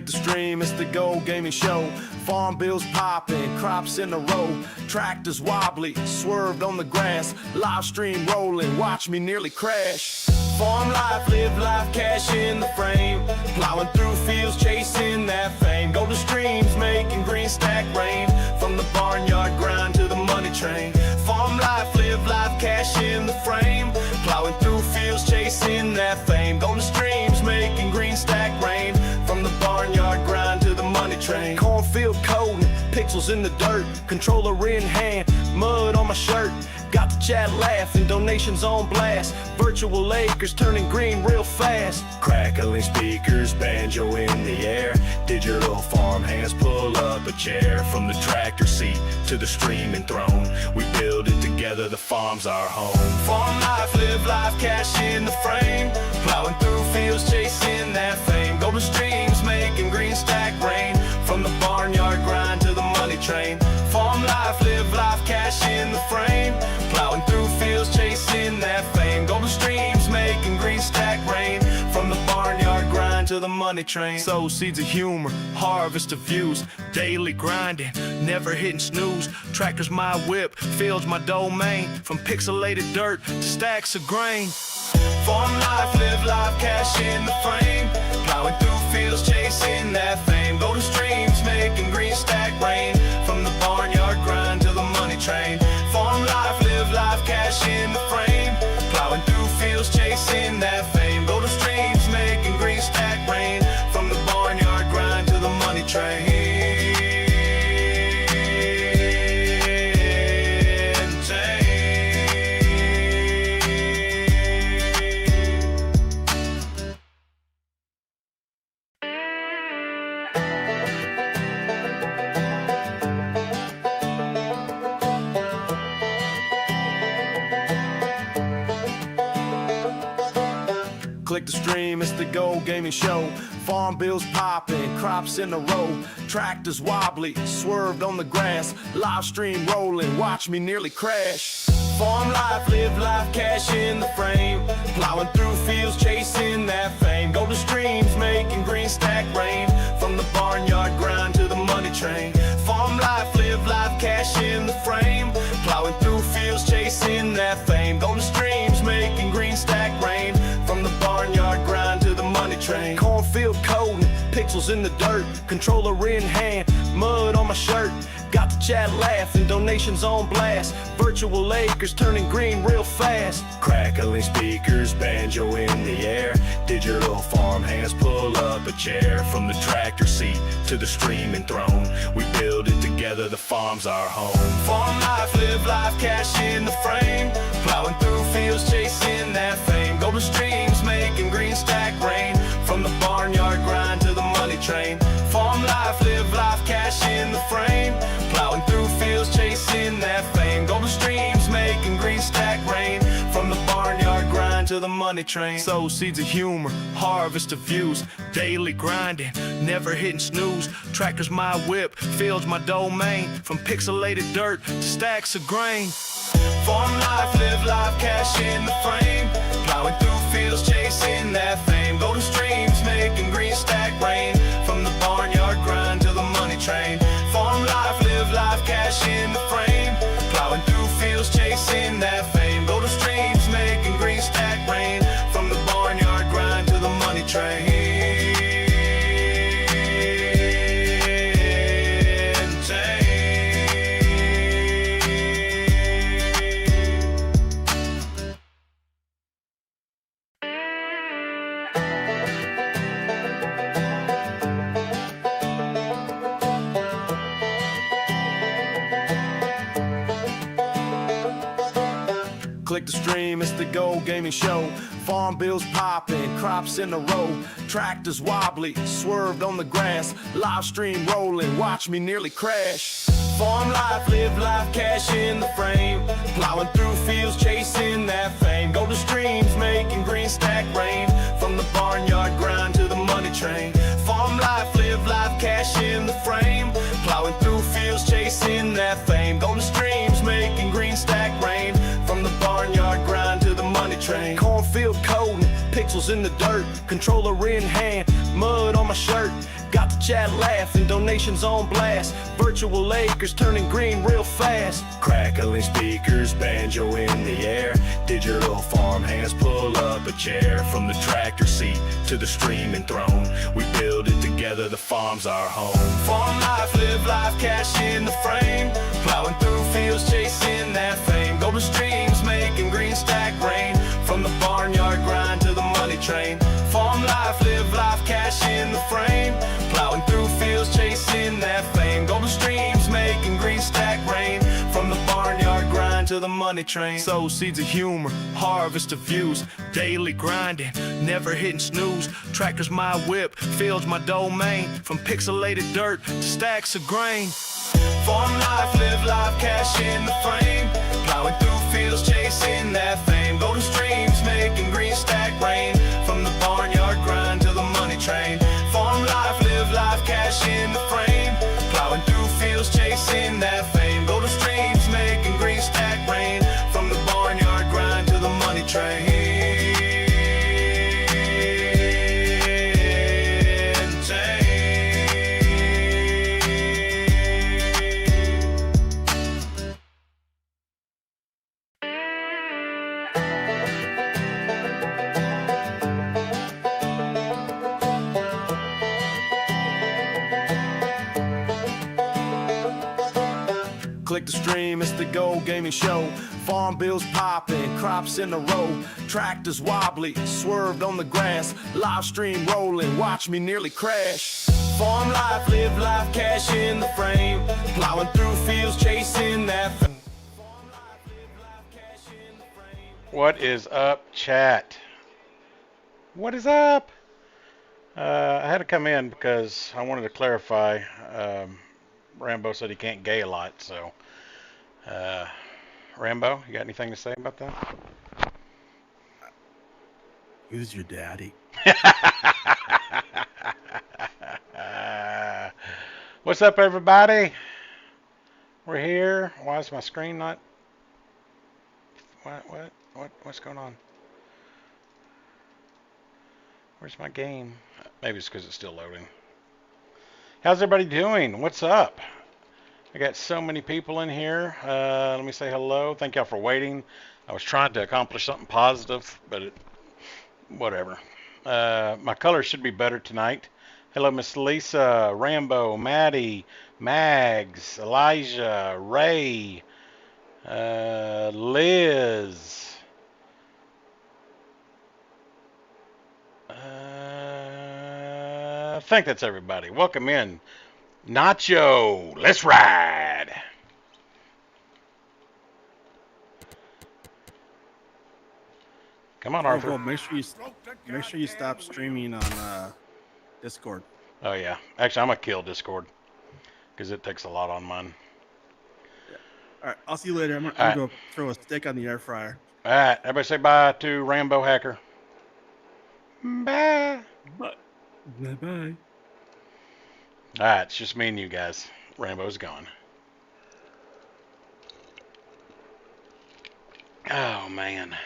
Click the stream, it's the Go Gaming Show. Farm bills popping, crops in a row. Tractors wobbly, swerved on the grass. Live stream rolling, watch me nearly crash. Farm life, live life, cash in the frame. Plowing through fields, chasing that fame. Go to streams, making green stack rain. From the barnyard grind to the money train. Farm life, live life, cash in the frame. Plowing through fields, chasing that fame. Go to streams, making green stack rain. From the barnyard grind to the money train. Cornfield coding, pixels in the dirt. Controller in hand, mud on my shirt. Got the chat laughing, donations on blast. Virtual acres turning green real fast. Crackling speakers, banjo in the air. Digital farm hands pull up a chair. From the tractor seat to the streaming throne, we build it together, the farm's our home. Farm life, live life, cash in the frame. Plowing through fields, chasing that fame. Go to streams, making green stack rain. From the barnyard grind to the money train. Farm life, live life, cash in the frame. Plowing through fields, chasing that fame. Go to streams, making green stack rain. From the barnyard grind to the money train. Sow seeds of humor, harvest of views. Daily grinding, never hitting snooze. Tractors my whip, fields my domain. From pixelated dirt to stacks of grain. Farm life, live life, cash in the frame. Plowing through fields, chasing that fame. Go to streams, making green stack rain. From the barnyard grind to the money train. Farm life, live life, cash in the frame. Plowing through fields, chasing that fame. Go to streams, making green stack rain. From the barnyard grind to the money train. Click the stream, it's the Go Gaming Show. Farm bills popping, crops in a row. Tractors wobbly, swerved on the grass. Live stream rolling, watch me nearly crash. Farm life, live life, cash in the frame. Plowing through fields, chasing that fame. Go to streams, making green stack rain. From the barnyard grind to the money train. Farm life, live life, cash in the frame. Plowing through fields, chasing that fame. Go to streams, making green stack rain. From the barnyard grind to the money train. Cornfield coding, pixels in the dirt. Controller in hand, mud on my shirt. Got the chat laughing, donations on blast. Virtual acres turning green real fast. Crackling speakers, banjo in the air. Digital farm hands pull up a chair. From the tractor seat to the streaming throne, we build it together, the farm's our home. Farm life, live life, cash in the frame. Plowing through fields, chasing that fame. Go to streams, making green stack rain. From the barnyard grind to the money train. Farm life, live life, cash in the frame. Plowing through fields, chasing that fame. Go to streams, making green stack rain. From the barnyard grind to the money train. Sow seeds of humor, harvest of views. Daily grinding, never hitting snooze. Tractors my whip, fields my domain. From pixelated dirt to stacks of grain. Farm life, live life, cash in the frame. Plowing through fields, chasing that fame. Go to streams, making green stack rain. From the barnyard grind to the money train. Farm life, live life, cash in the frame. Plowing through fields, chasing that fame. Go to streams, making green stack rain. From the barnyard grind to the money train. Click the stream, it's the Go Gaming Show. Farm bills popping, crops in a row. Tractors wobbly, swerved on the grass. Live stream rolling, watch me nearly crash. Farm life, live life, cash in the frame. Plowing through fields, chasing that fame. Go to streams, making green stack rain. From the barnyard grind to the money train. Farm life, live life, cash in the frame. Plowing through fields, chasing that fame. Go to streams, making green stack rain. From the barnyard grind to the money train. Cornfield coding, pixels in the dirt. Controller in hand, mud on my shirt. Got the chat laughing, donations on blast. Virtual acres turning green real fast. Crackling speakers, banjo in the air. Digital farm hands pull up a chair. From the tractor seat to the streaming throne, we build it together, the farm's our home. Farm life, live life, cash in the frame. Plowing through fields, chasing that fame. Golden streams, making green stack rain. From the barnyard grind to the money train. Farm life, live life, cash in the frame. Plowing through fields, chasing that fame. Golden streams, making green stack rain. From the barnyard grind to the money train. Sow seeds of humor, harvest of views. Daily grinding, never hitting snooze. Tractors my whip, fields my domain. From pixelated dirt to stacks of grain. Farm life, live life, cash in the frame. Plowing through fields, chasing that fame. Golden streams, making green stack rain. From the barnyard grind to the money train. Farm life, live life, cash in the frame. Plowing through fields, chasing that fame. Golden streams, making green stack rain. From the barnyard grind to the money train. Click the stream, it's the Go Gaming Show. Farm bills popping, crops in a row. Tractors wobbly, swerved on the grass. Live stream rolling, watch me nearly crash. Farm life, live life, cash in the frame. Plowing through fields, chasing that fame. What is up, chat? What is up? I had to come in because I wanted to clarify. Rambo said he can't gay a lot, so Rambo, you got anything to say about that? Who's your daddy? What's up, everybody? We're here. Why is my screen not? What's going on? Where's my game? Maybe it's because it's still loading. How's everybody doing? What's up? I got so many people in here. Let me say hello. Thank y'all for waiting. I was trying to accomplish something positive, but whatever. My colors should be better tonight. Hello, Miss Lisa, Rambo, Maddie, Mags, Elijah, Ray, Liz. I think that's everybody. Welcome in. Nacho, let's ride. Come on, Arthur. Well, make sure you stop streaming on Discord. Oh yeah, actually I'm gonna kill Discord because it takes a lot on mine. Yeah. All right, I'll see you later. I'm gonna go throw a stick on the air fryer. All right, everybody say bye to Rambo Hacker. Bye. Bye. Bye. All right, it's just me and you guys. Rambo's gone. Oh man.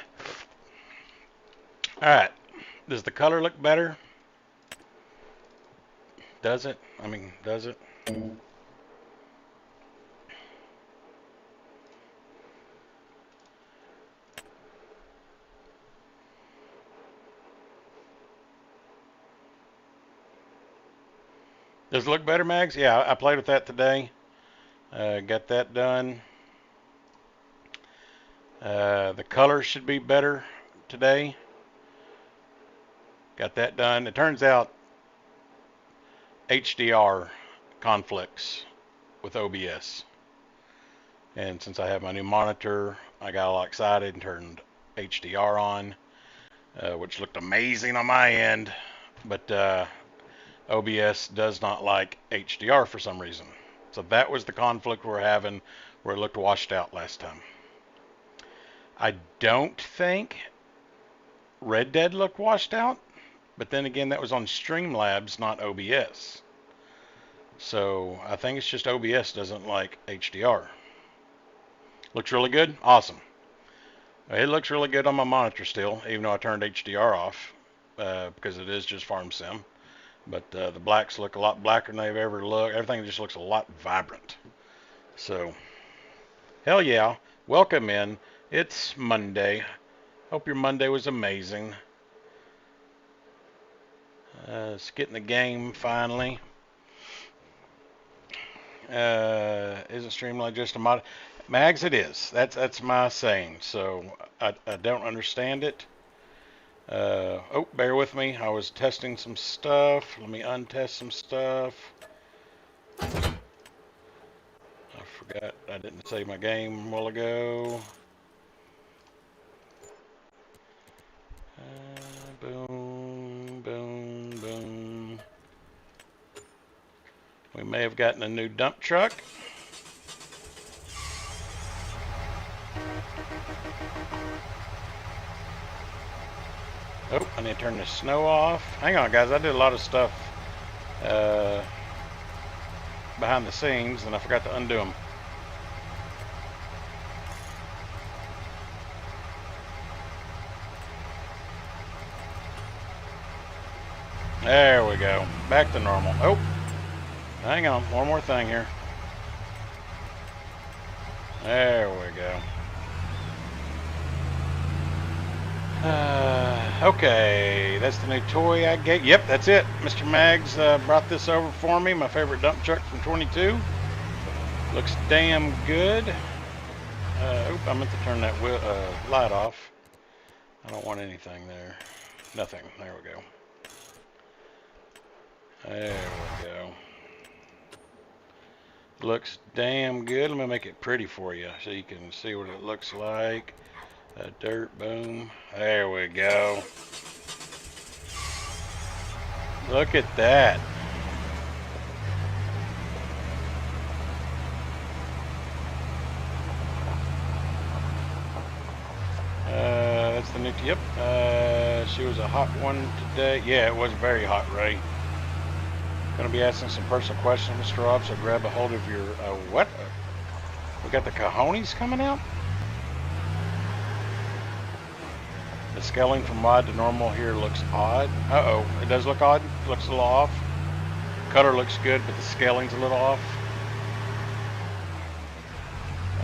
All right, does the color look better? Does it? I mean, does it? Does it look better, Mags? Yeah, I played with that today. Got that done. The color should be better today. Got that done. It turns out HDR conflicts with OBS. And since I have my new monitor, I got all excited and turned HDR on, which looked amazing on my end. But OBS does not like HDR for some reason. So that was the conflict we're having, where it looked washed out last time. I don't think Red Dead looked washed out, but then again, that was on Streamlabs, not OBS. So I think it's just OBS doesn't like HDR. Looks really good? Awesome. It looks really good on my monitor still, even though I turned HDR off, because it is just Farm Sim. But the blacks look a lot blacker than they've ever looked. Everything just looks a lot vibrant. So, hell yeah. Welcome in. It's Monday. Hope your Monday was amazing. It's getting the game finally. Isn't Streamline just a mod? Mags, it is. That's my saying. So I don't understand it. Oh, bear with me. I was testing some stuff. Let me untest some stuff. I forgot I didn't save my game a while ago. Boom, boom, boom. We may have gotten a new dump truck. Oh, I need to turn the snow off. Hang on, guys. I did a lot of stuff behind the scenes, and I forgot to undo them. There we go. Back to normal. Oh, hang on. One more thing here. There we go. Okay, that's the new toy I get. Yep, that's it. Mr. Mags brought this over for me. My favorite dump truck from 22. Looks damn good. Oop, I meant to turn that light off. I don't want anything there. Nothing. There we go. There we go. Looks damn good. Let me make it pretty for you so you can see what it looks like. Dirt, boom. There we go. Look at that. That's the new, yep. She was a hot one today. Yeah, it was very hot, Ray. Gonna be asking some personal questions, Mr. Rob, so grab a hold of your, what? We got the cojones coming out? The scaling from wide to normal here looks odd. Uh-oh, it does look odd. It looks a little off. Color looks good, but the scaling's a little off.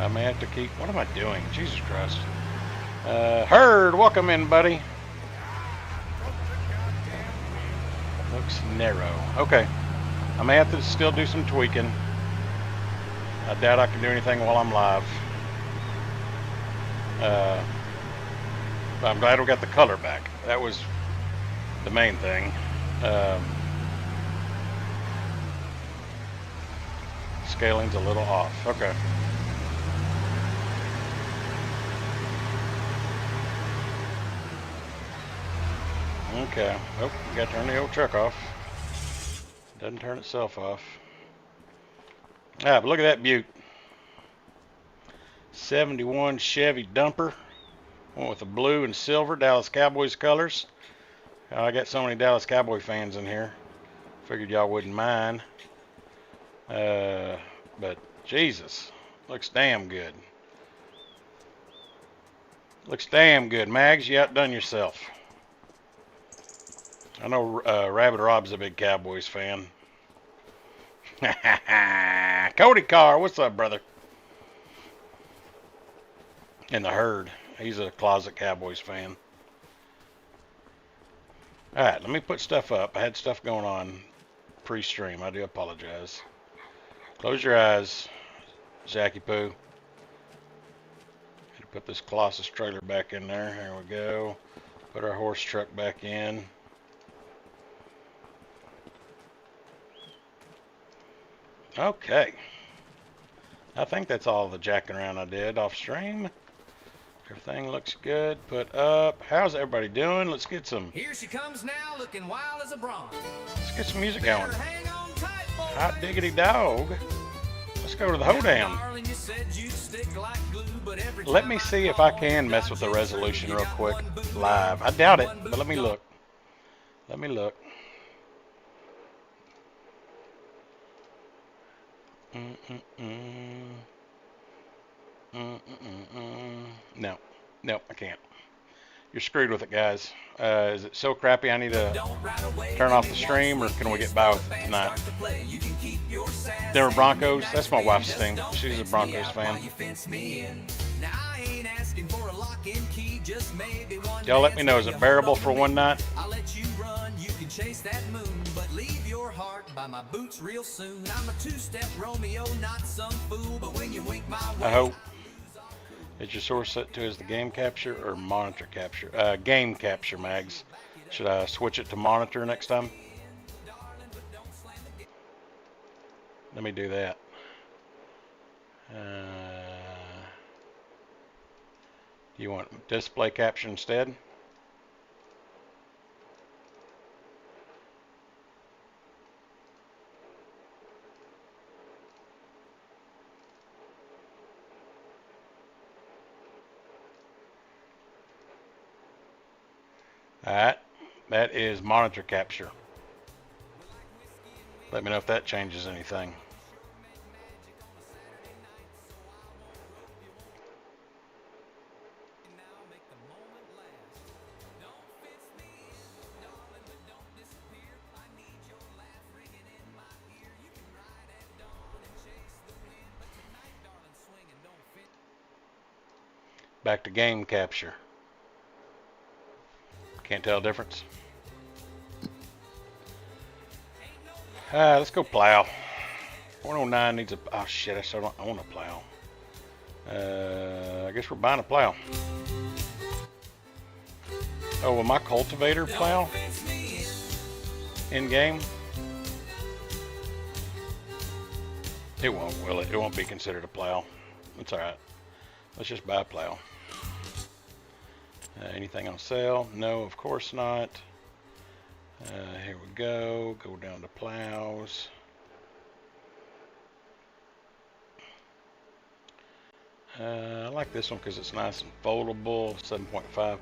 I may have to keep, what am I doing? Jesus Christ. Herd, welcome in, buddy. Looks narrow. Okay. I may have to still do some tweaking. I doubt I can do anything while I'm live. But I'm glad we got the color back. That was the main thing. Scaling's a little off. Okay. Okay. Oh, got to turn the old truck off. Doesn't turn itself off. Ah, but look at that beaut. 71 Chevy dumper. Went with the blue and silver Dallas Cowboys colors. I got so many Dallas Cowboy fans in here. Figured y'all wouldn't mind. But Jesus, looks damn good. Looks damn good. Mags, you outdone yourself. I know Rabbit Rob's a big Cowboys fan. Cody Carr, what's up, brother? And the herd. He's a closet Cowboys fan. Alright, let me put stuff up. I had stuff going on pre-stream. I do apologize. Close your eyes, Zachy Poo. Put this Colossus trailer back in there. There we go. Put our horse truck back in. Okay. I think that's all the jacking around I did off stream. Everything looks good. Put up. How's everybody doing? Let's get some. Here she comes now, looking wild as a bronze. Let's get some music going. Hang on tight, boy. Hot diggity dog. Let's go to the hoedown. Darling, you said you'd stick like glue, but every Let time me I see if I call, can mess with the resolution real quick live. I doubt it, but let me look. Let me look. No, I can't. you're screwed with it, guys. Is it so crappy I need to turn off the stream, or can we get by with it tonight? Denver Broncos, that's my wife's team. She's a Broncos fan. Y'all let me know, is it bearable for one night? I'll let you run, you can chase that moon, but leave your heart by my boots real soon. I'm a two-step Romeo, not some fool, but when you wink my way, I hope. Is your source set to as the game capture or monitor capture? Game capture, Mags. Should I switch it to monitor next time? Let me do that. Do you want display capture instead? Alright, that is monitor capture. Let me know if that changes anything. Back to game capture. Can't tell the difference. Let's go plow. 109 needs a, oh shit, I still don't own a plow. I guess we're buying a plow. Oh, will my cultivator plow in game? It won't, will it? It won't be considered a plow. It's alright. Let's just buy a plow. Anything on sale? No, of course not. Here we go. Go down to plows. I like this one because it's nice and foldable. 7.5.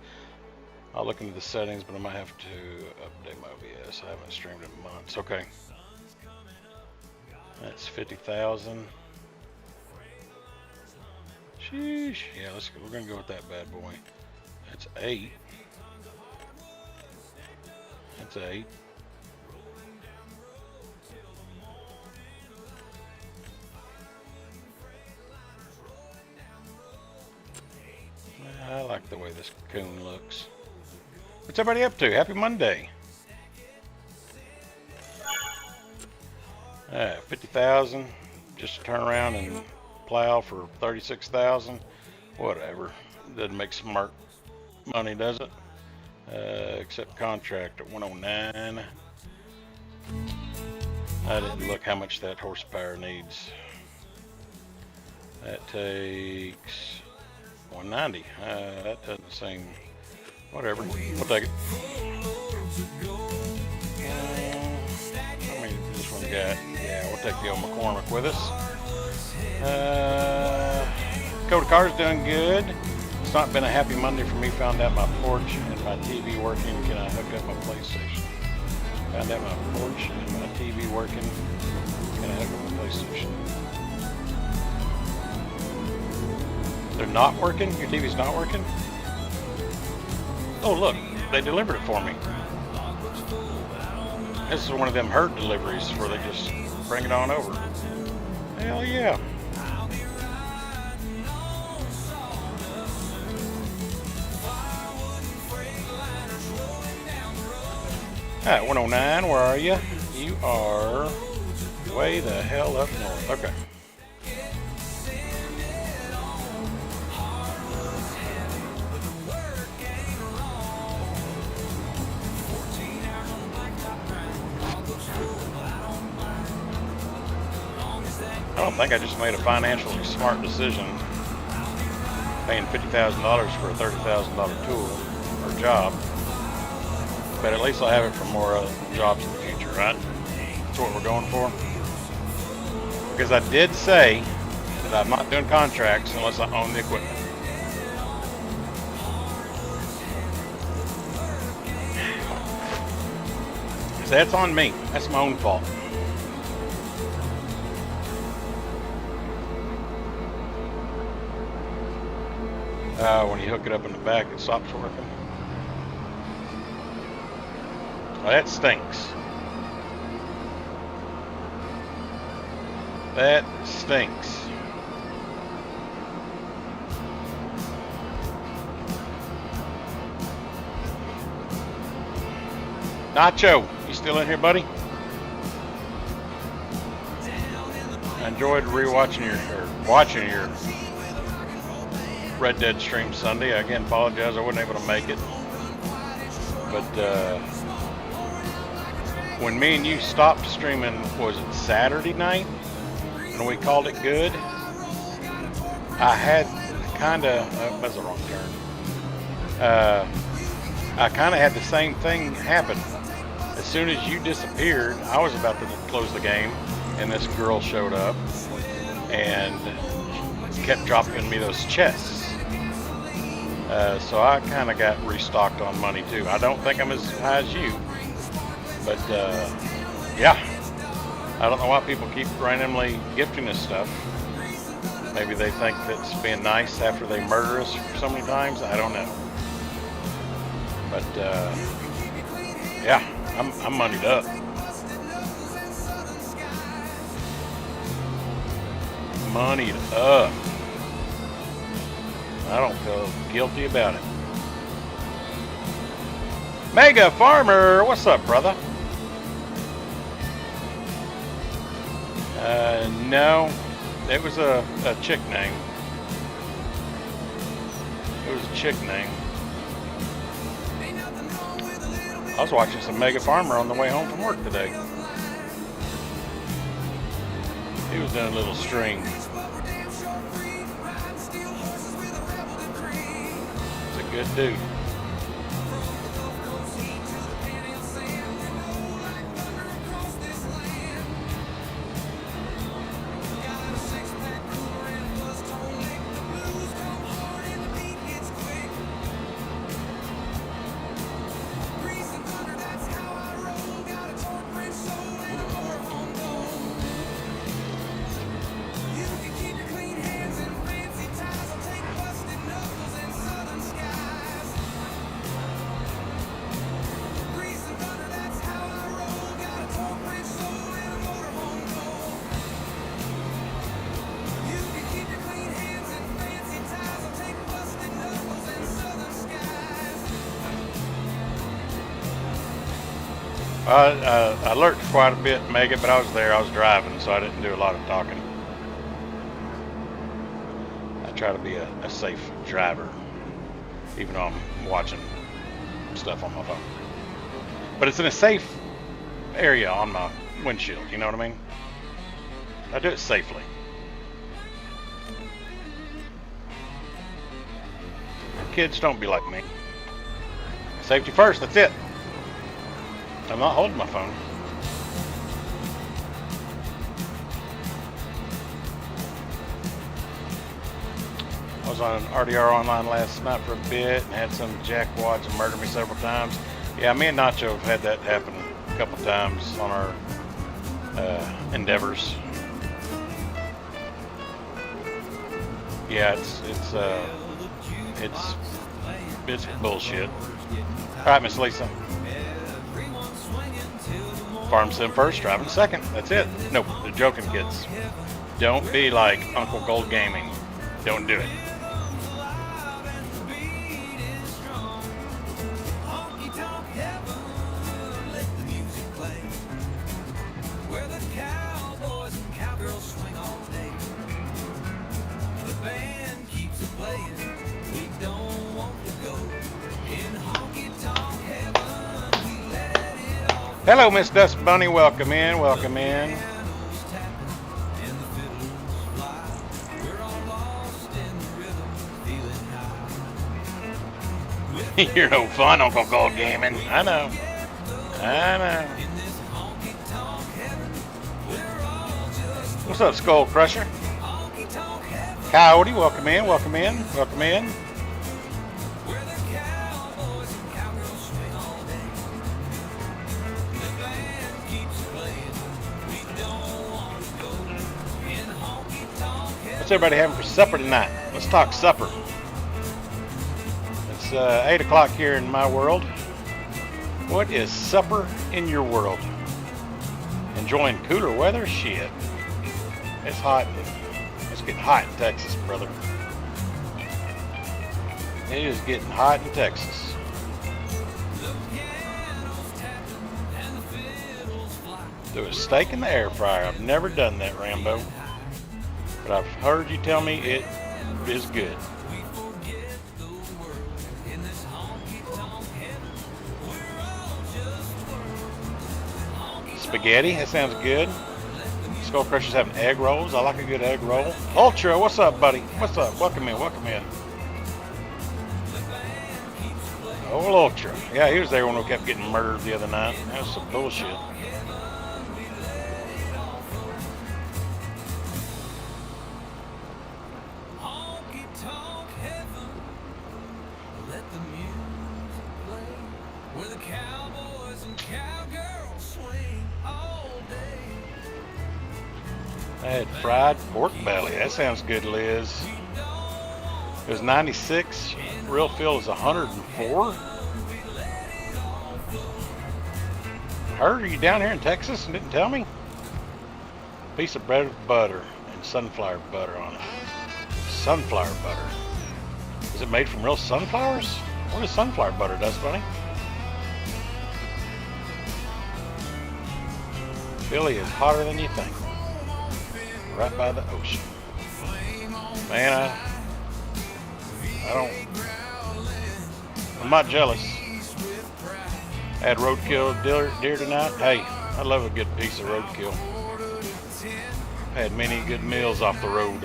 I'll look into the settings, but I might have to update my OBS. I haven't streamed in months. Okay. That's 50,000. Sheesh. Yeah, we're gonna go with that bad boy. That's 8. That's 8. I like the way this cocoon looks. What's everybody up to? Happy Monday. 50,000 just to turn around and plow for 36,000. Whatever. Doesn't make smart money, does it? Except contract at 109. I didn't look how much that horsepower needs. That takes 190. That doesn't seem, whatever. We'll take it. How many does this one got? Yeah, we'll take the old McCormick with us. Dakota Car's doing good. It's not been a happy Monday for me. Found out my porch and my TV working. Can I hook up my PlayStation? Found out my porch and my TV working. Can I hook up my PlayStation? They're not working? Your TV's not working? Oh look, they delivered it for me. This is one of them herd deliveries where they just bring it on over. Hell yeah. Alright, 109, where are you? You are way the hell up north. Okay. I don't think I just made a financially smart decision paying $50,000 for a $30,000 tool or job. But at least I'll have it for more jobs in the future, right? That's what we're going for. Because I did say that I'm not doing contracts unless I own the equipment. So that's on me. That's my own fault. When you hook it up in the back, it stops working. Well, that stinks. That stinks. Nacho, you still in here, buddy? I enjoyed rewatching watching your Red Dead stream Sunday. I again apologize I wasn't able to make it. But when me and you stopped streaming, was it Saturday night? And we called it good. I had kind of, that's the wrong turn. I kind of had the same thing happen. As soon as you disappeared, I was about to close the game, and this girl showed up and kept dropping me those chests. So I kind of got restocked on money too. I don't think I'm as high as you, but yeah. I don't know why people keep randomly gifting us stuff. Maybe they think that's being nice after they murder us so many times. I don't know. But yeah, I'm moneyed up. Moneyed up. I don't feel guilty about it. Mega Farmer, what's up, brother? No, it was a chick name. It was a chick name. I was watching some Mega Farmer on the way home from work today. He was doing a little string. He's a good dude. I lurked quite a bit, Mega, but I was there. I was driving, so I didn't do a lot of talking. I try to be a safe driver, even though I'm watching stuff on my phone. But it's in a safe area on my windshield, you know what I mean? I do it safely. Kids, don't be like me. Safety first, that's it. I'm not holding my phone. I was on RDR Online last night for a bit and had some jackwads and murdered me several times. Yeah, me and Nacho have had that happen a couple times on our endeavors. Yeah, it's bullshit. All right, Miss Lisa. Farm sim first, driving second. That's it. Nope, they're joking, kids. Don't be like Uncle Gold Gaming. Don't do it. Hello, Miss Dust Bunny. Welcome in. Welcome in. You're no fun, Uncle Gold Gaming. I know. I know. What's up, Skull Crusher? Coyote, welcome in. Welcome in. Welcome in. What's everybody having for supper tonight? Let's talk supper. It's 8 o'clock here in my world. What is supper in your world? Enjoying cooler weather? Shit. It's hot. It's getting hot in Texas, brother. It is getting hot in Texas. Do a steak in the air fryer. I've never done that, Rambo. But I've heard you tell me it is good. Spaghetti, that sounds good. Skull Crusher's having egg rolls. I like a good egg roll. Ultra, what's up, buddy? What's up? Welcome in, welcome in. Old Ultra. Yeah, he was there when we kept getting murdered the other night. That was some bullshit. I had fried pork belly. That sounds good, Liz. It was 96. Real feel is 104. Heard, are you down here in Texas and didn't tell me? Piece of bread with butter and sunflower butter on it. Sunflower butter. Is it made from real sunflowers? What is sunflower butter, does Bunny? Philly is hotter than you think. Right by the ocean. Man, I'm not jealous. I had roadkill deer tonight. Hey, I love a good piece of roadkill. Had many good meals off the road.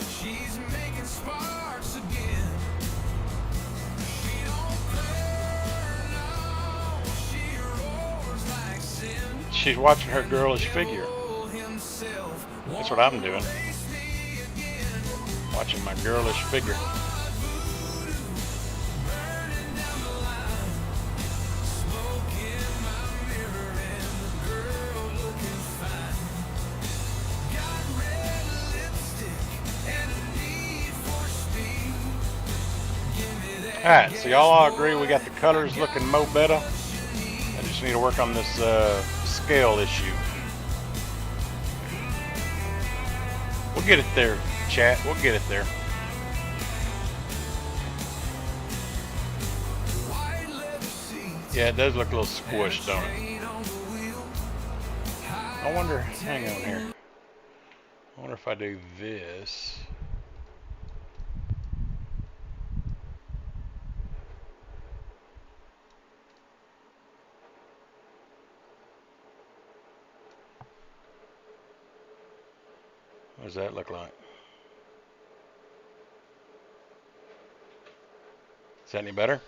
She's watching her girlish figure. That's what I'm doing. Watching my girlish figure. Alright, so y'all all agree we got the colors looking mo better. I just need to work on this scale issue. We'll get it there, chat. We'll get it there. Yeah, it does look a little squished, don't it? I wonder, hang on here. I wonder if I do this. What does that look like? Is that any better?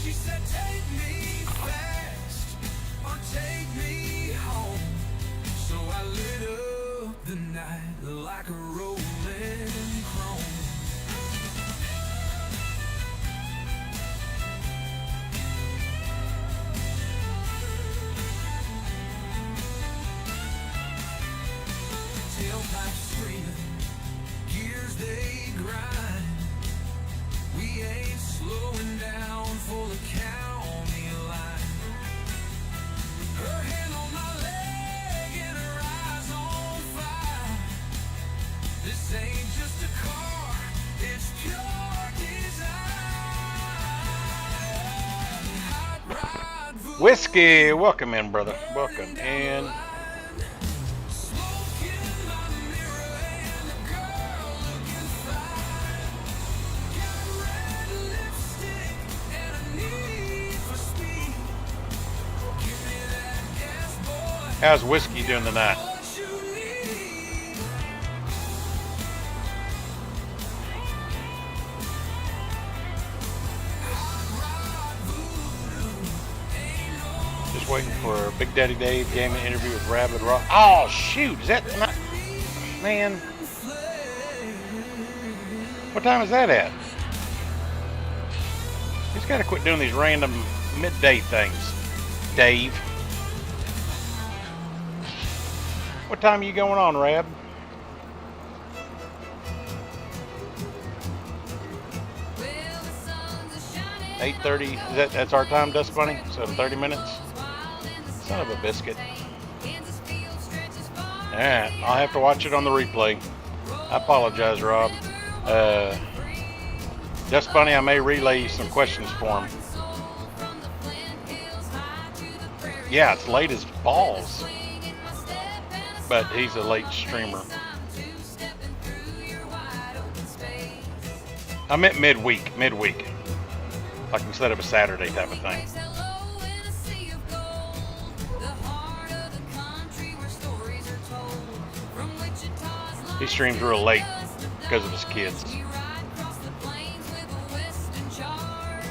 She said, take me fast or take me home. So I lit up the night like a rolling chrome. Tailpipe screaming, gears they grind. We ain't slowing down for the county line. Her hand on my leg and her eyes on fire. This ain't just a car, it's pure desire. Hot rod voodoo. Whiskey, welcome in, brother. Welcome in. How's whiskey doing tonight? Just waiting for Big Daddy Dave gaming interview with Rabbit Rock. Oh shoot, is that not, man? What time is that at? He's got to quit doing these random midday things, Dave. What time are you going on, Rab? Well, the sun's a shining 8:30. That's our time, Dust Bunny? So in 30 minutes? Son of a biscuit. Alright, I'll have to watch it on the replay. I apologize, Rob. Dust Bunny, I may relay you some questions for him. Yeah, it's late as balls. But he's a late streamer. I meant midweek. Like instead of a Saturday type of thing. He streams real late because of his kids.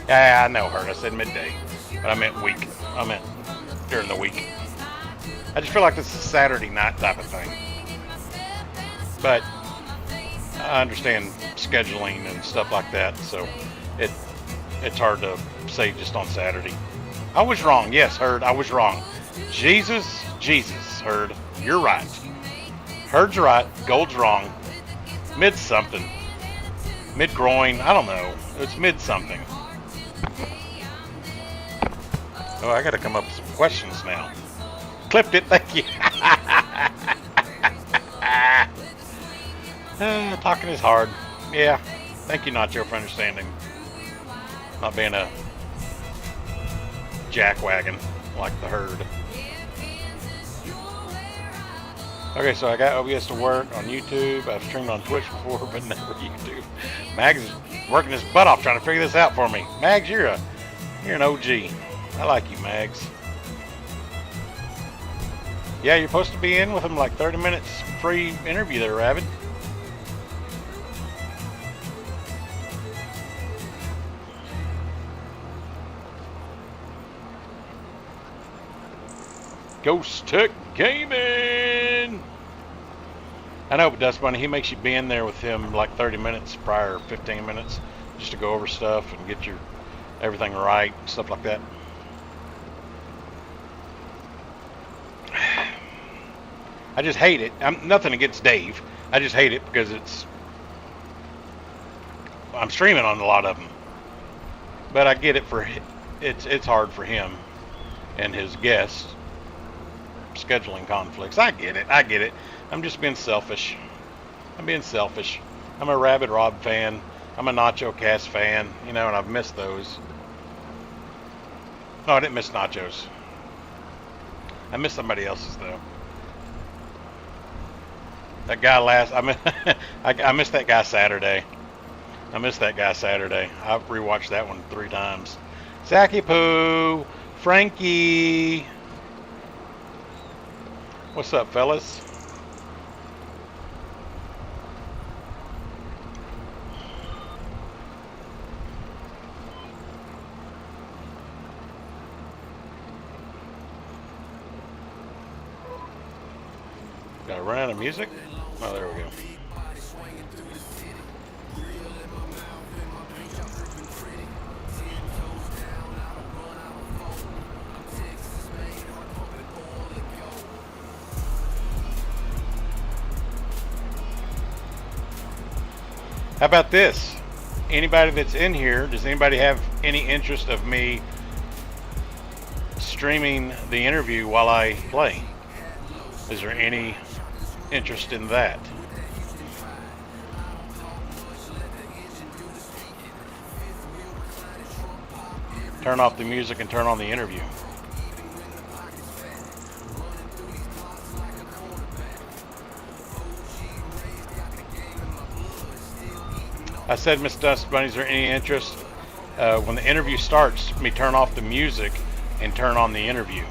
Yeah, I know, Hurt. I said midday, but I meant week. I meant during the week. I just feel like this is a Saturday night type of thing. But I understand scheduling and stuff like that, so it's hard to say just on Saturday. I was wrong. Yes, Herd, I was wrong. Jesus, Herd, you're right. Herd's right. Gold's wrong. Mid something. Mid groin. I don't know. It's mid something. Oh, I got to come up with some questions now. Clipped it. Thank you. Talking is hard. Yeah. Thank you, Nacho, for understanding. Not being a jackwagon like the Herd. Okay, so I got OBS to work on YouTube. I've streamed on Twitch before, but never YouTube. Mags is working his butt off trying to figure this out for me. Mags, you're an OG. I like you, Mags. Yeah, you're supposed to be in with him like 30 minutes free interview there, Rabbit. Ghost Tech Gaming. I know, but Dust Bunny, he makes you be in there with him like 30 minutes prior, 15 minutes, just to go over stuff and get your everything right, stuff like that. I just hate it. I'm nothing against Dave. I just hate it because I'm streaming on a lot of them, but I get it for it's hard for him and his guests. Scheduling conflicts. I get it. I'm just being selfish. I'm a Rabid Rob fan. I'm a Nacho Cast fan, you know, and I've missed those. No, I didn't miss Nachos. I missed somebody else's though. That guy I missed that guy Saturday. I rewatched that one 3 times. Saki Poo, Frankie. What's up, fellas? Got to run out of music? Oh, there we go. How about this? Anybody that's in here, does anybody have any interest of me streaming the interview while I play? Is there any interest in that? Turn off the music and turn on the interview. I said, Miss Dust Bunny, is there any interest when the interview starts, me turn off the music and turn on the interview?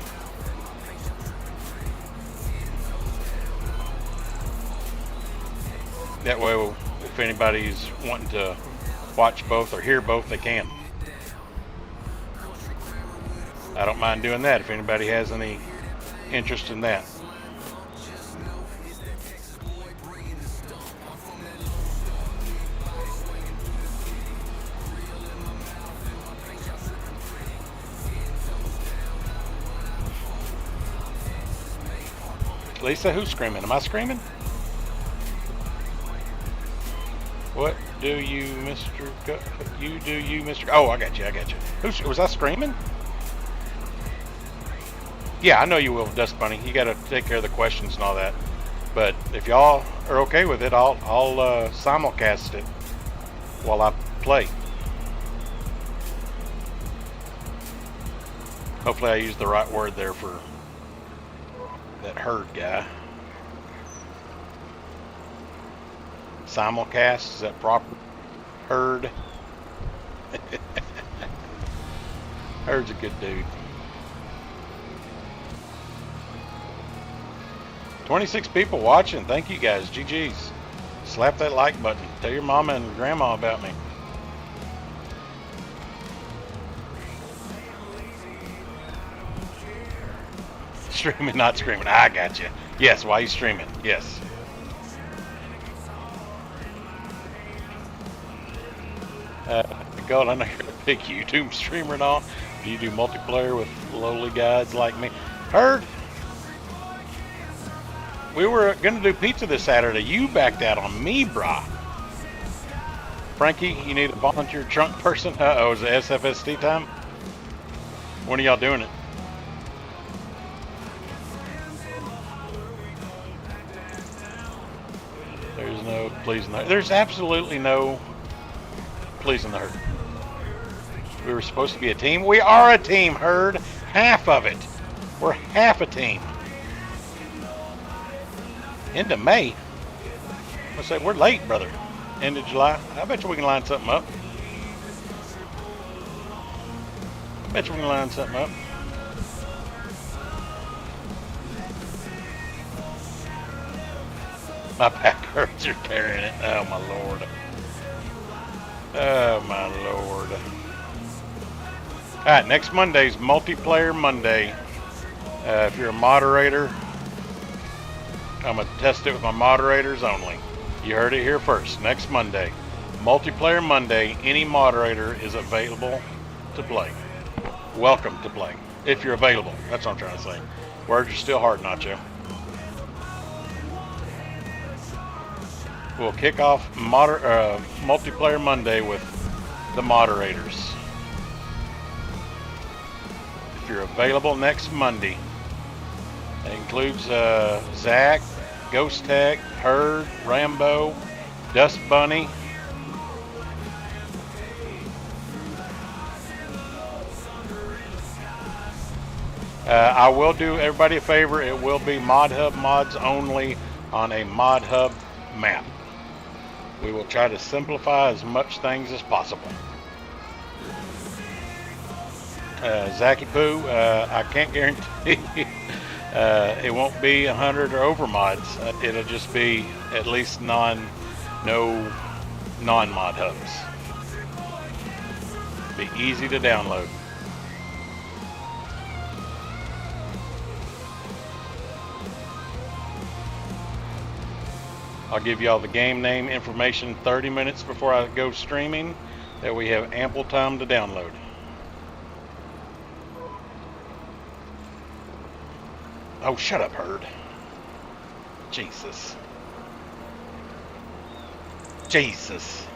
That way, if anybody's wanting to watch both or hear both, they can. I don't mind doing that if anybody has any interest in that. Lisa, who's screaming? Am I screaming? What do you, Mr. You do you, Mr. Oh, I got you. I got you. Was I screaming? Yeah, I know you will, Dust Bunny. You got to take care of the questions and all that. But if y'all are okay with it, I'll simulcast it while I play. Hopefully, I used the right word there for that herd guy. Simulcast, is that proper? Herd. Herd's a good dude. 26 people watching. Thank you guys. GG's. Slap that like button. Tell your mama and grandma about me. Streaming, not screaming. I got you. Yes, why you streaming? Yes. God, I know you're a big YouTube streamer and all. Do you do multiplayer with lowly guys like me? Heard? We were gonna do pizza this Saturday. You backed out on me, brah. Frankie, you need a volunteer trunk person? Uh-oh, is it SFST time? When are y'all doing it? There's no pleasing the herd. There's absolutely no pleasing the herd. We were supposed to be a team. We are a team, herd. Half of it. We're half a team. Into May. I say we're late, brother. End of July. I bet you we can line something up. I bet you we can line something up. My back hurts. You're carrying it. Oh my lord. Oh my lord. Alright, next Monday's Multiplayer Monday. If you're a moderator, I'm going to test it with my moderators only. You heard it here first. Next Monday. Multiplayer Monday. Any moderator is available to play. Welcome to play. If you're available. That's what I'm trying to say. Words are still hard, Nacho. We'll kick off Multiplayer Monday with the moderators. If you're available next Monday. It includes Zach, Ghost Tech, Herd, Rambo, Dust Bunny. I will do everybody a favor. It will be Mod Hub mods only on a Mod Hub map. We will try to simplify as much things as possible. Zacky Poo, I can't guarantee it won't be 100 or over mods. It'll just be at least no non-mod hubs. Be easy to download. I'll give y'all the game name information 30 minutes before I go streaming, that we have ample time to download. Oh, shut up, herd. Jesus. Jesus.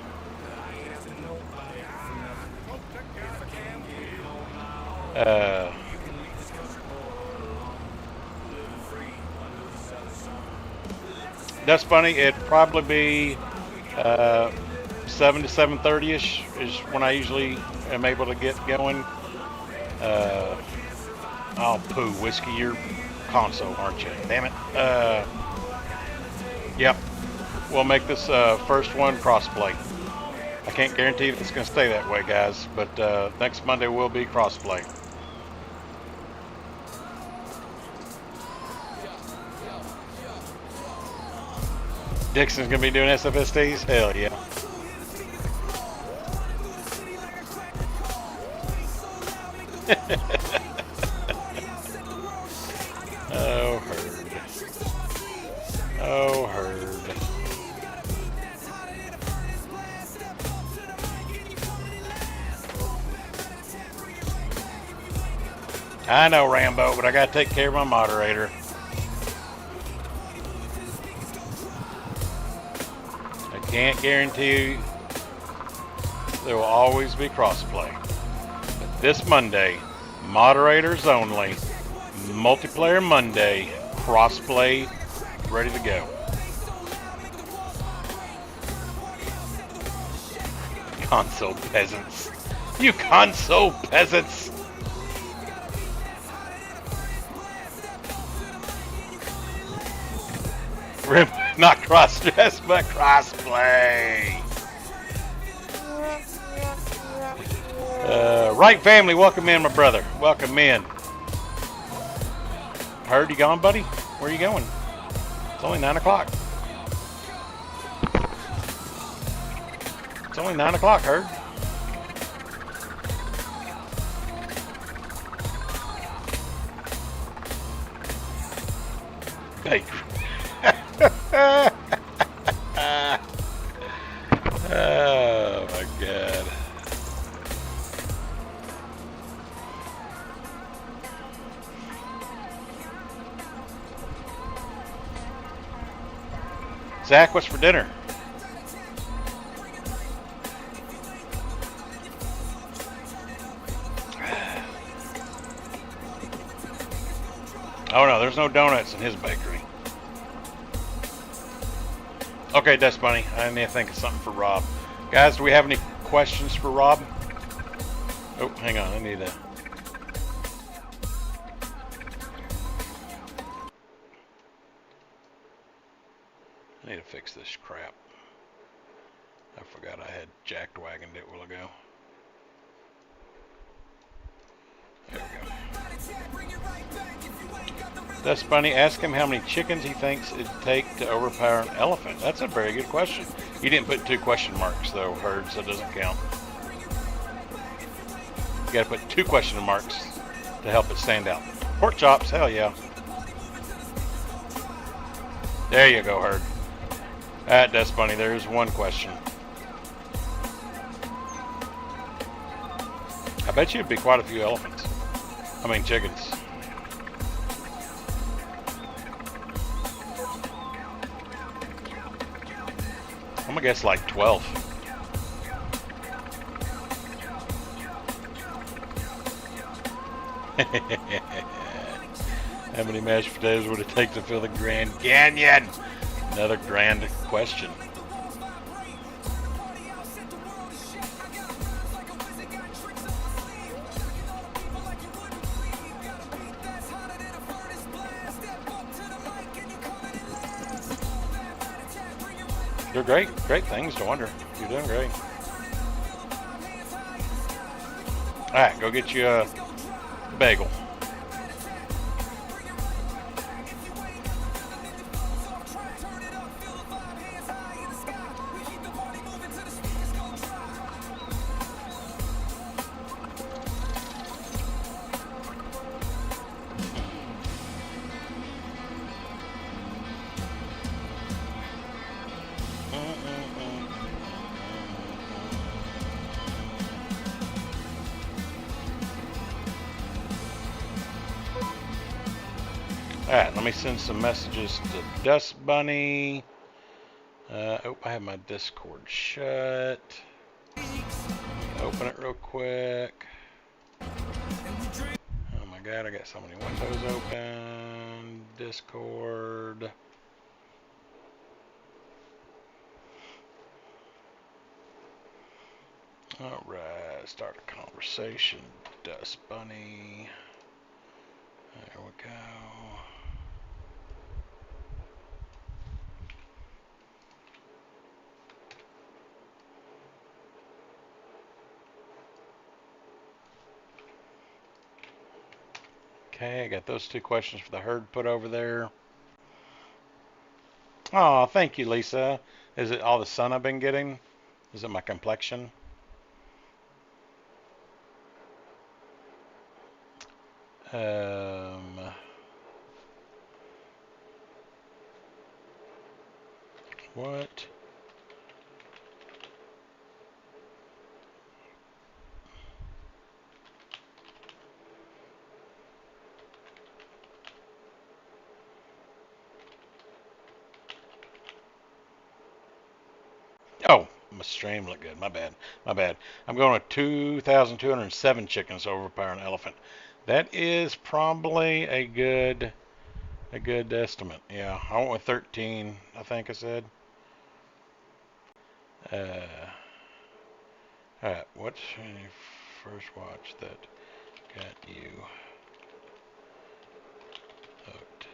That's funny. It'd probably be 7 to 7:30ish is when I usually am able to get going. Oh, poo, whiskey, you're console, aren't you? Damn it. Yep. We'll make this first one crossplay. I can't guarantee that it's going to stay that way, guys, but next Monday will be crossplay. Dixon's going to be doing SFSTs? Hell yeah. Oh, herd. Oh, herd. I know, Rambo, but I got to take care of my moderator. Take Can't guarantee there will always be crossplay. But this Monday, moderators only, multiplayer Monday, crossplay, ready to go. Console peasants. You console peasants! Not cross-dress, but crossplay. Right family, welcome in, my brother. Welcome in. Heard you gone, buddy? Where are you going? It's only 9 o'clock. It's only 9 o'clock, Heard. Hey. Oh my God. Zach, what's for dinner? Oh no, there's no donuts in his bakery. Okay, Dust Bunny, I need to think of something for Rob. Guys, do we have any questions for Rob? Oh, hang on, I need to fix this crap. I forgot I had jacked wagoned it a while ago. There we go. Dust Bunny, ask him how many chickens he thinks it'd take to overpower an elephant. That's a very good question. You didn't put 2 question marks though, Heard, so it doesn't count. You gotta put 2 question marks to help it stand out. Pork chops, hell yeah. There you go, Heard. Dust Bunny, there's 1 question. I bet you it'd be quite a few elephants. I mean chickens. I'm gonna guess like 12. How many mashed potatoes would it take to fill the Grand Canyon? Another grand question. They're great things to wonder. You're doing great. Alright, go get you a bagel. Alright, let me send some messages to Dust Bunny. Oh, I have my Discord shut. Open it real quick. Oh my God, I got so many windows open. Discord. Alright, start a conversation. Dust Bunny. There we go. Okay, I got those 2 questions for the herd put over there. Oh, thank you, Lisa. Is it all the sun I've been getting? Is it my complexion? What? my stream look good. My bad. My bad. I'm going with 2,207 chickens to overpower an elephant. That is probably a good estimate. Yeah, I went with 13. I think I said. All right. What's your first watch that got you hooked?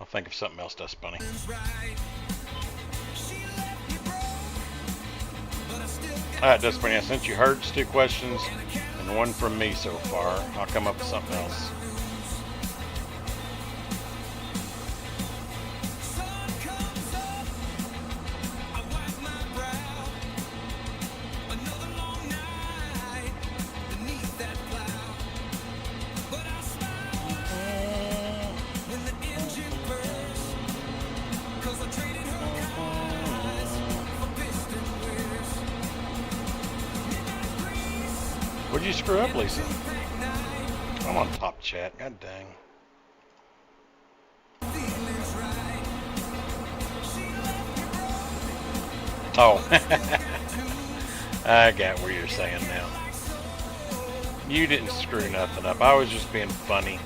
I'll think of something else that's funny. Alright, that's funny. I sent you herds 2 questions and 1 from me so far. I'll come up with something else. What'd you screw up, Lisa? I'm on top chat. God dang. Oh. I got what you're saying now. You didn't screw nothing up. I was just being funny.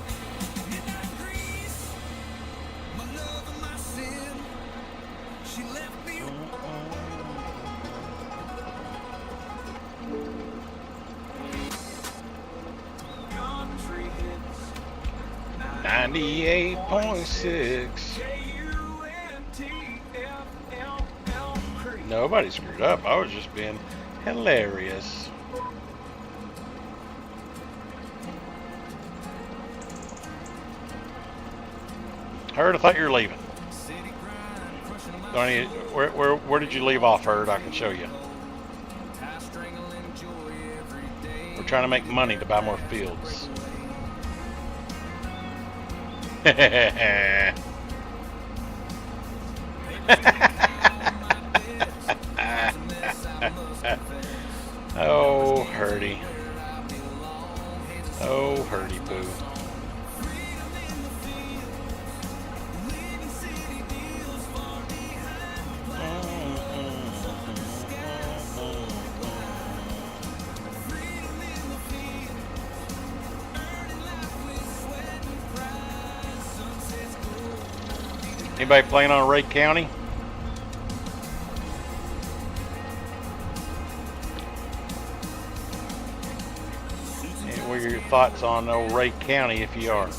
.6 Nobody screwed up. I was just being hilarious. Herd, I thought you were leaving. Where did you leave off, Herd? I can show you. We're trying to make money to buy more fields. Oh, Herdy. Oh, Herdy Boo. Anybody playing on Ray County? And what are your thoughts on old Ray County if you are?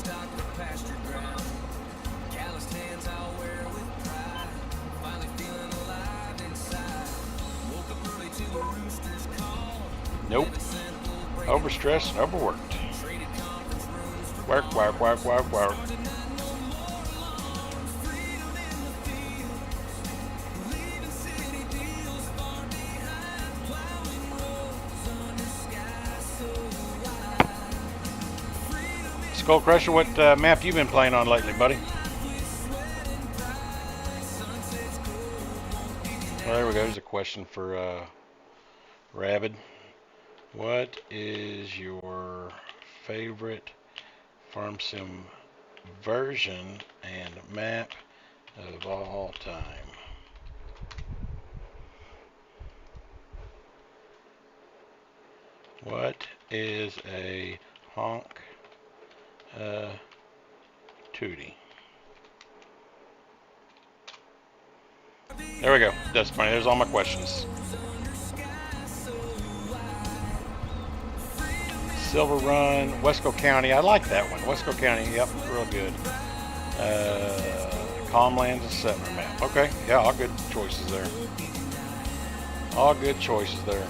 Nope. Overstressed and overworked. Work, work, work, work, work. Skull Crusher, what map you been playing on lately, buddy? Well, there we go. There's a question for Rabid. What is your favorite farm sim version and map of all time? What is a honk tootie? There we go. That's funny. There's all my questions. Silver Run, Wesco County. I like that one. Wesco County. Yep, real good. Calmlands and Settler map. Okay. Yeah, all good choices there. All good choices there.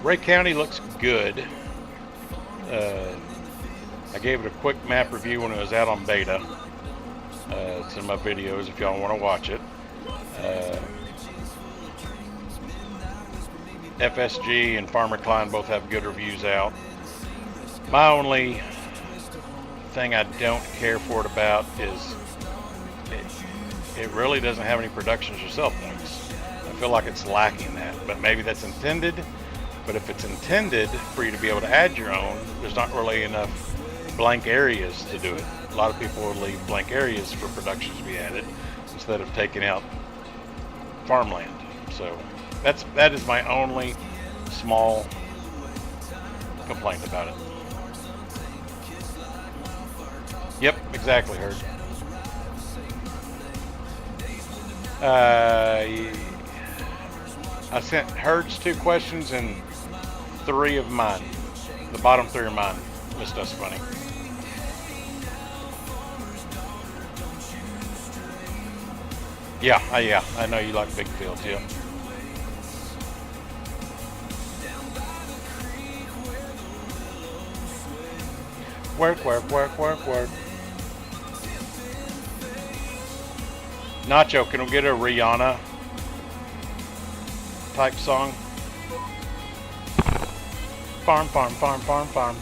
Ray County looks good. I gave it a quick map review when it was out on beta. It's in my videos if y'all want to watch it. FSG and Farmer Klein both have good reviews out. My only thing I don't care for it about is it really doesn't have any productions or sell points. I feel like it's lacking that, but maybe that's intended. But if it's intended for you to be able to add your own, there's not really enough blank areas to do it. A lot of people will leave blank areas for productions to be added instead of taking out farmland. So that is my only small complaint about it. Yep, exactly, Herd. I sent Herds 2 questions and 3 of mine. The bottom 3 are mine. Missed us funny. Yeah, I know you like big fields, yeah. Work, work, work, work, work. Nacho, can we get a Rihanna type song? Farm, farm, farm, farm, farm.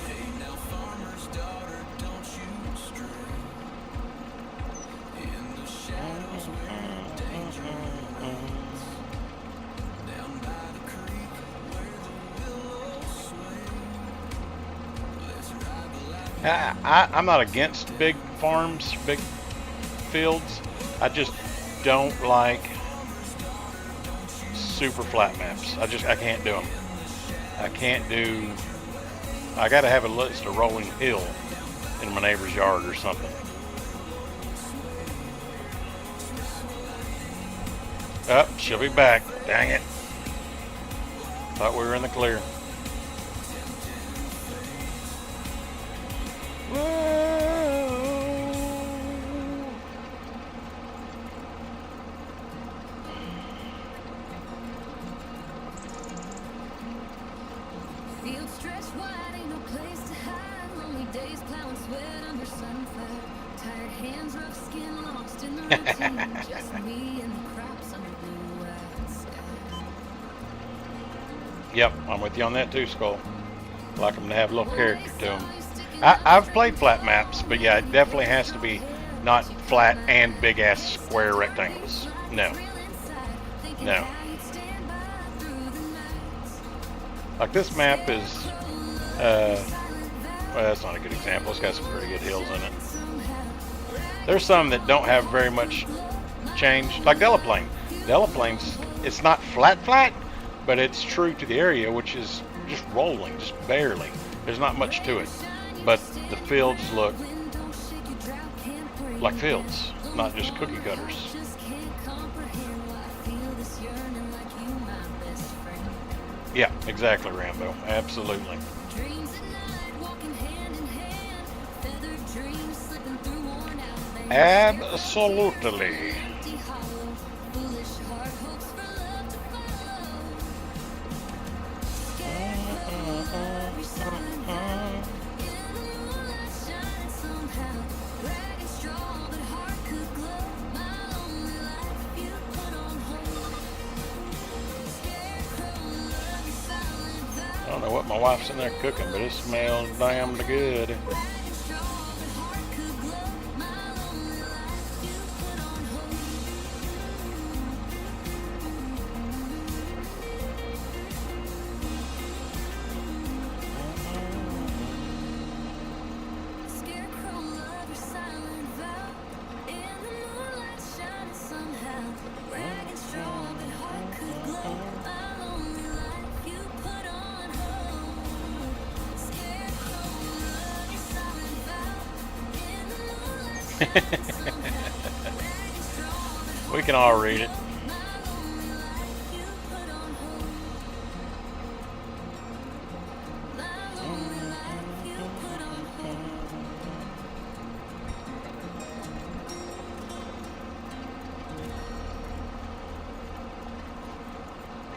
I'm not against big farms, big fields. I just don't like super flat maps. I can't do them. I gotta have at least a rolling hill in my neighbor's yard or something. Oh, she'll be back. Dang it. Thought we were in the clear. Field stretched wide, ain't no place to hide. Lonely days plowing sweat under sunfire. Tired hands, rough skin, lost in the routine. Just me and the crops under blue-eyed skies. Yep, I'm with you on that too, Skull. Like them to have a little character to them. I've played flat maps, but yeah, it definitely has to be not flat and big ass square rectangles. No. No. Like this map is, well, that's not a good example. It's got some pretty good hills in it. There's some that don't have very much change, like Plains. Plains, it's not flat, but it's true to the area, which is just rolling, just barely. There's not much to it, but the fields look like fields, not just cookie cutters. Yeah, exactly, Rambo. Absolutely. Absolutely. I don't know what my wife's in there cooking, but it smells damn good. We can all read it.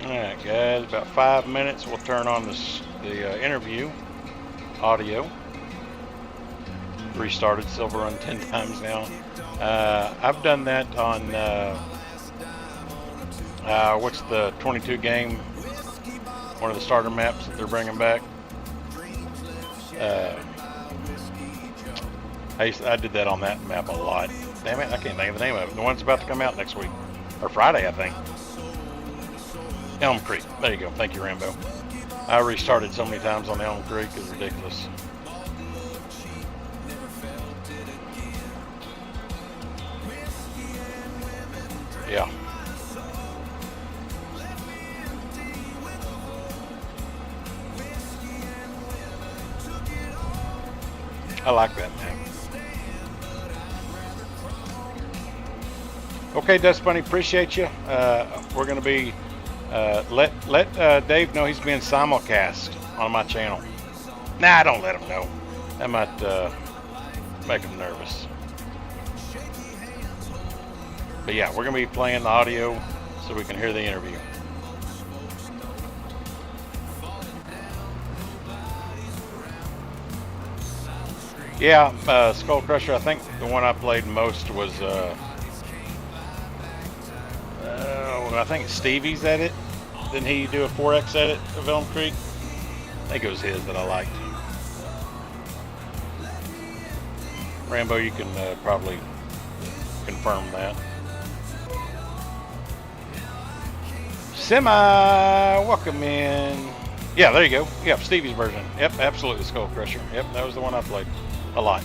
Alright guys, about 5 minutes we'll turn on the interview audio. restarted Silver Run 10 times now. I've done that on what's the 22 game, one of the starter maps that they're bringing back. I did that on that map a lot. Damn it, I can't think of the name of it. The one's about to come out next week, or Friday, I think. Elm Creek. There you go. Thank you, Rambo. I restarted so many times on Elm Creek, it's ridiculous. Yeah. I like that map. Okay, Dust Bunny, appreciate you. We're going to be let Dave know he's being simulcast on my channel. Nah, don't let him know. That might make him nervous. But yeah, we're going to be playing the audio so we can hear the interview. Yeah, Skull Crusher, I think the one I played most was, I think Stevie's edit. Didn't he do a 4X edit of Elm Creek? I think it was his that I liked. Rambo, you can probably confirm that. Semi, welcome in. Yeah, there you go. Yep, Stevie's version. Yep, absolutely, Skull Crusher. Yep, that was the one I played a lot.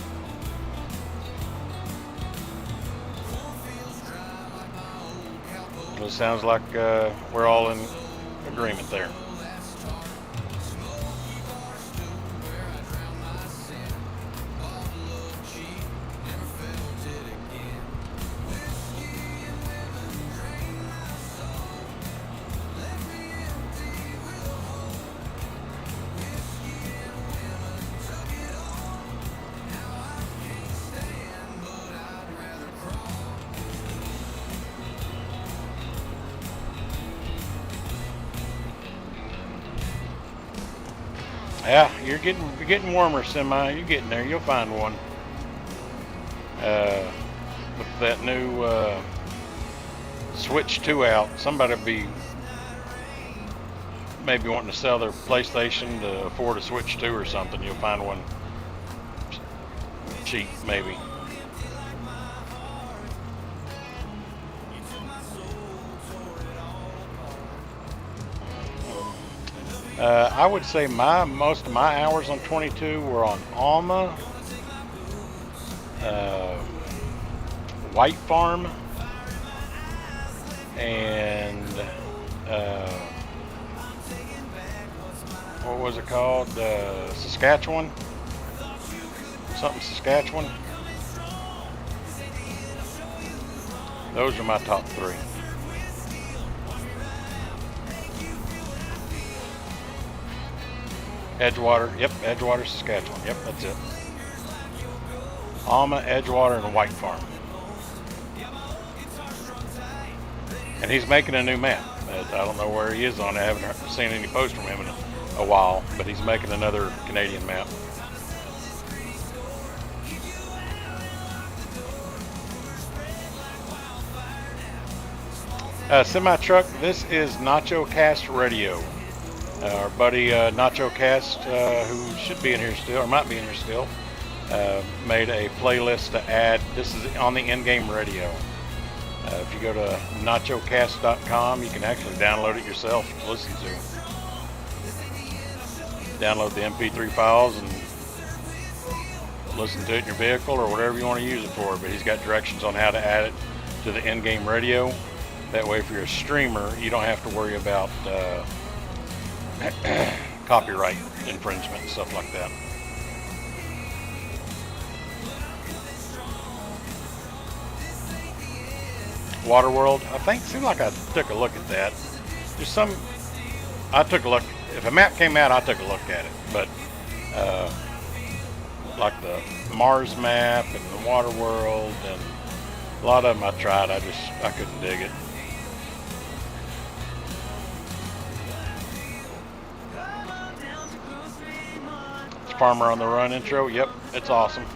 It sounds like we're all in agreement there. Yeah, you're getting warmer, Semi. You're getting there. You'll find one. With that new Switch 2 out, somebody will be maybe wanting to sell their PlayStation to afford a Switch 2 or something. You'll find one cheap, maybe. I would say most of my hours on 22 were on Alma, White Farm, and what was it called? Saskatchewan? Something Saskatchewan? Those are my top three. Edgewater, yep, Edgewater, Saskatchewan, yep, that's it. Alma, Edgewater, and White Farm. And he's making a new map. I don't know where he is on it. I haven't seen any posts from him in a while, but he's making another Canadian map. Semi-truck, this is Nacho Cast Radio. Our buddy Nacho Cast, who should be in here still, or might be in here still, made a playlist to add. This is on the in-game radio. If you go to nachocast.com, you can actually download it yourself to listen to. Download the MP3 files and listen to it in your vehicle or whatever you want to use it for. But he's got directions on how to add it to the in-game radio. That way, if you're a streamer, you don't have to worry about copyright infringement and stuff like that. Waterworld, I think, seemed like I took a look at that. I took a look, if a map came out, I took a look at it, but like the Mars map and the Waterworld and a lot of them I tried, I couldn't dig it. Farmer on the Run intro, yep, it's awesome.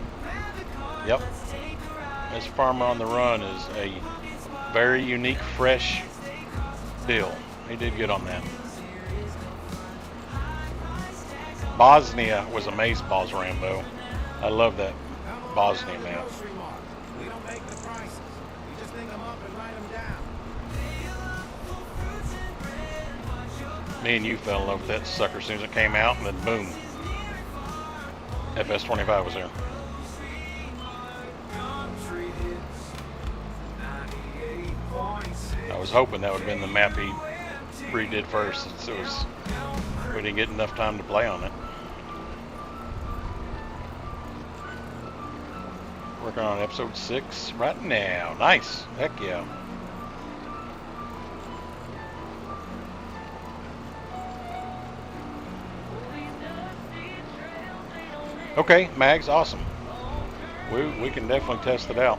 Yep. This Farmer on the Run is a very unique, fresh deal. He did good on that. Bosnia was amazeballs, Rambo. I love that Bosnia map. We don't make the prices. We just think them up and write them down. Me and you fell in love with that sucker as soon as it came out, and then boom, FS25 was there. I was hoping that would have been the map he redid first, since we didn't get enough time to play on it. Working on episode 6 right now. Nice. Heck yeah. Okay, Mags, awesome. We can definitely test it out.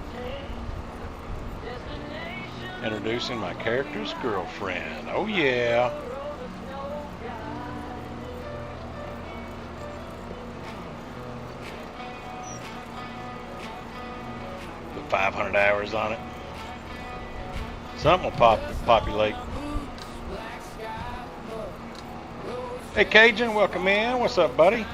Introducing my character's girlfriend. Oh yeah. Put 500 hours on it. Something will populate. Hey Cajun, welcome in. What's up, buddy?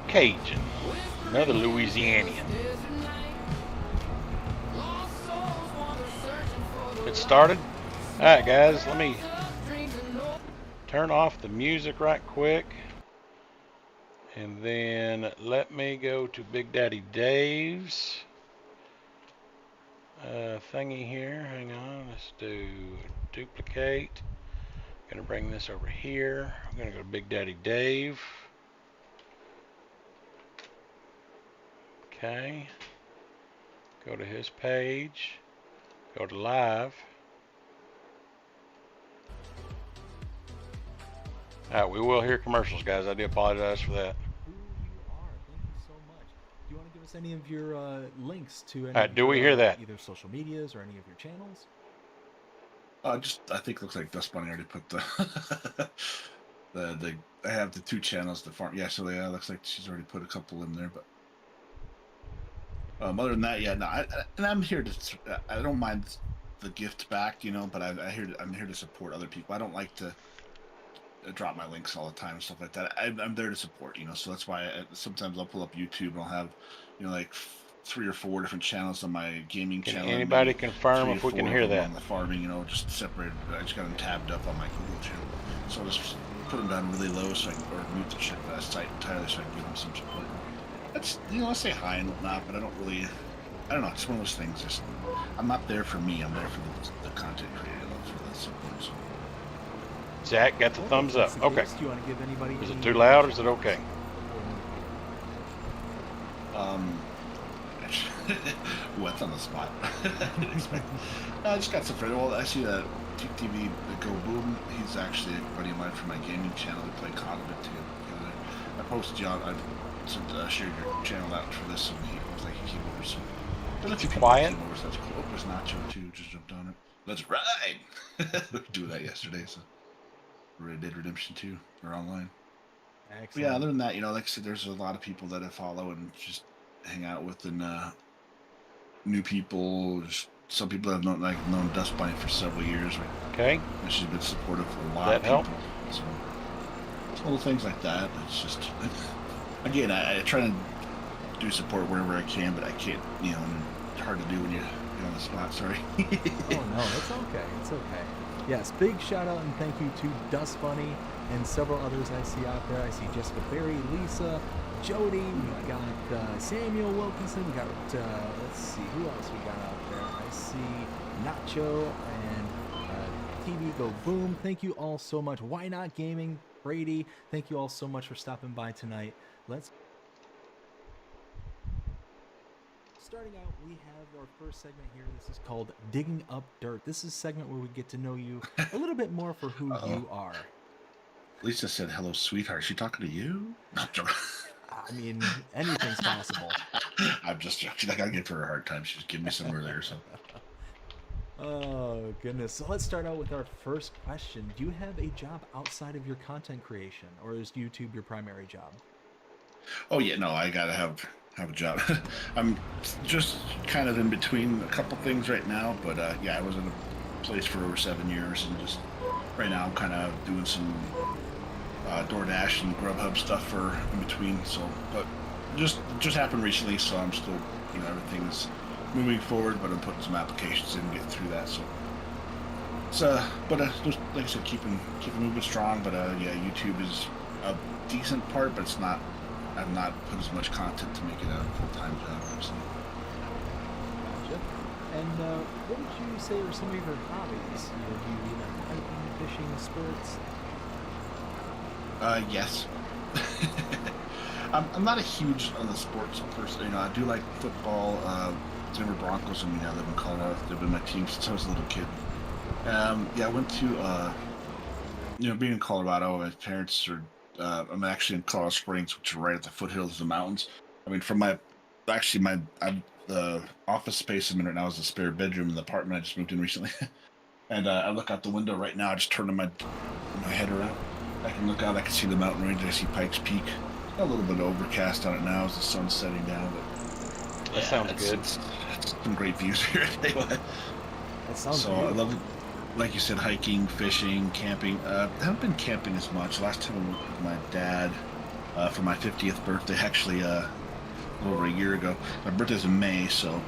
Cajun, another Louisianian. It started. All right, guys, let me turn off the music right quick, and then let me go to Big Daddy Dave's thingy here. Hang on, let's do duplicate. Gonna bring this over here. I'm gonna go to Big Daddy Dave. Okay, go to his page, go to live. Alright, we will hear commercials, guys. I do apologize for that. Who you are. Thank you so much. Do you want to give us any of your links to any Do we hear that? either social medias or any of your channels? I think it looks like Dust Bunny already put the I have the 2 channels, the farm. Yeah, so yeah, it looks like she's already put a couple in there, but other than that, yeah, no, I'm here to. I don't mind the gift back, you know, but I'm here to support other people. I don't like to drop my links all the time and stuff like that. I'm there to support, you know, so that's why sometimes I'll pull up YouTube and I'll have, you know, like 3 or 4 different channels on my gaming channel. Can anybody confirm if we can hear that? On the farming, you know, just separated. I just got them tabbed up on my Google channel, so I'll just put them down really low so I can, or mute the shit site entirely so I can give them some support. That's, you know, I say hi and whatnot, but I don't know, it's one of those things. Just, I'm not there for me, I'm there for the content creator, for the support. So. Zach got the thumbs up. Okay. Do you want to give anybody? Is it too loud or is it okay? What's on the spot? I just got some friends. Well, I see that TV, the Go Boom. He's actually a buddy of mine from my gaming channel. We play COD a bit together. I posted you on. I shared your channel out for this, and he was like, he came over. So there's a few people quiet. Came over, so that's cool. Oh, there's Nacho too. Just jumped on it. Let's ride. We were doing that yesterday. So Red Dead Redemption 2. We're online. Excellent. But yeah, other than that, you know, like I said, there's a lot of people that I follow and just hang out with, and new people. Just some people that have known Dust Bunny for several years. Okay. And she's been supportive of a lot That of people. help? So little things like that. It's just, again, I try to do support wherever I can, but I can't. You know, it's hard to do when you're on the spot. Sorry. Oh no, it's okay. It's okay. Yes, big shout out and thank you to Dust Bunny and several others I see out there. I see Jessica Berry, Lisa, Jody. We got Samuel Wilkinson. We got let's see who else we got out there. I see Nacho and TV Go Boom. Thank you all so much. Why Not Gaming, Brady. Thank you all so much for stopping by tonight. Starting out, we have our first segment here. This is called Digging Up Dirt. This is a segment where we get to know you a little bit more for who you are. Lisa said, "Hello, sweetheart." Is she talking to you? No, I'm joking. I mean, anything's possible. I'm just joking. I gotta give her a hard time. She's giving me some earlier, so. Oh, goodness. So let's start out with our first question. Do you have a job outside of your content creation, or is YouTube your primary job? Oh yeah, no, I gotta have a job. I'm just kind of in between a couple things right now, but yeah, I was in a place for over 7 years, and just right now I'm kind of doing some DoorDash and Grubhub stuff for in between. So, but just happened recently, so I'm still, everything's moving forward, but I'm putting some applications in and getting through that. So it's but just like I said, keeping moving strong. But yeah, YouTube is a decent part, but it's not. I've not put as much content to make it a full-time job, obviously. Gotcha. And what would you say are some of your hobbies? Do you either hiking, fishing, sports? Yes. I'm not a huge on the sports person. I do like football. Denver Broncos. I mean, I live in Colorado. They've been my team since I was a little kid. Yeah, I went to being in Colorado. My parents are. I'm actually in Colorado Springs, which are right at the foothills of the mountains. I mean, from the office space I'm in right now is a spare bedroom in the apartment I just moved in recently. And I look out the window right now. I just turn my head around. I can look out. I can see the mountain range. I see Pikes Peak. A little bit overcast on it now as the sun's setting down. But That sounds good. It's some great views here. Anyway. That sounds So I love it. Like you said, hiking, fishing, camping. I haven't been camping as much. Last time I went with my dad for my 50th birthday, actually over a year ago. My birthday's in May, so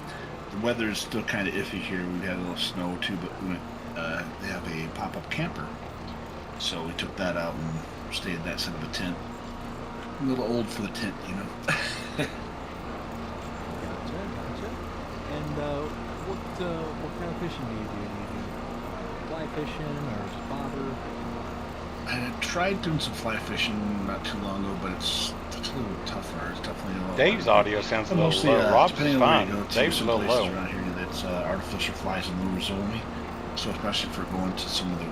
the weather is still kind of iffy here. We had a little snow too, but we went, they have a pop-up camper. So we took that out and stayed in that instead of a tent. A little old for the tent, Gotcha. And what kind of fishing do you do? Do you do fly fishing or just bobber? I tried doing some fly fishing not too long ago, but it's a little tougher. It's definitely a little Dave's harder. audio sounds a But little mostly, low. Rob's is depending on where fine. you go to, Dave's a some little places low. around here that's artificial flies and lures only. So especially if we're going to some of the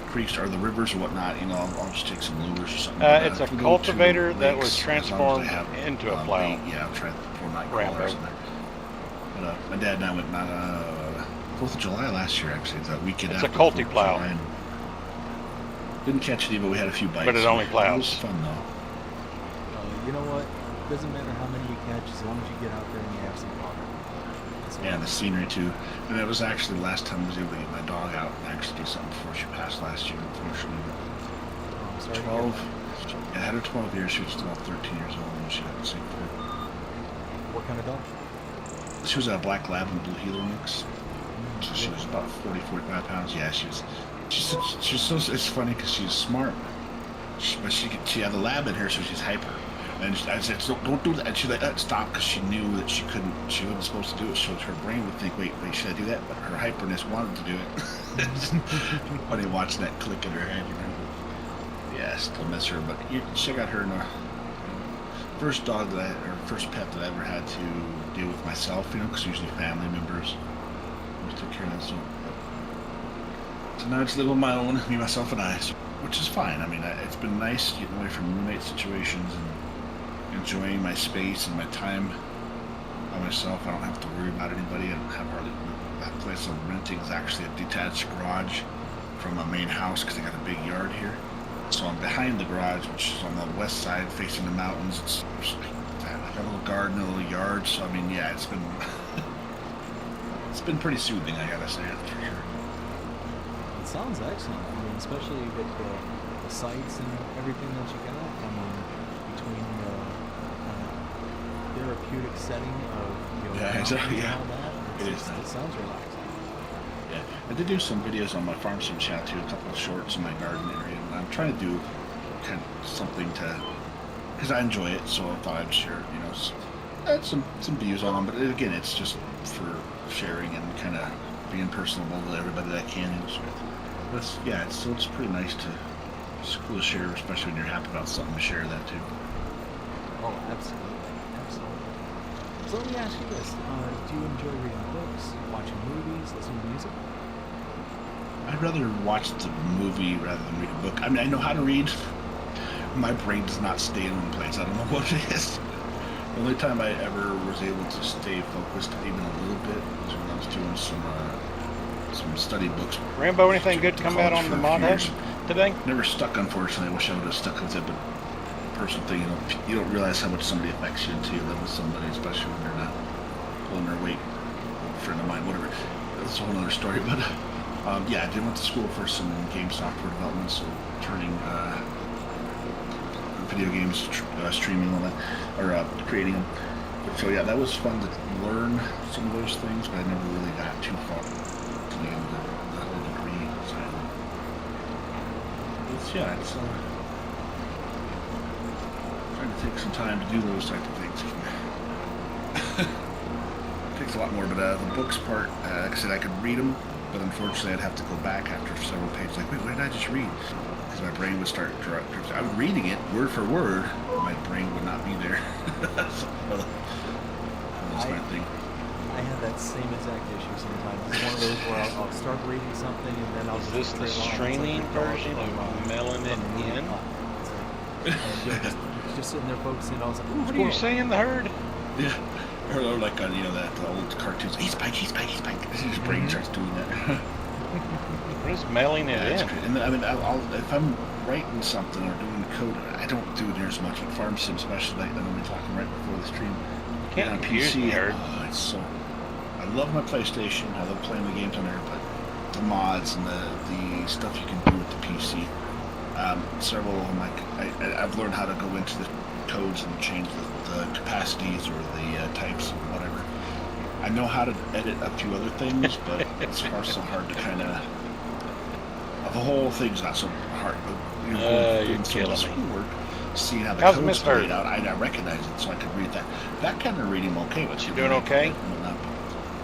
creeks or the rivers or whatnot, I'll just take some lures or something. It's a if we go to cultivator that was lakes, as long as transformed they have, into a plow. bait, yeah, I'll try to pour night Rambo. crawlers in there. But my dad and I went 4th of July last year, actually, the weekend It's a after culty 4th of plow. July, and didn't catch any, but we had a few bites. But it only It plows. was fun though. You know what? Doesn't matter how many you catch as long as you get out there and you have some fun. Yeah, and the scenery too. And it was actually the last time I was able to get my dog out and actually do something before she passed last year, unfortunately. I'm sorry to hear 12. that. I had her 12 years. She was about 13 years old when she got sick. What kind of dog? She was a black lab and blue heeler mix. So she was about 45 pounds. Yeah, she's so, it's funny because she's smart. But she had the lab in her, so she's hyper. And I said, so don't do that. And she's like, stop, because she knew that she wasn't supposed to do it. So her brain would think, wait, should I do that? But her hyperness wanted to do it. It's funny watching that click in her head, Yeah, I still miss her, but she got her in a first pet that I ever had to deal with myself, because usually family members always took care of that. So now it's living on my own, me, myself, and I, which is fine. I mean, it's been nice getting away from roommate situations and enjoying my space and my time by myself. I don't have to worry about anybody. I don't have hardly. That place I'm renting is actually a detached garage from a main house because they got a big yard here. So I'm behind the garage, which is on the west side, facing the mountains. It's like a little garden, a little yard. So I mean, yeah, it's been it's been pretty soothing, I gotta say, that's for sure. It sounds excellent. I mean, especially with the sights and everything that you got. I mean, between the therapeutic setting of mountains and all that, it sounds relaxing. Yeah, I did do some videos on my farm sim chat too, a couple of shorts in my garden area, and I'm trying to do kind of something because I enjoy it, so I thought I'd share, add some views on them. But again, it's just for sharing and kind of being personable with everybody that I can. But it's pretty nice it's cool to share, especially when you're happy about something, to share that too. Oh, absolutely. So let me ask you this. Do you enjoy reading books, watching movies, listening to music? I'd rather watch the movie rather than read a book. I mean, I know how to read. My brain does not stay in one place. I don't know what it is. The only time I ever was able to stay focused even a little bit was when I was doing some study books. Rambo, anything good come out on the mod hub today? Never stuck, unfortunately. I wish I would have stuck with it, but personal thing, you don't realize how much somebody affects you until you live with somebody, especially when they're not pulling their weight. A friend of mine, whatever. That's a whole other story. But yeah, I did went to school for some game software development, so turning video games, streaming all that, or creating them. So yeah, that was fun to learn some of those things, but I never really got too far to the end of the whole degree side. It's, yeah, it's trying to take some time to do those type of things. It takes a lot more, but the books part, like I said, I could read them, but unfortunately I'd have to go back after several pages, like, wait, what did I just read? Because my brain would start I was reading it word for word, but my brain would not be there. So, that's my thing. I have that same exact issue sometimes. It's one of those where I'll start reading something and then I'll Is this the streaming version of Melanin In? Just sitting there focusing. I was like, ooh, What are you saying, the herd? Yeah. Or like on, that old cartoons, he's Spike. His brain starts doing that. What is mailing it in? And I mean, if I'm writing something or doing the code, I don't do near as much with Farm Sim, especially like when we're talking right before the stream. Can't on confuse me, Eric. it's so. I love my PlayStation. I love playing the games on there, but the mods and the stuff you can do with the PC. Several of them, I've learned how to go into the codes and change the capacities or the types or whatever. I know how to edit a few other things, but it's so hard to kind of. The whole thing's not so hard, but you're killing me. Schoolwork, seeing how the How's code's Miss Hurd? laid out, I recognize it, so I could read that. That kind of reading, I'm okay with. She doing okay?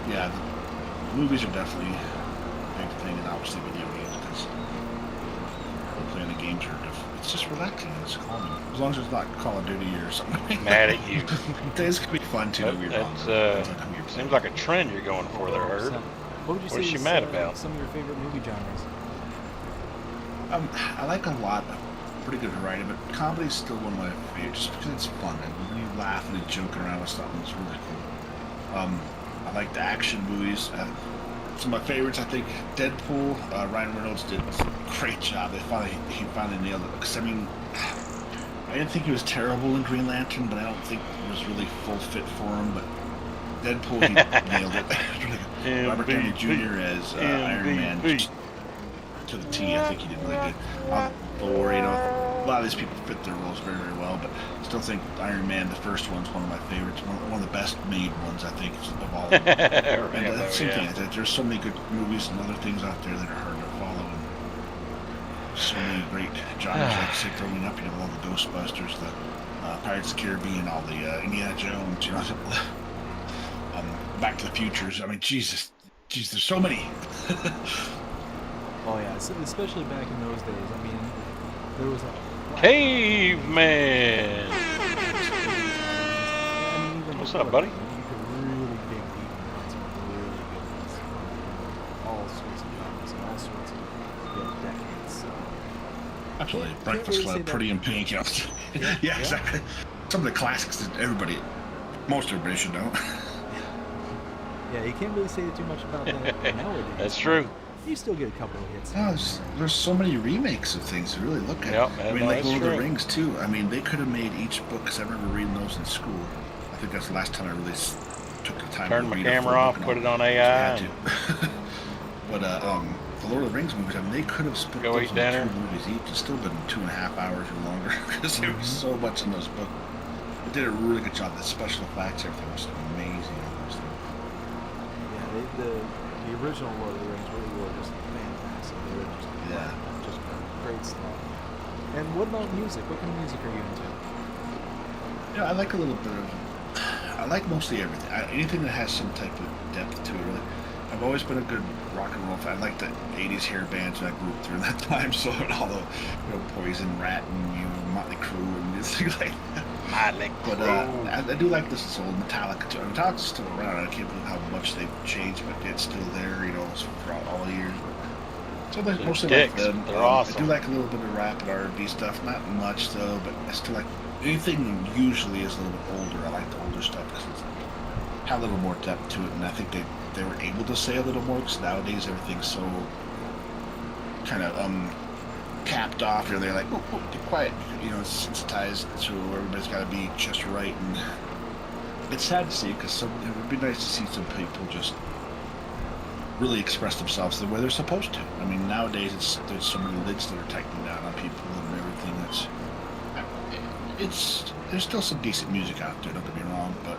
Yeah, the movies are definitely a big thing, and obviously video games, because playing the games are it's just relaxing, it's calming. As long as it's not Call of Duty or something. Mad at you. This could be fun too. Seems like a trend you're going for there, Herb. What would you say What is she is, mad about? Some of your favorite movie genres? I like a lot of pretty good variety, but comedy's still one of my favorites, just because it's fun and when you laugh and you're joking around with something, it's really cool. I like the action movies. Some of my favorites, I think, Deadpool. Ryan Reynolds did a great job. He finally nailed it. Because I mean, I didn't think he was terrible in Green Lantern, but I don't think it was really full fit for him. But Deadpool, he nailed it. Really good. Robert Downey Jr. as Iron Man. To the T, I think he did really good. Thor, a lot of these people fit their roles very, very well, but I still think Iron Man, the first one's one of my favorites, one of the best made ones, I think, of all of them. And the same thing, there's so many good movies and other things out there that are hard to follow, and so many great genres, like say, throwing up, all the Ghostbusters, the Pirates of the Caribbean, all the Indiana Jones, Back to the Futures. I mean, Jesus, there's so many. Oh yeah, especially back in those days. I mean, there was a Caveman. What's up, buddy? You could really dig deep and find some really good ones from all sorts of genres and all sorts of decades. So. Absolutely, Can't Breakfast really Club, say that- Pretty in Pink, yeah, exactly. Some of the classics that most everybody should know. Yeah, you can't really say too much about that nowadays. That's true. You still get a couple of hits. No, there's so many remakes of things to really look at. Yep, I mean, like that's Lord of the true. Rings too. I mean, they could have made each book, because I remember reading those in school. I think that's the last time I really took the time Turn to my read camera a full off, book put and it on all. AI. Yeah, I do. But the Lord of the Rings movies, I mean, they could have split Go those eat into dinner. 2 movies each. It's still been 2.5 hours or longer, because there was so much in those books. They did a really good job. The special effects, everything was amazing. Yeah, the original Lord of the Rings really were just fantastic. They were just great stuff. And what about music? What kind of music are you into? Yeah, I like a little bit of. I like mostly everything. Anything that has some type of depth to it, really. I've always been a good rock and roll fan. I like the 80s hair bands that I grew up during that time. So, all the Poison, Rat, and Motley Crue, and things like that. But I do like this old Metallica too. Metallica's still around. I can't believe how much they've changed, but it's still there, throughout all the years. So there's mostly like them. They're awesome. I do like a little bit of rap and R&B stuff. Not much though, but I still like anything usually is a little bit older. I like the older stuff because it's had a little more depth to it, and I think they were able to say a little more. Because nowadays everything's so kind of capped off. They're like, oh, be quiet. You know, it's sensitized, so everybody's got to be just right. And it's sad to see because it would be nice to see some people just really express themselves the way they're supposed to. I mean, nowadays there's so many lids that are tightening down on people and everything. There's still some decent music out there. Don't get me wrong, but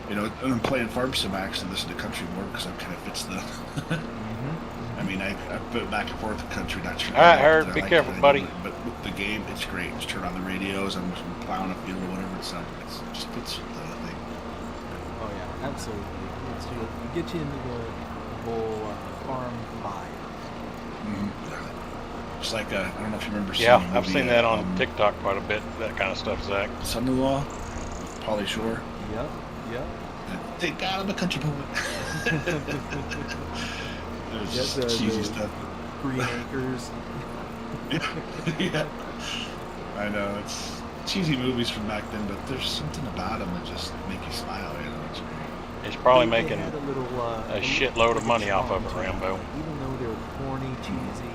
you know, I'm playing farm sim. I actually listen to country more because it kind of fits the. I mean, I put back and forth the country. Not sure. All right, Herb, be careful, buddy. But with the game, it's great. Just turn on the radios. I'm plowing a field or whatever. It just fits the thing. Oh yeah, absolutely. It gets you into the whole farm vibe. Just like I don't know if you remember. Yeah, seeing the I've movie, seen that on TikTok quite a bit. That kind of stuff, Zach. Son-in-Law, Pauly Shore. Yep. Thank God I'm a country boy. It was just cheesy stuff. Green Acres. Yeah, I know it's cheesy movies from back then, but there's something about them that just make you smile. You know, it's great. He's probably making had a little, a shitload of money off of it, Rambo. Even though they were corny, cheesy,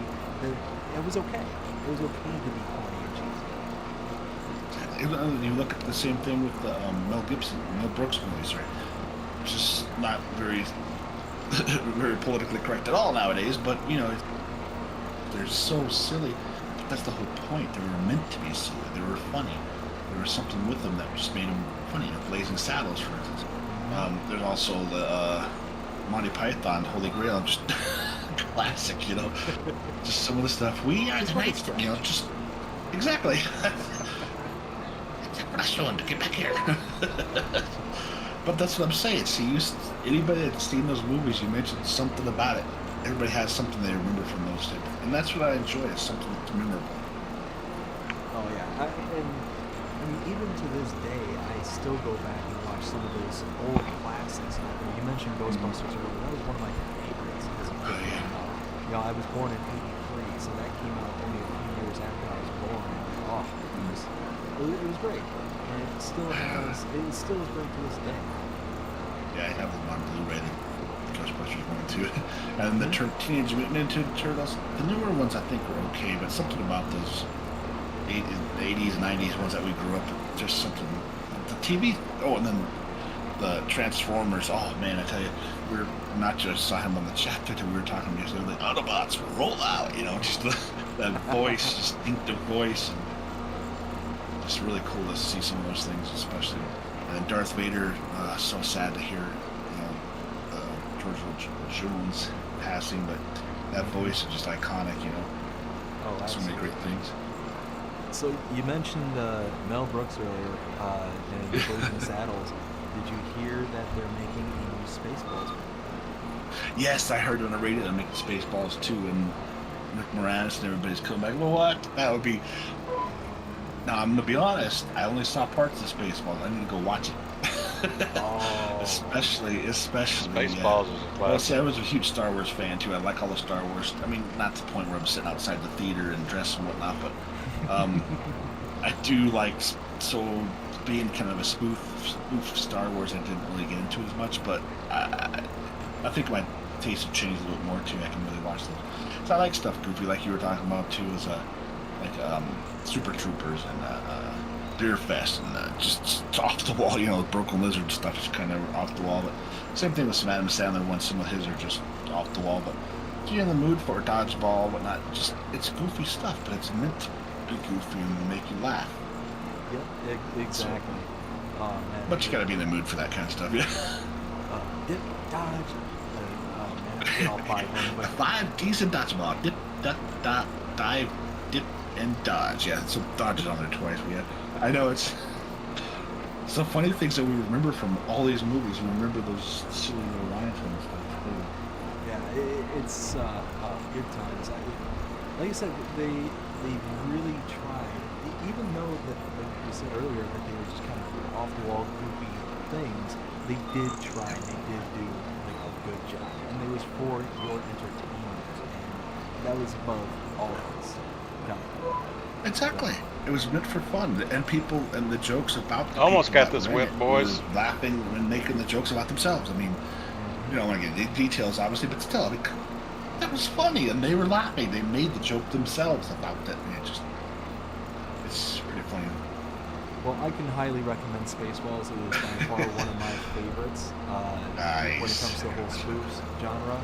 it was okay. It was okay to be corny and cheesy. You look at the same thing with the Mel Brooks movies, right? It's just not very politically correct at all nowadays, but you know, they're so silly. But that's the whole point. They were meant to be silly. They were funny. There was something with them that just made them funny. You know, Blazing Saddles, for instance. There's also the Monty Python Holy Grail, just classic. You know, just some of the stuff. We are the knights. You know, just exactly. We're not showing to get back here. But that's what I'm saying. See, anybody that's seen those movies, you mentioned something about it. Everybody has something they remember from those things. And that's what I enjoy, is something that's memorable. Oh, yeah. I mean, even to this day, I still go back and watch some of those old classics. You mentioned Ghostbusters earlier. That was one of my favorites as a kid. You know, I was born in '83, so that came out only a few years after I was born. And, it was great. And it still is great to this day. Yeah, I have them on Blu-ray, the Ghostbusters 1 and 2. And the Teenage Mutant Ninja Turtles, the newer ones I think were okay, but something about those 80s and 90s ones that we grew up with, just something. The TV, and then the Transformers, oh man, I tell you, we're not just saw him on the chat today, we were talking yesterday, the Autobots roll out, you know, just that voice, distinctive voice. And it's really cool to see some of those things, especially. And Darth Vader, so sad to hear, you know, George Jones passing, but that voice is just iconic, you know. Oh, so many great things. So you mentioned Mel Brooks earlier in Blazing Saddles. Did you hear that they're making a new Spaceballs? Yes, I heard on the radio they're making Spaceballs too, and Rick Moranis and everybody's coming back. Well, what? That would be. Now, I'm going to be honest, I only saw parts of Spaceballs. I need to go watch it. Oh. Especially. Spaceballs is a classic. Well, see, I was a huge Star Wars fan, too. I like all the Star Wars. I mean, not to the point where I'm sitting outside the theater and dressed and whatnot, but I do like, so being kind of a spoof Star Wars, I didn't really get into as much, but I think my taste have changed a little more, too. I can really watch those. So I like stuff goofy, like you were talking about, too, is Super Troopers and Beer Fest and just off the wall, you know, Broken Lizard stuff is kind of off the wall. But same thing with some Adam Sandler ones. Some of his are just off the wall. But if you're in the mood for a dodgeball, whatnot, just it's goofy stuff, but it's meant to be goofy and make you laugh. Yep, exactly. So, but you got to be in the mood for that kind of stuff, yeah. Dip, dodge. Get all five of them. 5 decent dodgeball. Dip, dive, dip, and dodge. Yeah, some dodges on there twice. I know it's some funny things that we remember from all these movies. We remember those silly little lines and stuff. Yeah, it's good times. Like I said, they really tried. Even though that, like you said earlier, that they were just kind of off the wall, goofy things, they did try. And they did do like a good job, and it was for your entertainment, and that was above all else. kind of. Exactly. It was meant for fun, and people and the jokes about. The Almost people got that this read whip, it boys. were laughing and making the jokes about themselves. I mean, you don't want to get the details, obviously, but still, I mean, that was funny, and they were laughing. They made the joke themselves about it. And it's pretty funny. Well, I can highly recommend Spaceballs. It was by far one of my favorites Nice. when it comes to the whole spoofs genre.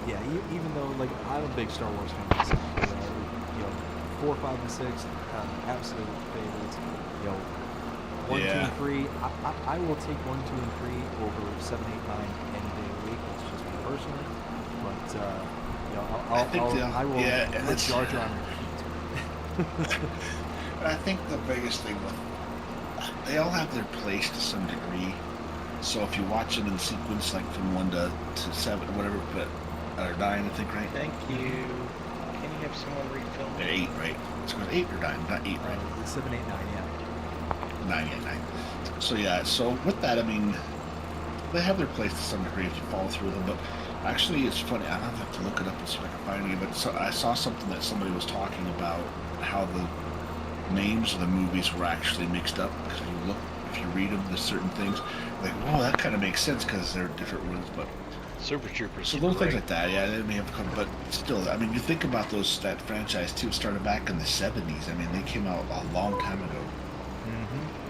Yeah, even though like I'm a big Star Wars fan myself, you know, 4, 5, and 6, absolute favorites. You know, 1, 2, and 3. I will take 1, 2, and 3 over 7, 8, 9 any day of the week. That's just me personally. But you know, I will let Jar Jar on repeat. I think the biggest thing with they all have their place to some degree. So if you watch them in sequence, like from 1 to 7 or whatever, or 9, I think, right? Thank you. Can you have someone refill me? 8, right? It's going 8 or 9, not 8, right? 7, 8, 9, yeah. 9, yeah, 9. So yeah, so with that, I mean, they have their place to some degree if you follow through them. But actually, it's funny. I don't have to look it up and see if I can find it. But I saw something that somebody was talking about how the names of the movies were actually mixed up because if you read them, there's certain things like, whoa, that kind of makes sense because they're different words. But Super Troopers. so little things like that, yeah, they may have come, but still, I mean, you think about that franchise too. It started back in the 70s. I mean, they came out a long time ago.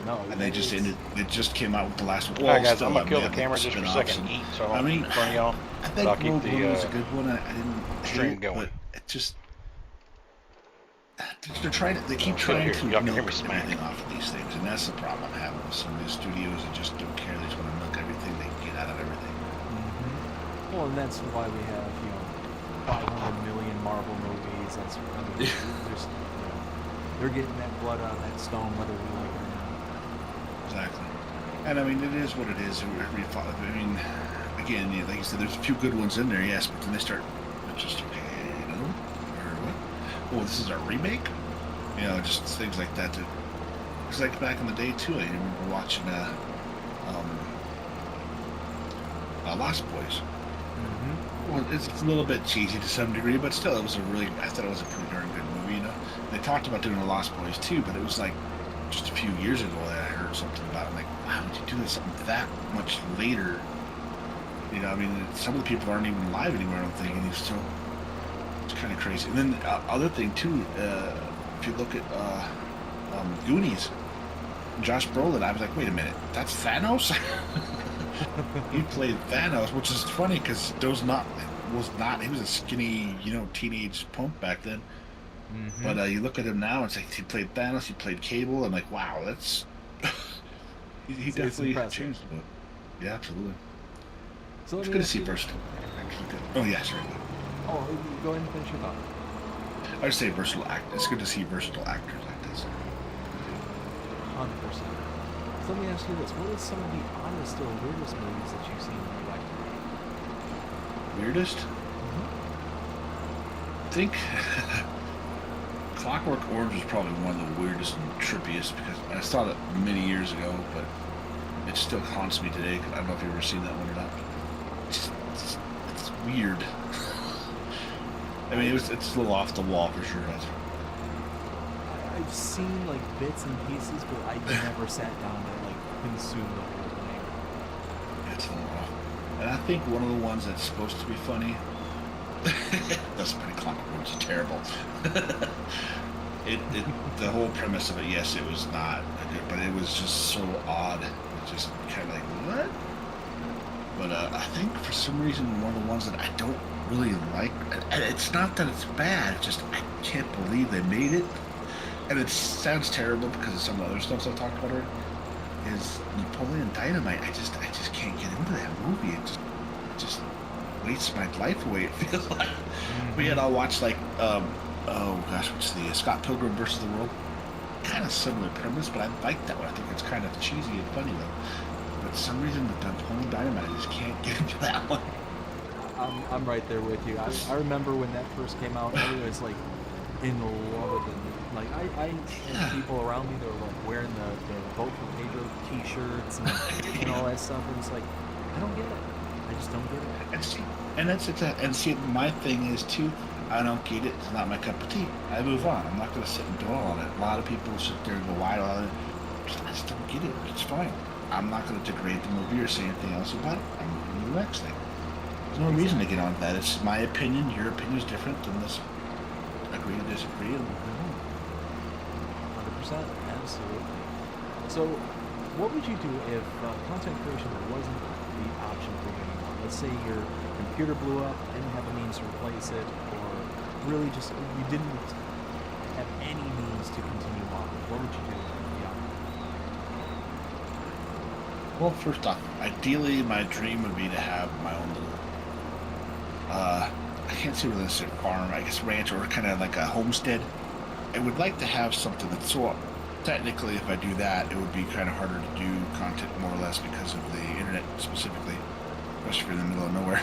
No, And they just ended. It just came out with the last one. All right, guys, still, I'm gonna kill they the have camera just for a spin-offs second. and- Eat, so I mean, in front of y'all. I But think I'll keep Rogue One was a the good one. I didn't stream hate it, going. but it just they're trying to. They keep Sit trying here. to Y'all can hear milk me smack. everything off of these things, and that's the problem I'm having with some of these studios that just don't care. They just want to milk everything they can get out of everything. Well, and that's why we have 500 million Marvel movies. That's there's they're getting that blood out of that stone, whether we like it or not. Exactly. And I mean, it is what it is. I mean, again, like you said, there's a few good ones in there, yes, but then they start just okay, or what? Oh, this is a remake. Just things like that. It's like back in the day too. I remember watching Lost Boys. Well, it's a little bit cheesy to some degree, but still, I thought it was a pretty darn good movie. They talked about doing a Lost Boys too, but it was like just a few years ago that I heard something about it. I'm like, wow, did you do something that much later? I mean, some of the people aren't even alive anymore, I don't think, and it's kind of crazy. And then other thing too, if you look at Goonies, Josh Brolin, I was like, wait a minute, that's Thanos? He played Thanos, which is funny because he was a skinny, teenage punk back then. But you look at him now, it's like he played Thanos, he played Cable. I'm like, wow, that's he definitely changed a bit. Yeah, absolutely. So It's good to see versatile. Actually good. Oh yeah, sure. Oh, go ahead and finish your thought. I would say versatile actors. It's good to see versatile actors like this. 100%. So let me ask you this: what is some of the oddest or weirdest movies that you've seen in your life? Weirdest? I think Clockwork Orange was probably one of the weirdest and trippiest because I saw it many years ago, but it still haunts me today. I don't know if you've ever seen that one or not. It's weird. I mean, it's a little off the wall for sure. I've seen like bits and pieces, but I never sat down to consume the whole thing. It's a little off. And I think one of the ones that's supposed to be funny. That's pretty Clockwork Orange is terrible. The whole premise of it, yes, it was not good, but it was just so odd. It just kind of like, what? But I think for some reason one of the ones that I don't really like, and it's not that it's bad, it's just I can't believe they made it. And it sounds terrible because of some of the other stuff I've talked about already, is Napoleon Dynamite. I just can't get into that movie. It just wastes my life away, it feels like. But yet I'll watch what's the Scott Pilgrim versus the World? Kind of similar premise, but I like that one. I think it's kind of cheesy and funny though. But for some reason with Napoleon Dynamite, I just can't get into that one. I'm right there with you. I remember when that first came out, I was like in love with it. Like I had people around me that were like wearing the Vote for Pedro t-shirts and all that stuff, and it's like, I don't get it. I just don't get it. And see, my thing is too, I don't get it. It's not my cup of tea. I move on. I'm not going to sit and dwell on it. A lot of people sit there and go, why do I just don't get it. It's fine. I'm not going to degrade the movie or say anything else about it. I'm moving to the next thing. There's no reason to get on that. It's my opinion. Your opinion is different than this. Agree to disagree. And 100%, absolutely. So, what would you do if content creation wasn't the option for you anymore? Let's say your computer blew up, didn't have a means to replace it, or really just you didn't have any means to continue on. What would you do? Well, first off, ideally, my dream would be to have my own little, I can't say whether it's a farm, I guess ranch, or kind of like a homestead. I would like to have something that's, so technically, if I do that, it would be kind of harder to do content more or less because of the internet specifically, especially if you're in the middle of nowhere.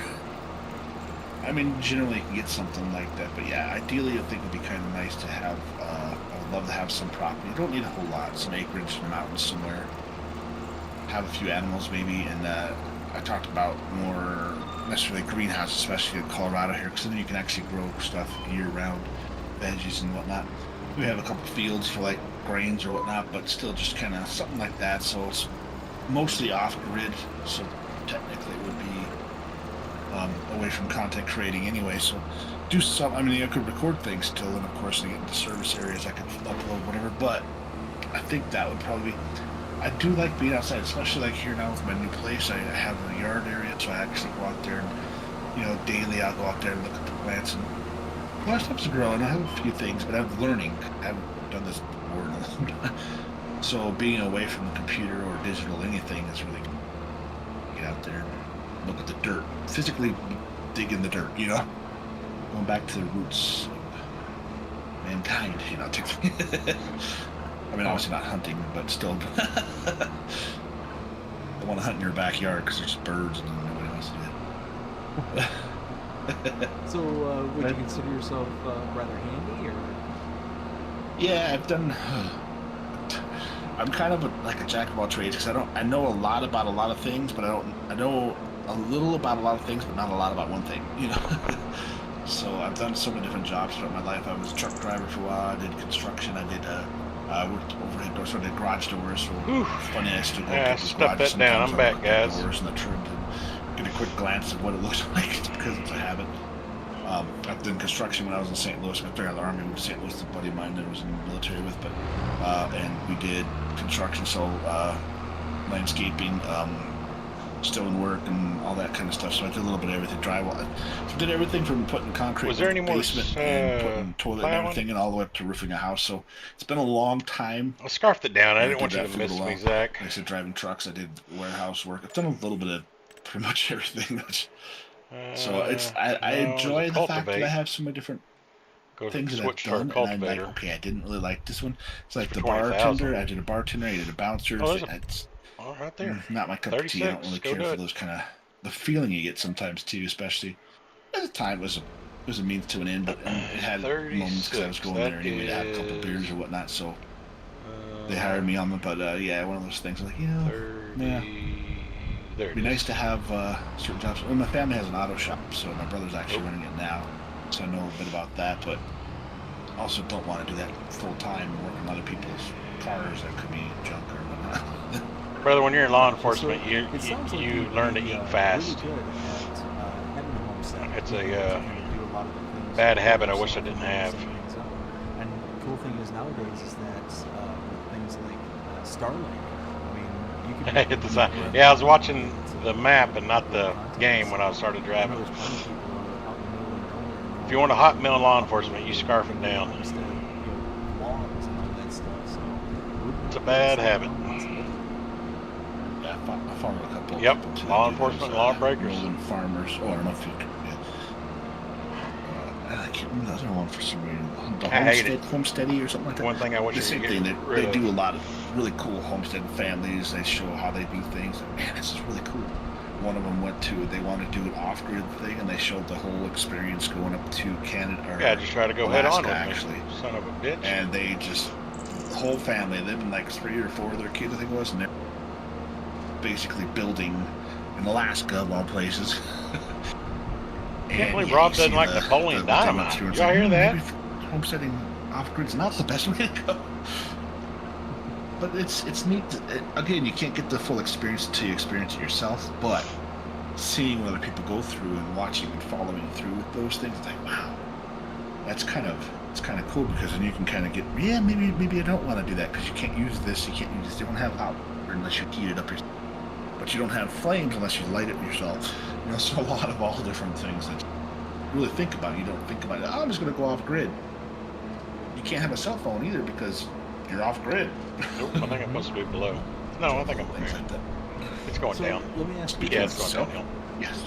I mean, generally you can get something like that, but yeah, ideally I think it would be kind of nice to have, I would love to have some property. You don't need a whole lot, some acreage, some mountains somewhere. Have a few animals maybe, and I talked about more necessarily greenhouses, especially in Colorado here, because then you can actually grow stuff year-round, veggies and whatnot. We have a couple fields for like grains or whatnot, but still just kind of something like that. So it's mostly off-grid, so technically it would be away from content creating anyway. So do some. I mean, I could record things still, and of course, to get into service areas, I could upload whatever. But I think that would probably be. I do like being outside, especially like here now with my new place. I have a yard area, so I actually go out there and, daily I'll go out there and look at the plants. And a lot of stuff's growing. I have a few things, but I'm learning. I haven't done this before in a long time. So being away from the computer or digital anything is really good. Get out there and look at the dirt. Physically dig in the dirt, Going back to the roots of mankind, I mean, obviously not hunting, but still. I want to hunt in your backyard because there's birds and nobody wants to do it. So, would you consider yourself rather handy, or? Yeah, I've done. I'm kind of like a jack of all trades because I know a lot about a lot of things, but I know a little about a lot of things, but not a lot about one thing, So I've done so many different jobs throughout my life. I was a truck driver for a while. I did construction. I worked overhead doors, so I did garage doors. So funny, I still go to stuff that down. I'm back, guys. Doors and the trim and get a quick glance of what it looks like because it's a habit. I've done construction when I was in St. Louis. I got out of the Army with St. Louis, a buddy of mine that I was in the military with, but and we did construction, so landscaping, stonework, and all that kind of stuff. So I did a little bit of everything. Drywall. So I did everything from putting concrete Was there any more basement and putting toilet and everything, and all the way up to roofing a house. So it's been a long time. I scarfed it down. I didn't want you that to for a miss little me, while. Zach. Like I said, driving trucks. I did warehouse work. I've done a little bit of pretty much everything. So I enjoy the fact that I have so many different things that I've done, and I'm like, okay, I didn't really like this one. It's like the bartender. I did a bartender. I did a bouncer. It's right there. Not my cup of tea. I don't really care for those kind of the feeling you get sometimes too, especially at the time it was a means to an end, but it had moments because I was going there anyway to have a couple beers or whatnot. So they hired me on them, but yeah, one of those things like yeah. It'd be nice to have certain jobs. Well, my family has an auto shop, so my brother's actually running it now, so I know a bit about that, but also don't want to do that full time, working on other people's cars that could be junk or whatnot. Brother, when you're in law enforcement, you learn to eat fast. It's a bad habit I wish I didn't have. And the cool thing is nowadays is that things like Starlink. Hit the sign. Yeah, I was watching the map and not the game when I started driving. If you want a hot meal in law enforcement, you scarf it down. It's a bad habit. Yeah, I followed a couple. Yep, law enforcement, lawbreakers. Farmers. Oh, I don't know if you could. I can't remember the other one for some reason. The Homesteady or something like that. One thing I wish the same thing. They do a lot of really cool homestead families. They show how they do things. Man, this is really cool. One of them they wanted to do an off-grid thing, and they showed the whole experience going up to Canada. Or just try to go Alaska, head on with actually. Me, son of a bitch. And they just, the whole family, living like 3 or 4 of their kids, I think it was, and they're basically building in Alaska, of all places. Can't believe Rob doesn't like Napoleon Dynamite. Y'all hear that? Maybe homesteading off grid's not the best way to go. But it's neat. Again, you can't get the full experience until you experience it yourself. But seeing what other people go through and watching and following through with those things, it's like, wow, it's kind of cool, because then you can kind of get, yeah, maybe I don't want to do that because you can't use this, you can't use this, you don't have hot unless you heat it up yourself, but you don't have flames unless you light it yourself. You know, so a lot of all different things that you really think about. You don't think about it. Oh, I'm just going to go off grid. You can't have a cell phone either because you're off grid. Nope, I think I'm supposed to be below. No, I think I'm things okay. like that. It's going down. Let me ask you. Yeah, it's going downhill. Yes.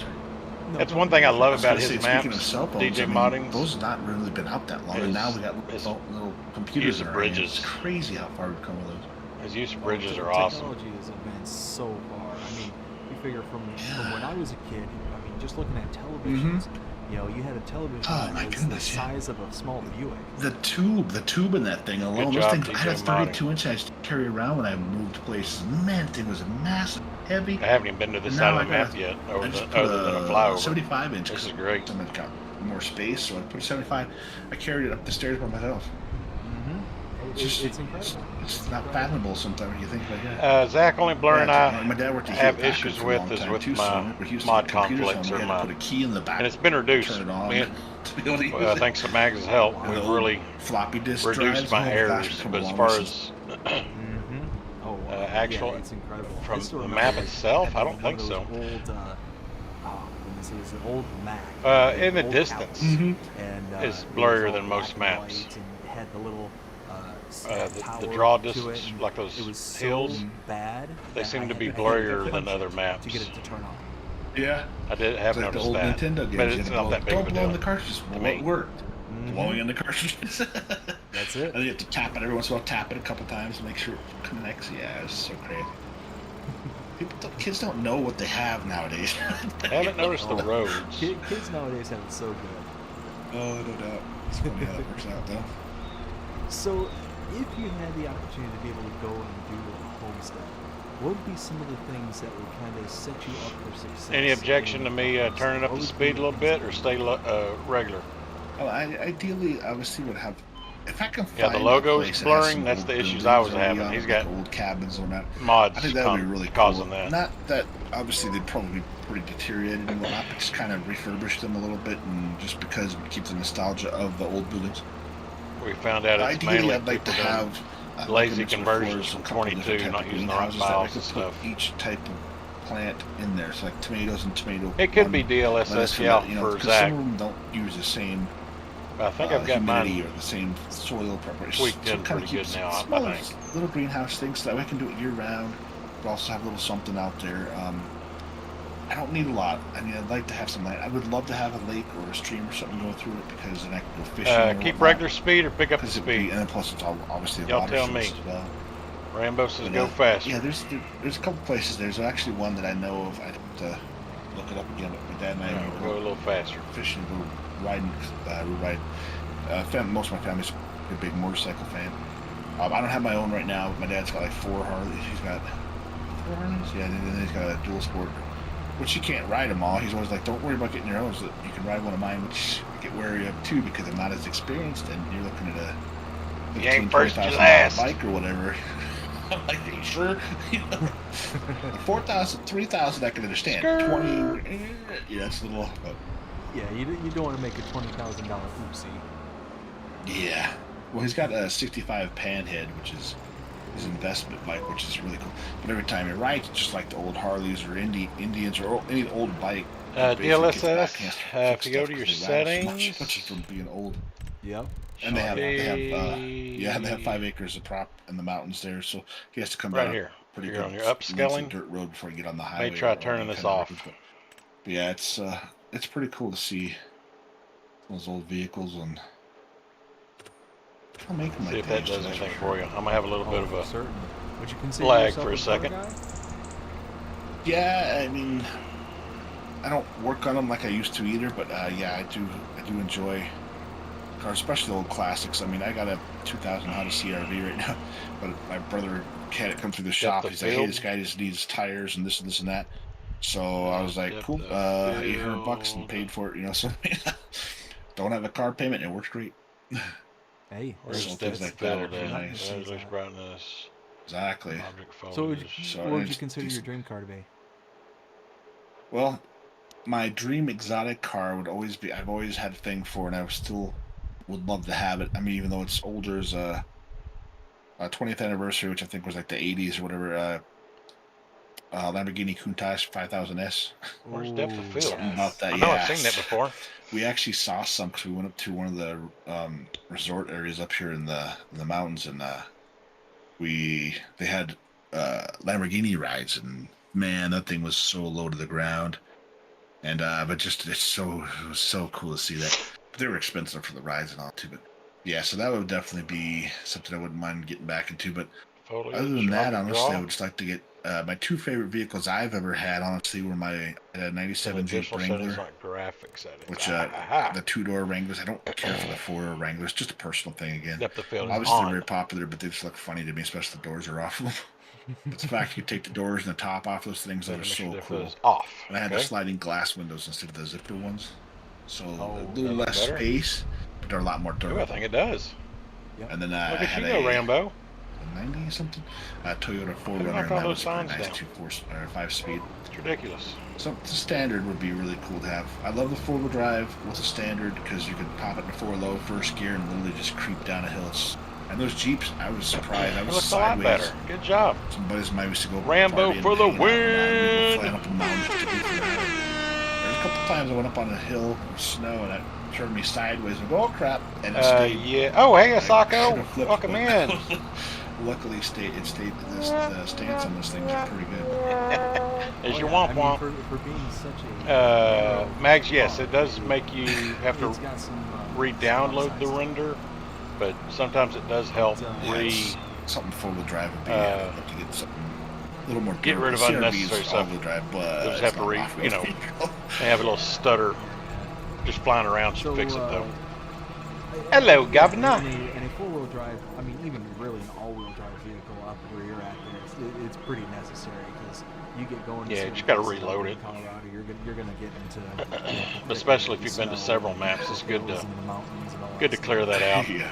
That's one thing I love about his Speaking maps, of cell phones, DJ I mean, modding. those have not really been out that long, and now we got little computers use of in our hands. bridges. It's crazy how far we've come with those. His use of bridges are awesome. Technology has advanced so far. I mean, you figure from when I was a kid, I mean, just looking at televisions, you know, you had a television Oh, my that was goodness, the yeah. size of a small Buick. The tube in that thing alone, those job, things, I had a DJ 32 inch I used to carry around when I moved places. Man, that thing was massive, heavy. I haven't even been to this And side now of the I map got- yet, I just put other than a flyover. 75 inch. This is great. Someone got more space, so I put a 75. I carried it up the stairs by myself. It's incredible. It's not fathomable sometimes when you think like that. Zach, only blur and I My dad worked at have Hewlett-Packard issues for a with long is time, with too, so my whenever he used to mod get computers conflicts on, or we had to my, put a key in the back and it's been reduced. turn it on Man, to be able to use it. thanks to Mag's help, And we've the old really floppy disk reduced drives, my oh gosh, errors. we've come But a as long far way as Oh, wow. actual yeah, it's incredible. I from still the remember, map like, itself, I having don't one think of so. those old, goodness, it was an old Mac. In the old distance, house, and it's it was blurrier all than most black and maps. white, and it had the little The tower draw to it, distance, and like those it was so hills, bad they that seem I to had be I had to blurrier punch than it other maps. to get it to turn on. Yeah. I have It's like the noticed old that, Nintendo games. but You it's had to not blow- that big don't of a blow in deal. the cartridges. Well, me. it worked. Blowing in the cartridges. That's it. And then you have to tap it every once in a while. Tap it a couple times to make sure it connects. Yeah, it's so crazy. Kids don't know what they have nowadays. I haven't noticed the roads. Kids nowadays have it so good. Oh, no doubt. It's funny how that works out, though. So, if you had the opportunity to be able to go and do a homestead, what would be some of the things that would kind of set you up for success? Any objection to me turning up the speed a little bit or stay regular? Well, ideally, obviously, would have. If I can find Yeah, the a logo's place that has blurring, some that's old the issues buildings I was already having. on it, He's like got old cabins or not. mods I think that would be really cool. causing that. Not that obviously they'd probably be pretty deteriorated and whatnot, but just kind of refurbish them a little bit, and just because it keeps the nostalgia of the old buildings. We found out it's Ideally, mainly I'd like to people doing have lazy like I mentioned conversions before, from a couple 22, different not type of using the right greenhouses that I files could and put stuff. each type of plant in there. So like tomatoes and tomato. It could be lettuce DLSS, and yeah, that, you know, for because Zach. some of them don't use the same I think I've got humidity mine or the same soil preparation. tweaked in kinda pretty good keeps now, I smaller think. little greenhouse things so that way I can do it year round, but also have a little something out there. I don't need a lot. I mean, I'd like to have some land. I would love to have a lake or a stream or something go through it because then I can go fishing. or keep whatnot. regular speed or pick up the 'Cause it'd be- speed. and then plus it's all obviously a Y'all water tell source me. as well. Rambo says But, go faster. Yeah, there's a couple places. There's actually one that I know of. I'd have to look it up again. But my dad and I Yeah, would go a little faster. fishing, go riding, ride. Most of my family's a big motorcycle fan. I don't have my own right now. But my dad's got like 4 Harleys. He's got 4 Harleys. Yeah, and then he's got a dual sport, which you can't ride them all. He's always like, "Don't worry about getting your own. So that you can ride one of mine," which I get wary of too because I'm not as experienced. And you're looking at a You ain't first, you $20,000 last. bike or whatever. I'm like, "Are you sure?" You know, 4,000, 3,000, I can understand. 20, yeah, it's a little. But Yeah, you don't want to make a $20,000 oopsie. yeah. Well, he's got a 65 Panhead, which is his investment bike, which is really cool. But every time he rides, it's just like the old Harleys or Indians or any old bike. DLSS, if you go to your settings, settings, from being old. Yep. And they have 5 acres of prop in the mountains there, so he has to come Right down here. pretty You're good on your lengths of upscaling. dirt road before you get on the highway. May try or turning any this kind of off. roads, but yeah, it's pretty cool to see those old vehicles and I'll make them see like if that does anything for you. I'm gonna have a little bit of a certain. Would you consider lag yourself for a car second. guy? Yeah, I mean, I don't work on them like I used to either, but yeah, I do enjoy cars, especially the old classics. I mean, I got a 2000 Honda CR-V right now, but my brother had it come through the shop. the He's like, "Hey, field? this guy just needs tires and this and this and that." So I was like, Depth cool, of $800 and field. paid for it, you know. So don't have a car payment, it works great. Hey, Where's So the things depth like of that field work at? nice. Resolution, brightness, Exactly. object So focus. So what would you it's consider your decent. dream car to be? Well, my dream exotic car would always be. I've always had a thing for, and I still would love to have it. I mean, even though it's older, as a 20th anniversary, which I think was like the 80s or whatever. Lamborghini Countach 5000S. Where's depth of Ooh, field? Something about that. I know Yeah. I've seen that before. We actually saw some because we went up to one of the resort areas up here in the mountains, and they had Lamborghini rides, and man, that thing was so low to the ground. And but just it was so cool to see that. But they were expensive for the rides and all too. But yeah, so that would definitely be something I wouldn't mind getting back into. But Foliage, other than that, object honestly, I draw. would just like to get my two favorite vehicles I've ever had. Honestly, were my Some '97 Jeep additional Wrangler, settings like graphic settings. which Ah, the two-door Wranglers. I don't care for the four-door Wranglers. Just a personal thing again. depth of field is Obviously, they're on. very popular, but they just look funny to me, especially the doors are off of them. But the fact you take the doors and the top off those things, those are Definition so depth cool. is off. And I had the Okay. sliding glass windows instead of the zipper ones. So Oh, a little that less better? space, but they're a lot more Ooh, I durable. think it does. And then Look I at had you go, Rambo. a 90 something Toyota Who 4Runner, knocked and all that those was a pretty signs nice down? 5-speed. It's ridiculous. So the standard would be really cool to have. I love the 4-wheel drive with the standard because you can pop it in 4-low first gear and literally just creep down a hill. And those Jeeps, I was surprised. I It was looks a lot sideways. better. Good job. Some buddies of mine used to go Rambo partying, for the hanging out, and win! flying up the mountains to do that. There's a couple times I went up on a hill with snow and it turned me sideways and go, oh crap! And it stayed. Yeah. Oh, hey, I Asako. could've flipped, Welcome but in. Luckily, the stance on those things are pretty good. There's Oh, your yeah, womp I mean, womp. for being such a Mags, yes, it does make you have to it's got some, re-download the some render, but sometimes it does help Yeah, it's something 4-wheel drive would be. I'd love to get something a little more. get rid of durable. CRV unnecessary is stuff. all-wheel drive, but You'll just have to it's not off-road vehicle. they have a little stutter just flying around to So, fix it though. I- Hello, in Governor. in a four-wheel drive, I mean, even really an all-wheel drive vehicle up where you're at there, it's pretty necessary because you get going. to Yeah, certain you just gotta places like reload in it. Colorado, you're gonna get into. Especially if you've been to snow several and maps, it's good hills to and the mountains and all good to that clear stuff. that out. Yeah.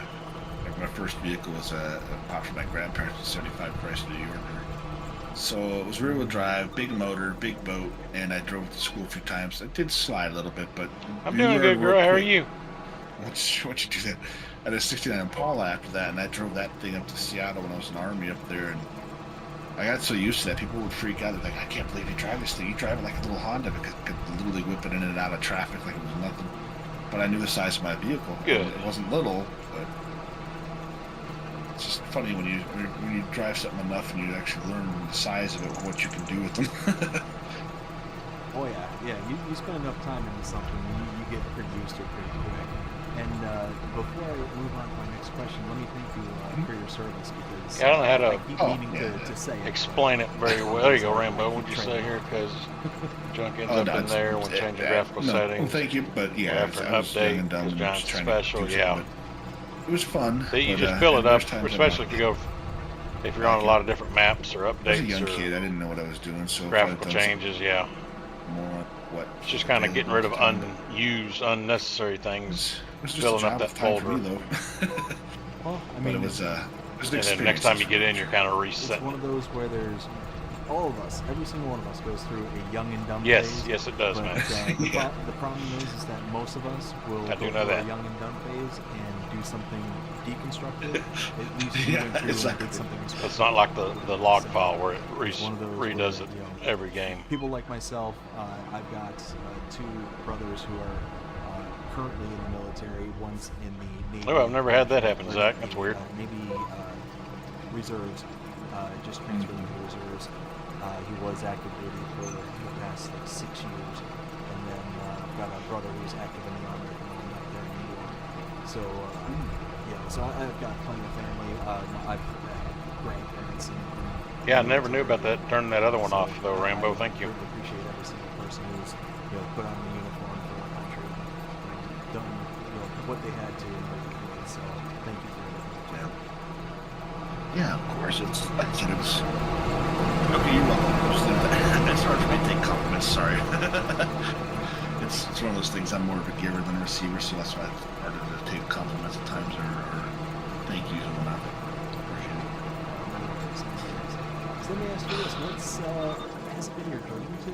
Like my first vehicle was a pop from my grandparents, a 75 Chrysler New Yorker. So it was rear-wheel drive, big motor, big boat, and I drove it to school a few times. I did slide a little bit, but I'm you doing learn good, real girl. How are quick. you? Once you do that, I had a 69 Impala after that, and I drove that thing up to Seattle when I was in the Army up there, and I got so used to that. People would freak out. They're like, I can't believe you drive this thing. You drive it like a little Honda because you could literally whip it in and out of traffic like it was nothing. But I knew the size of my vehicle. Good. And it wasn't little, but it's just funny when you drive something enough and you actually learn the size of it, what you can do with them. Oh yeah. You spend enough time into something, you get pretty used to it pretty quick. And before I move on to my next question, let me thank you for your service because Yeah, I don't know how to I keep meaning to say it. explain it very well. There you go, Rambo. What'd you say here? Because junk ends up in it's- there when changing graphical settings. Well, thank you, but yeah, After I was young update, and dumb because and John's just trying to special, do something, yeah. but it was fun. See, you but, just fill it and up, there's times I'm especially not- if you go, if you're on a lot of different maps or I was a updates young or kid. I didn't know what I was doing, so if I'd graphical done something changes. Yeah, more what it's just kind of getting rid of available at the time, unused, unnecessary things, it was just filling a up job that of time for folder. me, though. Well, I But mean, it was an And then experience. next time you get in, you're kind of it's resetting. one of those where there's all of us, every single one of us goes through a young and dumb Yes, phase. yes, it does, But man. Yeah. the problem is that most of us will I go do know through that. a young and dumb phase and do something deconstructive. At least you Yeah, went through exactly. and did something It's constructive. not like the log file where it It's one of those where, redoes it you know, every game. People like myself, I've got two brothers who are currently in the military. One's in the Navy. Oh, I've never had that happen, or Zach. Navy, That's weird. Navy reserves, just transferred into the reserves. He was active duty for the past like 6 years, and then I've got a brother who's active in the army at the moment up there in New York. So yeah, so I've got plenty of family. I've had grandparents and Yeah, I never knew about that. Turning that other one so, off, though, Rambo. Thank you. I really appreciate every single person who's put on the uniform for our country, and done what they had to in order to do it. So thank you for everything. Yeah, of course. It's like I said, it was Okay, you're welcome. Just leave that. It's hard for me to take compliments. Sorry. it's one of those things. I'm more of a giver than a receiver, so that's why it's harder to take compliments at times or thank yous and whatnot. Appreciate it. So let me ask you this: What's has it been your dream to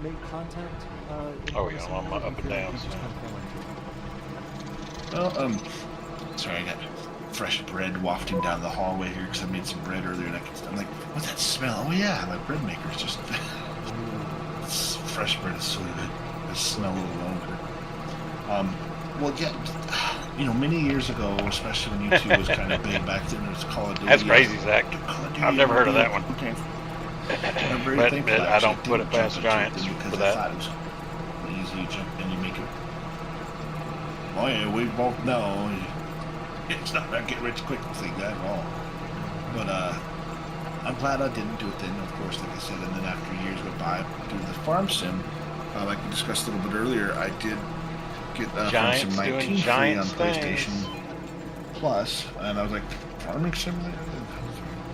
make content? Oh yeah, I'm up and down. Well, sorry, I got fresh bread wafting down the hallway here because I made some bread earlier, and I'm like, what's that smell? Oh yeah, my bread maker's just fresh bread is so good. The smell alone. Well, yeah, you know, many years ago, especially when YouTube was kind of big back then, it was Call of Duty. That's crazy, Zach. Call of Duty, I've never heard of that one. Okay. I'm very But thankful I don't actually put it didn't past jump into Giants it because for I that. thought it was easy. You jump and you make it. Oh yeah, we both know it's not a get rich quick thing at all. But I'm glad I didn't do it then, of course, like I said. And then after years went by, doing the farm sim, like we discussed a little bit earlier, I did get Farm Sim Giants 19 doing free on Giants PlayStation things. Plus, and I was like, farming simulator?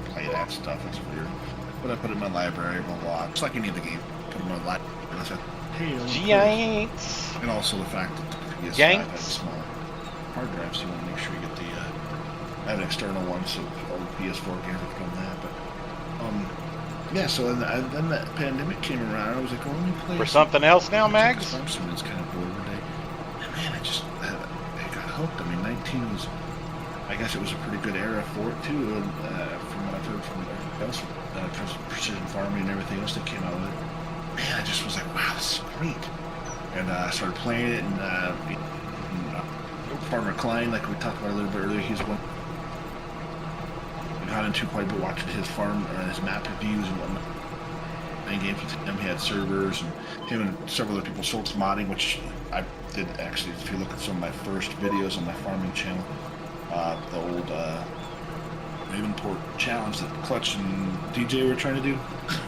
Play that stuff, that's weird. But I put it in my library, blah blah. Just like any other game, put it in my library. And I said, hey, I wanna play Giants. this. And also the fact that the PS5 Giants. has a small hard drive, so you want to make sure you get the. I have an external one, so all the PS4 games have come that. But yeah, so then that pandemic came around. I was like, oh, let me play For something else now, Mags? Farm Sim. It's kind of bored one day. And man, I got hooked. I mean, 19 was. I guess it was a pretty good era for it too, and from what I've heard from everyone else, precision farming and everything else that came out of it. Man, I just was like, wow, this is great. And I started playing it, and Farmer Klein, like we talked about a little bit earlier, he's one. I got into quite a bit watching his farm, his map reviews and whatnot. Playing games with him, he had servers, and him and several other people sold some modding, which I did actually. If you look at some of my first videos on my farming channel. The old Ravenport challenge that Clutch and DJ were trying to do.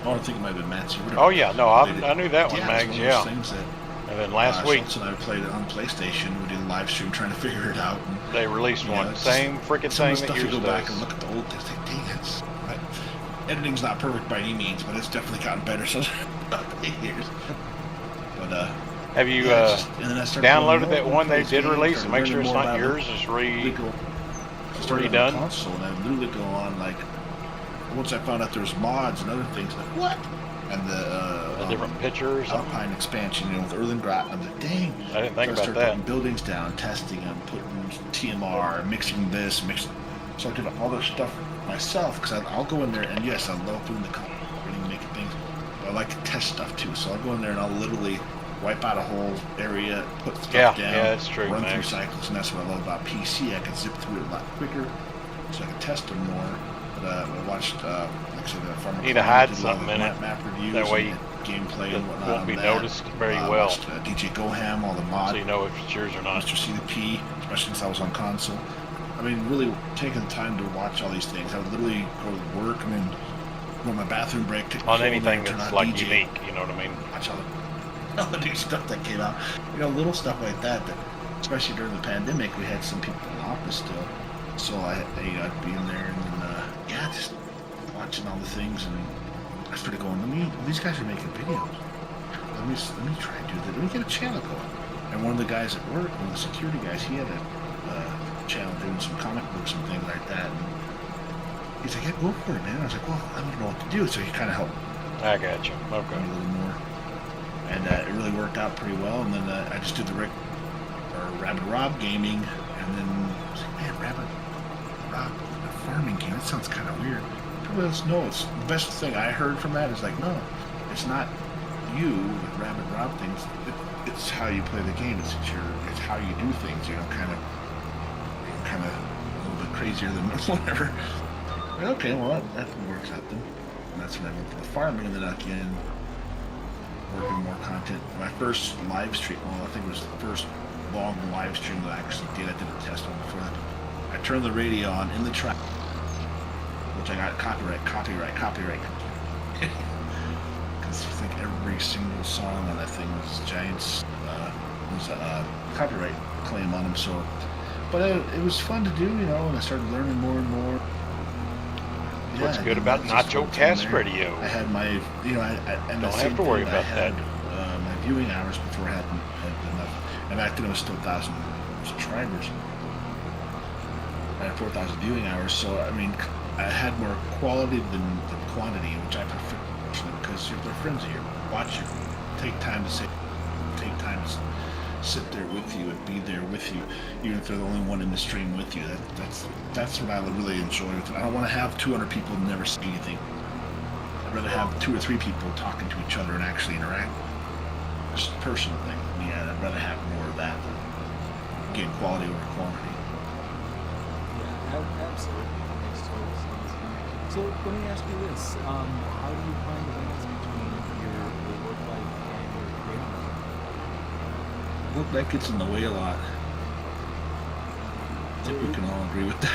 Oh, I think it might have been Matsy. Oh yeah, no, I knew that one, yeah, Mags. One Yeah. of those things that, And then last week Schultz and I played it on PlayStation. We did a live stream trying to figure it out. And, they released you know, one, it's same freaking just some thing of the that stuff you yours go back does. and look at the old things. Like, dang, that's right. Editing's not perfect by any means, but it's definitely gotten better since 8 years. But Have you yeah, and then I started downloaded going, that oh, one they plays did games, release and started make sure it's learning more not about yours? It's started on the redone? console, and I literally go on like once I found out there was mods and other things, like what? And The different pictures. Alpine expansion, you know, with Erlengrad. I'm like, dang. I didn't think So I about started that. putting buildings down, testing them, putting TMR, mixing this, So I did all this stuff myself because I'll go in there and yes, I love doing the making things. But I like to test stuff too, so I'll go in there and I'll literally wipe out a whole area, put stuff down, Yeah, that's true, run through Max. cycles, and that's what I love about PC. I can zip through it a lot quicker, so I can test them more. But I watched, like I said, Farmer Need to Klein hide did a lot of something in it. map reviews, That way and gameplay it and whatnot. won't on be that. noticed very I well. watched, DJ Goham, all the mods. So you know if it's yours or not. Mr. CDP, especially since I was on console. I mean, really taking the time to watch all these things. I would literally go to work and then go on my bathroom break, take my On phone anything and turn that's on like DJ, unique, you know what I mean? watch all the new stuff that came out. You know, little stuff like that. That especially during the pandemic, we had some people in the office still, so I'd be in there and then just watching all the things, and I started going, these guys are making videos. Let me try and do that. Let me get a channel going. And one of the guys at work, one of the security guys, he had a channel doing some comic books and things like that. And he's like, yeah, go for it, man. I was like, well, I don't know what to do. So he kind of helped I got you. me Okay. a little more. And it really worked out pretty well. And then I just did the Rabbit Rob gaming. And then I was like, man, Rabbit Rob, a farming game, that sounds kind of weird. People else know it's the best thing I heard from that is like, no, it's not you with Rabbit Rob things. It's how you play the game. It's how you do things. You know, kind of a little bit crazier than whatever. But okay, well that works out then. And that's when I went for the farming, and then again working more content. My first live stream, well, I think it was the first long live stream that I actually did. I did a test on before that. I turned the radio on in the track, which I got copyright. Because I think every single song on that thing was Giants, was a copyright claim on them. So, but it was fun to do, you know. And I started learning more and more. That's what's Yeah, good and about that's just Nacho one thing Cast there. Radio. I had my, you know, and the Don't same have to worry thing, about I had, that. my viewing hours before I had enough, and back then it was still 1,000 subscribers. I had 4,000 viewing hours, so I mean, I had more quality than quantity, which I prefer because if they're friends of yours, watch you, take time to sit there with you and be there with you, even if they're the only one in the stream with you. That's what I would really enjoy with it. I don't want to have 200 people and never see anything. I'd rather have 2 or 3 people talking to each other and actually interact. Just a personal thing. Yeah, I'd rather have more of that than getting quality over quantity. Yeah, absolutely. That makes total sense. So let me ask you this: how do you find the balance between your work life and your creative life? Well, that gets in the way a lot. I think we can all agree with that.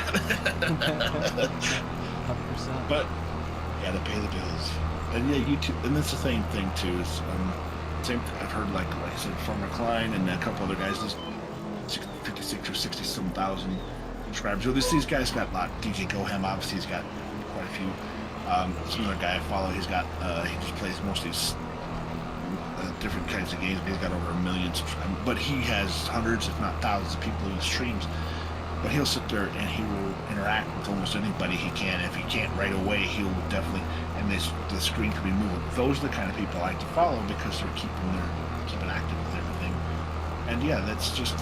100%. But you gotta pay the bills. And yeah, YouTube, and that's the same thing too. Is same. I've heard like I said, Farmer Klein and a couple other guys. There's 56 or 60 some thousand subscribers. So these guys got a lot. DJ Goham, obviously, he's got quite a few. Some other guy I follow, he's got he just plays mostly different kinds of games. But he's got over 1 million subscribers. But he has hundreds, if not thousands, of people in his streams. But he'll sit there and he will interact with almost anybody he can. If he can't right away, he'll definitely, and the screen can be moving. Those are the kind of people I like to follow because they're keeping active with everything. And yeah, that's just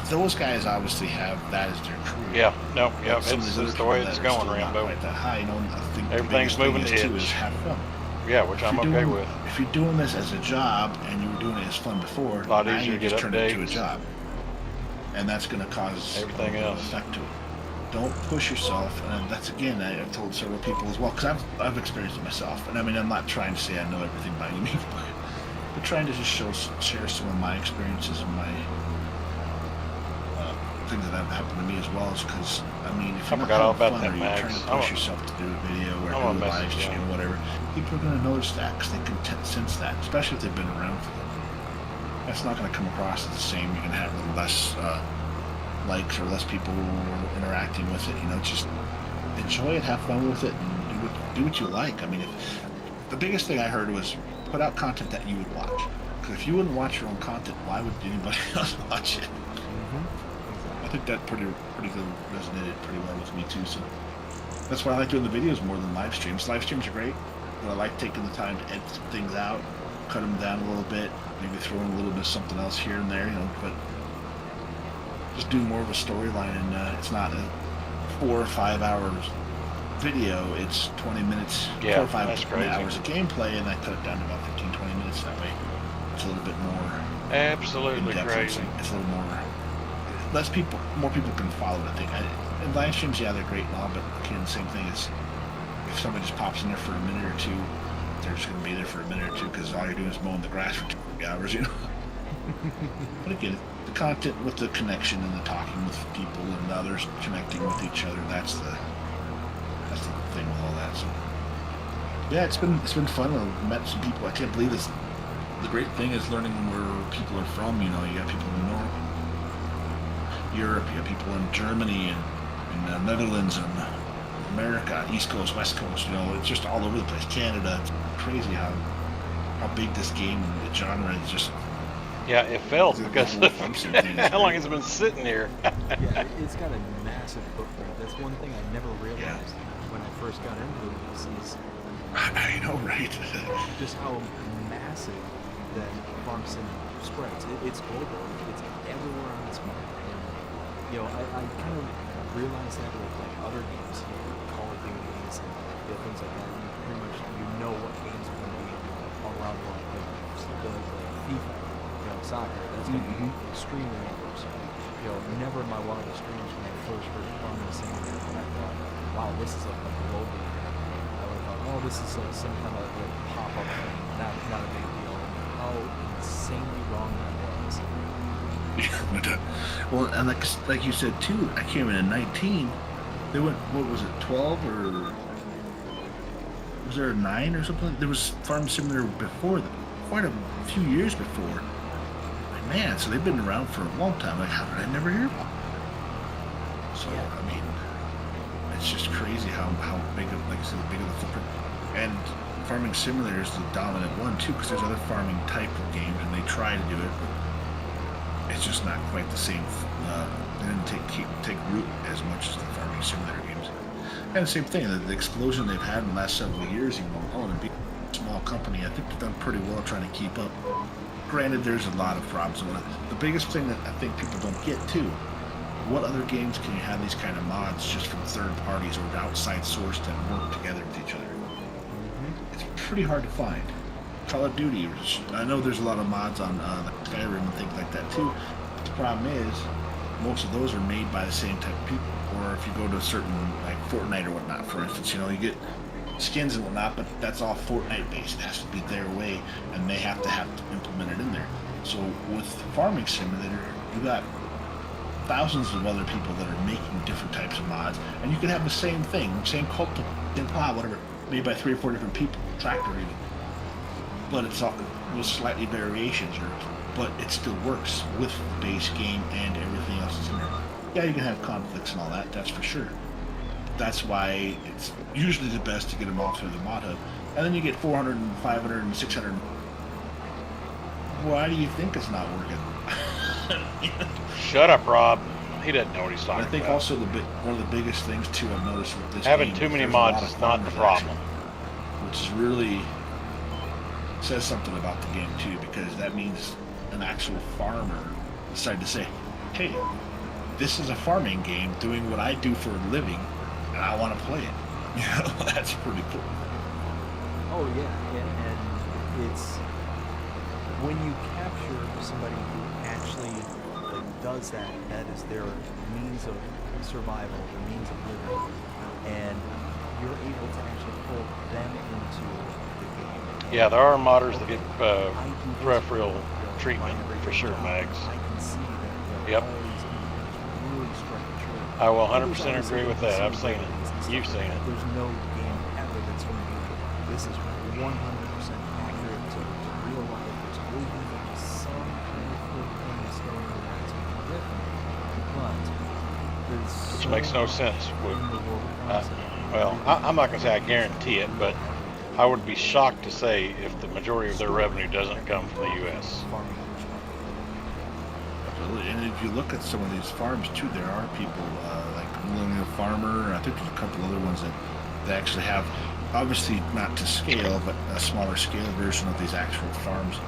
those guys obviously have that as their career. Yeah, no, yeah, Some of it's these other the way people it's that are going, still not Rambo. quite that high, you know, I think the Everything's biggest thing moving is, to too, edge. is have fun. Yeah, which If I'm you're okay doing- with. If you're doing this as a job and you were doing it as fun before, A lot now easier you to just get turn it into a updates. job, and that's going to cause Everything a else. effect to it. Don't push yourself, and that's again I've told several people as well because I've experienced it myself. And I mean I'm not trying to say I know everything by any means, but trying to just share some of my experiences and my things that have happened to me as well. Is because I mean if I you're not forgot all having about fun that, or you're Max. trying to I'm push a- yourself to do a video or I'm do a a live message, stream yeah. or whatever, people are going to notice that because they can sense that, especially if they've been around for them. That's not going to come across as the same. You're going to have a little less likes or less people interacting with it. You know, just enjoy it, have fun with it, and do what you like. I mean, the biggest thing I heard was put out content that you would watch. Because if you wouldn't watch your own content, why would anybody else watch it? I think that pretty good resonated pretty well with me too. So that's why I like doing the videos more than live streams. Live streams are great, but I like taking the time to edit things out, cut them down a little bit, maybe throw in a little bit of something else here and there, you know. But just do more of a storyline, and it's not a 4 or 5 hours video. It's 20 minutes, Yeah, 4 or 5 that's crazy. hours of gameplay, and I cut it down to about 15-20 minutes. That way, it's a little bit more Absolutely in-depth. crazy. It's a little more. More people can follow it. I think. And live streams, yeah, they're great and all, but again, the same thing is if somebody just pops in there for a minute or two, they're just going to be there for a minute or two because all you're doing is mowing the grass for 2 hours, you know. But again, the content with the connection and the talking with people and others connecting with each other, that's the thing with all that. So yeah, it's been fun. I've met some people. I can't believe this. The great thing is learning where people are from. You know, you got people in Europe, you have people in Germany and the Netherlands and America, East Coast, West Coast, you know, it's just all over the place. Canada, it's crazy how big this game and the genre is just. Yeah, it fell It's a because global of function thing, it's how long great. it's been sitting here. Yeah, it's got a massive footprint. That's one thing I never realized when I first got into this is I know, right? just how massive that farm sim spreads. It's global. It's everywhere on this map. And, you know, I kind of realized that with like other games, you know, Call of Duties and things like that. You pretty much know what games are going to be all around the world. Like the FIFA, you know, soccer. That's going to be extremely numbers. You know, never in my wildest dreams when I first heard Farm Simulator, when I thought, wow, this is like a global game. I would have thought, oh, this is like some kind of like pop-up thing, not a big deal. How insanely wrong that was. Well, and like you said too, I came in 19. They went, what was it, 12 or was there a 9 or something? There was Farm Simulator before that, quite a few years before. Like, man, so they've been around for a long time. Like, how did I never hear about it? So I mean, it's just crazy how big of, like I said, big of the footprint. And Farming Simulator is the dominant one too, because there's other farming type of games, and they try to do it, but it's just not quite the same. They didn't take root as much as the Farming Simulator games. And the same thing, the explosion they've had in the last several years, even though being a small company, I think they've done pretty well trying to keep up. Granted, there's a lot of problems with it. The biggest thing that I think people don't get too, what other games can you have these kind of mods just from third parties or outside sourced and work together with each other? It's pretty hard to find. Call of Duty, I know there's a lot of mods on like Skyrim and things like that too. The problem is, most of those are made by the same type of people. Or if you go to a certain, like Fortnite or whatnot, for instance, you know, you get skins and whatnot, but that's all Fortnite based. It has to be their way, and they have to implement it in there. So with Farming Simulator, you got thousands of other people that are making different types of mods, and you can have the same thing, same cult, same plow, whatever, made by 3 or 4 different people, tractor even. But it's all with slightly variations, but it still works with the base game and everything else that's in there. Yeah, you can have conflicts and all that, that's for sure. That's why it's usually the best to get them all through the mod hub. And then you get 400 and 500 and 600. Why do you think it's not working? Shut up, Rob. He doesn't know what he's talking about. I think also one of the biggest things too I've noticed with this having game too is many there's a lot mods of is not the farmers problem. action, which is really says something about the game too, because that means an actual farmer decided to say, hey, this is a farming game doing what I do for a living, and I want to play it. You know, that's pretty cool. Oh yeah, and it's when you capture somebody who actually like does that. That is their means of survival, their means of living, and you're able to actually pull them into the game. Yeah, there are modders that get preferential treatment for sure, Mags. I can see that. Yep. Really striking true. I will 100% agree with that. I've seen it. You've seen it. There's no game ever that's going to be, this is 100% accurate to real life. There's always going to be some kind of thing going on that's different. But there's Which so makes no much sense. in the world of concept. Well, I'm not going to say I guarantee it, but I would be shocked to say if the majority of their revenue doesn't come from the U.S. Absolutely. And if you look at some of these farms too, there are people like Millennial Farmer. I think there's a couple other ones that actually have, obviously not to scale, but a smaller scale version of these actual farms.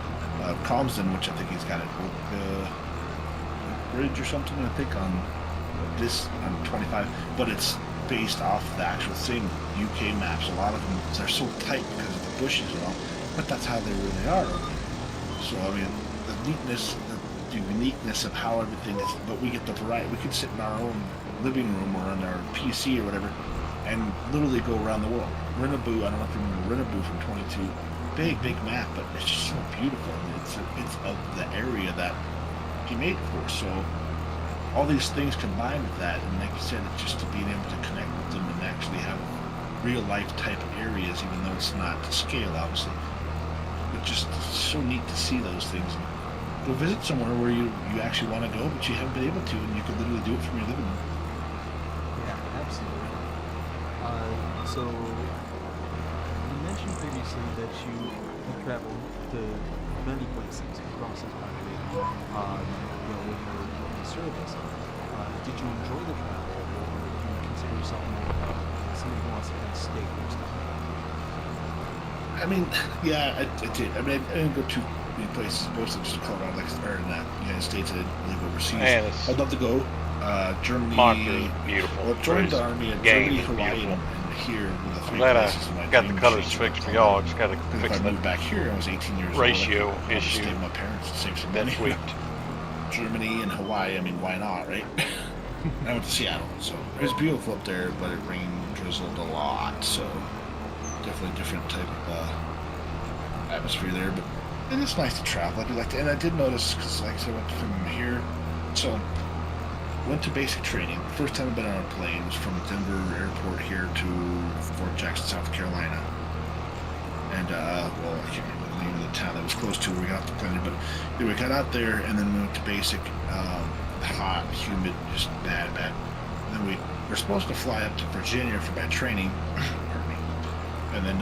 Calmsden, which I think he's got a bridge or something, I think on 25, but it's based off the actual thing. UK maps, a lot of them, they're so tight because of the bushes and all, but that's how they really are. So I mean, the neatness, the uniqueness of how everything is, but we get the variety. We could sit in our own living room or on our PC or whatever and literally go around the world. Rinaboo, I don't know if you remember Rinaboo from 22, big map, but it's just so beautiful. It's of the area that he made it for. So all these things combined with that, and like you said, it's just to being able to connect with them and actually have real life type areas, even though it's not to scale, obviously. But just so neat to see those things. Go visit somewhere where you actually want to go, but you haven't been able to, and you can literally do it from your living room. Yeah, absolutely. So you mentioned previously that you have traveled to many places across this country, with your service. Did you enjoy the travel, or do you consider yourself somebody who wants to kind of stay close to home? I mean, yeah, I did. I mean, I didn't go too many places, mostly just Colorado, or in the United States. I didn't live overseas. Man, I'd love to go. Germany. Monster's beautiful. Well, joined the army in Game Germany, is Hawaii, beautiful. and here were the I'm three glad places in my I got the dream colors machine. fixed for y'all. I just got to Because fix if I the moved back here, I was 18 years ratio old. I issue stayed with my parents and save some that money. tweaked. Germany and Hawaii, I mean, why not, right? I went to Seattle, so it was beautiful up there, but it rained, drizzled a lot, so definitely different type of atmosphere there, but it is nice to travel. I do like to, and I did notice, because like I said, I went from here, so went to basic training. First time I've been on a plane was from Denver Airport here to Fort Jackson, South Carolina. And, well, I can't remember the name of the town that was close to where we got the plane, but anyway, we got out there, and then we went to basic, hot, humid, just bad. then we were supposed to fly up to Virginia for that training. Pardon me. And then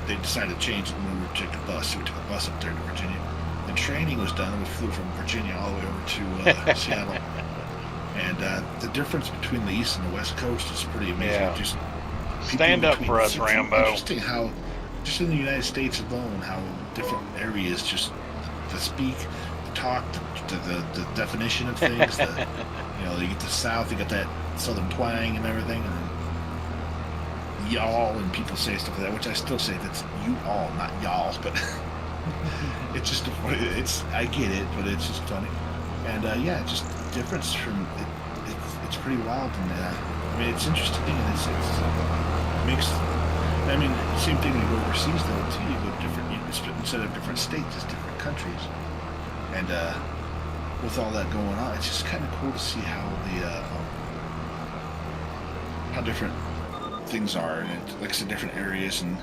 they decided to change it when we took a bus. So we took a bus up there to Virginia. The training was done, and we flew from Virginia all the way over to Seattle. And the difference between the East and the West Coast is pretty amazing. Yeah. Just Stand up for us, Rambo. Interesting how, just in the United States alone, how different areas just the speak, the talk, the definition of things. You know, you get the South, you got that Southern twang and everything, and then y'all, and people say stuff like that, which I still say that's you all, not y'all, but it's just it's I get it, but it's just funny, and yeah, just the difference from it's pretty wild, and I mean it's interesting, and it makes. I mean, same thing when you go overseas though too. You go different, instead of different states, it's different countries, and with all that going on, it's just kind of cool to see how how different things are, and like I said, different areas and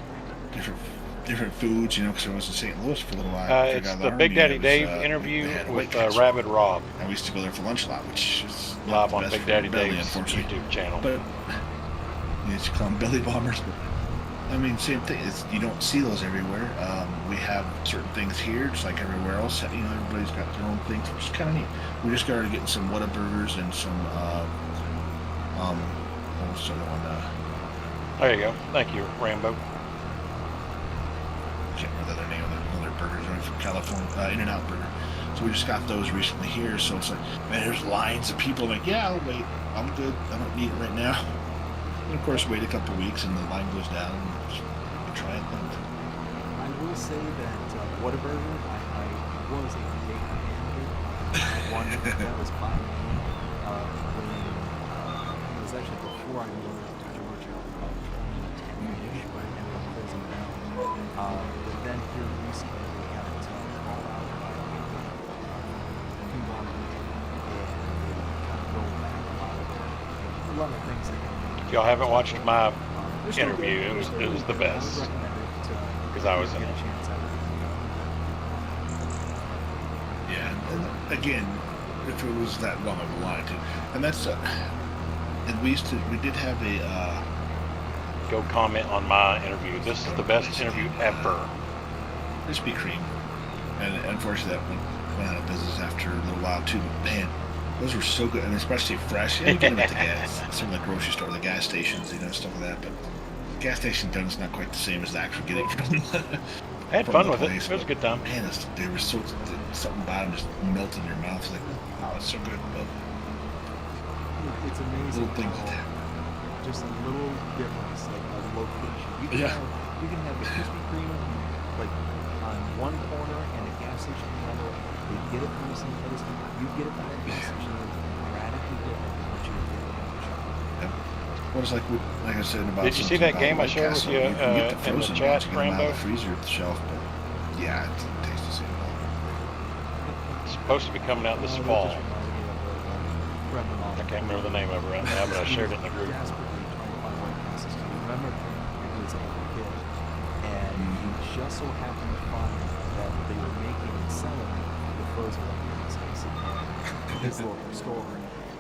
different foods. You know, because I was in St. Louis for a little while. It's the Big Daddy Dave interview with Rabid Rob. And we used to go there for lunch a lot, which is Live on Big Daddy belly, Dave's unfortunately. YouTube channel. But you used to call them belly bombers. But I mean, same thing. You don't see those everywhere. We have certain things here, just like everywhere else. You know, everybody's got their own things, which is kind of neat. We just started getting some Whataburgers and some what was the other one? There you go. Thank you, Rambo. I can't remember the other name of the other burgers. They're from California, In-N-Out Burger. So we just got those recently here. So it's like, man, there's lines of people. I'm like, yeah, I'll wait. I'm good. I don't need it right now. And of course, wait a couple weeks and the line goes down. And just try it. I will say that Whataburger, I was a big fan of it. One that was by me when it was actually before I moved to Georgia, about 2010-ish, but I ended up closing down. But then here recently we got called out by few longer, and kind of going back a lot of things that If y'all haven't watched my they're still interview, good. it was the best. I would recommend it Because I was in get it. a chance at it. Yeah, and again, if it was that long of a line too, and that's and we did have a Go comment on my interview. This is the best interview ever. Krispy Kreme, and unfortunately that went out of business after a little while too. But man, those were so good, and especially fresh. You get them at the some of the grocery store, the gas stations, you know, stuff like that. But gas station done is not quite the same as the actual getting from. I had from fun the with it. place, It was a good time. Man, they were so something about them just melted in your mouth. It's like, wow, it's so good. But It's amazing little things how like that. just a little difference, like a location. You can have the Krispy Kreme like on one corner and a gas station on the other. They get it from the same place. You get it from that gas station. It's radically different than what you get at the shop. What it's like I said about. Did you see that game I shared with you in the chat, Rambo? The freezer at the shelf, but yeah, it tastes the same. It's supposed to be coming out this That fall. just reminded me of a friend of mine. I can't remember the name of it right now, but I shared it in the group. Desperately trying to find White Castle. Do you remember when he was a little kid? And he just so happened to find that they were making and selling the frozen White Castles in his local store.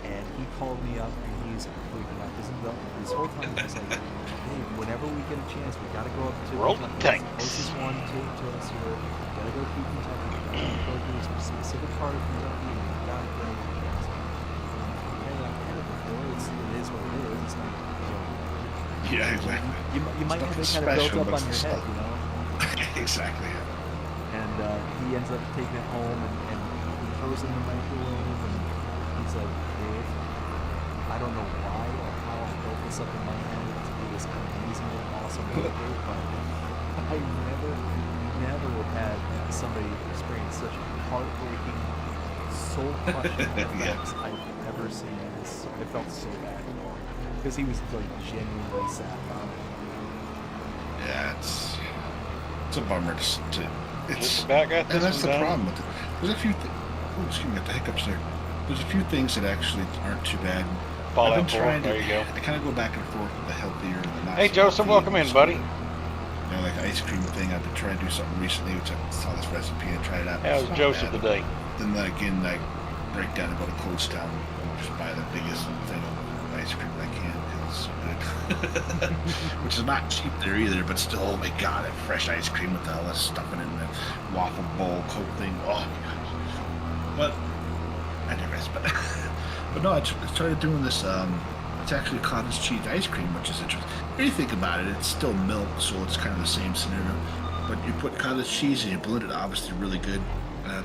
And he called me up and he's freaking out. This whole time he was like, hey, whenever we get a chance, we gotta go up to Roll Kentucky. tanks. It's the closest one to us here. We gotta go to Kentucky. We gotta go to a specific part of Kentucky and we gotta go. It is what it is. It's not, Yeah, exactly. you might have it It's kind of nothing built up on special, your but head, you know. Exactly. And he ends up taking it home and he throws it in the microwave and he's like, Dave, I don't know why or how I built this up in my head to be this amazingly awesome burger, but I never had somebody experience such heartbreaking, soul-crushing effects I've ever seen. I felt so bad for him because he was like genuinely sad about it. Yeah, it's a bummer to it's About got and this that's one the done. problem with it. There's a few excuse me, got the hiccups there. There's a few things that actually aren't too bad. Fallout 4, there you go. I kind of go back and forth with the healthier and the not. Hey, so Joseph, healthy welcome and in, buddy. You know, like the ice cream thing. I've been trying to do something recently, which I saw this recipe and tried it out. How's It's not Joseph bad. today? Then again, I break down and go to Cold Stone and just buy the biggest thing of ice cream which is not cheap there either. But still, oh my god, that fresh ice cream with all that stuff in it, and the waffle bowl Coke thing. Oh my gosh. But I digress. But no, I started doing this. It's actually cottage cheese ice cream, which is interesting. When you think about it, it's still milk, so it's kind of the same scenario. But you put cottage cheese and you blend it obviously really good.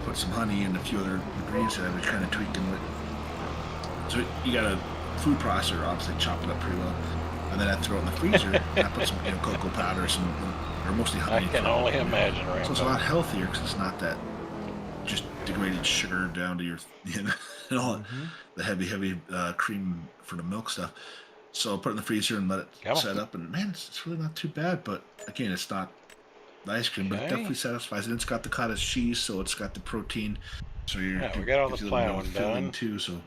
Put some honey and a few other ingredients that I was kind of tweaking with. So you got a food processor, obviously chop it up pretty well, and then I throw it in the freezer. And I put some cocoa powder, or mostly honey. I can only imagine, Rambo. So it's a lot healthier because it's not that just degraded sugar down to your, and all the heavy cream for the milk stuff. So put it in the freezer and let it set up, and man, it's really not too bad. But again, it's not the ice cream, but it definitely satisfies. And it's got the cottage cheese, so it's got the protein. So we got all the plowing done too. So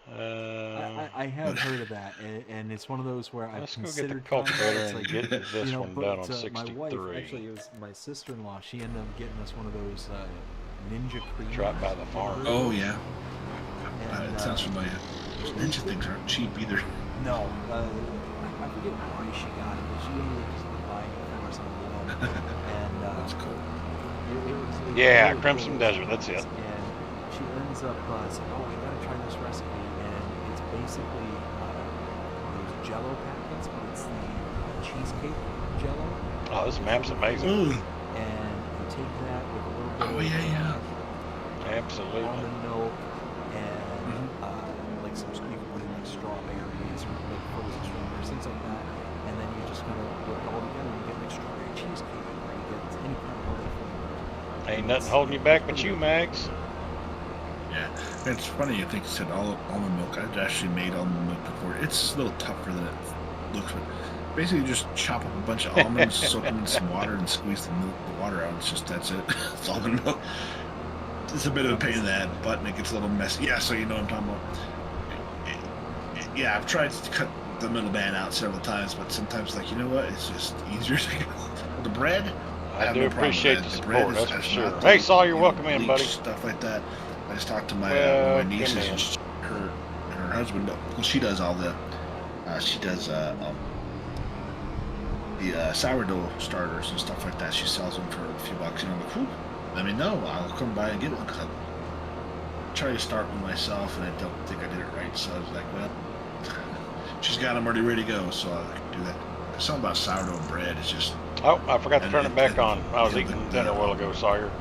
I have heard of that, and it's one of those where I've considered get the cultivator and like, get this one done on 63. My wife, actually, it was my sister-in-law. She ended up getting us one of those Ninja cream. Dropped by the farm. Oh yeah, and, it sounds familiar. Those Ninja things aren't cheap either. No, I forget why she got it, but she ended up just buying it for us on the loan. And that's cool. It was Crimson Desert. That's it. And she ends up saying, "Oh, we gotta try this recipe." And it's basically those Jello packets, but it's the cheesecake Jello. Oh, this map's amazing. Ooh. And you take that with a little bit of Absolutely. almond milk and like some, you can put in like strawberries or like frozen strawberries, things like that. And then you just kind of put it all together and you get like strawberry cheesecake, or you get any kind of other flavor. Ain't nothing holding you back but you, Max. Yeah, it's funny. You think you said almond milk. I've actually made almond milk before. It's a little tougher than it looks, but basically you just chop up a bunch of almonds, soak them in some water, and squeeze the water out. That's it. It's almond milk. It's a bit of a pain in the butt, and it gets a little messy. Yeah, so you know what I'm talking about. Yeah, I've tried to cut the middleman out several times, but sometimes, like, you know what? It's just easier to go. The bread, I do no appreciate problem with the that. support, that's for is sure. not Hey, Saul, you're welcome in, bleach, buddy. Stuff like that. I just talked to my Well, nieces come in. and her husband. Well, she does all the the sourdough starters and stuff like that. She sells them for a few bucks. I'm like, let me know. I'll come by and get one, because I try to start one myself, and I don't think I did it right. So I was like, well, she's got them already ready to go, so I can do that. Something about sourdough bread is just. Oh, I forgot to turn it back on. I was eating dinner a while ago, Sawyer.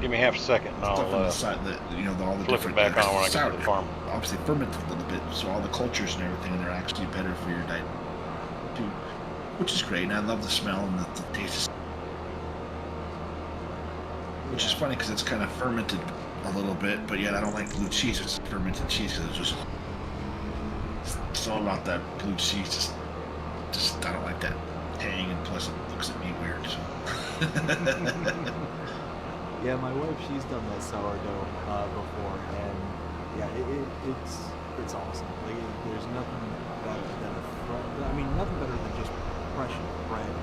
Give me half a second, and Stuff on the I'll side that, all the flip it different back on when I get to the farm. Obviously fermented a little bit, so all the cultures and everything, they're actually better for your diet too, which is great. And I love the smell and the taste. Which is funny because it's kind of fermented a little bit, but yet I don't like blue cheese. It's fermented cheese because it's just all about that blue cheese. Just I don't like that tang, and plus it looks at me weird. So. Yeah, my wife, she's done that sourdough before, and yeah, it's awesome. Like, there's nothing better than nothing better than just fresh bread.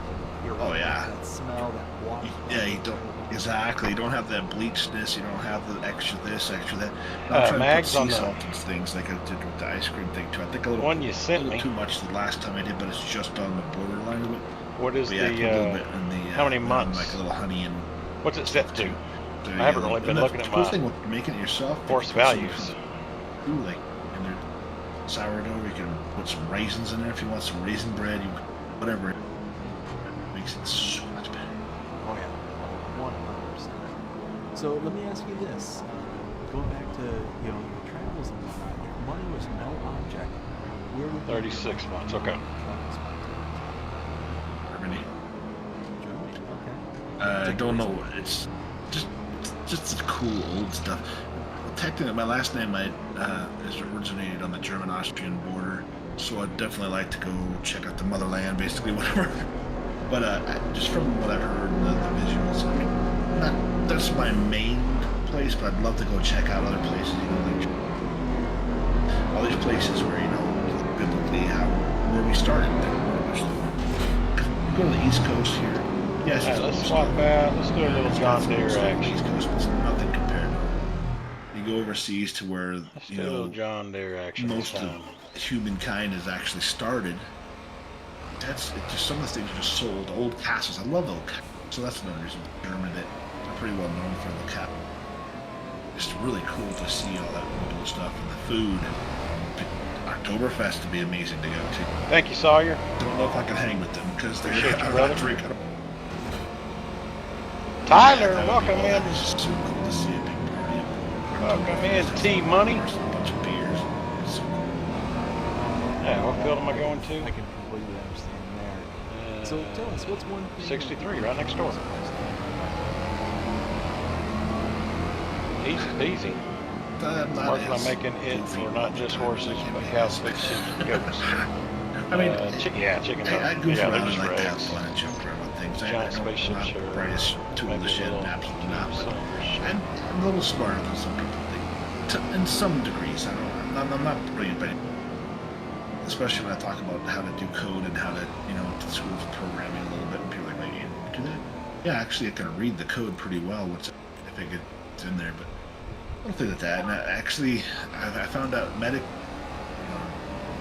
Oh yeah. That smell, that water. Yeah, you don't exactly. You don't have that bleachness. You don't have the extra this, extra that. I'm trying to Mags put on sea the salt and things like I did with the ice cream thing too. I think a little, one you sent me. too much the last time I did, but it's just on the borderline of it. What is But yeah, I the put a little bit in the, how many months? like a little honey and. What's it set to? So, I haven't really been looking at the cool my thing with making it yourself. force you can put values. some, ooh, like in their sourdough, you can put some raisins in there if you want some raisin bread. Whatever. It makes it so much better. Oh yeah, 100%. So let me ask you this: going back to your travels and whatnot, if money was no object, where would 36 months. Okay. Germany. Germany. Okay. I don't know. It's just the cool old stuff. Well, technically, my last name is originated on the German-Austrian border, so I'd definitely like to go check out the motherland, basically, whatever. But just from what I've heard and the visuals, that's my main place. But I'd love to go check out other places. Like all these places where biblically where we started. Go to the East Coast here. Yes, All right, let's swap out. Let's do a little John Deere action. East Coast, but it's nothing compared to. You go overseas to where Let's do a little John Deere action. most of humankind has actually started. that's it. Just some of the things are just sold. Old castles. I love old castles. So that's another reason Germany that are pretty well known for the castle. It's really cool to see all that old stuff and the food. Oktoberfest would be amazing to go to. Thank you, Sawyer. Don't know if I can hang with them because they're Appreciate you, I brother. drink. Tyler, That would welcome be- in. It's just so cool to see a big party. Welcome in, T-Money. A bunch of beers. It's so cool. Yeah, what field am I going to? I can completely understand there. So tell us, what's one thing? 63, right next door. Easy peasy. I'm not Mark, I'm as making it goofy for all not the just time as I horses, can but be. cows, pigs, sheep, and goats. I mean, Chickens I are, goof yeah, they're around just and like to have rags. fun and joke around with things. Giant I don't, spaceship I'm not sure. the brightest tool in Maybe the a shed, little absolutely not. But silver sure. I'm a little smarter than some people think. In some degrees, I'm not brilliant, but especially when I talk about how to do code and how to, to school for programming a little bit, and people are like, "Wait, you do that?" Yeah, actually, I can read the code pretty well once if it gets in there, but I don't think that. And I found out I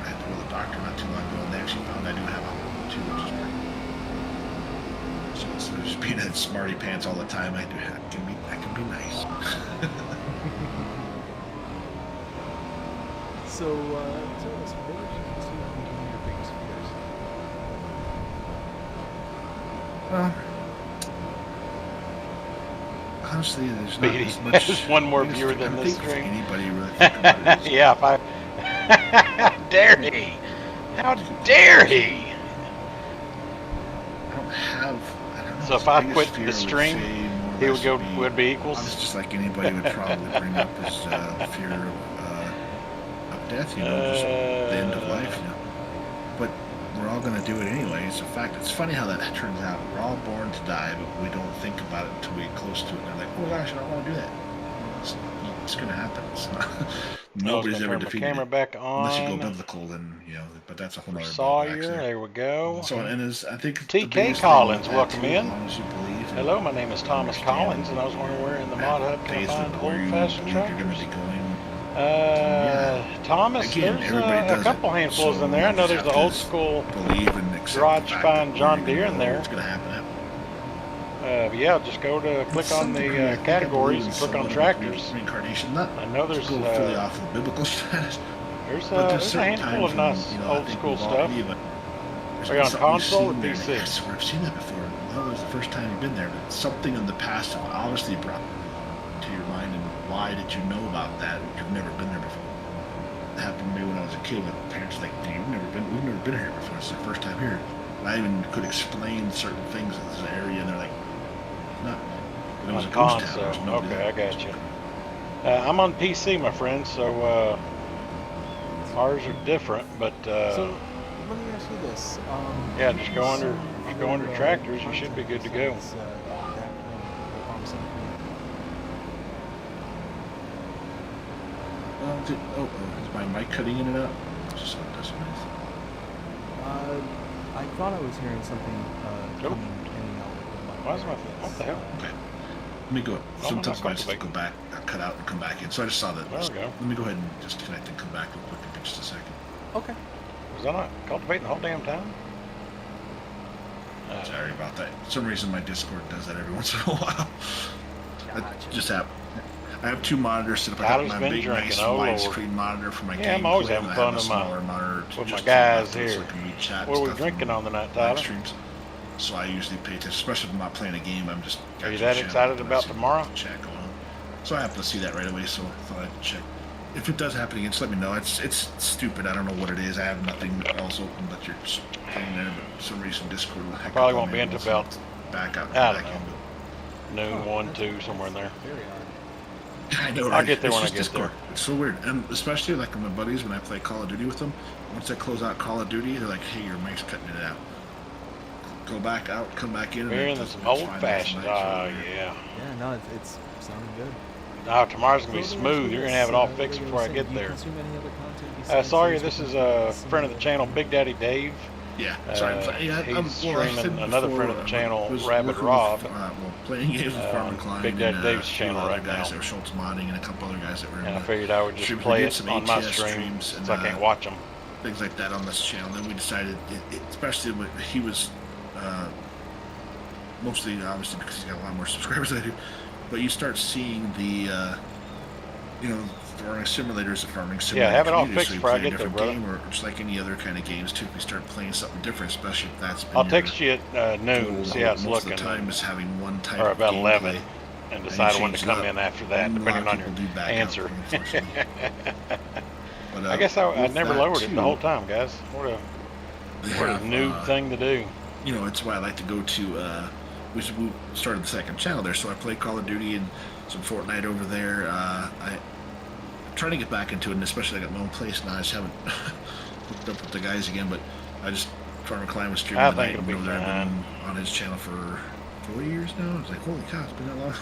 had to go to the doctor not too long ago, and they actually found I do have a too, which is pretty. So instead of just being at smarty pants all the time, I can be nice. So tell us, what would you consider one of your biggest fears? Honestly, there's not Speedy as much. has one more biggest- viewer I than don't this think stream. Anybody really think about it. Yeah, if I... How dare he? How dare he? I don't know. So if his I biggest quit fear the stream, say more or he would less go, be- would be Honestly, equals? just like anybody would probably bring up is fear of death, just the end of life, But we're all going to do it anyway. It's a fact. It's funny how that turns out. We're all born to die, but we don't think about it until we get close to it. And they're like, oh gosh, I don't want to do that. It's going to happen. It's not, nobody's ever Turn my defeated camera it. back Unless you go on. biblical, then, but that's a whole other Sawyer, there we go. So, and I think the TK biggest thing Collins, with that, welcome too, in. As long as you believe and Hello, my name is Thomas understand Collins, and I was wondering where in the mod hub can I days find where you old-fashioned believe you're going tractors? to be going. Thomas, Again, there's everybody a does couple it. handfuls So in there. I you know just there's the have to old school. Believe and accept garage the fact find that John you're Deere gonna in go, there. It's going to happen. Yeah, just go to click To some on degree, I the think I categories believe and in click on somewhat of a tractors. Reincarnation, not I know to there's go fully off the biblical status, there's but a there's certain handful of times nice when, I old think school we've all- stuff. any of it- there's Are you on something you've console or seen there, PC? like, I swear I've seen that before. Well, it was the first time you've been there, but something in the past have obviously brought to your mind, and why did you know about that? You've never been there before. It happened to me when I was a kid with parents like, we've never been here before. It's the first time here. And I even could explain certain things in this area, and they're like, not. It was a On ghost town. console. There's nobody Okay, there. I got you. I'm on PC, my friend, so ours are different, but So let me ask you this. yeah, just go under tractors. You should be good to go. Is my mic cutting in and out? Just so it doesn't miss. I thought I was hearing something Nope. coming in and out with my Why is my what the hell? Okay. Let me go. Oh, Sometimes I'm I just not go back, cut out, and come back in. So I just saw that. There we go. Let me go ahead and just connect and come back real quick in just a second. Okay. Was I not cultivating the whole damn time? Sorry about that. For some reason my Discord does that every once in a while. I have two monitors set up. I Tyler's have my been big, drinking, nice oh, Lord. widescreen monitor for my Yeah, I'm game always play, having and I have fun a with my- smaller monitor with my just guys for nothing, so here. I can read chat What are and we stuff drinking and on tonight, live Tyler? streams. So I usually pay attention, especially if I'm not playing a game. I'm just. Are you catching that channel excited and I about see tomorrow? the Chat going on. So I happen to see that right away. So I thought I'd check. If it does happen again, just let me know. It's stupid. I don't know what it is. I have nothing else open but your thing there. But for some reason Discord will heck Probably up on won't me be once until about back out. I Back don't in. noon, Oh, 1, 2, somewhere in there. Very odd. I know, I'll right? get there It's when I just get there. Discord. It's so weird, and especially like my buddies when I play Call of Duty with them. Once I close out Call of Duty, they're like, "Hey, your mic's cutting it out." Go back out, come back in. We're in it's some fine, old fashioned. that's Oh, nice. yeah. Yeah, no, it's sounding good. Now, tomorrow's going to be So smooth. You're going to have it all fixed what before I were you get saying? Do you there. consume any other content besides Sawyer, Facebook this is and a some friend of the other- channel, Big Daddy Dave. Yeah, sorry. He's streaming another friend of the channel, Rabbit Rob. Playing games with Farmer Klein Big Daddy and, Dave's a few channel other right guys now. that were Schultz modding and a couple other guys that were in And I the figured I would just stream. We play did it some on my ATS stream streams since and, I can't watch them. things like that on this channel. Then we decided, especially when he was mostly obviously because he's got a lot more subscribers than I do, but you start seeing the farming simulators, the farming simulator. Yeah, have it all community. fixed So you before I play a get there, different brother. game, or just like any other kind of games too. If we start playing something different, especially if that's been I'll your text you at noon goal and see how it's most looking. of the time is having one type Or of about gameplay. 11, and decide when to change it come up. in after that, A lot depending of on your people do back out, answer. unfortunately. But, I guess I with never that, lowered it too, the whole time, guys. What a noob thing to do. You know, it's why I like to go to. We started the second channel there, so I play Call of Duty and some Fortnite over there. I'm trying to get back into it, and especially I got my own place now. I just haven't hooked up with the guys again, but I just Farmer Klein was streaming I tonight think and it'll be over there. I've fine. been on his channel for 4 years now. I was like, holy cow, it's been that long.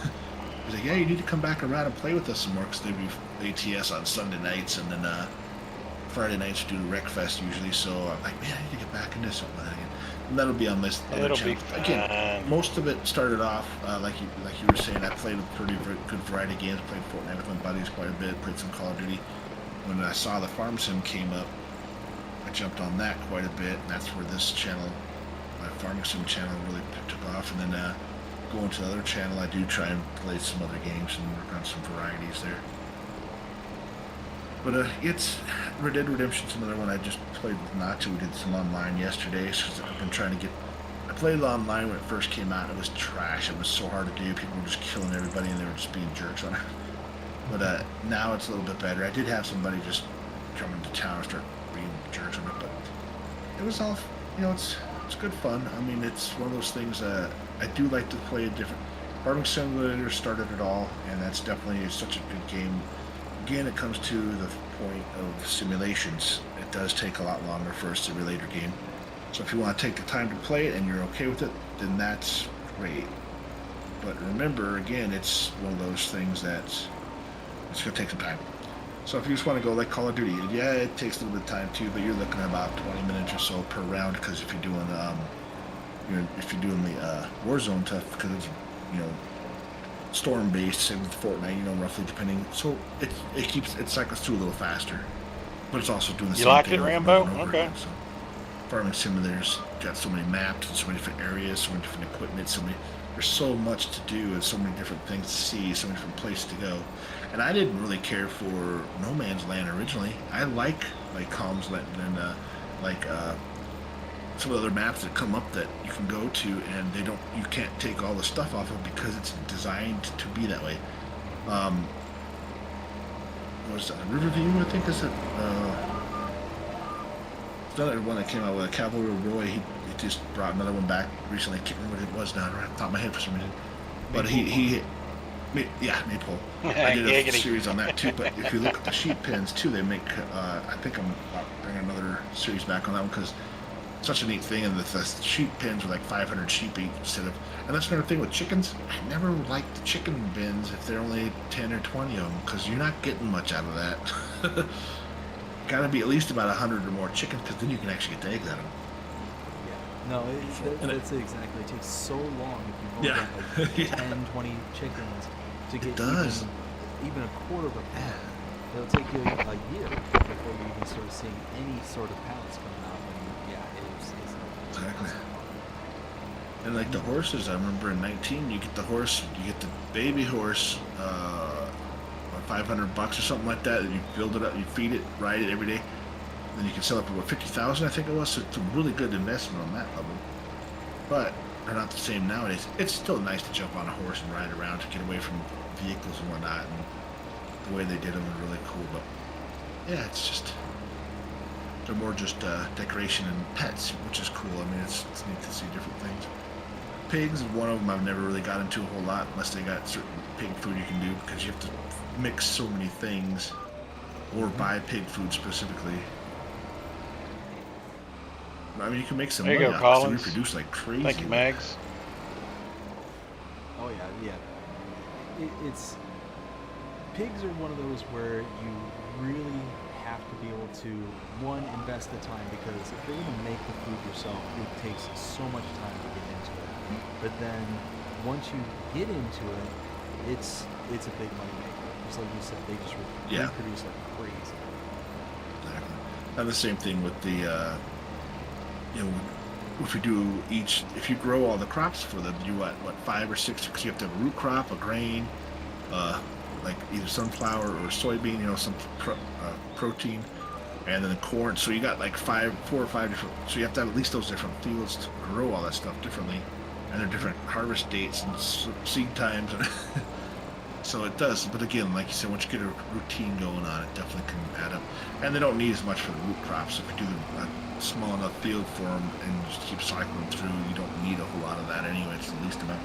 He's like, yeah, you need to come back around and play with us some more, because they do ATS on Sunday nights, and then Friday nights we do Rec Fest usually. So I'm like, man, I need to get back into something like that again. And that'll be on this other It'll channel. be Again, fine. most of it started off like you were saying. I played a pretty good variety of games. Played Fortnite with my buddies quite a bit. Played some Call of Duty. When I saw the Farm Sim came up, I jumped on that quite a bit, and that's where this channel, my Farming Sim channel, really took off. And then going to the other channel, I do try and play some other games and work on some varieties there. But it's Red Dead Redemption's another one I just played with Nacho. We did some online yesterday. So I've been trying to get. I played it online when it first came out. It was trash. It was so hard to do. People were just killing everybody, and they were just being jerks on it. But now it's a little bit better. I did have somebody just come into town and start being jerks on it, but it was all, it's good fun. I mean, it's one of those things. I do like to play a different. Farming Simulator started it all, and that's definitely such a good game. Again, it comes to the point of simulations. It does take a lot longer for a simulator game. So if you want to take the time to play it and you're okay with it, then that's great. But remember, again, it's one of those things that's it's going to take some time. So if you just want to go like Call of Duty, yeah, it takes a little bit of time too, but you're looking at about 20 minutes or so per round, because if you're doing the Warzone stuff, because it's storm based, same with Fortnite, roughly depending. So it cycles through a little faster, but it's also doing the You same liked thing it, over and Rambo? over and over Okay. again. So Farming Simulator's got so many maps and so many different areas, so many different equipment, there's so much to do and so many different things to see, so many different places to go. And I didn't really care for No Man's Land originally. I like Calm's Land and some of the other maps that come up that you can go to, and you can't take all the stuff off of because it's designed to be that way. What's that? Riverview, I think is it. It's another one that came out with a Cavalry Roy. He just brought another one back recently. I can't remember what it was now. Right off the top of my head for some reason. But Maypole. I did a series on that too. But if you look at the sheep pens too, they make. I think I'm bringing another series back on that one, because it's such a neat thing. And the sheep pens are like 500 sheep each instead of. And that's another thing with chickens. I never liked the chicken bins if they're only 10 or 20 of them, because you're not getting much out of that. Got to be at least about 100 or more chickens, because then you can actually get the eggs out of them. Yeah. No, that's it exactly. It takes so long if you've only got like 10, 20 chickens to get even a quarter of a pound. It'll take you a year before you even start seeing any sort of pallets coming out. And it's Exactly. And like the horses, I remember in 19, you get the horse, you get the baby horse, $500 or something like that, and you build it up, you feed it, ride it every day. Then you can sell it for about 50,000, I think it was. So it's a really good investment on that level. But they're not the same nowadays. It's still nice to jump on a horse and ride around to get away from vehicles and whatnot. And the way they did them was really cool. But yeah, it's just they're more just decoration and pets, which is cool. I mean, it's neat to see different things. Pigs is one of them I've never really got into a whole lot, unless they got certain pig food you can do, because you have to mix so many things or buy pig food specifically. I mean, you can make some There you money go, off it, so Collins. reproduce like crazy. Thank you, Mags. Oh yeah. It's pigs are one of those where you really have to be able to invest the time, because if you're going to make the food yourself, it takes so much time to get into it. But then once you get into it, it's a big money maker. Just like you said, they just reproduce like crazy. Exactly. And the same thing with the, you know, if you grow all the crops for them, you what 5 or 6? Because you have to have a root crop, a grain, like either sunflower or soybean, you know, some protein, and then corn. So you got like 4 or 5 different. So you have to have at least those different fields to grow all that stuff differently, and they're different harvest dates and seed times. So it does. But again, like you said, once you get a routine going on, it definitely can add up. And they don't need as much for the root crops. If you do a small enough field for them and just keep cycling through, you don't need a whole lot of that anyway. It's the least amount.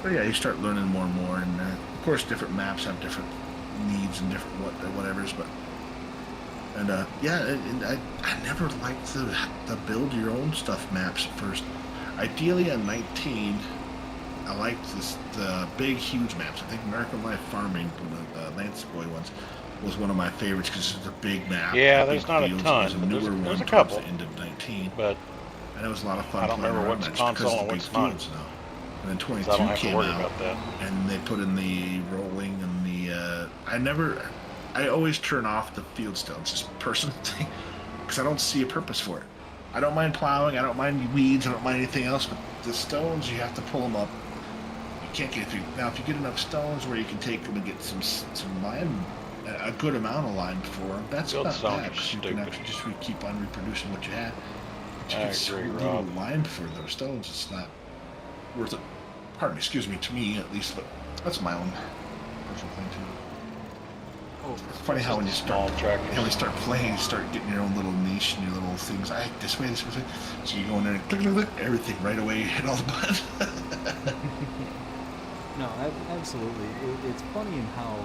But yeah, you start learning more and more, and of course, different maps have different needs and different whatevers. But I never liked the build your own stuff maps at first. Ideally, on 19, I liked the big, huge maps. I think American Life Farming, the Lance Boy ones, was one of my favorites because it's a big map. Yeah, there's not a ton, but there's a couple. The end of 19, but and it was a lot of fun. I don't remember what's console and what's not. And then 22 I don't have came to worry out, about that. and they put in the rolling and the. I always turn off the field stones, just a personal thing, because I don't see a purpose for it. I don't mind plowing, I don't mind weeds, I don't mind anything else, but the stones, you have to pull them up. You can't get through. Now, if you get enough stones where you can take them and get some lime, a good amount of lime for them, that's Field not stones bad, are because you stupid. can actually just keep on reproducing what you have. But you I get so agree, little Rob. lime for those stones, it's not worth it. Pardon me, excuse me, to me at least, but that's my own personal thing too. Oh, It's funny how when you Small start, tractors. when you start playing, you start getting your own little niche and your little things. This way, this way. So you go in there and click, click, click, everything right away, hit all the buttons. No, absolutely. It's funny in how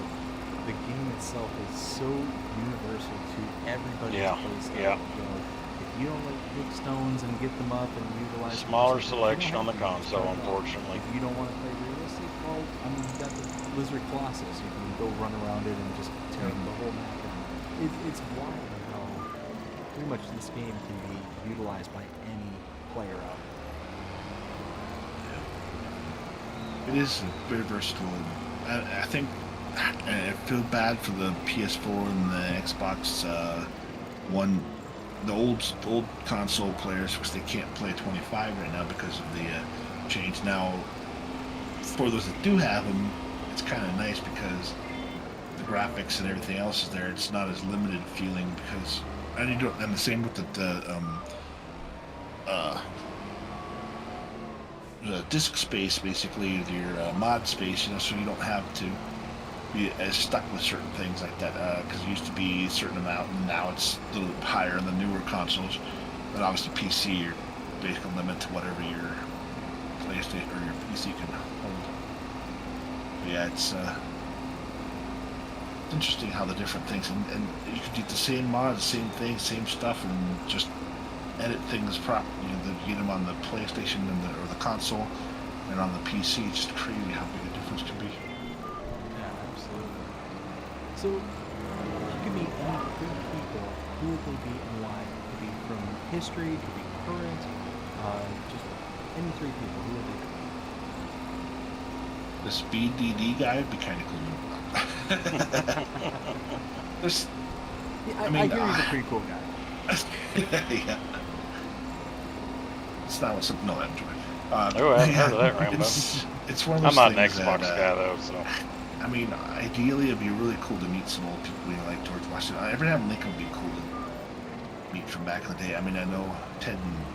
the game itself is so universal to everybody Yeah, who plays it. yeah. You know, if you don't like big stones and get them up and utilize them, Smaller you don't selection have on the to. Just console, turn it on. unfortunately. If you don't want to play realistic, well, I mean, you got the Lizard Colossus. You can go run around it and just tear up the whole map. And it's wild how pretty much this game can be utilized by any player out there. It is very versatile. And I think I feel bad for the PS4 and the Xbox One, the old console players, because they can't play 25 right now because of the change. Now, for those that do have them, it's kind of nice because the graphics and everything else is there. It's not as limited feeling because, and the same with the disk space, basically your mod space, you know, so you don't have to be as stuck with certain things like that, because it used to be a certain amount and now it's a little bit higher in the newer consoles. But obviously PC, you're basically limited to whatever your PlayStation or your PC can hold. But yeah, it's interesting how the different things, and you could do the same mods, same thing, same stuff, and just edit things properly. You know, get them on the PlayStation and or the console, and on the PC. It's just crazy how big a difference can be. Yeah, absolutely. So, if you could meet any three people, who would they be and why? It could be from history, it could be current, just any three people, who would they be? The Speed DD guy would be kind of cool. There's, Yeah, I mean, hear he's a pretty cool guy. yeah. It's not what's no, I'm joking. Oh, I haven't heard of that, Rambo. It's one of I'm those not an things Xbox that, guy though, so I mean, ideally, it'd be really cool to meet some old people, you know, like George Washington. Abraham Lincoln would be cool to meet from back in the day. I mean, I know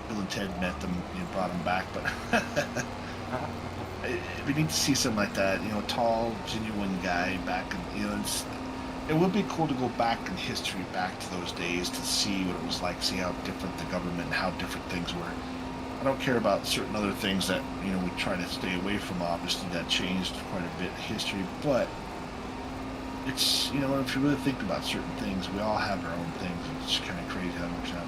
Bill and Ted met them, you know, brought them back, but we need to see something like that. You know, a tall, genuine guy back, in, you know, it would be cool to go back in history, back to those days, to see what it was like, see how different the government and how different things were. I don't care about certain other things that, you know, we try to stay away from. Obviously, that changed quite a bit in history, but it's, you know, if you really think about certain things, we all have our own things. It's kind of crazy how it works out.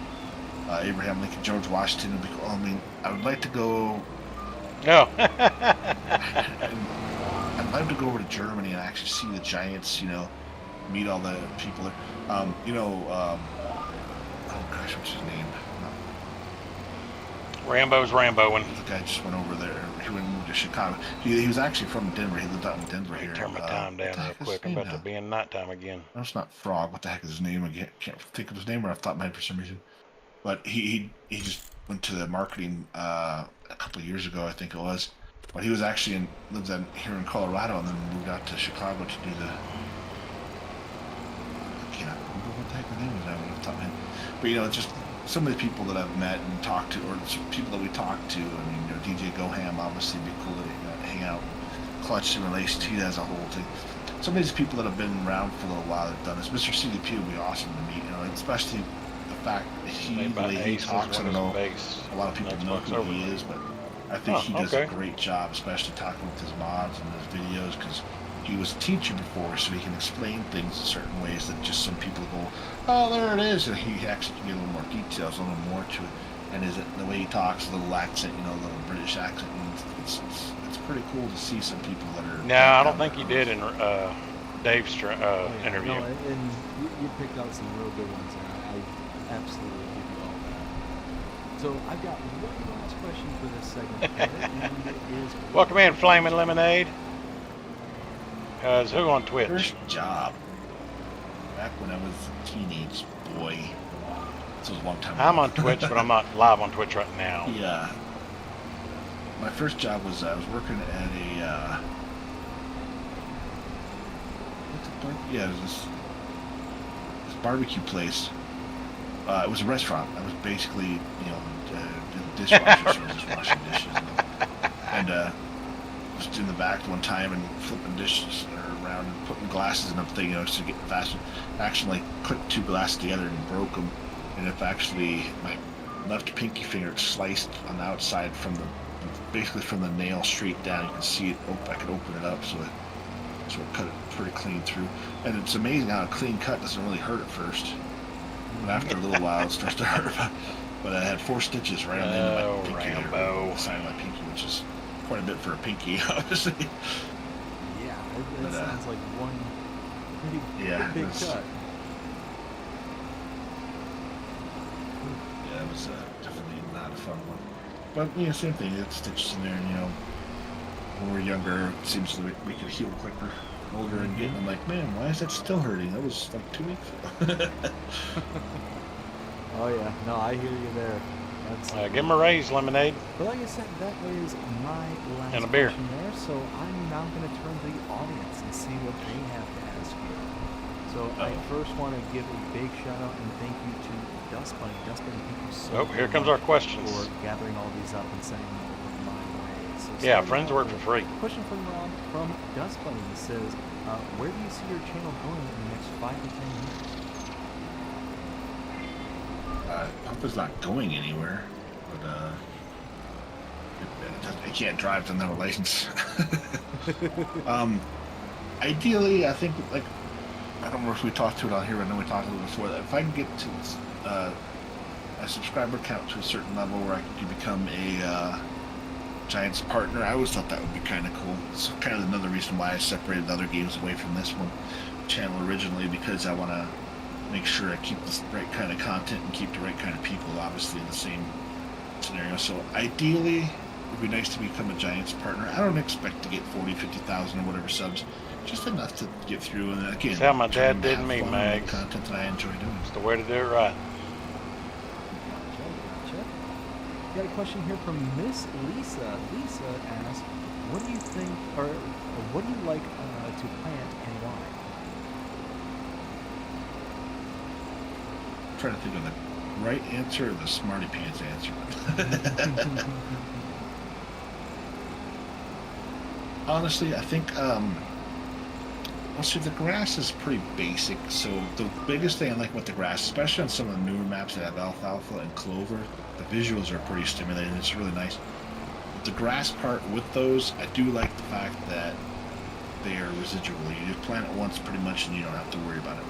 Abraham Lincoln, George Washington would be cool. I mean, I would like to go. no. I'd like to go over to Germany and actually see the giants. You know, meet all the people there. You know, oh gosh, what's his name? Rambo's Ramboing. The guy just went over there. He went and moved to Chicago. He was actually from Denver. He lived out in Denver here. Turn my time down real quick. I'm about to be in nighttime again. No, it's not Frog. What the heck is his name? I can't think of his name right off the top of my head for some reason. But he just went to the marketing a couple of years ago, I think it was. But he was actually lived here in Colorado and then moved out to Chicago to do the. I can't remember what the heck the name was now off the top of my head. But you know, just some of the people that I've met and talked to, or people that we talked to. I mean, you know, DJ Goham obviously be cool to hang out. Clutch Simulations, he has a whole thing. Some of these people that have been around for a little while have done this. Mr. CDP would be awesome to meet, you know, especially the fact that the way he talks. I don't know, a lot of people know who he is, but I think he does a great job, especially talking with his mods and his videos, because he was a teacher before, so he can explain things in certain ways that just some people go, oh, there it is, and he actually can give a little more details, a little more to it. And the way he talks, a little accent, you know, a little British accent, and it's pretty cool to see some people that are. No, I don't think he did in Dave's interview. No, and you picked out some real good ones, and I absolutely give you all that. So I've got one last question for this segment, and it is. Welcome in, Flaming Lemonade. Who on Twitch? First job. Back when I was a teenage boy. This was a long time ago. I'm on Twitch, but I'm not live on Twitch right now. Yeah. My first job was I was working at a it was this barbecue place. It was a restaurant. I was basically, you know, the dishwasher, so I was just washing dishes. And was in the back one time and flipping dishes around and putting glasses in everything, you know, just to get faster. I actually clicked two glasses together and broke them. And if actually my left pinky finger sliced on the outside from basically from the nail straight down, you can see it. I could open it up, so it cut it pretty clean through. And it's amazing how a clean cut doesn't really hurt at first, but after a little while it starts to hurt. But I had 4 stitches right on the end of my pinky, the side of my pinky, which is quite a bit for a pinky, obviously. Yeah, it sounds like one pretty big cut. Yeah, it was definitely not a fun one. But, you know, same thing, you have stitches in there, and, you know, when we're younger, it seems like we could heal quicker. Older and getting, I'm like, man, why is that still hurting? That was like 2 weeks ago. Oh, yeah. No, I hear you there. Give him a raise, Lemonade. But like I said, that is my last and a beer. question there. So I'm now going to turn to the audience and see what they have to ask you. So I first want to give a big shout out and thank you to Dust Bunny. Dust Bunny, thank you so much. Here comes our questions. For gathering all these up and sending them over my way. So yeah, friends work for free. Question from Rob from Dust Bunny says, where do you see your channel going in the next 5 to 10 years? Papa's not going anywhere, but I can't drive to no license. Ideally, I think, like, I don't know if we talked to it on here, I know we talked a little before that. If I can get to a subscriber count to a certain level where I could become a Giants partner, I always thought that would be kind of cool. It's kind of another reason why I separated the other games away from this one channel originally, because I want to make sure I keep the right kind of content and keep the right kind of people, obviously, in the same scenario. So ideally, it would be nice to become a Giants partner. I don't expect to get 40, 50,000 or whatever subs, just enough to get through. And again, that's how my dad did me, Mags. Content that I enjoy doing. It's the way to do it right. Gotcha. Got a question here from Miss Lisa. Lisa asks, what do you think, or what do you like to plant and why? I'm trying to think of the right answer or the smarty pants answer. Honestly, I think the grass is pretty basic. So the biggest thing I like with the grass, especially on some of the newer maps that have alfalfa and clover, the visuals are pretty stimulating. It's really nice. But the grass part with those, I do like the fact that they are residual. You just plant it once pretty much and you don't have to worry about it.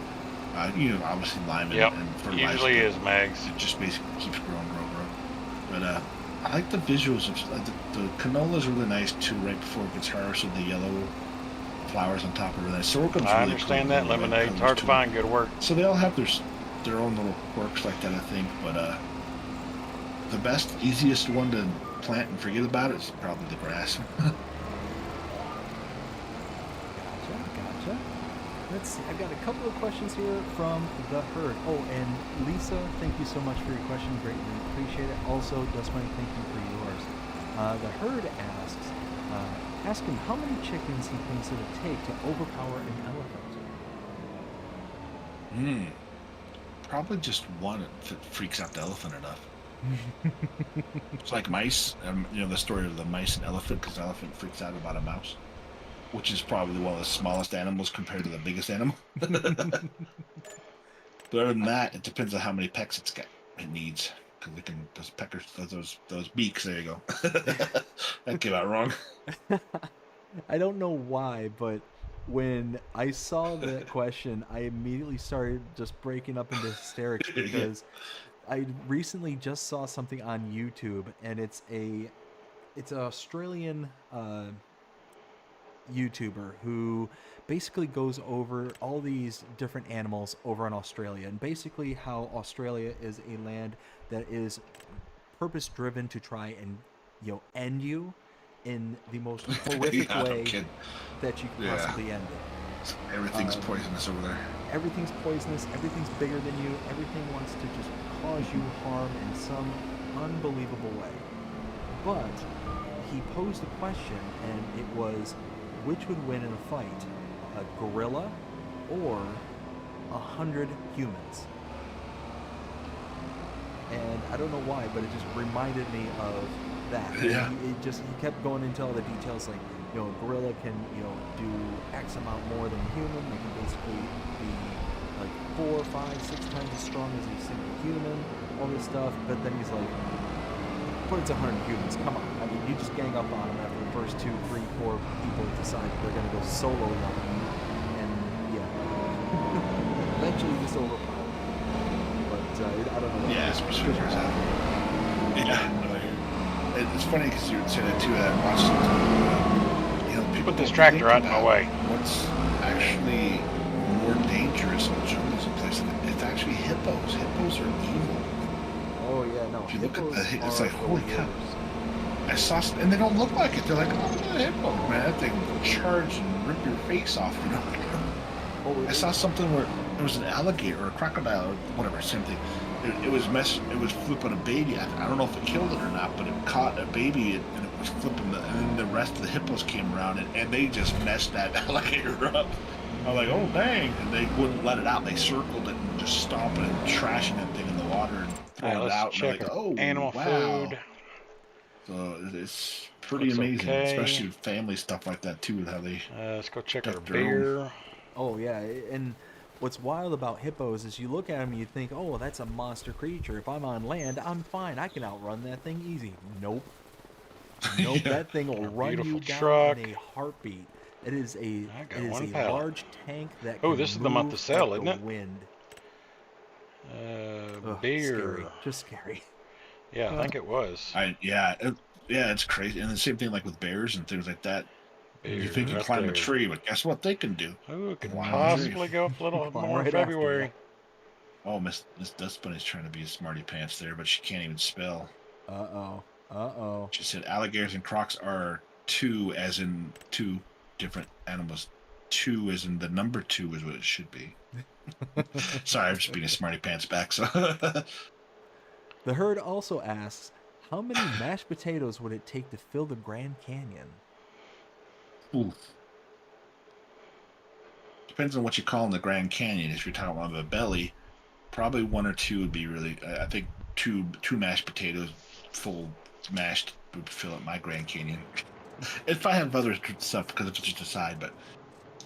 You know, obviously lime and fertilizer. Usually is, Mags. It just basically keeps growing. But I like the visuals of the canola is really nice too. Right before it gets harvested, the yellow flowers on top are really nice. Sorghum's really cool. I understand that, Lemonade. It's hard to find good work. So they all have their own little quirks like that, I think. But the best, easiest one to plant and forget about it is probably the grass. Gotcha. Let's see. I've got a couple of questions here from the herd. Oh, and Lisa, thank you so much for your question. Greatly appreciate it. Also, Dustmoney, thank you for yours. The herd asks, ask him how many chickens he thinks it would take to overpower an elephant. Probably just one if it freaks out the elephant enough. It's like mice. You know the story of the mice and elephant, because the elephant freaks out about a mouse, which is probably one of the smallest animals compared to the biggest animal. But other than that, it depends on how many pecks it needs. Because it can, those peckers, those beaks. There you go. That came out wrong. I don't know why, but when I saw that question, I immediately started just breaking up into hysterics because I recently just saw something on YouTube, and it's an Australian YouTuber who basically goes over all these different animals over in Australia, and basically how Australia is a land that is purpose driven to try and end you in the most horrific way that you can possibly end it. Everything's poisonous over there. Everything's poisonous, everything's bigger than you, everything wants to just cause you harm in some unbelievable way. But he posed a question, and it was, which would win in a fight, a gorilla or 100 humans? And I don't know why, but it just reminded me of that. Yeah. He kept going into all the details, like, a gorilla can, do X amount more than a human. They can basically be like 4, 5, 6 times as strong as a single human, all this stuff. But then he's like, but it's 100 humans, come on. I mean, you just gang up on them after the first 2, 3, 4 people decide they're going to go solo level. And eventually just overpower. But I don't know. Yeah, it's pretty out. Yeah. It's funny because you would say that too. I watched people Put this tractor out of my way. What's actually more dangerous in jungles and places? It's actually hippos. Hippos are evil. Oh yeah, no. If you look at hippos it's are like, holy the cow. worst. I saw, and they don't look like it. They're like, oh, look at the hippo, man. That thing will charge and rip your face off. I saw something where there was an alligator or a crocodile or whatever, same thing. It was flipping a baby. I don't know if it killed it or not, but it caught a baby and it was flipping and then the rest of the hippos came around and they just messed that alligator up. I was like, oh dang, and they wouldn't let it out. They circled it and just stomping and trashing that thing in the water and throwing it out. And check like, oh, animal wow. food. So it's pretty Looks amazing, okay. especially with family stuff like that too, with how they Let's go check our protect their own. beer. Oh yeah, and what's wild about hippos is you look at them and you think, oh, that's a monster creature. If I'm on land, I'm fine. I can outrun that thing easy. Nope. Nope, Yeah. that thing will run you beautiful down truck. in a heartbeat. It is a one pallet. large tank that Oh, can this is the month move to sell, like isn't the it? Wind. Ugh, Beer. Scary. Just scary. Yeah, I think it was. It's crazy. And the same thing like with bears and things like that. Beer You think you right climb there. a tree, but guess what they can do? Oh, it could Climb a possibly tree. go up a little Climb more in right after February. Oh, Miss Dust Bunny's trying to be a smarty pants there, but she can't even spell. Uh-oh. She said alligators and crocs are 2 as in 2 different animals. 2 as in the number 2 is what it should be. Sorry, I'm just being a smarty pants back. So The herd also asks, how many mashed potatoes would it take to fill the Grand Canyon? Ooh. Depends on what you call in the Grand Canyon. If you're talking about the belly, probably 1 or 2 would be really. I think two mashed potatoes, full mashed, would fill up my Grand Canyon. If I have other stuff, because it's just a side, but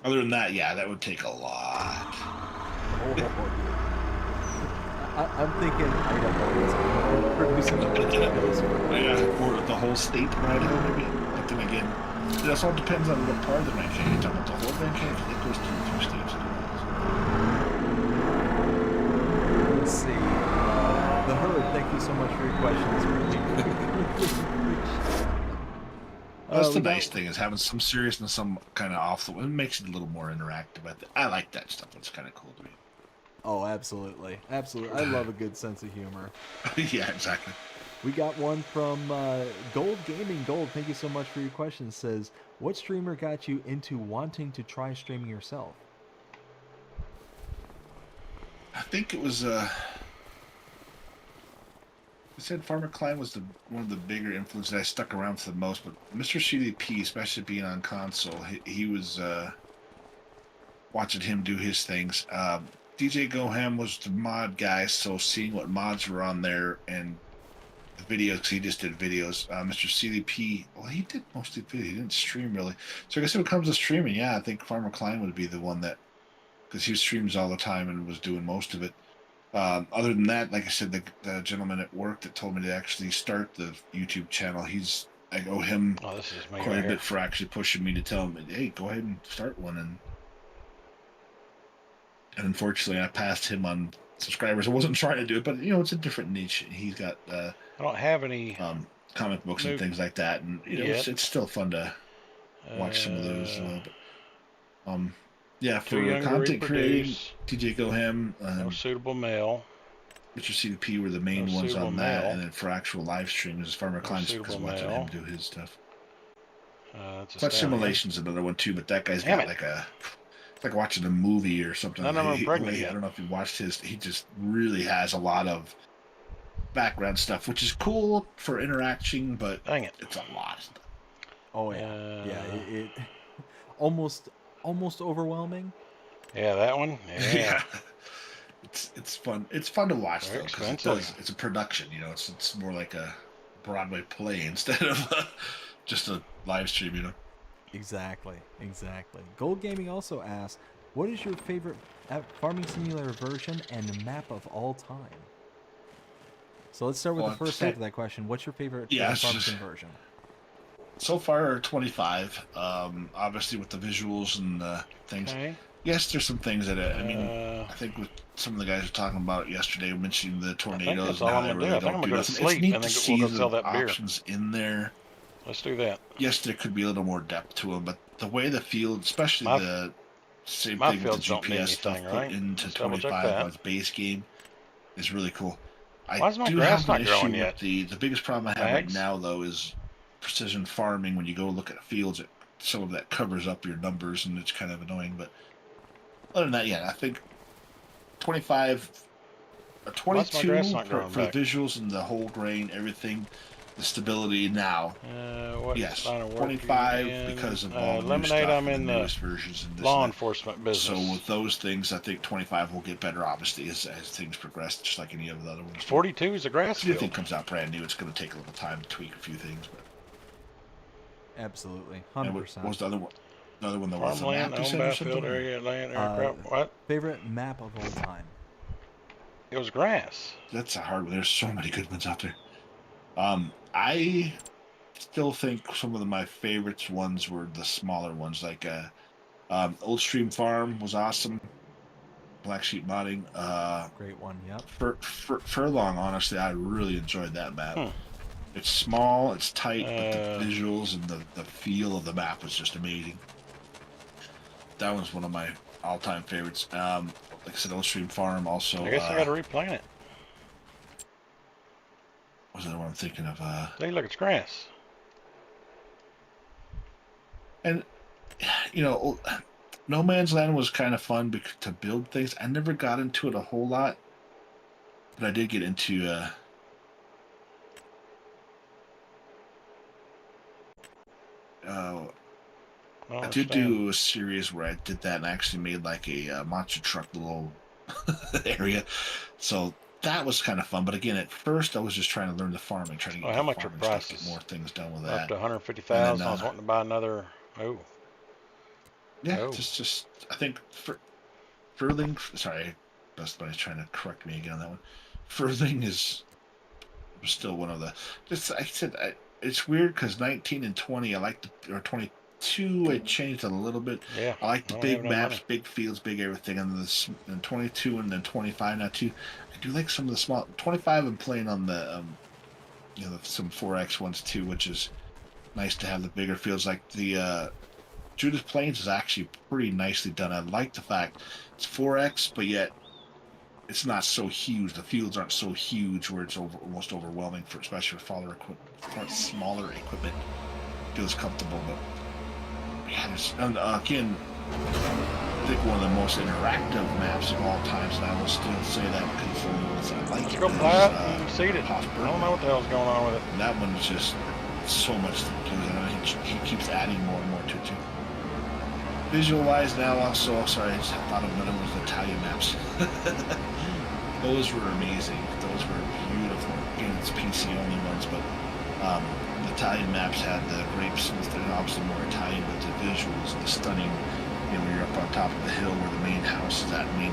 other than that, yeah, that would take a lot. I'm thinking, I don't know, it's producing the potatoes. Yeah, or the whole state right now, maybe. But then again, this all depends on what part of the Grand Canyon you're talking about. The whole Grand Canyon, it goes through 2 states. Let's see. The herd, thank you so much for your questions. That's the nice thing, is having some seriousness, some kind of off the. It makes it a little more interactive. I like that stuff. It's kind of cool to me. Oh, absolutely. Absolutely. I love a good sense of humor. Yeah, exactly. We got one from Gold Gaming Gold. Thank you so much for your question. It says, what streamer got you into wanting to try streaming yourself? I think it was I said Farmer Klein was one of the bigger influences I stuck around for the most, but Mr. CDP, especially being on console, he was watching him do his things. DJ Goham was the mod guy, so seeing what mods were on there and the videos, because he just did videos. Mr. CDP, well, he did mostly video. He didn't stream really. So I guess when it comes to streaming, yeah, I think Farmer Klein would be the one that, because he streams all the time and was doing most of it. Other than that, like I said, the gentleman at work that told me to actually start the YouTube channel, I owe him this is me quite right a here. bit for actually pushing me to tell him, hey, go ahead and start one. And unfortunately, I passed him on subscribers. I wasn't trying to do it, but it's a different niche. He's got I don't have any. comic books and things like that, and it's still fun to watch some of those a little bit. Yeah, Too for young to content creating, reproduce. TJ Goham, No suitable male. Mr. CDP were the main No ones suitable on that, male. and then for actual live streams, Farmer Klein, because suitable watching male. him do his stuff. That's a Flight stallion. Simulation's another one too, but that guy's Damn got it. it's like watching a movie or something. None of them are pregnant I yet. don't know if you watched his. He just really has a lot of background stuff, which is cool for interaction, but Dang it. it's a lot of stuff. Oh yeah, it almost overwhelming. Yeah, that one. Yeah. It's fun. It's fun to watch Very though, because expensive. it's a production. It's more like a Broadway play instead of just a live stream. Exactly. Gold Gaming also asked, what is your favorite Farming Simulator version and map of all time? So let's start with the first half of that question. What's your favorite Farming Sim version? So far, 25. Obviously, with the visuals and the things. Okay. Yes, there's some things that I think with some of the guys were talking about yesterday, mentioning the tornadoes. that's all I'm gonna do. I think I'm gonna go to sleep and then we'll go sell that beer. Options in there. Let's do that. Yes, there could be a little more depth to them, but the way the field, especially the same my thing with the fields don't mean GPS stuff anything, put right? into Let's double check 25 that. on its base game, is really cool. Why is my do grass have not an growing issue yet? with the biggest problem I have right Bags? now, though, is precision farming. When you go look at fields, some of that covers up your numbers, and it's kind of annoying. But other than that, yeah, I think 25, or 22 grass not for growing the back? visuals and the whole grain, everything, the stability now. What Yes, line of work 25 are you in? because of all the new Lemonade, stuff I'm and in the the newest versions and this law and that. enforcement business. So with those things, I think 25 will get better, obviously, as things progress, just like any of the other ones. 42 is a grass If anything field. comes out brand new, it's going to take a little time to tweak a few things. But Absolutely, and what 100%. was the other one? The other one that was the Farmland, map you home said or battlefield something? area, land, aircraft. What? Favorite map of all time? It was grass. That's a hard one. There's so many good ones out there. I still think some of my favorites ones were the smaller ones, like Old Stream Farm was awesome. Black Sheep Modding. Great one. Yep. Furlong, honestly, I really enjoyed that map. It's small, it's tight, but the visuals and the feel of the map was just amazing. That was one of my all-time favorites. Like I said, Old Stream Farm also. I guess I got to replant it. What's the other one I'm thinking of? Hey, look, it's grass. And, No Man's Land was kind of fun to build things. I never got into it a whole lot, but I did get into I did do a series where I did that and actually made like a monster truck little area. So that was kind of fun. But again, at first I was just trying to learn the farming, trying to get how much are farming stuff, prices? get more things done with Up that. to 150,000. And I was wanting to buy another. Yeah, Oh. just I think Furling. Sorry, Best Buddy's trying to correct me again on that one. Furling was still one of the. Just like I said, it's weird because 19 and 20, I like or 22, I changed it a little bit. Yeah. I like the don't big have no maps, money. big fields, big everything, and 22 and then 25 now too. I do like some of the small 25. I'm playing on the some 4X ones too, which is nice to have the bigger fields. Like the Judith Plains is actually pretty nicely done. I like the fact it's 4X, but yet it's not so huge. The fields aren't so huge where it's almost overwhelming for especially for smaller equipment. Feels comfortable, but yeah, and again, I think one of the most interactive maps of all times, and I will still say that because I like Let's it. go flat and seed it. I Hoffberg. don't know what the hell's going on with it. And that one's just so much to do, and he keeps adding more and more to it too. Visual-wise now, also, sorry, I just thought of one was the Italian maps. Those were amazing. Those were beautiful. Again, it's PC-only ones, but the Italian maps had the grapes, and they're obviously more Italian, but the visuals, the stunning, you know, you're up on top of the hill where the main house is at. I mean,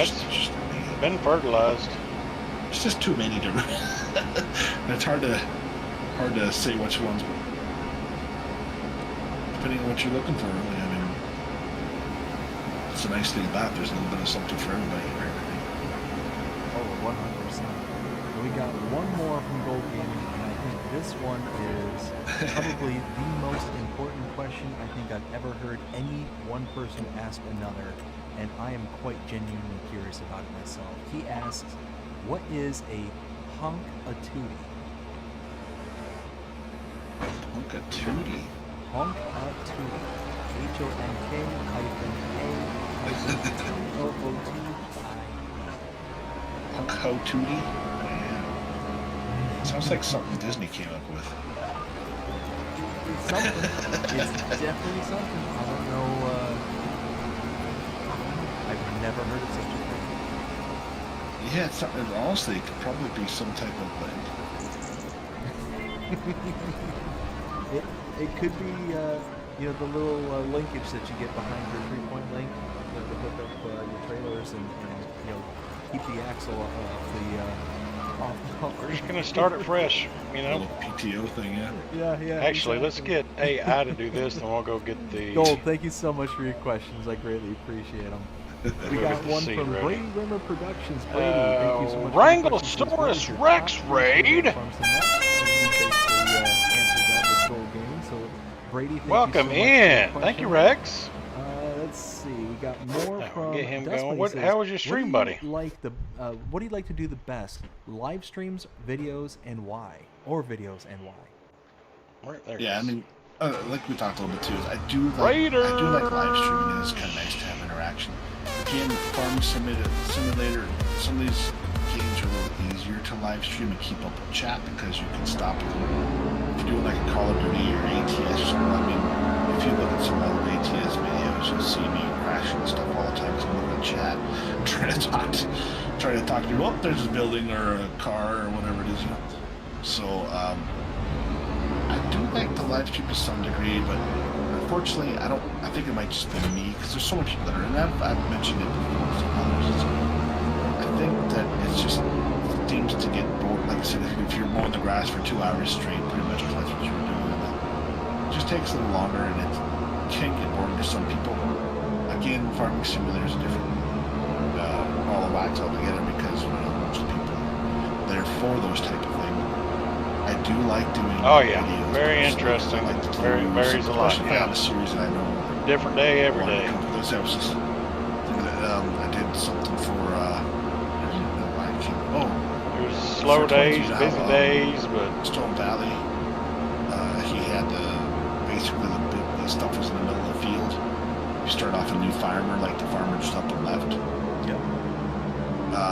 It's just amazing. been fertilized. It's just too many to. It's hard to say which ones, but depending on what you're looking for, really. I mean, it's a nice thing about it. There's a little bit of something for everybody, right? Oh, 100%. We got one more from Gold Gaming, and I think this one is probably the most important question I think I've ever heard any one person ask another, and I am quite genuinely curious about it myself. He asks, what is a honk-a-tootie? Honk-a-tootie? Honk-a-tootie. H-O-N-K-A-L-O-T-I. Honk-a-tootie? Sounds like something Disney came up with. It's something. It's definitely something. I don't know. I've never heard of such a thing. Yeah, it's something. Honestly, it could probably be some type of blend. It could be, you know, the little linkage that you get behind your 3-point link to hook up your trailers and you know, keep the axle off the We're just gonna start it fresh, you A know. little PTO thing, yeah. Yeah. Actually, exactly. let's get AI to do this, and we'll go get the. Gold, thank you so much for your questions. I greatly appreciate them. We We'll got get the one seed from ready. Brady Rimmer Productions. Brady, thank you so much. Wranglesaurus for your Rex question. raid. From some nuts. And we basically answered that with Gold Gaming. So, Brady, thank Welcome you so much for your in. Thank you, question. Rex. Let's see. We got more Now, from get him Dust going. Bunny What- says, how was your stream, what do buddy? you like the what do you like to do the best? Live streams, videos, and why? Or videos and why? Right there. Yeah, I mean, like we talked a little bit too, I do like live streaming. It's kind of nice to have interaction. Again, Farming Simulator, some of these games are a little easier to live stream and keep up with chat because you can stop it. If you're doing like a Call of Duty or ATS or something, I mean, if you look at some old ATS videos, you'll see me crashing and stuff all the time because I'm looking at chat, trying to talk to people. Oh, there's a building or a car or whatever it is, you know. So, I do like the live stream to some degree, but unfortunately, I think it might just be me because there's so many people that are, and I've mentioned it before to others. I think that it's just seems to get bored. Like I said, if you're mowing the grass for 2 hours straight, pretty much that's what you were doing. It just takes a little longer, and it can get boring to some people. Again, Farming Simulator is different ball of wax altogether because most people they're for those type of things. I do like doing Oh, yeah. videos. Very personally. interesting. I like to Very- do, varies a lot, especially if I yeah. have a series that I know. Different day every wanna day. come to this. I was just thinking that I did something for I don't know why I can't. Oh, There's slow For 22 days, now, busy days, but Stone Valley. He had basically the stuff was in the middle of the field. You start off a new farmer, like the farmer just up and left. Yep.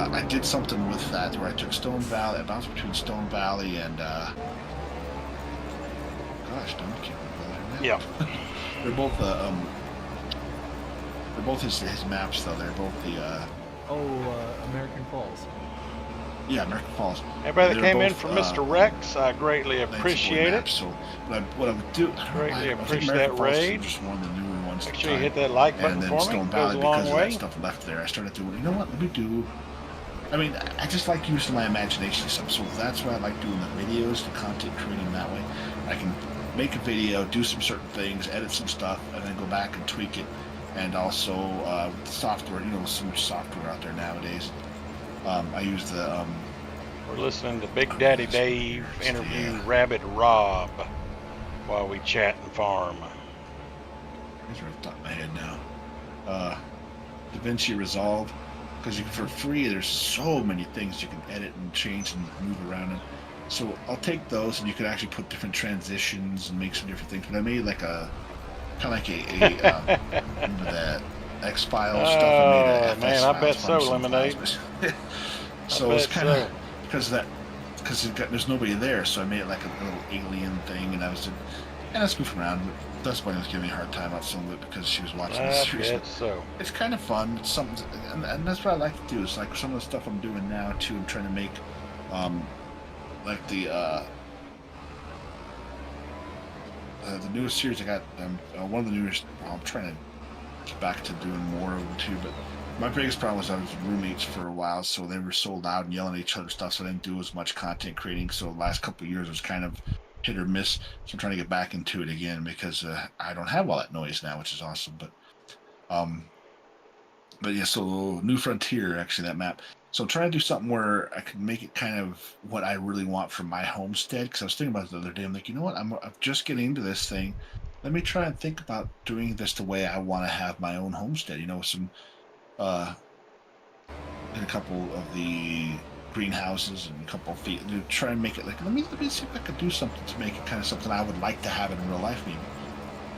I did something with that where I took Stone Valley, I bounced between Stone Valley and gosh, damn, I can't remember their yeah. name. They're both his maps though. They're both the American Falls. yeah, American Falls. Everybody that They're came in both, from Mr. Rex, I greatly Nancy Boy appreciate maps, it. So what I would do, Greatly I think appreciate American that Falls is raid. just one of the newer ones. Make to sure you try. hit that like button And then for me. Stone It goes Valley, a long because of way. that stuff left there, I started doing, you know what, let me do. I mean, I just like using my imagination and stuff, so that's why I like doing the videos, the content creating that way. I can make a video, do some certain things, edit some stuff, and then go back and tweak it. And also, with the software, there's so much software out there nowadays. I use the, We're listening to Big Daddy Dave interview Yeah. Rabbit Rob while we chat and farm. these are off the top of my head now. DaVinci Resolve, because for free there's so many things you can edit and change and move around. And so I'll take those, and you could actually put different transitions and make some different things. But I made like a kind of like remember that X-Files stuff. I made a FS man, I bet Files so, from Lemonade. Files. So it's kind of because there's nobody there, so I made it like a little alien thing, and I was goofing around. Dust Bunny was giving me a hard time about some of it because she was watching the series. So It's kind of fun. It's something, and that's what I like to do. It's like some of the stuff I'm doing now too. I'm trying to make, like the newest series I got. One of the newest. I'm trying to get back to doing more of them too. But my biggest problem was I was roommates for a while, so they were so loud and yelling at each other stuff. So I didn't do as much content creating. So the last couple of years was kind of hit or miss. So I'm trying to get back into it again because I don't have all that noise now, which is awesome. But yeah, so New Frontier, actually, that map. So I'm trying to do something where I can make it kind of what I really want for my homestead. Because I was thinking about it the other day. I'm like, you know what? I'm just getting into this thing. Let me try and think about doing this the way I want to have my own homestead. You know, some in a couple of the greenhouses and a couple of feet. To try and make it like, let me see if I could do something to make it kind of something I would like to have in real life, maybe.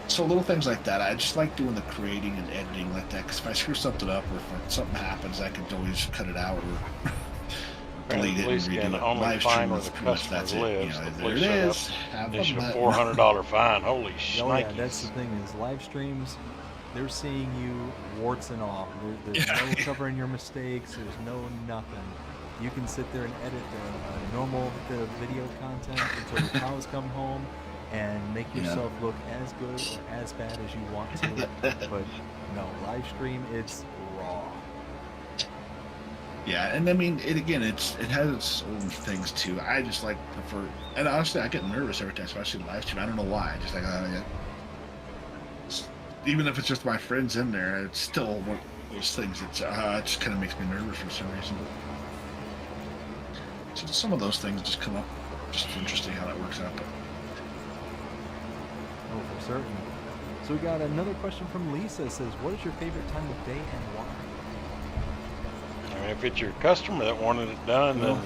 So little things like that. I just like doing the creating and editing like that, because if I screw something up or if something happens, I can always cut it out or delete it and redo it. Only Live fine stream where with the pretty much customer that's it. You lives. know, The there police it set is. Have initial fun. $400 fine. Holy Oh yeah, shnikes. that's the thing is live streams, they're seeing you warts and all. There's no covering your mistakes. There's no nothing. You can sit there and edit the normal video content until the cows come home and make yourself look as good or as bad as you want to. But no, live stream, it's raw. Yeah, and I mean, it has its own things too. I just prefer, and honestly, I get nervous every time, especially live stream. I don't know why. I just even if it's just my friends in there, it's still one of those things. It just kind of makes me nervous for some reason. So some of those things just come up. Just interesting how that works out. But Oh, for certain. So we got another question from Lisa. It says, what is your favorite time of day and why? I mean, if it's your customer that wanted it done, then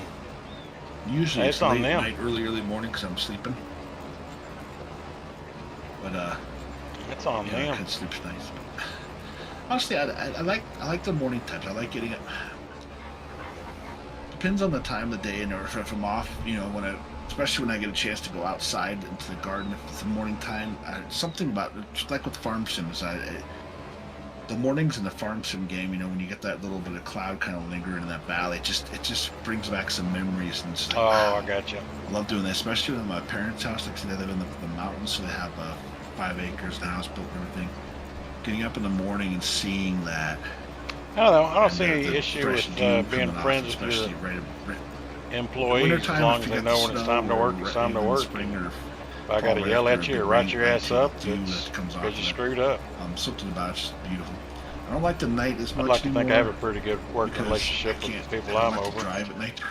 usually it's it's on late them. night, early morning because I'm sleeping. But it's on I them. can sleep nice. But honestly, I like the morning times. I like getting up. Depends on the time of the day, and or if I'm off, you know, especially when I get a chance to go outside into the garden. If it's the morning time, something about just like with farm sims, the mornings in the farm sim game, you know, when you get that little bit of cloud kind of lingering in that valley, it just brings back some memories. And it's like, wow, I got you. I love doing that, especially in my parents' house. Like, they live in the mountains, so they have 5 acres, the house built and everything. Getting up in the morning and seeing that. I don't know. I don't and see any issue with being friends with your employees as long as they know when it's time to work, it's time to work. If I got to yell at you or write your ass up, it's because you screwed up. Something about it's just beautiful. I don't like the night as much I'd like to think I anymore have a pretty good working relationship with the people I'm like to over. drive at night.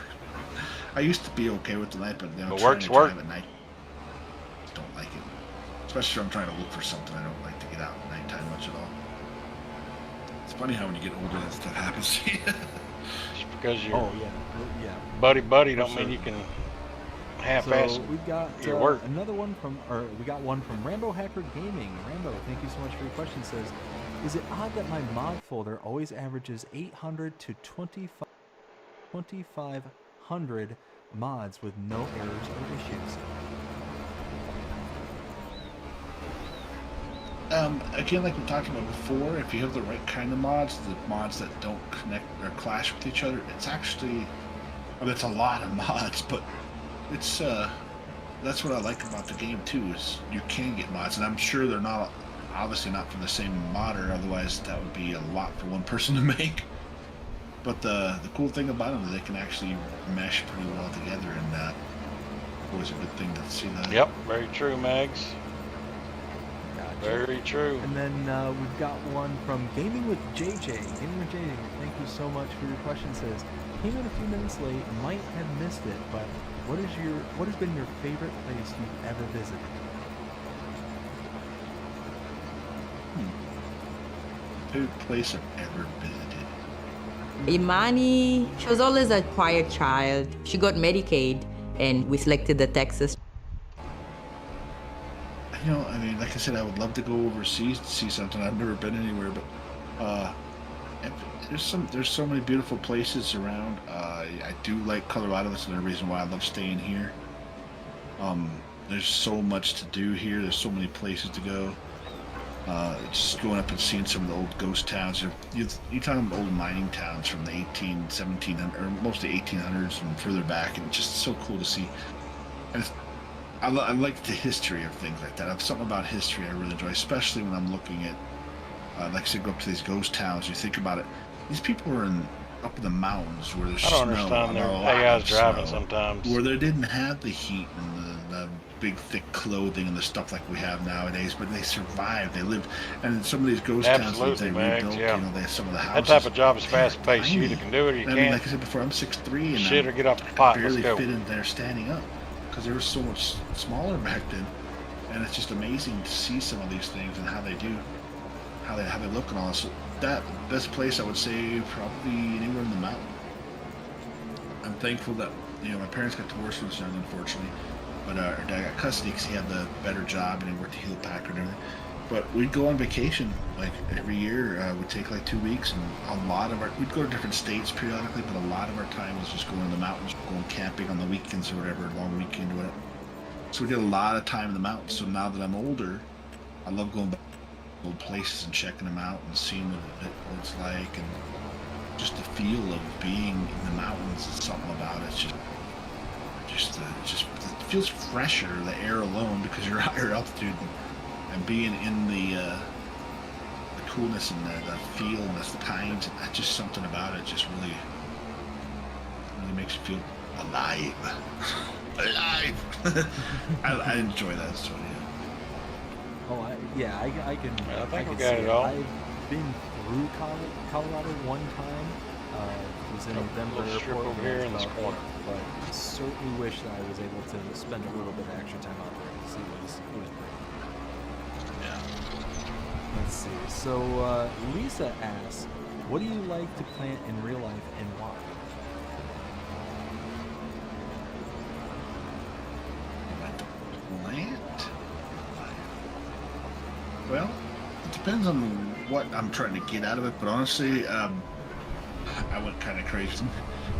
I used to be okay with the night, but now But trying work's to work. drive at night, I don't like it. Especially if I'm trying to look for something. I don't like to get out at nighttime much at all. It's funny how when you get older that stuff happens to you. Just because you're yeah. buddy don't mean you can half-ass So we got your work. another one we got one from Rambo Hacker Gaming. Rambo, thank you so much for your question. Says, is it odd that my mod folder always averages 800 to 2500 mods with no errors or issues? Again, like we talked about before, if you have the right kind of mods, the mods that don't connect or clash with each other, it's actually, it's a lot of mods, but it's that's what I like about the game too, is you can get mods, and I'm sure they're not, obviously not from the same modder, otherwise that would be a lot for one person to make. But the cool thing about them is they can actually mesh pretty well together, and always a good thing to see that. Yep, very true, Mags. Very true. And then we've got one from Gaming with JJ. Gaming with JJ, thank you so much for your question. Says, came in a few minutes late, might have missed it, but what has been your favorite place you've ever visited? Favorite place I've ever visited. Imani, she was always a quiet child. She got Medicaid, and we selected the Texas. You know, I mean, like I said, I would love to go overseas to see something. I've never been anywhere, but there's so many beautiful places around. I do like Colorado. That's another reason why I love staying here. There's so much to do here. There's so many places to go. Just going up and seeing some of the old ghost towns. You're talking about old mining towns from the 1700s, or mostly 1800s and further back, and it's just so cool to see. And I like the history of things like that. I've something about history I really enjoy, especially when I'm looking at, like I said, go up to these ghost towns. You think about it. These people are up in the mountains where there's I don't snow. understand their AI's driving snow, sometimes. where they didn't have the heat and the big thick clothing and the stuff like we have nowadays, but they survived. They lived, and some of these ghost towns that they rebuilt, yeah. you know, they have some of the houses. That type of job is fast paced. You either can do it or you I can't. mean, like I said before, I'm 6'3", and Shit, or get off the I pot. barely Let's go. fit in there standing up because they were so much smaller back then, and it's just amazing to see some of these things and how they look and all this. That best place I would say probably anywhere in the mountain. I'm thankful that, you know, my parents got divorced when I was young, unfortunately, but our dad got custody because he had the better job and he worked at Hewlett Packard and everything. But we'd go on vacation like every year. We'd take like 2 weeks, and we'd go to different states periodically, but a lot of our time was just going to the mountains, going camping on the weekends or whatever, long weekend or whatever. So we did a lot of time in the mountains. So now that I'm older, I love going back to old places and checking them out and seeing what it's like, and just the feel of being in the mountains is something about it. It feels fresher, the air alone, because you're at higher altitude, and being in the coolness and the feel and the times, that's just something about it. Just really makes you feel alive. Alive. I enjoy that sort of. Oh, I can. I think we can got see it all. I've been through Colorado one time. Was in Denver little strip Airport over when I here was in this about corner. 8, but I certainly wish that I was able to spend a little bit of extra time out there to see it was pretty. Yeah. Let's see. So Lisa asks, what do you like to plant in real life and why? Plant? Well, it depends on what I'm trying to get out of it, but honestly, I went kind of crazy.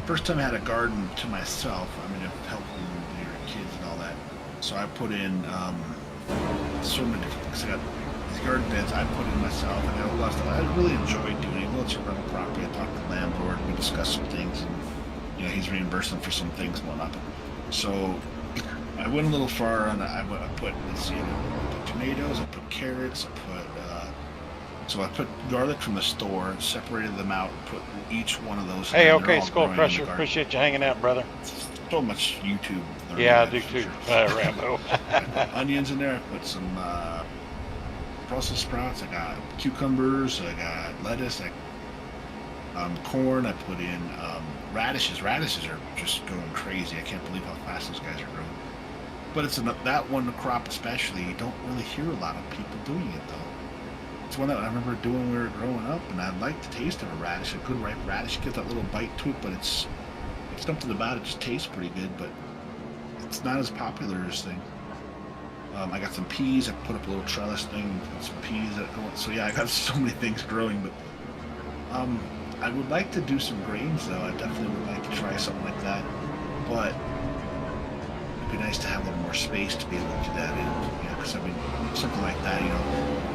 First time I had a garden to myself, I mean, it helped with your kids and all that. So I put in so many different things. I got these garden beds I put in myself. I got a lot of stuff. I really enjoyed doing it. Well, it's a rental property. I talked to the landlord. We discussed some things, and you know, he's reimbursing for some things and whatnot. So I went a little far on. I put, let's see, I put tomatoes. I put carrots. I put garlic from the store, separated them out, put each one of those. Hey, in, okay, they're all Skull growing in the Crusher. garden. Appreciate you hanging out, brother. So much YouTube. learning Yeah, I that do for too, sure. Rambo. I put onions in there. I put some Brussels sprouts. I got cucumbers. I got lettuce. Corn. I put in radishes. Radishes are just going crazy. I can't believe how fast those guys are growing. But it's that one crop especially. You don't really hear a lot of people doing it though. It's one that I remember doing when we were growing up, and I like the taste of a radish. A good ripe radish, get that little bite to it, but it's something about it just tastes pretty good, but it's not as popular as thing. I got some peas. I put up a little trellis thing, put some peas that go. So yeah, I got so many things growing, but I would like to do some grains though. I definitely would like to try something like that, but it'd be nice to have a little more space to be able to do that in. Because I mean, something like that, you know,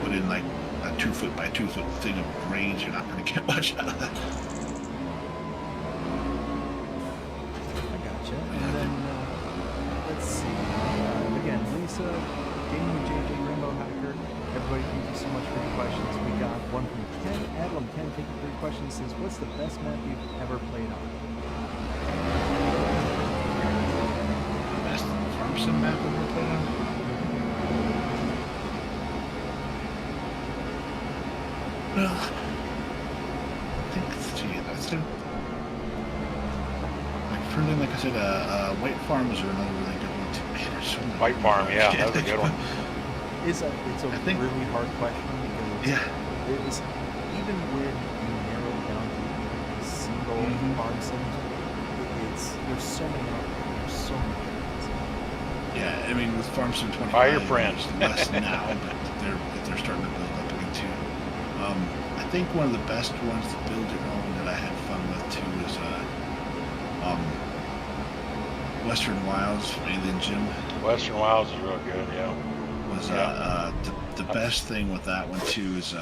put in like a 2 foot by 2 foot thing of grains, you're not going to get much out of that. I gotcha. And then, let's see. Again, Lisa, Gaming JJ, Rainbow Hacker, everybody, thank you so much for your questions. We got one from Ken. Adam, Ken, thank you for your question. Says, what's the best map you've ever played on? Best farm sim map I've ever played on? Well, I think, that's it. Like I said, White Farm was another really good one too. Man, there's so many. White Farm, yeah, that was a good one. It's a really hard question because Yeah. it is, even when you narrow it down to see farm sim. There's so many out there. There's so many. Yeah, I mean, with Farm Sim 25, Buy your friends. there's less now, but they're starting to build up again too. I think one of the best ones to build your own that I had fun with too is Western Wilds, Alien Gym. Western Wilds is real good, yeah. Was the best thing with that one too is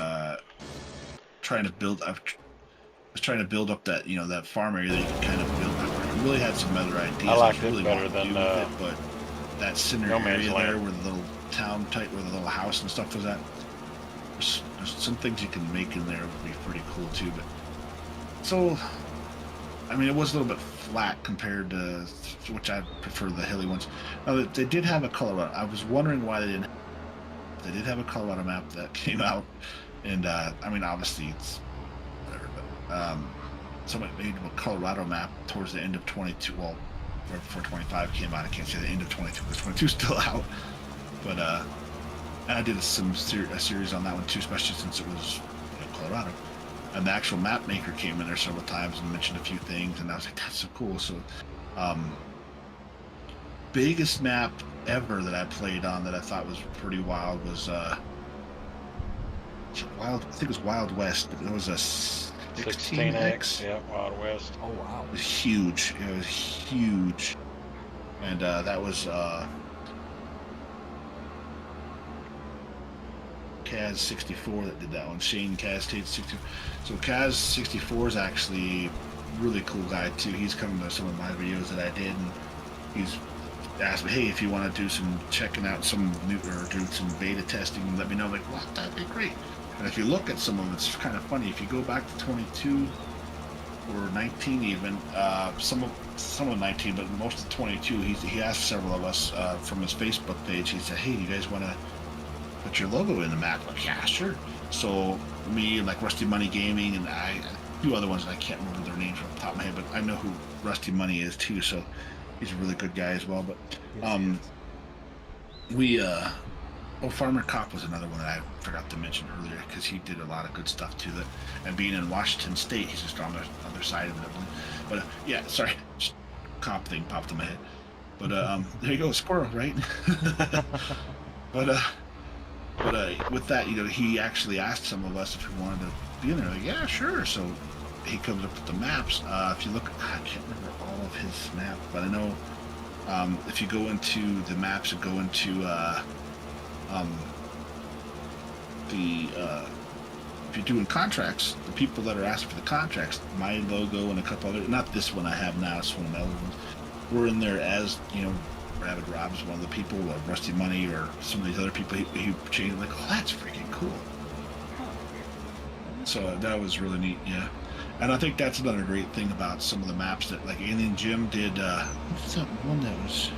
trying to build. I was trying to build up that that farm area that you can kind of build up. I really had some other ideas. I liked it really better wanted to than, do with it, but that center No Man's area Land. there, where the little town type, where the little house and stuff was at. There's some things you can make in there would be pretty cool too. But so, I mean, it was a little bit flat compared to which I prefer the hilly ones. Now they did have a Colorado. I was wondering why they didn't. They did have a Colorado map that came out, and I mean, obviously it's whatever. But somebody made a Colorado map towards the end of 22. Well, right before 25 came out. I can't say the end of 22 because 22 is still out. But and I did a series on that one too, especially since it was Colorado. And the actual map maker came in there several times and mentioned a few things, and I was like, that's so cool. So, biggest map ever that I played on that I thought was pretty wild was I think it was Wild West. It was a 16X. Yeah, Wild West. Oh wow. It was huge. It was huge. And that was Kaz 64 that did that one. Shane Kaz 64. So Kaz 64 is actually a really cool guy too. He's come to some of my videos that I did, and he's asked me, hey, if you want to do some checking out some new or do some beta testing, let me know. I'm like, well, that'd be great. And if you look at some of them, it's kind of funny. If you go back to 22 or 19 even, some of 19, but most of 22, he asked several of us from his Facebook page. He said, hey, you guys want to put your logo in the map? I'm like, yeah, sure. So me and like Rusty Money Gaming and a few other ones, I can't remember their names off the top of my head, but I know who Rusty Money is too. So he's a really good guy as well. But Farmer Cop was another one that I forgot to mention earlier because he did a lot of good stuff too. That, and being in Washington State, he's just on the other side of it. But yeah, sorry, just cop thing popped in my head. But there you go, squirrel, right? But with that, he actually asked some of us if we wanted to be in there. Like, yeah, sure. So he comes up with the maps. If you look, I can't remember all of his maps, but I know if you go into the maps and go into if you're doing contracts, the people that are asking for the contracts, my logo and a couple other, not this one I have now, it's one of the other ones, we're in there as, Rabbit Rob's one of the people, or Rusty Money, or some of these other people he changed, like, oh, that's freaking cool. So that was really neat, yeah. And I think that's another great thing about some of the maps that, like, Alien Jim did, what's that one that was,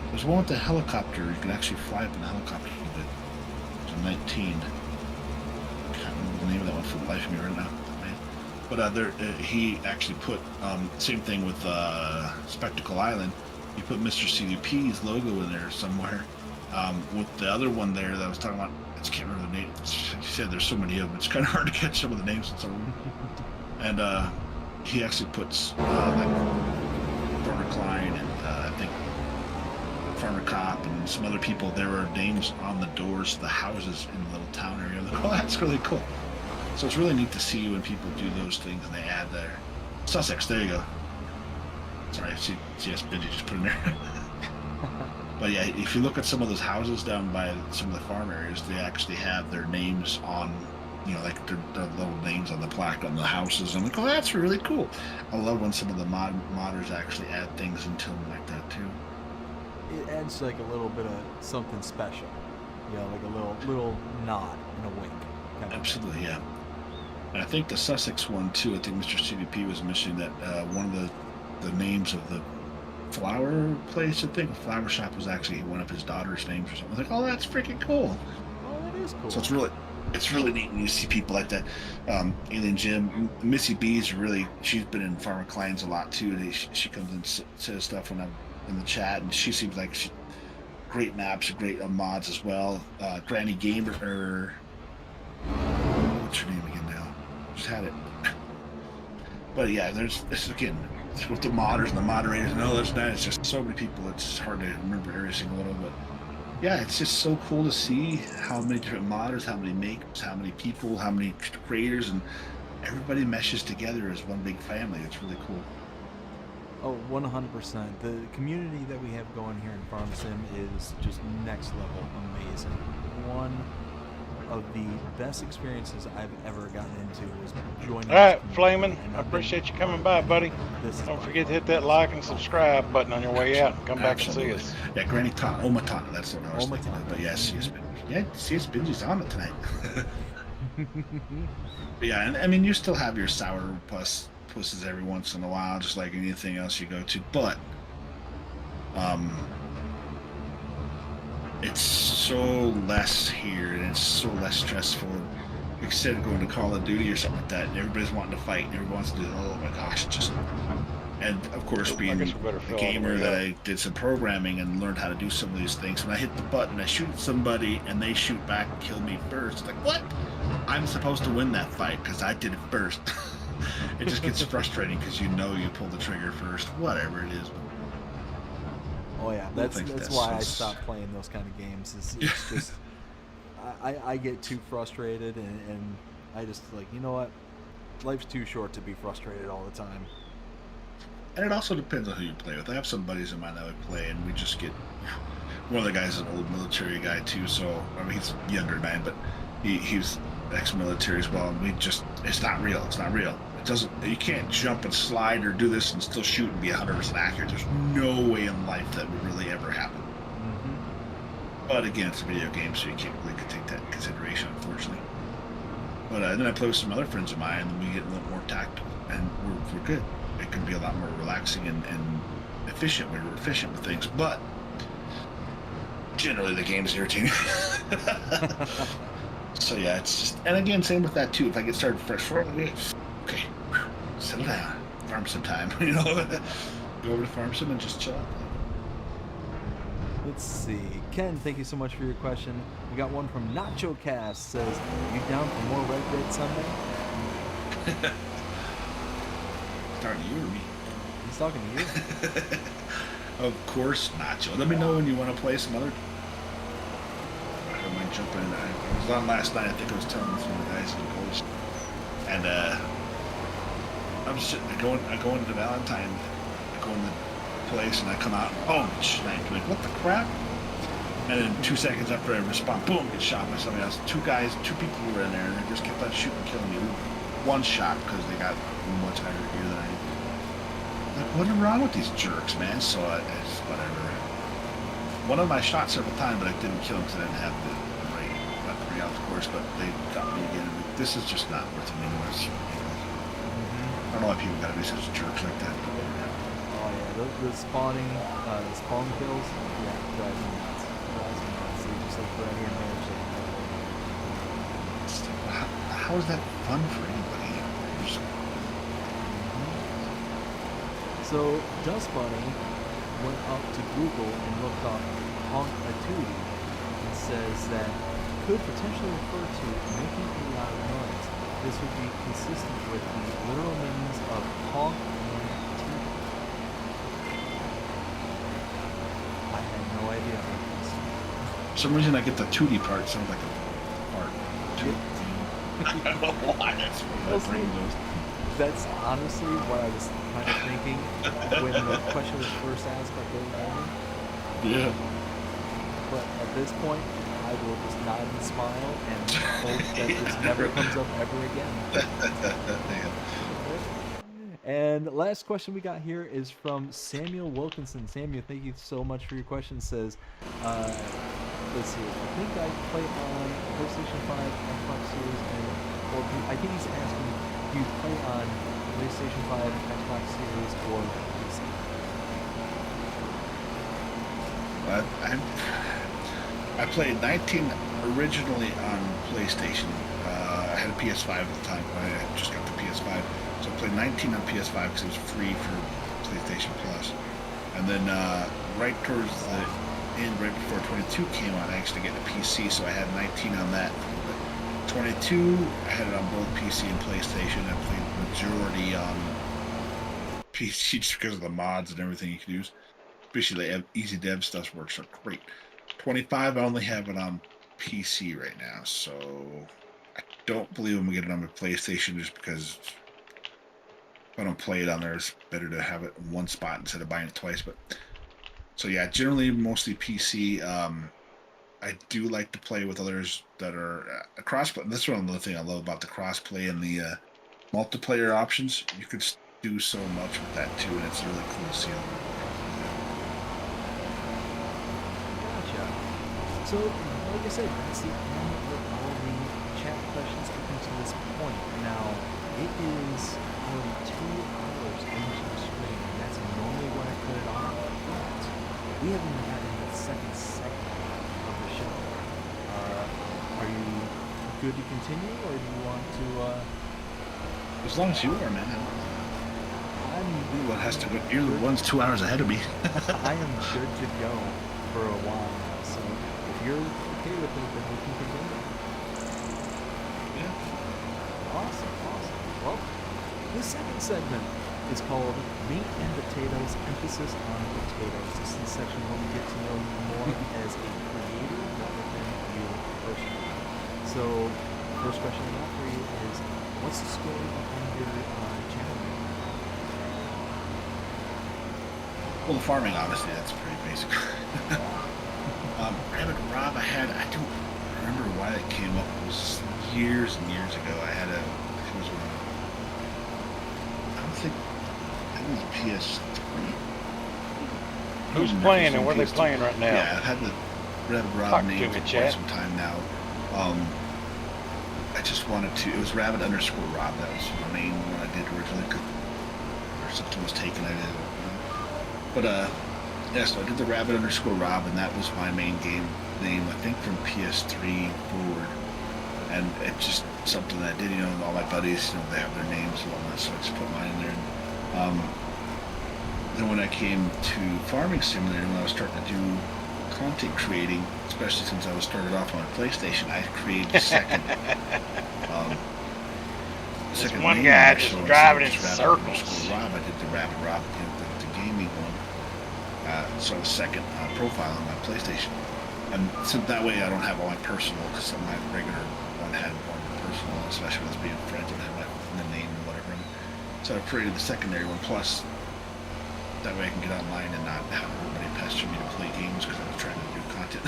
there's one with the helicopter, you can actually fly up in a helicopter. It was 19. I can't remember the name of that one for the life of me right now. But he actually put, same thing with Spectacle Island, he put Mr. CDP's logo in there somewhere. With the other one there that I was talking about, I just can't remember the name. He said there's so many of them, it's kind of hard to catch some of the names in some of them. And he actually puts like Farmer Klein and I think Farmer Cop and some other people, there are names on the doors of the houses in the little town area. I'm like, oh, that's really cool. So it's really neat to see when people do those things and they add their Sussex, there you go. Sorry, CS Benji just put in there. But yeah, if you look at some of those houses down by some of the farm areas, they actually have their names on, like their little names on the plaque on the houses. I'm like, oh, that's really cool. I love when some of the modders actually add things into them like that too. It adds like a little bit of something special, like a little nod and a wink. Kind of Absolutely, yeah. And I think the Sussex one too. I think Mr. CDP was mentioning that one of the names of the flower place, I think, a flower shop, was actually one of his daughter's names or something. I was like, oh, that's freaking cool. Oh, that is cool. So it's really neat when you see people like that. Alien Jim, Missy B's she's been in Farmer Klein's a lot too. She comes and says stuff when I'm in the chat, and she seems like great maps, great mods as well. Granny Gamer, what's her name again now? Just had it. But yeah, this again with the modders and the moderators and all this and that. It's just so many people. It's hard to remember every single one. But yeah, it's just so cool to see how many different modders, how many makers, how many people, how many creators, and everybody meshes together as one big family. It's really cool. Oh, 100%. The community that we have going here in Farm Sim is just next level amazing. One of the best experiences I've ever gotten into was joining. All right, Flamin', I appreciate you coming by, buddy. Don't forget to hit that like and subscribe button on your way out. Come back and see us. Yeah, Granny Tana, Omatana, that's what I was thinking of. But yes, CS Benji's on it tonight. But yeah, and I mean, you still have your sour pusses every once in a while, just like anything else you go to. But it's so less here, and it's so less stressful. Instead of going to Call of Duty or something like that, and everybody's wanting to fight, and everybody wants to do, oh my gosh, just. And of course, being a gamer that I did some programming and learned how to do some of these things, when I hit the button, I shoot somebody, and they shoot back and kill me first. It's like, what? I'm supposed to win that fight because I did it first. It just gets frustrating because you know you pulled the trigger first, whatever it is. Oh yeah, that's why I stopped playing those kind of games. It's just I get too frustrated, and I just like, you know what, life's too short to be frustrated all the time. And it also depends on who you play with. I have some buddies of mine that would play, and we just get. One of the guys is an old military guy too, so I mean he's younger than I am, but he's ex-military as well, and we just, it's not real. It's not real. It doesn't. You can't jump and slide or do this and still shoot and be 100% accurate. There's no way in life that would really ever happen. Mm-hmm. But again, it's a video game, so you can't really take that into consideration, unfortunately. But then I play with some other friends of mine, and we get a little more tactical, and we're good. It can be a lot more relaxing and efficient when we're efficient with things, but generally the game's irritating. So yeah, it's just, and again, same with that too. If I get started fresh, okay, settle down, farm some time, you know, go over to farm some and just chill out. Let's see, Ken, thank you so much for your question. We got one from Nacho Cast, says, "You down for more Red Dead Sunday?" Talking to you or me? He's talking to you. Of course, Nacho. Let me know when you want to play some other. I don't mind jumping in. I was on last night. I think I was telling some of the guys in the coach. And I'm just sitting. I go into Valentine. I go in the place and I come out. Boom! Get sniped. Like, what the crap? And then 2 seconds after I respond, boom! Get shot by somebody else. Two people were in there, and they just kept on shooting, killing me. One shot because they got much higher gear than I did. Like, what's wrong with these jerks, man? So it's whatever. One of my shots several times, but I didn't kill him because I didn't have the weapon out, of course. But they got me again. This is just not worth it anymore. I don't know why people gotta be such jerks like that. Oh yeah, the spawn kills, yeah, drives me nuts. Just like for any marriage. How is that fun for anybody? So Dust Bunny went up to Google and looked up honk a tootie and says that could potentially refer to making a loud noise. This would be consistent with the literal meanings of honk and tootie. I had no idea about this. For some reason I get the tootie part, sounds like a fart. I don't know why that's what my brain goes. That's honestly what I was kind of thinking when the question was first asked by Billy Bowman. Yeah. But at this point, I will just nod and smile and hope that this never comes up ever again. And last question we got here is from Samuel Wilkinson. Samuel, thank you so much for your question. Says, let's see, I think I play on PlayStation 5, Xbox Series, or I think he's asking, do you play on PlayStation 5, Xbox Series, or PC? I played 19 originally on PlayStation. I had a PS5 at the time. I just got the PS5. So I played 19 on PS5 because it was free for PlayStation Plus. And then right towards the end, right before 22 came out, I actually get a PC, so I had 19 on that. But 22, I had it on both PC and PlayStation. I played majority on PC just because of the mods and everything you can use. Especially the easy dev stuff works are great. 25, I only have it on PC right now, so I don't believe I'm gonna get it on my PlayStation just because if I don't play it on there, it's better to have it in one spot instead of buying it twice. But so yeah, generally mostly PC. I do like to play with others that are crossplay. That's one other thing I love about the crossplay and the multiplayer options. You could do so much with that too, and it's really cool to see. Gotcha. So, like I said, that's the end of all the chat questions up until this point. Now, it is only 2 hours into the stream, and that's normally when I put it on, but we haven't even gotten to the second segment of the show. Are you good to continue, or do you want to, As long as you are, man. What has to go? You're the one's 2 hours ahead of me. I am good to go for a while now, so if you're okay with it, then we can continue. Yeah. Awesome. Well, the second segment is called Meat and Potatoes, emphasis on potatoes. This is the section where we get to know you more as a creator rather than you personally. So, first question I got for you is, what's the story behind your channel? Well, the farming, obviously, that's pretty basic. Rabbit Rob, I don't remember why that came up. It was years and years ago. I don't think, I think it was a PS3. Who's playing and what are they playing right now? Yeah, I've had the Rabbit Rob Talk name to for me, quite Chad. some time now. I just wanted to, it was Rabbit _ Rob. That was the main one I did originally. Or something was taken, I did it. But yeah, so I did the Rabbit _ Rob, and that was my main game name, I think from PS3 forward. And it's just something that I did, all my buddies, they have their names and whatnot, so I just put mine in there. And then when I came to Farming Simulator, when I was starting to do content creating, especially since I was started off on a PlayStation, I created the second. This one guy just driving in circles. Rob, I did the Rabbit Rob, the gaming one. So the second profile on my PlayStation, and so that way I don't have all my personal, because my regular one had one personal, especially with being friends and have my name and whatever. So I created the secondary one. Plus, that way I can get online and not have everybody pester me to play games because I was trying to do content.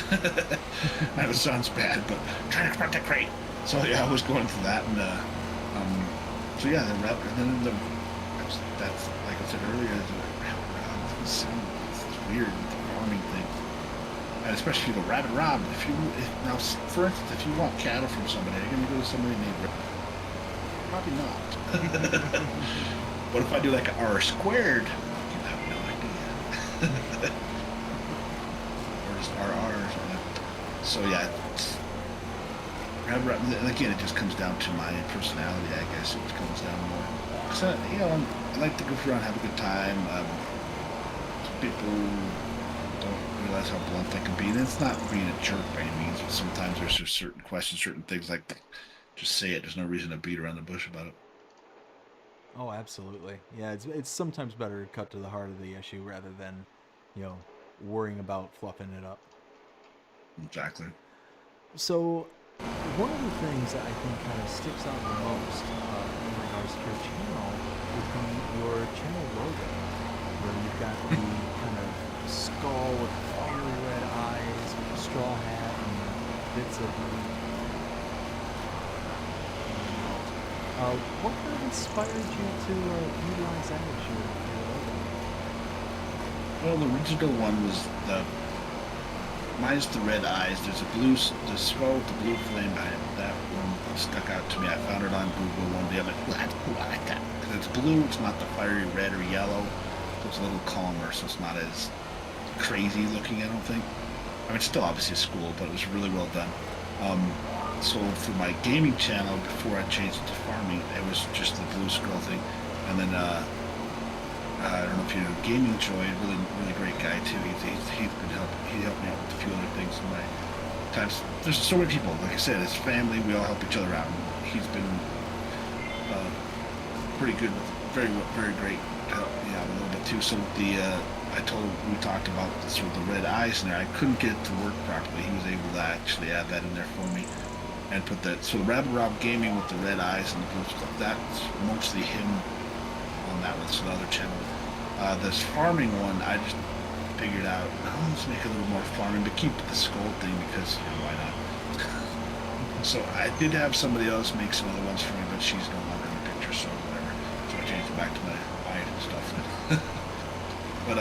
I know it sounds bad, but trying to content create. So yeah, I was going through that, and so yeah, that's like I said earlier, it's weird, the farming thing, and especially the Rabbit Rob. Now, for instance, if you want cattle from somebody, you're gonna go to somebody named Rabbit. Probably not. But if I do like an R², you have no idea. Or just RR or something. So yeah. And again, it just comes down to my personality, I guess. It comes down more. So, I like to go around and have a good time. People don't realize how blunt they can be. And it's not being a jerk by any means, but sometimes there's just certain questions, certain things like, just say it. There's no reason to beat around the bush about it. Oh, absolutely. Yeah, it's sometimes better to cut to the heart of the issue rather than, worrying about fluffing it up. Exactly. So, one of the things that I think kind of sticks out the most in regards to your channel would be your channel logo, where you've got the kind of skull with fiery red eyes, straw hat, and bits of meat. What kind of inspired you to utilize that as your logo? Well, the original one was mine's the red eyes. There's the skull with the blue flame behind it. That one stuck out to me. I found it on Google one day. I'm like, well, that's cool. I like that. Because it's blue, it's not the fiery red or yellow. So it's a little calmer, so it's not as crazy looking, I don't think. I mean, it's still obviously a school, but it was really well done. So for my gaming channel, before I changed it to farming, it was just the blue skull thing. And then, I don't know if you know Gaming Joy, really great guy too. He helped me out with a few other things in my times. There's so many people, like I said, it's family, we all help each other out. And he's been pretty good, very great yeah, a little bit too. So we talked about the sort of the red eyes in there. I couldn't get it to work properly. He was able to actually add that in there for me and put that. So Rabbit Rob Gaming with the red eyes and the blue stuff, that's mostly him on that one. So the other channel. This farming one, I just figured out, let's make a little more farming, but keep the skull thing because, you know, why not? So I did have somebody else make some other ones for me, but she's no longer in the picture, so whatever. So I changed it back to my wife and stuff. But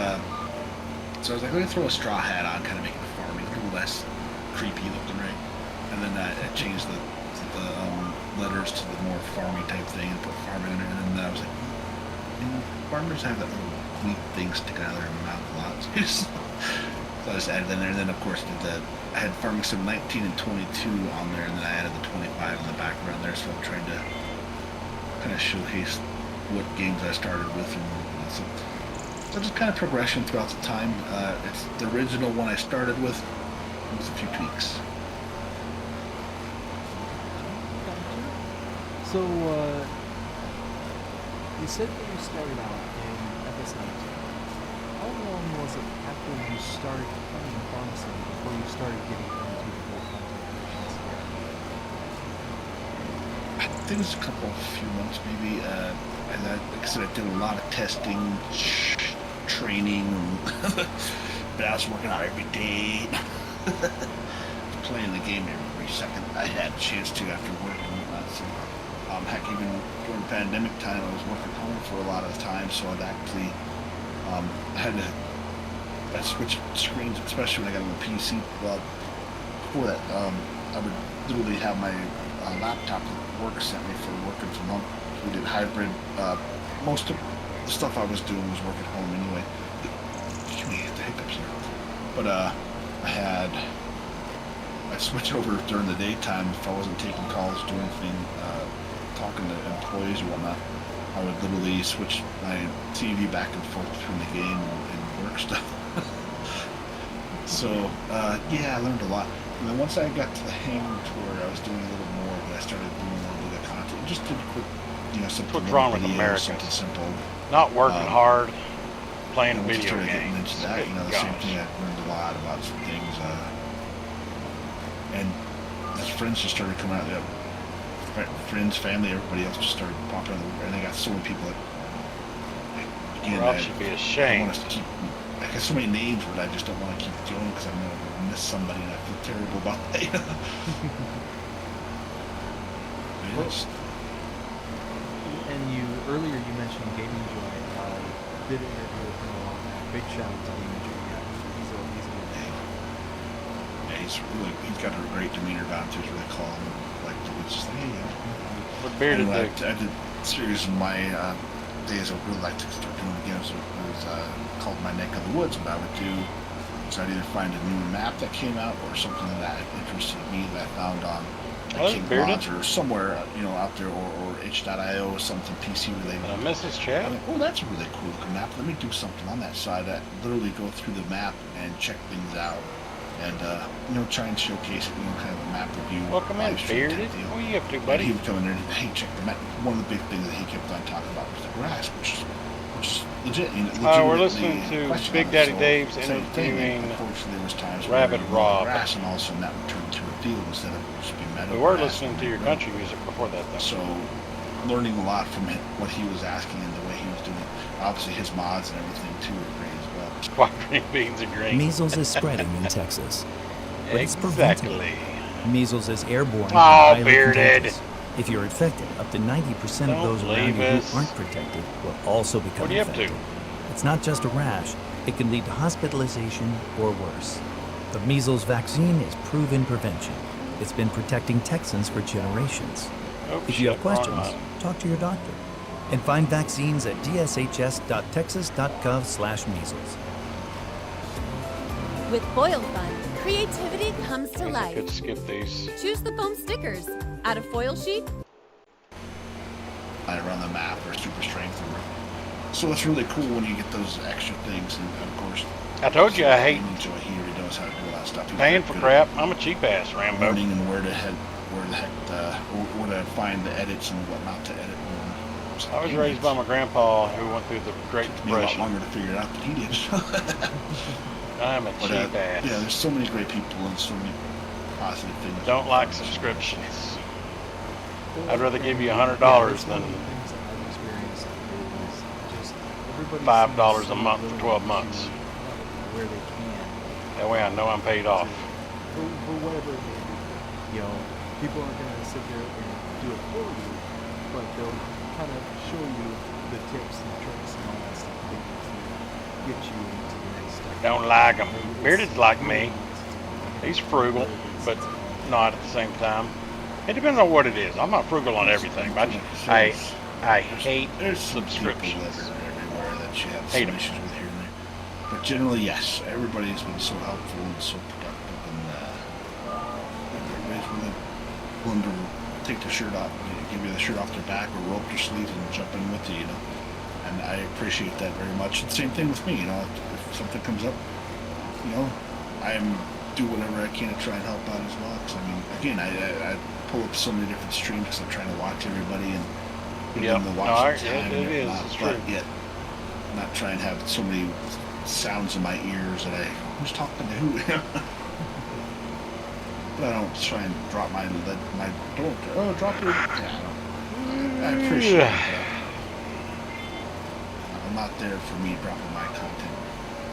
so I was like, let me throw a straw hat on, kind of make it farming, a little less creepy looking, right? And then I changed the letters to the more farming type thing and put farming in it. And then I was like, you know, farmers have that little wheat thing sticking out of their mouth a lot. So I just added in there, and then of course did that. I had Farming Sim 19 and 22 on there, and then I added the 25 in the background there. So I'm trying to kind of showcase what games I started with, and so just kind of progression throughout the time. It's the original one I started with. With a few tweaks. So, you said that you started out in FS19. How long was it after you started playing Farming Sim before you started getting into the whole content creation sphere? I think it was a few months maybe. And like I said, I did a lot of testing, training, but I was working out every day. Playing the game every second I had a chance to after work and whatnot. So, heck, even during pandemic time, I was working home for a lot of the time, so I'd actually I switched screens, especially when I got on the PC. Well, before that, I would literally have my laptop that work sent me for working from home. We did hybrid. Most of the stuff I was doing was working at home anyway. Excuse me, the hiccups here. But I switched over during the daytime if I wasn't taking calls, doing anything, talking to employees or whatnot. I would literally switch my TV back and forth between the game and work stuff. So, yeah, I learned a lot. And then once I got to the hang to where I was doing a little more, I started doing a little bit of content. Just did quick, something what's wrong with video, Americans? something simple. Not working hard, playing Once I video started getting games. into that, the same thing, I learned a lot about some things. And as friends just started coming out, friends, family, everybody else just started popping out, and I got so many people that, again, Rob should be I ashamed. want us to keep, I got so many names, but I just don't want to keep going because I'm going to miss somebody and I feel terrible about that. And earlier you mentioned Gaming Joy. Did an interview with him a while back. Big shout out to Gaming Joy. Yeah, he's a good guy. Yeah, he's got a great demeanor about him too. He's really calm. Like, it's just like, hey, What beer did anyway, they? I did a series in my days I would really like to start doing again. So it was called My Neck of the Woods. What I would do is I'd either find a new map that came out or something that interested me that I found on King Mods or somewhere, out there, or itch.io or something PC related. Mrs. Chad? I'm like, oh, that's a really cool looking map. Let me do something on that side. I literally go through the map and check things out. And, try and showcase it, kind of a map review. Welcome in, Bearded. What are you up to, buddy? He would come in there and, hey, check the map. One of the big things that he kept on talking about was the grass, which is legit. We're listening to Big Daddy Dave's interviewing unfortunately, there was times Rabbit where Rob. grass, and all of a sudden that would turn into a field instead of just being meadow. We were grass listening to your country music before that, though. So, learning a lot from what he was asking and the way he was doing it. Obviously, his mods and everything, too, are great as well. Squad green beans and green. Measles is spreading in Texas, but it's Exactly. preventable. Measles is airborne. and Oh, highly Bearded. contagious. If you're infected, up to 90% of Don't those around leave you us. who aren't protected will also become What are you up to? infected. It's not just a rash. It can lead to hospitalization or worse. The measles vaccine is proven prevention. It's been protecting Texans for generations. Oh, If you have shit, wrong questions, one. talk to your doctor. And find vaccines at dshs.texas.gov/measles. With Foil Fun, creativity comes to I life. could skip these. Choose the foam stickers. Add a foil sheet. Around the map or super strength. So it's really cool when you get those extra things, and of course, I told you I hate Enjoy. He already knows how to do all that stuff. He's paying very for good crap. at I'm a cheap ass Rambo. learning and where to find the edits and what not to edit. was I was "Dang, raised by my grandpa who went through the Great took me a lot Depression. longer to figure it out than he did. I'm a But cheap yeah, ass. there's so many great people and so many positive things. Don't like subscriptions. I'd rather give you $100 One of than the things that I've experienced is just everybody $5 seems a month for so 12 willing months. to help where they can. That way I know I'm paid off. For whatever it may be. You know, people aren't going to sit there and do it for you, but they'll kind of show you the tips and tricks and all that stuff to get you into the next step. Don't like him. Bearded's like me. He's frugal, but not at the same time. It depends on what it is. I'm not frugal on everything. But I hate There's some people subscriptions. that are everywhere that you have Hate some 'em. issues with here and there. But generally, yes, everybody's been so helpful and so productive, and everybody's willing to take the shirt off, give you the shirt off their back, or roll up your sleeves and jump in with you, you know. And I appreciate that very much. And same thing with me, you know. If something comes up, you know, do whatever I can to try and help out as well. Because I mean, again, I pull up so many different streams because I'm trying to watch everybody and give Yep. them the No, watching it time is. and whatnot, It's but true. yet not try and have so many sounds in my ears that who's talking to who. But I don't try and drop my door. Oh, drop your. Yeah, I appreciate it. I'm not there for me dropping my content.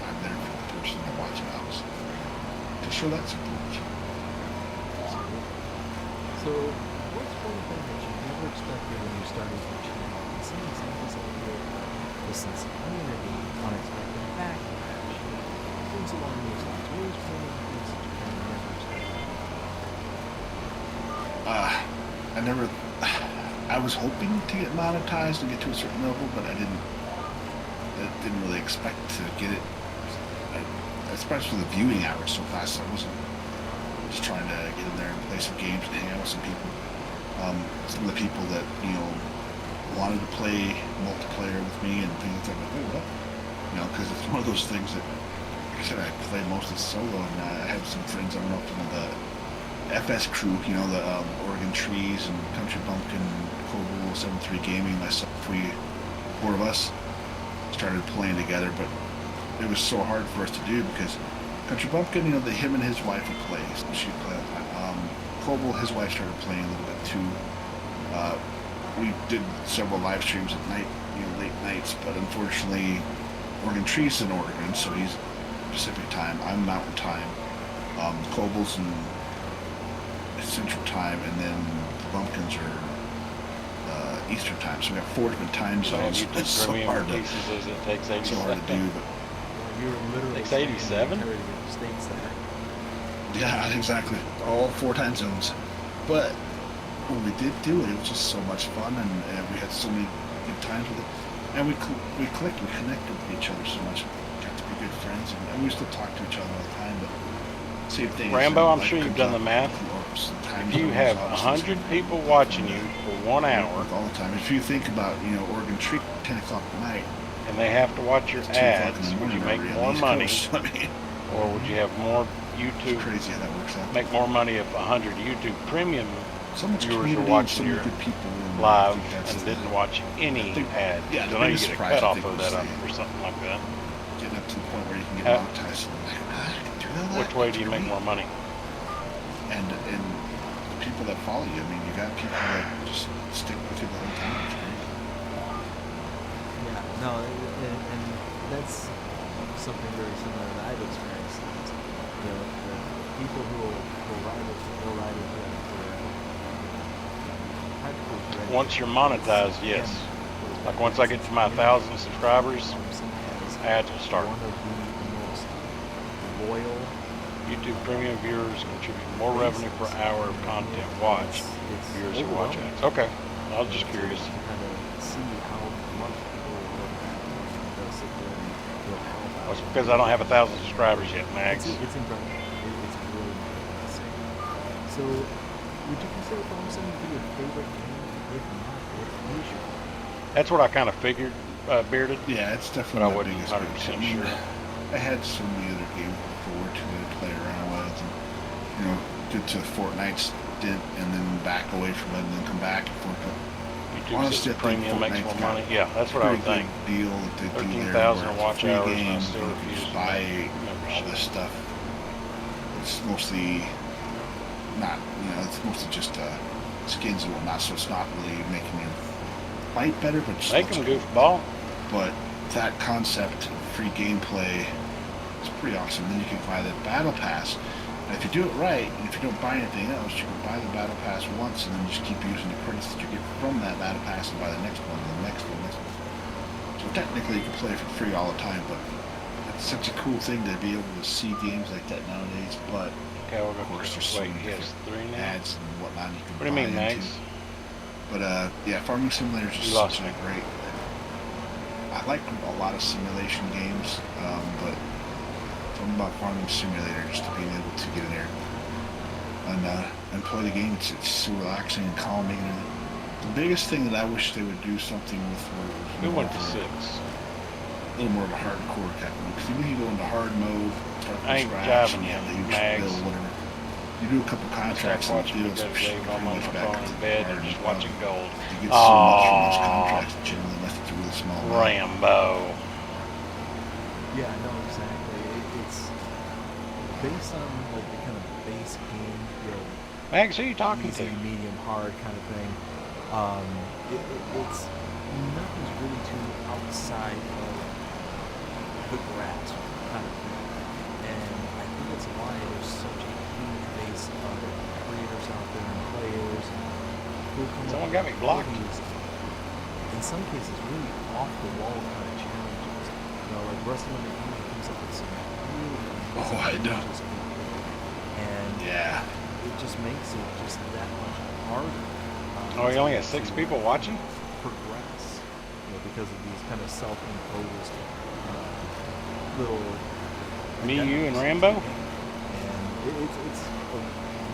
I'm there for the person that watches out. To show that support. So, what's one thing that you never expected when you started your channel? And some examples of your the sense of community, unexpected backlash, things along those lines. What was one of the things that you kind of never expected? I was hoping to get monetized and get to a certain level, but I didn't really expect to get it, especially the viewing average so fast. I wasn't just trying to get in there and play some games and hang out with some people. Some of the people that, you know, wanted to play multiplayer with me and things like that, like, what? You know, because it's one of those things that, like I said, I play mostly solo, and I have some friends, I don't know if you know the FS crew, you know, the Oregon Trees and Country Bumpkin, Coble 73 Gaming, myself, four of us started playing together, but it was so hard for us to do because Country Bumpkin, you know, him and his wife would play, so she'd play all the time. Coble, his wife started playing a little bit too. We did several live streams at night, you know, late nights, but unfortunately, Oregon Trees in Oregon, so he's Pacific time, I'm Mountain time. Coble's in Central time, and then the Bumpkins are Eastern time. So we have 4 different time zones. It's so hard to, It takes 87. so hard to do, but You were literally It's 87? states there. yeah, exactly. All 4 time zones. But when we did do it, it was just so much fun, and we had so many good times with it. And we clicked, we connected with each other so much. We got to be good friends, and we still talk to each other all the time. But same thing. Rambo, I'm sure you've done the math. If you have 100 people watching you for 1 hour, all the time. If you think about, you know, Oregon Tree, 10 o'clock at night, and they have to watch your 2 o'clock in ads, the would morning you make already on more the East money, Coast. I mean, or would you have more it's YouTube, crazy how that works out. make more money if 100 YouTube premium So much viewers community are and watching so many your good people. And I live think that's and the- didn't watch any I think- ads? yeah, the I know you biggest get a surprise, cut I off think, of was that the- or something like that. Getting up to the point where you can get monetized. And like, I can do that. Which way do you That's make great. more money? And the people that follow you, I mean, you got people that just stick with you the whole time. It's great. Yeah, no, and that's something very similar that I've experienced. You know, the people who will ride with you, they'll ride with you for Once you're monetized, yes. Like once I get to my 1,000 subscribers, ads will start. One of the most loyal YouTube premium viewers contribute more revenue per hour of content watched. Viewers who watch ads. Okay, I was just curious. to kind of see how much people will love that and they'll sit there and they'll help out. That's because I don't have 1,000 subscribers yet, Max. It's incredible. It's really incredible to see. So, would you consider homesteading to be your favorite game? If not, what is your favorite? That's what I kind of figured, Bearded. Yeah, it's But definitely I my wasn't biggest 100% game. sure. I had so many other games before to play around with, and you know, get to Fortnite stint and then back away from it, and then come back and forth. You YouTube honestly, says I think premium makes more Fortnite's got money. Yeah, that's a what I pretty would think. good deal that they do there. 13,000 where watch free hours, and I games, still you refuse just to buy membership. all this stuff. It's mostly not, it's mostly just skins and whatnot, so it's not really making your fight better, but just Make them goofball. But that concept, free gameplay, is pretty awesome. Then you can buy the battle pass. And if you do it right, and if you don't buy anything else, you can buy the battle pass once, and then just keep using the credits that you get from that battle pass and buy the next one, and the next one, next one. So technically, you can play for free all the time, but it's such a cool thing to be able to see games like that nowadays. But Okay, we'll of go course, there's first. so Wait, many he has different 3 now. ads and whatnot you can What do you buy mean, into. Max? But yeah, Farming Simulator is You just lost such a me. great. I like a lot of simulation games, but something about Farming Simulator, just to being able to get in there and play the game, it's so relaxing and calming. And the biggest thing that I wish they would do something with Who was went to 6? a little more of a hardcore type of mode. Because even if you go into hard mode, start from I ain't scratch, jiving and you have the you, huge Mags. bill, whatever. You do a couple contracts and Watching me deals, go to Dave. I'm on my back phone to in bed hard and just and watching gold. you get so much from those Aww, contracts that generally left it to really small amount. Rambo. Yeah, no, exactly. It's based on like the kind of base game, Max, who are you talking easy, to? medium, hard kind of thing. It's nothing's really too outside of the grasp kind of thing, and I think that's why there's such a huge base of creators out there and players who come Someone up got me with blocked. these, in some cases, really off the wall kind of challenges. Like Wrestling in the Game comes up with some really amazing I know. challenges, and Yeah. it just makes it just that much harder. Oh, you only got to 6 people watching? progress, because of these kind of self-imposed little. Me, you, and identities. Rambo? And it's a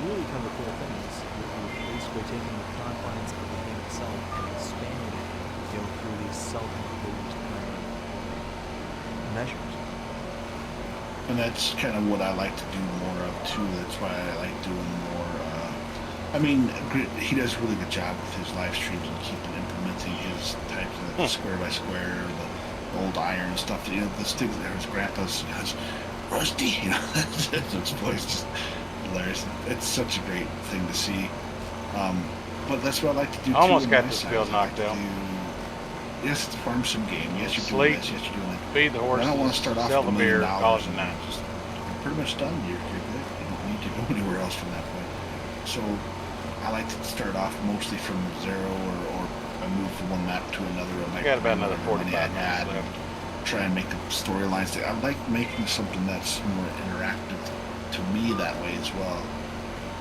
really kind of a cool thing. You're basically taking the confines of the game itself and expanding it, through these self-imposed kind of measures. And that's kind of what I like to do more of too. That's why I like doing more. I mean, he does a really good job with his live streams and keeping implementing his types of square by square, the old iron stuff. The sticks that his grandpa's has rusty. It's always just hilarious. It's such a great thing to see. But that's what I like to do. I almost too, got on my this side, build is I like knocked to out. Yes, it's a farm sim game. Yes, you're Sleep, doing this. Yes, you're doing that. feed the But horses, I don't want to start off sell with the $1 million beer, call it a and night. just you're pretty much done. You're good. You don't need to go anywhere else from that point. So I like to start off mostly from zero, or I move from one map to another. I got about another 45 I minutes add, left. try and make the storylines. I like making something that's more interactive to me that way as well.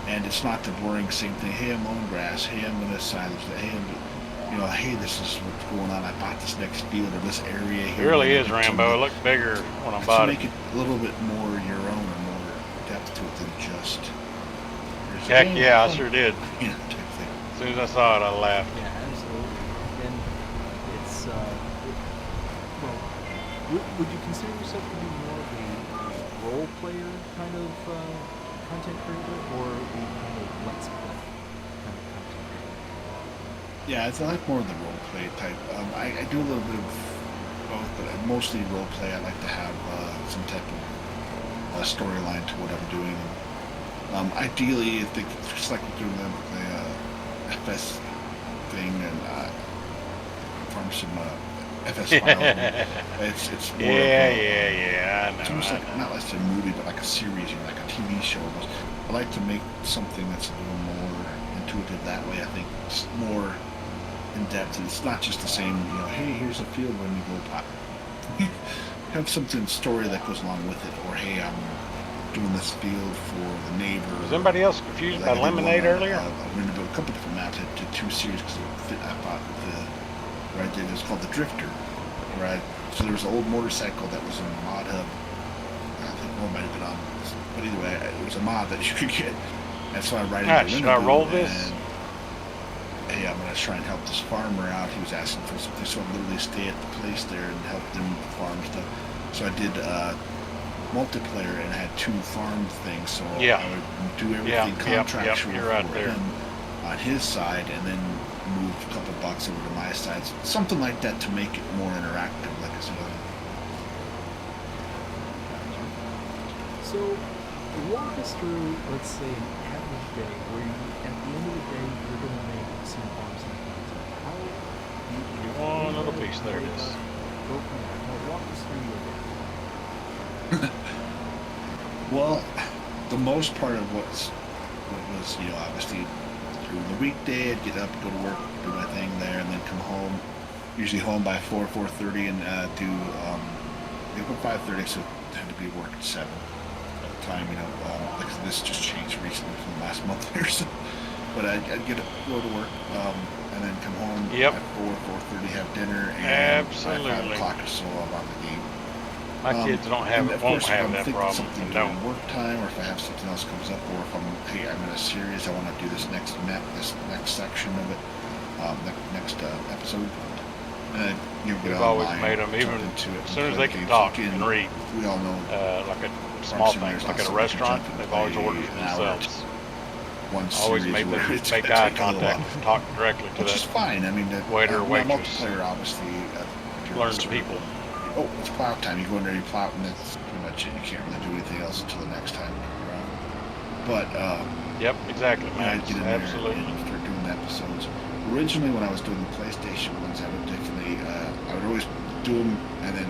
And it's not the boring same thing. Hey, I'm mowing grass. Hey, I'm going to silage that. Hey, hey, this is what's going on. I bought this next field or this area It here. really is, Rambo. It looked bigger when I To bought make it. it a little bit more your own and more depth to it than just. here's the Heck game, yeah, I fun, sure did. type thing. As soon as I saw it, I laughed. Yeah, absolutely. And it's well, would you consider yourself to be more of a role player kind of content creator, or a kind of let's play kind of content creator? Yeah, I like more of the role play type. I do a little bit of both, but mostly role play. I like to have some type of storyline to what I'm doing. Ideally, I think just like we're doing the FS thing and farm some FS files. It's more Yeah, I it's know. almost I like know. not like a movie, but like a series or like a TV show. Almost. I like to make something that's a little more intuitive that way. I think it's more in depth, and it's not just the same. Hey, here's a field when you go pop. Have something story that goes along with it, or hey, I'm doing this field for the neighbor. Was anybody else confused by Lemonade earlier? I'm going to do a couple different maps. I did 2 series because I bought where I did. It's called the Drifter. So there was an old motorcycle that was in the mod hub. I think one might have been on, but either way, it was a mod that you could get. And so I ride it. Alright, should I roll this? Hey, I'm going to try and help this farmer out. He was asking for something, so I literally stay at the place there and help them farm stuff. So I did multiplayer and had 2 farm things, so Yeah. I would do everything contractual you're right for there. him. on his side, and then move a couple bucks over to my side. Something like that to make it more interactive, like I said. So, walk us through, let's say, an average day where you, at the end of the day, you're going to make some awesome content. How you One little piece, there it is. Go from there. Now, walk us through your day. Well, the most part of what was, obviously during the weekday, I'd get up, go to work, do my thing there, and then come home. Usually home by 4:30, and get up at 5:30, so I had to be at work at 7. At the time, like this just changed recently from the last month or so. But I'd get up, go to work, and then come home Yep. at 4:30, have dinner, and Absolutely. by 5 o'clock or so, I'm on the game. My kids don't have and it, of won't course, if have I'm that thinking problem. something And during don't. work time, or if I have something else comes up, or if I'm in a series, I want to do this next section of it, next episode. And get We've always online, made them, jump even into it, as soon as play they can games. talk Again, and read, we all know like a small things, like at a restaurant, they've always ordered an hour themselves. one Always series made where them it's make gonna eye take a little contact while. and talk directly to Which is that fine. I mean, waiter or waitress. multiplayer, obviously. Learn to people. Oh, it's plow time. You go in there, you plow, and that's pretty much it. You can't really do anything else until the next time you come around. But Yep, exactly, when I man. get in there Absolutely. and start doing the episodes. Originally, when I was doing the PlayStation ones, I would definitely, I would always do them, and then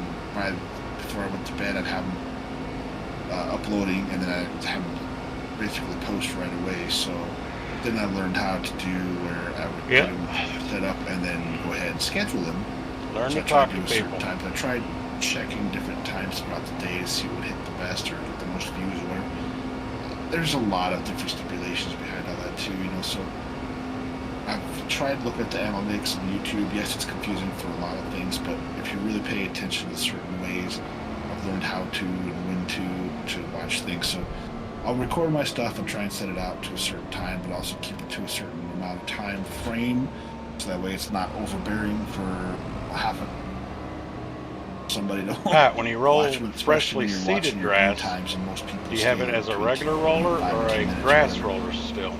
before I went to bed, I'd have them uploading, and then I'd have them basically post right away. So then I learned how to do where I would get them set up and then go ahead and schedule them. Learn So to I tried talk to do certain people. times. I tried checking different times throughout the day to see what hit the best or get the most views or whatever. There's a lot of different stipulations behind all that too, so I've tried looking at the analytics on YouTube. Yes, it's confusing for a lot of things, but if you really pay attention to certain ways, I've learned how to and when to watch things. So I'll record my stuff and try and set it out to a certain time, but also keep it to a certain amount of time frame, so that way it's not overbearing for half a somebody to When you roll watch, especially freshly when you're seeded watching your grass, times, and most people do you have stay it as a between regular roller 5 or and 10 a minutes, grass whatever. roller still?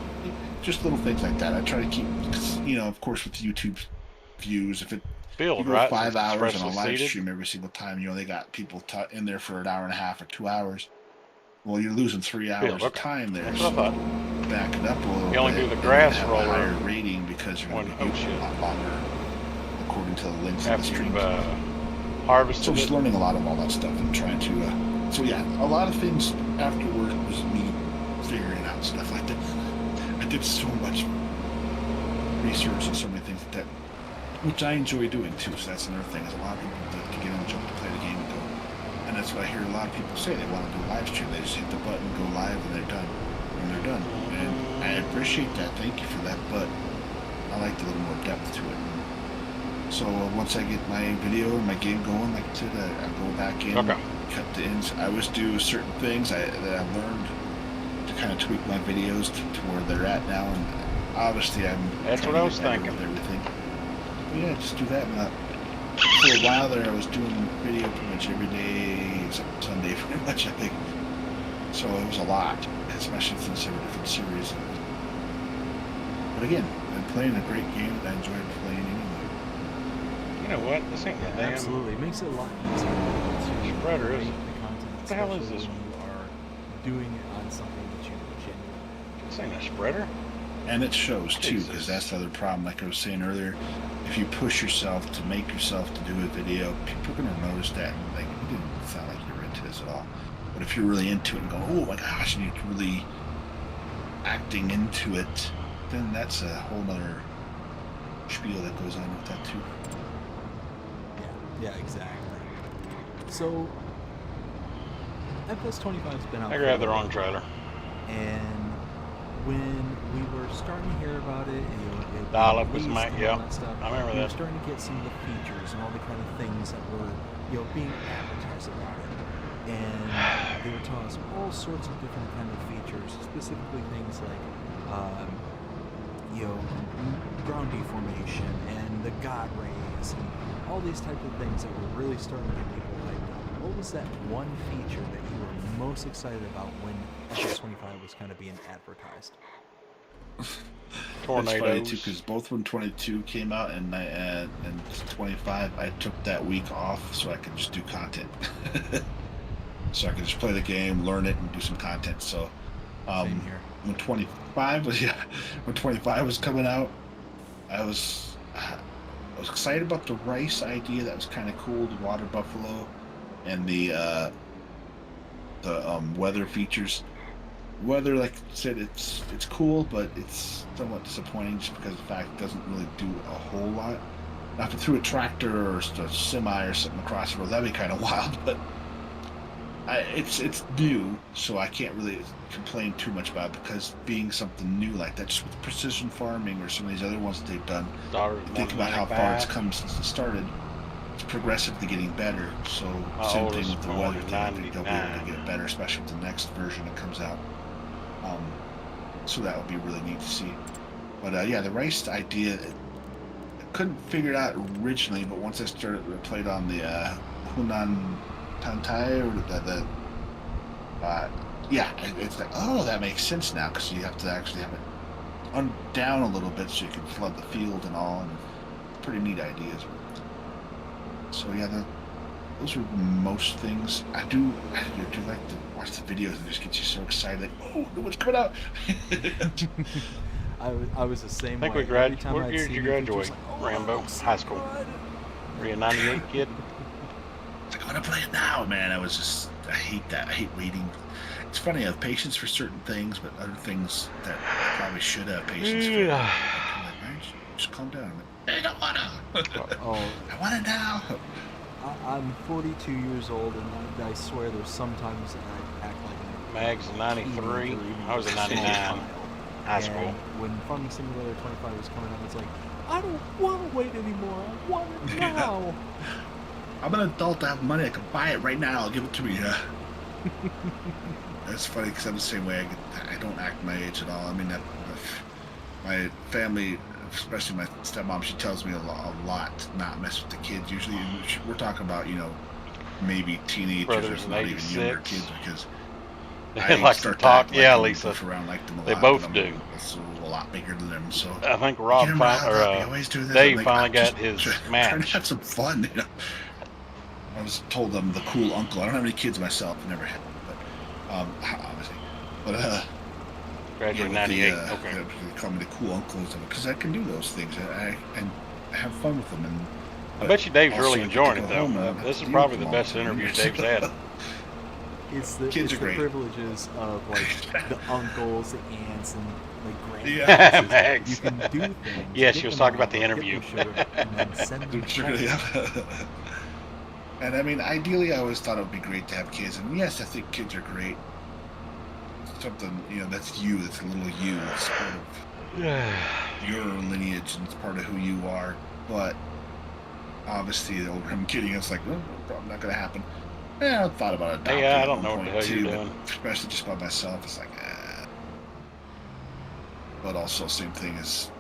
Just little things like that. I try to keep, because, of course, with YouTube views, if you Build, go right? 5 It's hours on a freshly live seeded. stream every single time, they got people in there for an hour and a half or 2 hours. Well, you're losing 3 hours Build, of okay. time there. That's what I So thought. back it up a little You only bit, do the and grass have roller a higher rating because you're going to be when- viewed a lot longer, according to the links in the After stream. you've So harvested just it. learning a lot of all that stuff and trying to, so yeah, a lot of things afterward was me figuring out stuff like that. I did so much research and so many things like that, which I enjoy doing too. So that's another thing, is a lot of people to get in and jump to play the game and go. And that's what I hear a lot of people say. They want to do a live stream. They just hit the button, go live, and they're done. And I appreciate that. Thank you for that. But I like a little more depth to it. So once I get my video and my game going, like I said, I go back in, Okay. cut the ins. I always do certain things that I learned to kind of tweak my videos to where they're at now. And obviously, That's trying what I to was get better thinking. with everything. But yeah, just do that. And for a while there, I was doing video pretty much every day except Sunday, pretty much, I think. So it was a lot, especially since there were different series. But again, I'm playing a great game that I enjoyed playing anyway. You know what? This ain't the damn Absolutely, it makes it a lot easier to spreader, is create it? the content, What the hell is especially this? when you are doing it on something that you genuinely. This ain't a spreader. And it shows too, Jesus. because that's the other problem. Like I was saying earlier, if you push yourself to make yourself to do a video, people are going to notice that. Like, you didn't sound like you're into this at all. But if you're really into it and go, oh my gosh, and you're really acting into it, then that's a whole nother spiel that goes on with that too. Yeah, exactly. So, FS25's been out. I for grabbed a the while. wrong trailer. And when we were starting to hear about it, it Dial up was released my- and yeah, all that stuff, I remember we were that. starting to get some of the features and all the kind of things that were, being advertised about it. And they were telling us all sorts of different kind of features, specifically things like, ground deformation and the God rays and all these types of things that were really starting to get people hyped up. What was that one feature that you were most excited about when FS25 was kind of being advertised? It's funny too Tornadoes. because both when 22 came out and 25, I took that week off so I could just do content. So I could just play the game, learn it, and do some content. So Same here. when 25 was when 25 was coming out, I was excited about the rice idea. That was kind of cool. The water buffalo and the weather features. Weather, like I said, it's cool, but it's somewhat disappointing just because the fact it doesn't really do a whole lot. Now, if it threw a tractor or a semi or something across the road, that'd be kind of wild. But it's new, so I can't really complain too much about it because being something new like that, just with precision farming or some of these other ones that they've done, think about how far it's come since it started. It's progressively getting better. So same thing with the weather thing. I think they'll be able to get better, especially with the next version that comes out. So that would be really neat to see. But yeah, the rice idea, I couldn't figure it out originally, but once I played on the Hunan Tantai or yeah, it's like, oh, that makes sense now because you have to actually have it down a little bit so you can flood the field and all, and pretty neat ideas. So yeah, those are most things. I do like to watch the videos and just get you so excited. Like, oh, what's coming out? I was the same I think way. we graduated. What year did you graduate, Rambo? High school. Were you a 98 kid? It's like, I want to play it now, man. I hate that. I hate waiting. It's funny, I have patience for certain things, but other things that I probably should have patience for. I'm like, man, just calm down. I don't want to. I want it now. I'm 42 years old, and I swear there's sometimes that I act like Mag's 93. I was a 99. High school. And when Farming Simulator 25 was coming out, it's like, I don't want to wait anymore. I want it now. I'm an adult. I have money. I can buy it right now. I'll give it to me. That's funny because I'm the same way. I don't act my age at all. I mean, my family, especially my stepmom, she tells me a lot to not mess with the kids. Usually, we're talking about, maybe teenagers Brothers or not even younger 86. kids because They like to talk. Yeah, Lisa. Around like them a They lot, both but do. I'm also a lot bigger than them. So I think Rob Dave finally got his match. Trying to have some fun. I was told I'm the cool uncle. I don't have any kids myself. Never had them, but obviously. But Graduated 98. Okay. They call me the cool uncle because I can do those things. I have fun with them. And I bet you Dave's also really I get enjoying to it go though. home and This is deal probably with the them all best the time. interview Dave's had. It's the Kids are great. privileges of like the uncles, the aunts, and like grandparents. Yeah, Max. You can do things. Yeah, get she was them talking out, about the get interview. them sugar, and then send them home. And I mean, ideally, I always thought it would be great to have kids. And yes, I think kids are great. Something, that's you. That's a little you. It's part of your lineage and it's part of who you are. But obviously, the older I'm getting, it's like, well, probably not going to happen. Yeah, I thought about adopting I at don't one know what the point hell you're too, doing. but especially just by myself, it's like, But also, same thing as.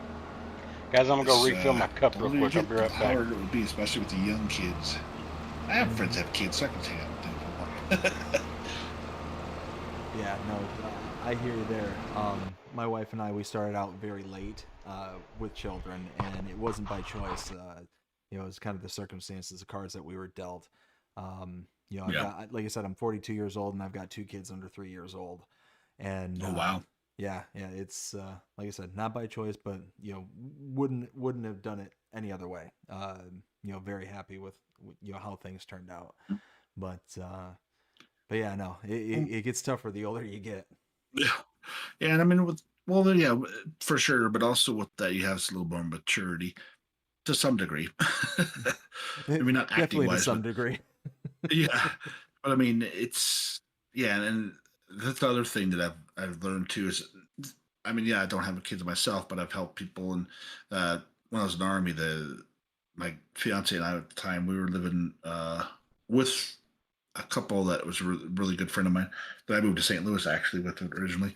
Guys, I'm gonna go refill my cup real quick. I'll be right back. Harder it would be, especially with the young kids. I have friends that have kids, so I can hang out with them for a while. Yeah, no, I hear you there. My wife and I, we started out very late with children, and it wasn't by choice. It was kind of the circumstances, the cards that we were dealt. I've got, like I said, I'm 42 years old, and I've got 2 kids under 3 years old. And oh wow. Yeah, it's like I said, not by choice, but wouldn't have done it any other way. Very happy with how things turned out. But yeah, no, it gets tougher the older you get. Yeah, and I mean, for sure. But also with that, you have a little more maturity to some degree. I mean, not Definitely acting wise, to some degree. Yeah, but I mean, and that's the other thing that I've learned too is, I mean, I don't have kids myself, but I've helped people. And when I was in the Army, my fiance and I at the time, we were living with a couple that was a really good friend of mine that I moved to St. Louis actually with originally.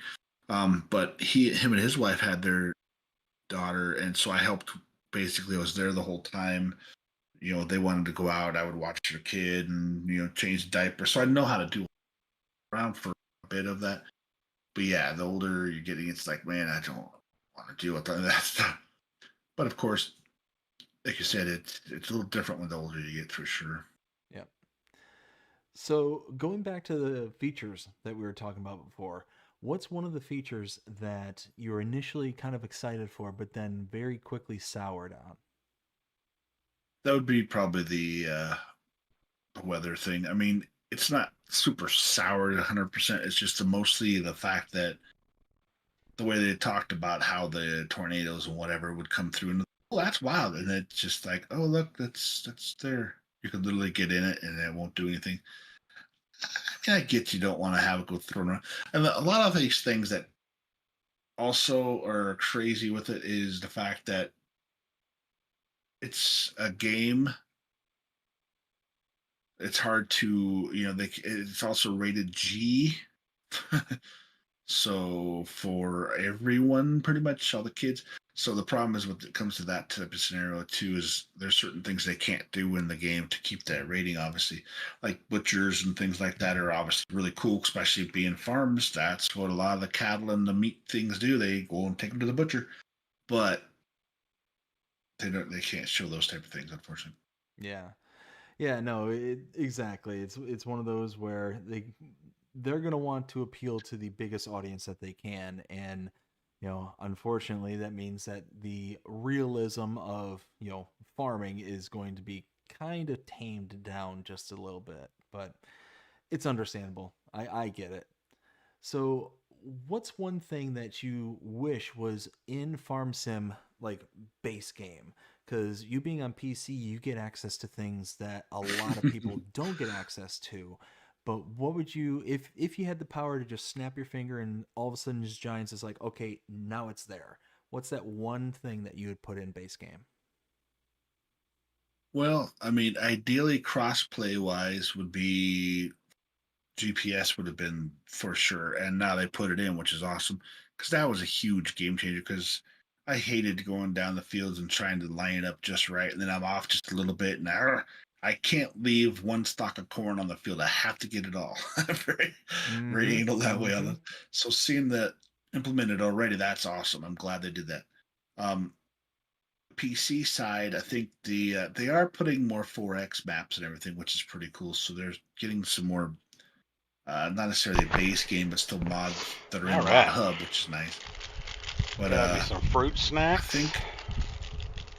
But him and his wife had their daughter, and so I helped. Basically, I was there the whole time. They wanted to go out. I would watch their kid and change the diaper. So I know how to do around for a bit of that. But yeah, the older you're getting, it's like, man, want to deal with that stuff. But of course, like you said, it's a little different when the older you get, for sure. Yep. So going back to the features that we were talking about before, what's one of the features that you were initially kind of excited for, but then very quickly soured on? That would be probably the weather thing. I mean, it's not super sour 100%. It's just mostly the fact that the way they talked about how the tornadoes and whatever would come through, and oh, that's wild. And it's just like, oh, look, that's there. You could literally get in it and it won't do anything. I get you don't want to have it go thrown around. And a lot of these things that also are crazy with it is the fact that it's a game. It's hard to, it's also rated G. So for everyone, pretty much all the kids. So the problem is when it comes to that type of scenario too, is there's certain things they can't do in the game to keep that rating, obviously. Like butchers and things like that are obviously really cool, especially being farms. That's what a lot of the cattle and the meat things do. They go and take them to the butcher. But they can't show those type of things, unfortunately. Yeah. Yeah, no, exactly. It's one of those where they're going to want to appeal to the biggest audience that they can, and unfortunately that means that the realism of, farming is going to be kind of tamed down just a little bit, but it's understandable. I get it. So, what's one thing that you wish was in Farm Sim, like base game? Because you being on PC, you get access to things that a lot of people don't get access to. But what would you, if you had the power to just snap your finger and all of a sudden just Giants is like, okay, now it's there. What's that one thing that you would put in base game? Well, I mean, ideally, crossplay wise would be GPS would have been for sure, and now they put it in, which is awesome because that was a huge game changer. Because I hated going down the fields and trying to line it up just right, and then I'm off just a little bit, and I can't leave one stalk of corn on the field. I have to get it all. Very angled that way on it. So seeing that implemented already, that's awesome. I'm glad they did that. PC side, I think they are putting more 4X maps and everything, which is pretty cool. So they're getting some more, not necessarily a base game, but still mods that are in the hub, which is nice. But be some fruit snacks. I think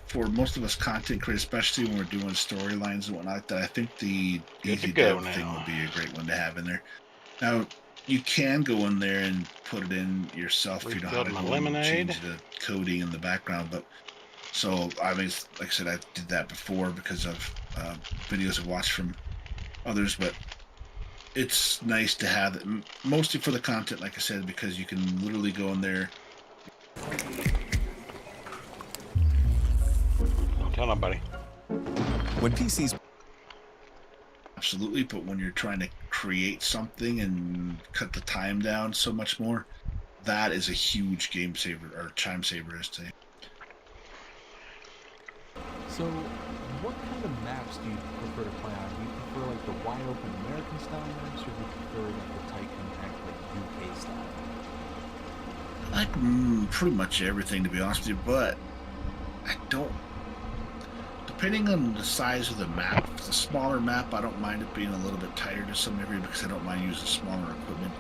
for most of us content creators, especially when we're doing storylines and whatnot, that I think the easy dev thing would be a great one to have in there. Now, you can go in there and put it in yourself if you know how to go and change the coding in the background. But so I mean, like I said, I did that before because of videos I've watched from others. But it's nice to have it, mostly for the content, like I said, because you can literally go in there. Don't tell nobody. When PCs, absolutely, but when you're trying to create something and cut the time down so much more, that is a huge game saver or time saver, as to say. So, what kind of maps do you prefer to play on? Do you prefer like the wide open American style maps, or do you prefer like the tight compact like UK style? I like pretty much everything, to be honest with you, but I don't. Depending on the size of the map, if it's a smaller map, I don't mind it being a little bit tighter to some degree because I don't mind using smaller equipment.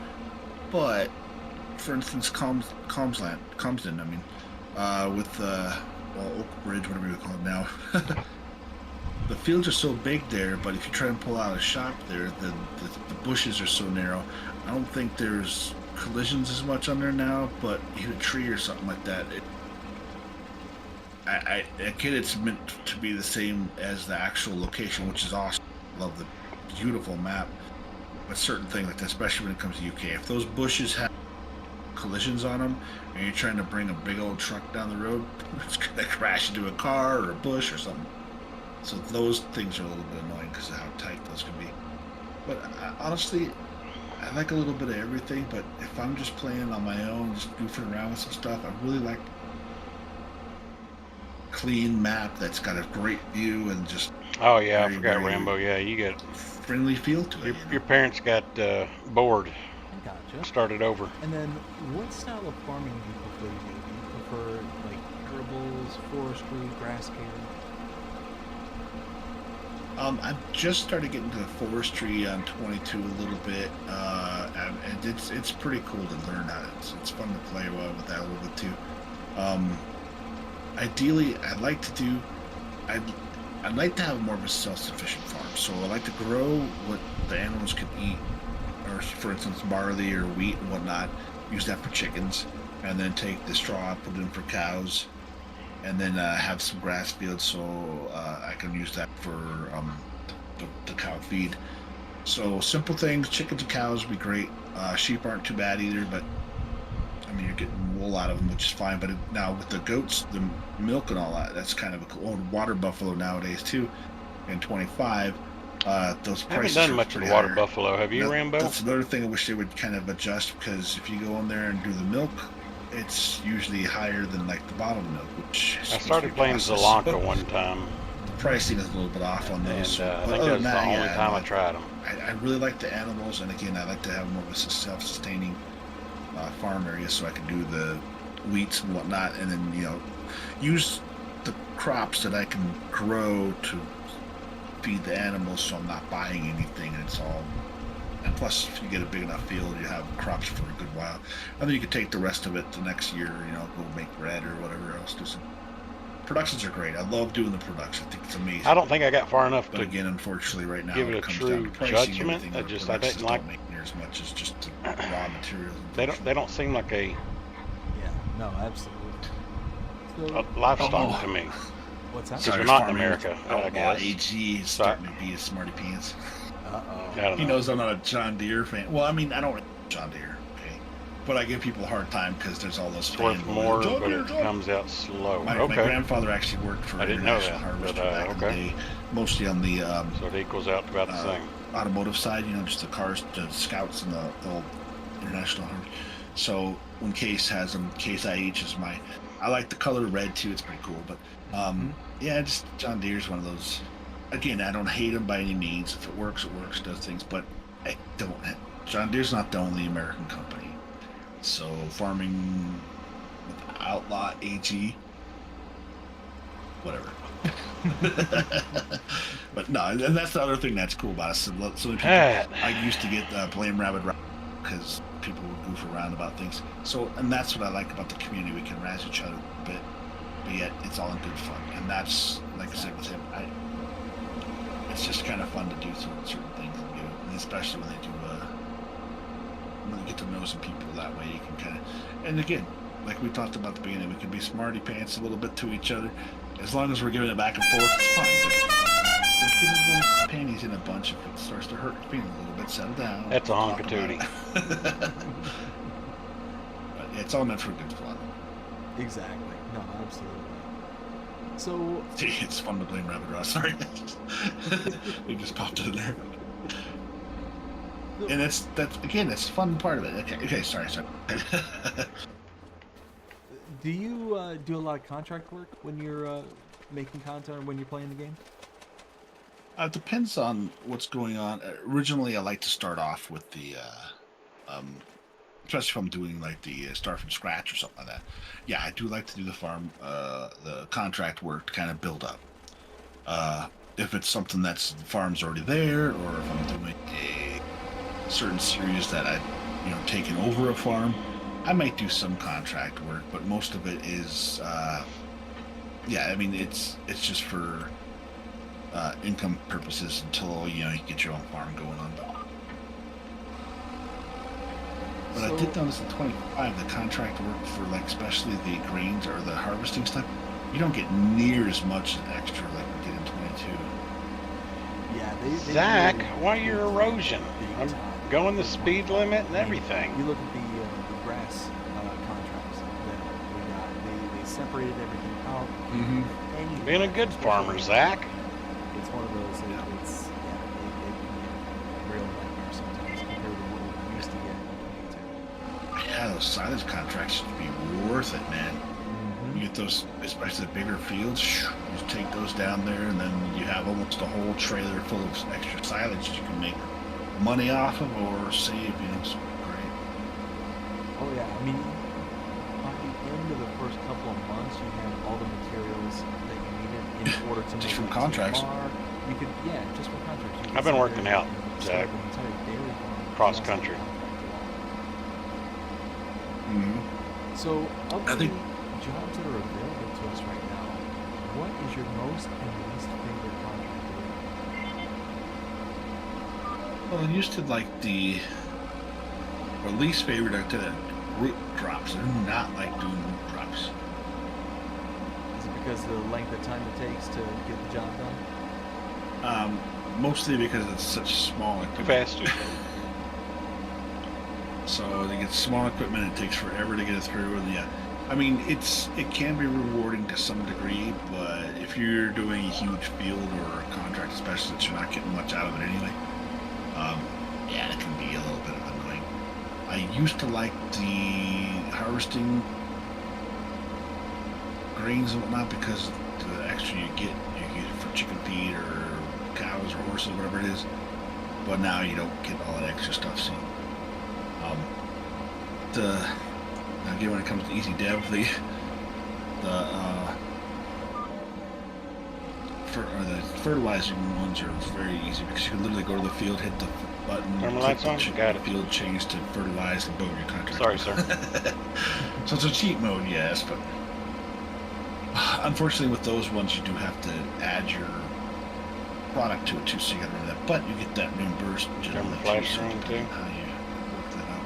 But for instance, Comsden, I mean, with Oak Bridge, whatever you call it now. The fields are so big there, but if you try and pull out a shop there, the bushes are so narrow. I don't think there's collisions as much on there now, but hit a tree or something like that. I get it's meant to be the same as the actual location, which is awesome. I love the beautiful map. But certain things like that, especially when it comes to UK, if those bushes have collisions on them and you're trying to bring a big old truck down the road, it's gonna crash into a car or a bush or something. So those things are a little bit annoying because of how tight those can be. But honestly, I like a little bit of everything, but if I'm just playing on my own, just goofing around with some stuff, I really like clean map that's got a great view and just oh yeah, I forgot Rambo. Yeah, you get friendly feel to it. Your parents got bored. Gotcha. Started over. And then, what style of farming do you prefer to do? Do you for like herbals, forestry, grass care? I've just started getting to the forestry on 22 a little bit, and it's pretty cool to learn how. It's fun to play with that a little bit too. Ideally, I'd like to have more of a self-sufficient farm. So I like to grow what the animals can eat, or for instance, barley or wheat and whatnot. Use that for chickens, and then take the straw, put it in for cows, and then have some grass fields so I can use that for the cow feed. So simple things, chickens and cows would be great. Sheep aren't too bad either, but I mean, you're getting wool out of them, which is fine. But now with the goats, the milk and all that, that's kind of a cool. Water buffalo nowadays too, in 25. Those prices I haven't done are much with pretty water higher. buffalo. Have you, Rambo? That's another thing I wish they would kind of adjust, because if you go in there and do the milk, it's usually higher than like the bottled milk, which I started playing Zelonka one time. The pricing is a little bit off on those. And I But think other that's than the that, only yeah, time I tried them. I really like the animals, and again, I like to have more of a self-sustaining farm area, so I can do the wheats and whatnot, and then use the crops that I can grow to feed the animals, so I'm not buying anything, and it's all. And plus, if you get a big enough field, you have crops for a good while. And then you can take the rest of it the next year, go make bread or whatever else. Productions are great. I love doing the production. I think it's amazing. I don't think I got far enough But to again, unfortunately, right now give it a it comes true down to pricing. judgment. Everything I the just- I productions didn't like- don't make near as much as just the raw materials. They don't seem like a Yeah, no, absolutely. So, livestock to me. what's that? Because we're not in America, I guess. AG is starting to be a smarty pants. Uh-oh. I don't He know. knows I'm not a John Deere fan. Well, I mean, I don't like John Deere, okay? But I give people a hard time because there's all those It's worth fanboys. more, John but Deere, it John Deere. comes out slow. My Okay. grandfather actually worked for I didn't know International that, Harvester but, back in the okay. day, mostly on the So it equals out to about the same. automotive side, just the cars, the Scouts and the old International Harvester. So when Case has them, Case IH is I like the color red too, it's pretty cool, but yeah, just John Deere's one of those. Again, I don't hate them by any means. If it works, does things, but I don't. John Deere's not the only American company. So farming with Outlaw AG, whatever. But no, and that's the other thing that's cool about it. So many people, I used to get blame rabbit because people would goof around about things. So, and that's what I like about the community. We can razz each other a bit, but yet it's all in good fun. And that's, like I said with him, it's just kind of fun to do certain things, and especially when they do, when you get to know some people that way, you can kind of, and again, like we talked about at the beginning, we can be smarty pants a little bit to each other, as long as we're giving it back and forth, it's fine. Don't get the panties in a bunch if it starts to hurt your feelings a little bit. Settle down. That's a Talk honk about tootie. it. But it's all meant for good fun. Exactly. No, absolutely. So It's fun to blame Rabbit Ross. Sorry, we just popped in there. And that's again, that's the fun part of it. Okay, sorry. do you do a lot of contract work when you're making content or when you're playing the game? It depends on what's going on. Originally, I like to start off with the, especially if I'm doing like the start from scratch or something like that. Yeah, I do like to do the the contract work to kind of build up. If it's something the farm's already there, or if I'm doing a certain series that I've taken over a farm, I might do some contract work, but most of it is, yeah, I mean it's just for income purposes until you get your own farm going on. But I did notice at 25, the contract work for especially the grains or the harvesting stuff, you don't get near as much extra like we did in 22. Yeah, they Zach, really why your erosion? I'm going the speed limit and everything. You look at the grass contracts that we got. They separated everything out. Mm-hmm. Being a good farmer, Zach. It's one of those. It can be a real nightmare sometimes compared to what we used to get. Yeah, those silage contracts should be worth it, man. You get those, especially the bigger fields, you just take those down there, and then you have almost a whole trailer full of extra silage that you can make money off of or save. It's great. Oh yeah, I mean, by the end of the first couple order to just make from it to contracts. the bar. You could, yeah, just from contracts. You could I've been sit working there out, and Zach. start an entire dairy farm Cross just country. on a contract alone. Mm-hmm. So, of I the think- jobs that are available to us right now, what is your most and least favorite contract to work? Well, I used to like or least favorite, I did root drops. I do not like doing root drops. Is it because of the length of time it takes to get the job done? Mostly because it's such small Too equipment. fast. So they get small equipment, it takes forever to get it through, and yeah, I mean it can be rewarding to some degree, but if you're doing a huge field or a contract, especially that you're not getting much out of it anyway, yeah, it can be a little bit annoying. I used to like the harvesting grains and whatnot because the extra you get it for chicken feed or cows or horses, whatever it is. But now you don't get all that extra stuff. So, again, when it comes to easy dev, the fertilizing ones are very easy because you can literally go to the field, hit the button, Turn my click lights on? Got it. field change to fertilize, and boom, your contract. Sorry, sir. So it's a cheat mode, yes, but unfortunately with those ones you do have to add your product to it too, so you gotta run that. But you get that reimbursed generally. flash too, room, so too? how you work that out.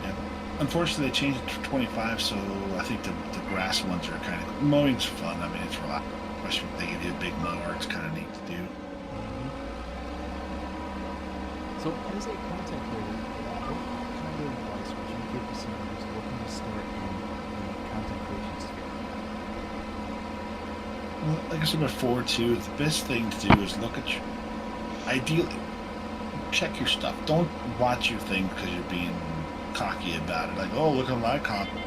Yeah. Unfortunately, they changed it to 25, so I think the grass ones are kind of mowing's fun. I mean, it's relaxing, especially if they give you a big mower. It's kind of neat to do. So, as a content creator, what kind of advice would you give to someone who's looking to start in the content creation sphere? Well, like I said before, too, the best thing to do is look at your. Ideally, check your stuff. Don't watch your thing because you're being cocky about it. Like, oh, look at my content.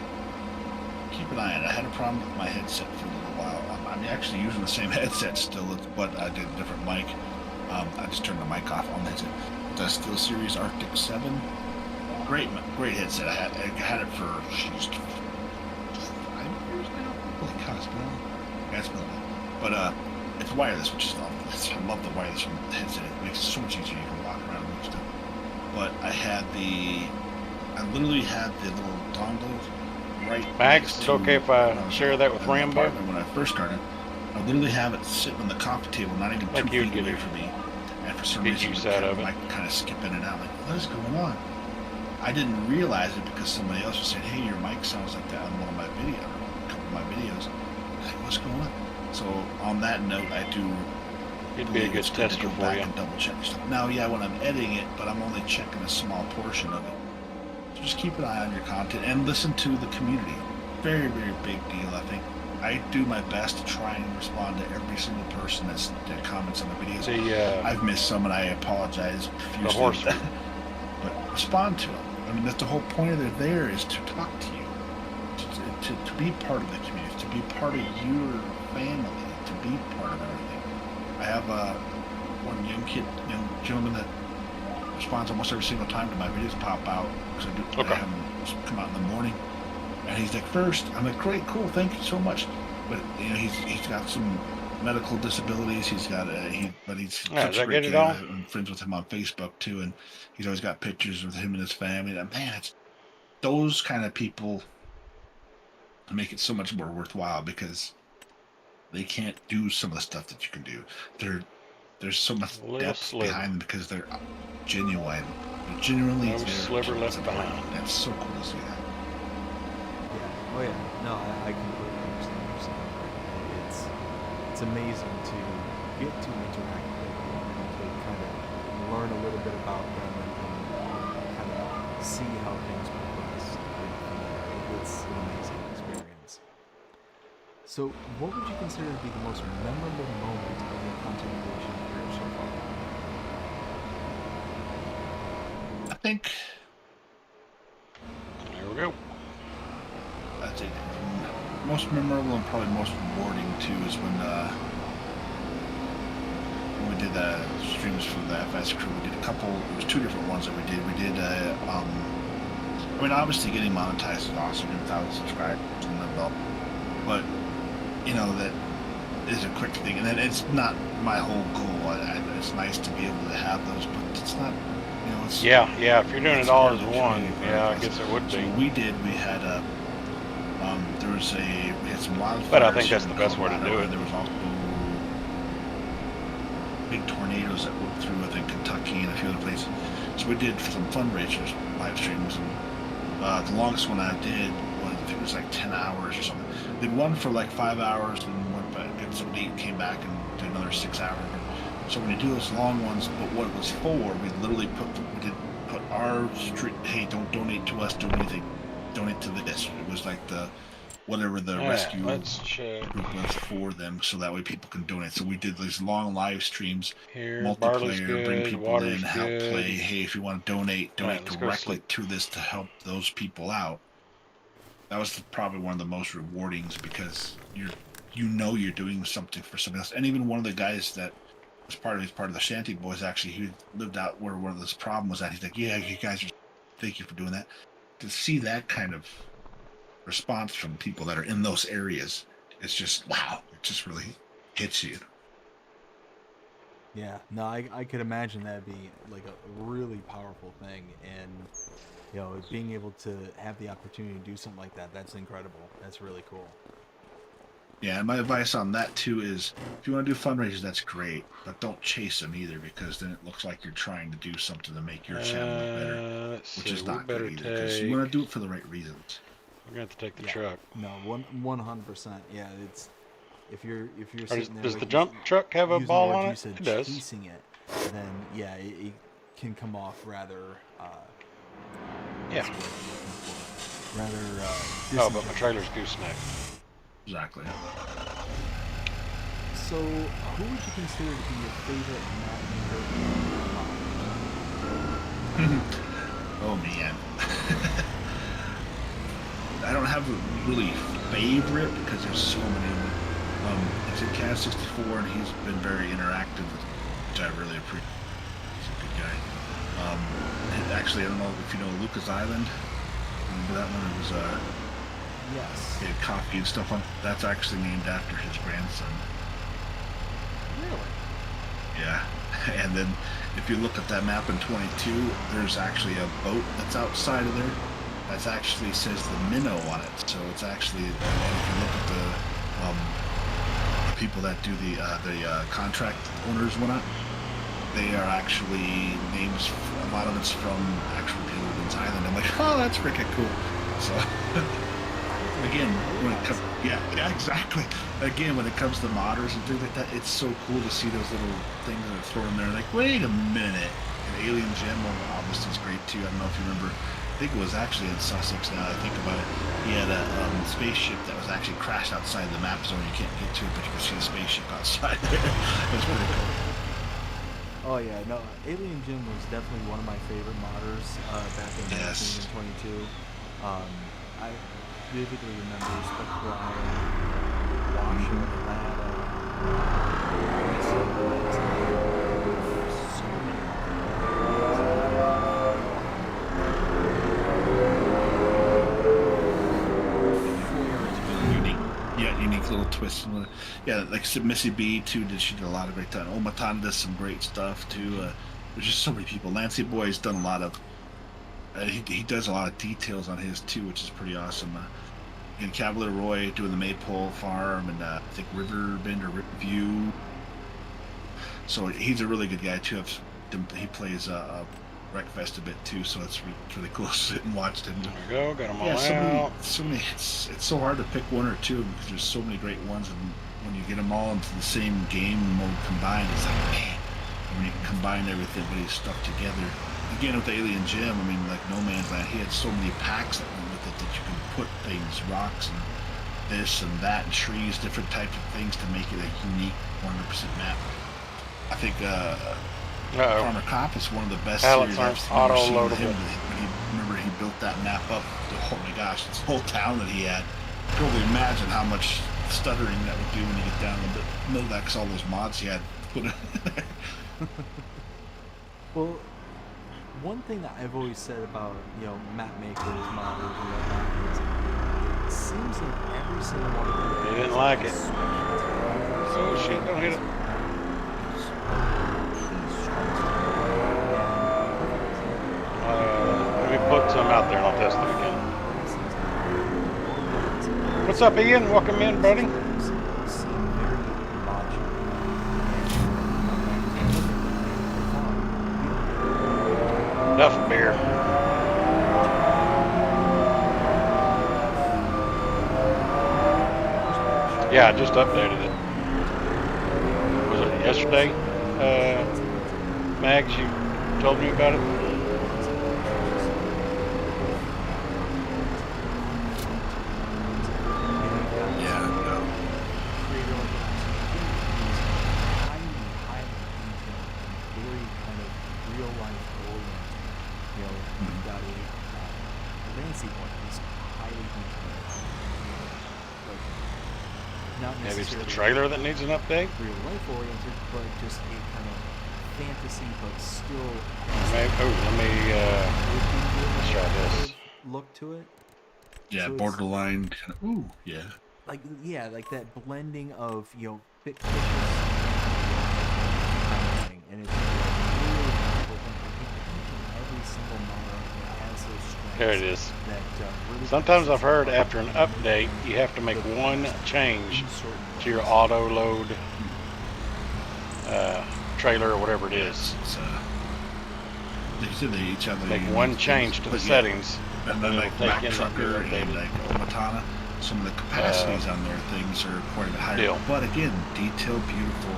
Keep an eye on it. I had a problem with my headset for a little while. I'm actually using the same headset still, but I did a different mic. I just turned the mic off on the headset. The SteelSeries Arctic 7. Great headset. I had it for 5 years now. Holy cow, it's been on. Yeah, it's been on. But it's wireless, which is awesome. I love the wireless headset. It makes it so much easier. You can walk around and stuff. But I literally had the little dongle right. Max, next is it to okay if I share that with my Rambo? apartment when I first started. I literally have it sitting on the coffee table, not even Like 2 you feet do. away from me. And for some Get reason, use out of it. I kind of skip in and out, like, what is going on? I didn't realize it because somebody else was saying, hey, your mic sounds like that on one of my videos, a couple of my videos. I'm like, what's going on? So on that note, I do It'd be a good it's good to tester go for back you. and double check stuff. Now, yeah, when I'm editing it, but I'm only checking a small portion of it. So just keep an eye on your content and listen to the community. Very, very big deal, I think. I do my best to try and respond to every single person that comments on the videos. I've missed some, and I apologize profusely. The horse. But respond to them. I mean, that's the whole point of it there is to talk to you, to be part of the community, to be part of your family, to be part of everything. I have one young gentleman that responds almost every single time to my videos pop out because I have him come out in the morning. And he's like, first, I'm like, great, cool, thank you so much. But he's got some medical disabilities. He's got he's such a great guy. I'm friends with him on Facebook too, and he's always got pictures with him and his family. And man, it's those kind of people make it so much more worthwhile because they can't do some of the stuff that you can do. There's so much depth behind them because they're genuine. They're genuinely No sliver left behind. That's so cool to see that. Oh yeah, no, I completely understand what you're saying. It's amazing to get to interact with them and to kind of learn a little bit about them and kind of see how things progress. It's an amazing experience. So, what would you consider to be the most memorable moment of your content creation career so far? I think. There we go. That's it. Most memorable and probably most rewarding too is when we did the streams for the FS crew. We did a couple. It was 2 different ones that we did. We did. I mean, obviously getting monetized is awesome, 1,000 subscribers and the belt. But you know that is a quick thing, and then it's not my whole goal. It's nice to be able to have those, but it's not. You know, it's, yeah. If you're doing it's it all part as of the one, community yeah, I for guess us. it would So be. what we did, we had we had some wildfires. But I think that's in the best way to Colorado, do it. and there was also big tornadoes that went through, I think, Kentucky and a few other places. So we did some fundraisers, live streams, and the longest one I did was, I think it was like 10 hours or something. Did one for like 5 hours, and went back, and somebody came back and did another 6 hours. So when you do those long ones, but what it was for, we literally put our street, hey, don't donate to us, do anything, donate to this. It was like the whatever the rescue Let's check group was for them, so that way people can donate. So we did these long live streams, here. Barley's multiplayer, good. bring people Water's in, help good. play. Hey, if you want to donate Let's go directly sleep. to this to help those people out. That was probably one of the most rewarding, because you're doing something for somebody else. And even one of the guys that was part of the Shanty Boys, actually, he lived out where one of this problem was at. He's like, yeah, you guys are, thank you for doing that. To see that kind of response from people that are in those areas, it's just wow. It just really hits you. Yeah, no, I could imagine that'd be like a really powerful thing, and you know, being able to have the opportunity to do something like that, that's incredible. That's really cool. Yeah, and my advice on that too is, if you want to do fundraisers, that's great, but don't chase them either, because then it looks like you're trying to do something to make your channel look better, which is not good either. Because you want to do it for the right reasons. We're gonna have to take the truck. No, 100%. Yeah, it's if you're sitting there. Does like the jump truck have a using the ball word on you it? said, It does. chasing it, then yeah, it can come off rather. Yeah. Rather. Oh, but my trailer's gooseneck. Exactly. So, who would you consider to be your favorite map maker? Oh man. I don't have a really favorite, because there's so many of them. He's in Cat 64, and he's been very interactive, which I really appreciate. He's a good guy. And actually, I don't know if you know Lucas Island. Remember that one? It was Yes. They had coffee and stuff on. That's actually named after his grandson. Really? Yeah. And then if you look at that map in 22, there's actually a boat that's outside of there. That's actually says the minnow on it. So it's actually, and if you look at the people that do the contract owners and whatnot, they are actually names. A lot of it's from actual Gilligan's Island. I'm like, oh, that's freaking cool. So. Again, when it comes, yeah, exactly. Again, when it comes to modders and things like that, it's so cool to see those little things that are thrown in there. Like, wait a minute. And Alien Gem, obviously, is great too. I don't know if you remember. I think it was actually in Sussex. Now that I think about it, he had a spaceship that was actually crashed outside the map zone. You can't get to it, but you can see the spaceship outside there. It was pretty cool. Oh yeah, no, Alien Jim was definitely one of my favorite modders back in 19 and 22. I vividly remember Spectral Washington, Atlanta. So many unique little twists. Yeah, like Missy B too. She did a lot of great stuff. Omatan does some great stuff too. There's just so many people. Lancey Boy's done a lot of. He does a lot of details on his too, which is pretty awesome. And Cavalier Roy doing the Maypole Farm, and I think Riverbend or Riverview. So he's a really good guy too. He plays Wreckfest a bit too, so it's really cool to sit and watch him. There we go, got them all Yeah, out. so many. It's so hard to pick one or two, because there's so many great ones, and when you get them all into the same game mode combined, it's like, man. When you combine everybody's stuff together. Again, with the Alien Gem, I mean, like No Man's Land, he had so many packs that went with it that you can put things, rocks and this and that, and trees, different types of things to make it a unique 100% map. I think Farmer Cop is one of the best series I've ever seen with him. Remember he built that map up. Oh my gosh, this whole town that he had. I can only imagine how much stuttering that would do when you get down a bit. Know that, because all those mods he had put in there. Well, one thing that I've always said about, you know, map makers, modders, and whatnot is it seems like every single one of them. They didn't like it. So shit, don't hit it. Let me put some out there and I'll test it again. What's up, Ian? Welcome in, buddy. Enough beer. Yeah, I just updated it. Was it yesterday? Mags, you told me about it? Maybe it's the trailer that needs an update? Real life oriented, but just a kind of fantasy, but still. Maybe, let me try this. Look to it. Yeah, so borderline. Ooh, yeah. Like that blending of fictitious thing, and it's really important. I think every single model has those strengths. There it is. That, really sometimes I've heard after an update, you have to make one change to your auto load trailer or whatever it is. They each have make one change to the settings. And then like Mack Trucker and like Matana, some of the capacities on their things are quite a bit higher. But again, detailed, beautiful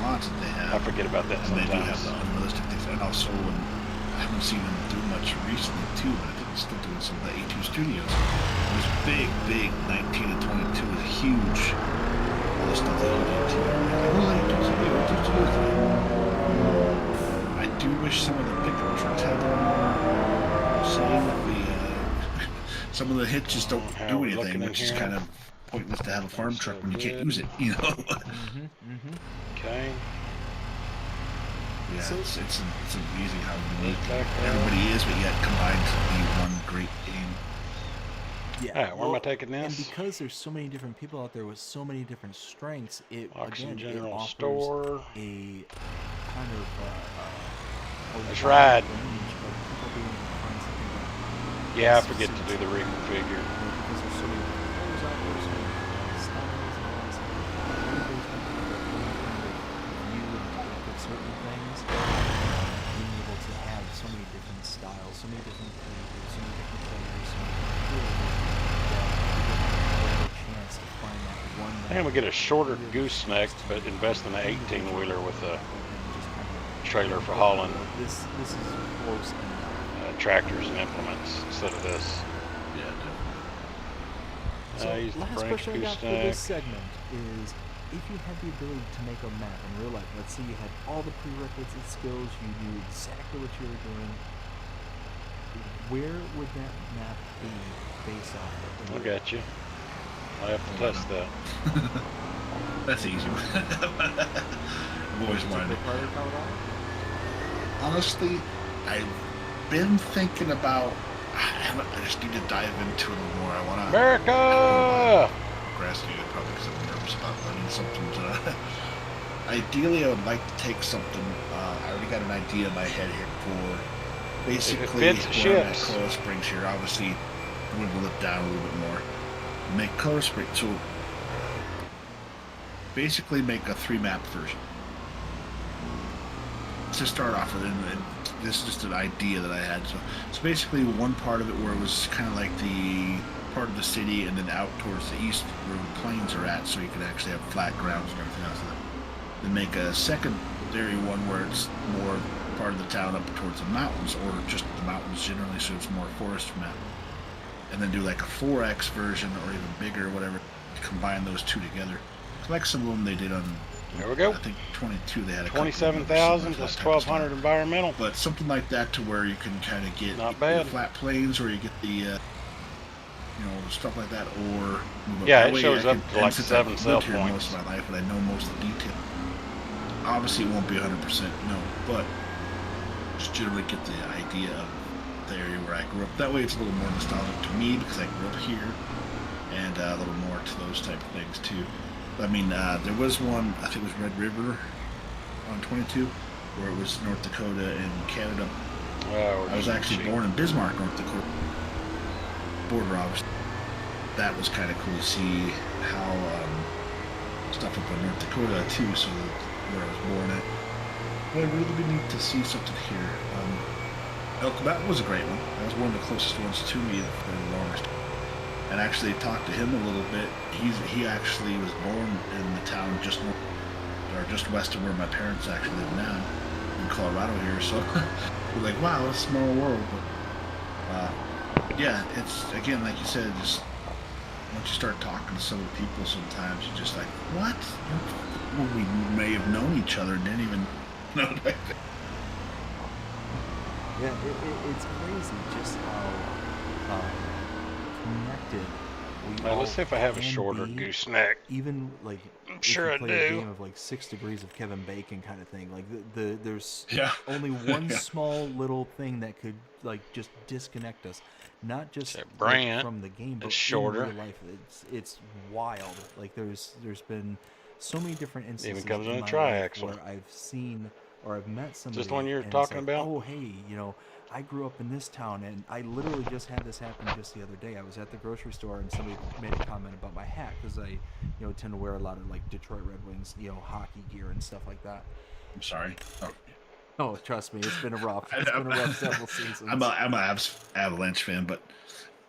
mods that they have. I forget about that sometimes. And they do have the unrealistic things. And also, I haven't seen them do much recently too, but I think they're still doing some of the A2 Studios. It was big 19 and 22 was huge. All the stuff that he did too. I do wish some of the pickup trucks had more saying that some of the hitches don't do anything, which is kind of pointless to have a farm truck when you can't use it, Okay. Yeah, so it's amazing how unique everybody is, but yet combined to be one great game. Yeah. All right, where am I taking this? And because there's so many different people out there with so many different strengths, it Auction again General it offers Store. A kind of let's ride. Yeah, I forget to do the reconfigure. Because there's so many different colors out there, so many different styles and all that stuff. You and certain things, being able to have so many different styles, so many different flavors, so many different players, so many different a chance to find that one. And we get a shorter gooseneck, but invest in an 18-wheeler with a trailer for hauling. This is close enough. Tractors and implements instead of this. Yeah, definitely. So last question I got for this segment is, if you had the ability to make a map in real life, let's say you had all the prerequisite skills, you knew exactly what you were doing, where would that map be based off of? I got you. I have to test that. That's easy. I've always wanted it. Honestly, I've been thinking about. I just need to dive into it a little more. I want to. America! Procrastinate probably because I'm nervous about learning something. Ideally, I would like to take something. I already got an idea in my head here for basically where I'm at Color Springs here. Obviously, wiggle it down a little bit more. Make Color Springs. So basically, make a 3-map version. To start off with, and this is just an idea that I had. So basically, one part of it where it was kind of like the part of the city, and then out towards the east where the plains are at, so you could actually have flat grounds and everything else. Then make a secondary one where it's more part of the town up towards the mountains, or just the mountains generally, so it's more forest map. And then do like a 4X version, or even bigger, or whatever. Combine those two together. Like some of them they did on. There we go. I think 22 they had a 27,000 plus 1,200 environmental. But something like that to where you can kind of get not bad. The flat plains, or you get the stuff like that, or yeah, it shows up to like 7 sell points. Most of my life, and I know most of the detail. Obviously, it won't be 100% no, but just generally get the idea of the area where I grew up. That way, it's a little more nostalgic to me because I grew up here, and a little more to those type of things too. I mean, there was one, I think it was Red River on 22, where it was North Dakota and Canada. Oh, I was actually born in Bismarck, North Dakota. Border, obviously. That was kind of cool to see how stuff up in North Dakota too, so where I was born at. But it would really be neat to see something here. Elk Mountain was a great one. That was one of the closest ones to me for the longest. And actually talked to him a little bit. He actually was born in the town just west of where my parents actually live now, in Colorado here. So we're like, wow, it's a small world. But yeah, it's again like you said, just once you start talking to some of the people, sometimes you're just like, what? Well, we may have known each other and didn't even know that. Yeah, it's crazy just how connected we all Let's see if I have a can shorter be. gooseneck. Even like I'm if sure you I play a do. game of like 6 Degrees of Kevin Bacon kind of thing, like there's Yeah. only one Yeah. small little thing that could like just disconnect us, not just That like, Brant from the game, but is shorter. in real life. It's wild. Like there's been so many different instances comes in in a my triaxle. life where I've seen or I've met somebody. the one you were and it's talking like, about? Oh, hey, you know, I grew up in this town, and I literally just had this happen just the other day. I was at the grocery store, and somebody made a comment about my hat because I, tend to wear a lot of like Detroit Red Wings, hockey gear and stuff like that. I'm sorry. Oh. Oh, trust me, it's been a rough several seasons. I'm a Avalanche fan, but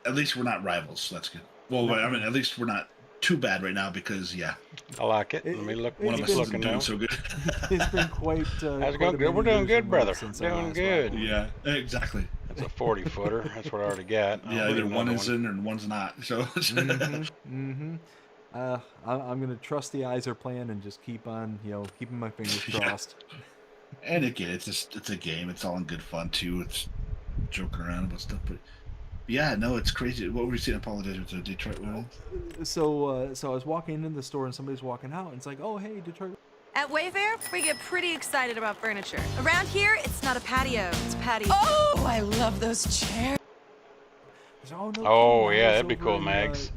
at least we're not rivals, so that's good. Well, I mean, at least we're not too bad right now because, yeah. I like it. Let me look. One of Keep us isn't looking doing now. so good. It's been quite. How's it going? Good. We're doing good, brother. Doing good. Yeah, exactly. That's a 40-footer. That's what I already got. Yeah, either one is in or one's not. So. I'm gonna trust the eyes are playing and just keep on, keeping my fingers crossed. And again, it's a game. It's all in good fun too. It's joking around about stuff, but yeah, no, it's crazy. What were you saying? Apologize with the Detroit Wings. So I was walking into the store and somebody's walking out, and it's like, oh hey, Detroit. At Wayfair, we get pretty excited about furniture. Around here, it's not a patio, it's a patio. Oh, I love those chairs. Oh, no, Oh, kidding. yeah, I was that'd be over cool, in, Mags.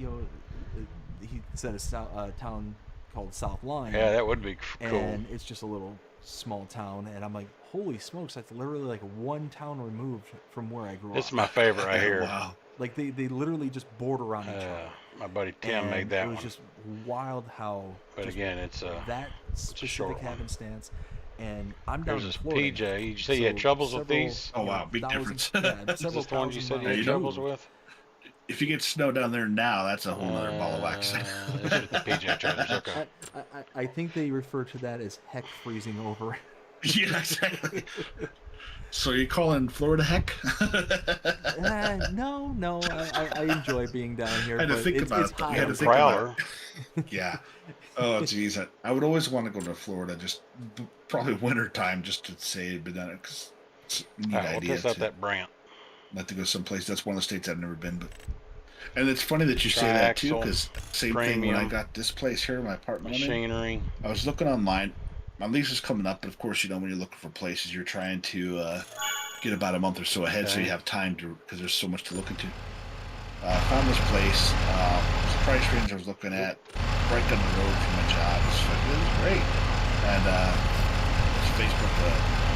He said a town called South Line. Yeah, that would be cool. And it's just a little small town, and I'm like, holy smokes, that's literally like one town removed from where I grew up. This is my favorite right here. Wow. Like they literally just border on each other. My buddy Tim And made that it was one. just wild how. But just again, it's that specific short one. happenstance. And I'm down Here's in this Florida. PJ. Did you say you had troubles with these? Oh, wow, big difference. Is this the ones you said you had troubles with? If you get snow down there now, that's a whole other ball of wax. This is the PJ Traders. Okay. I think they refer to that as heck freezing over. Yeah, exactly. So you calling Florida heck? No. I enjoy being down here. I had to but think it's, about it's it. hot You had to outside. think about it. Yeah. Oh, geez. I would always want to go to Florida, just probably winter time, just to say, but then because it's a neat All right, we'll idea test out to that Brant. not to go someplace. That's one of the states I've never been, but. And it's funny that you say that too, because same thing when I got this place here, my apartment. Machinery. I was looking online. My lease is coming up, but of course, when you're looking for places, you're trying to get about a month or so ahead, so you have time to, because there's so much to look into. Found this place. The price range I was looking at, right down the road from my job. It's like, this is great. And it's Facebook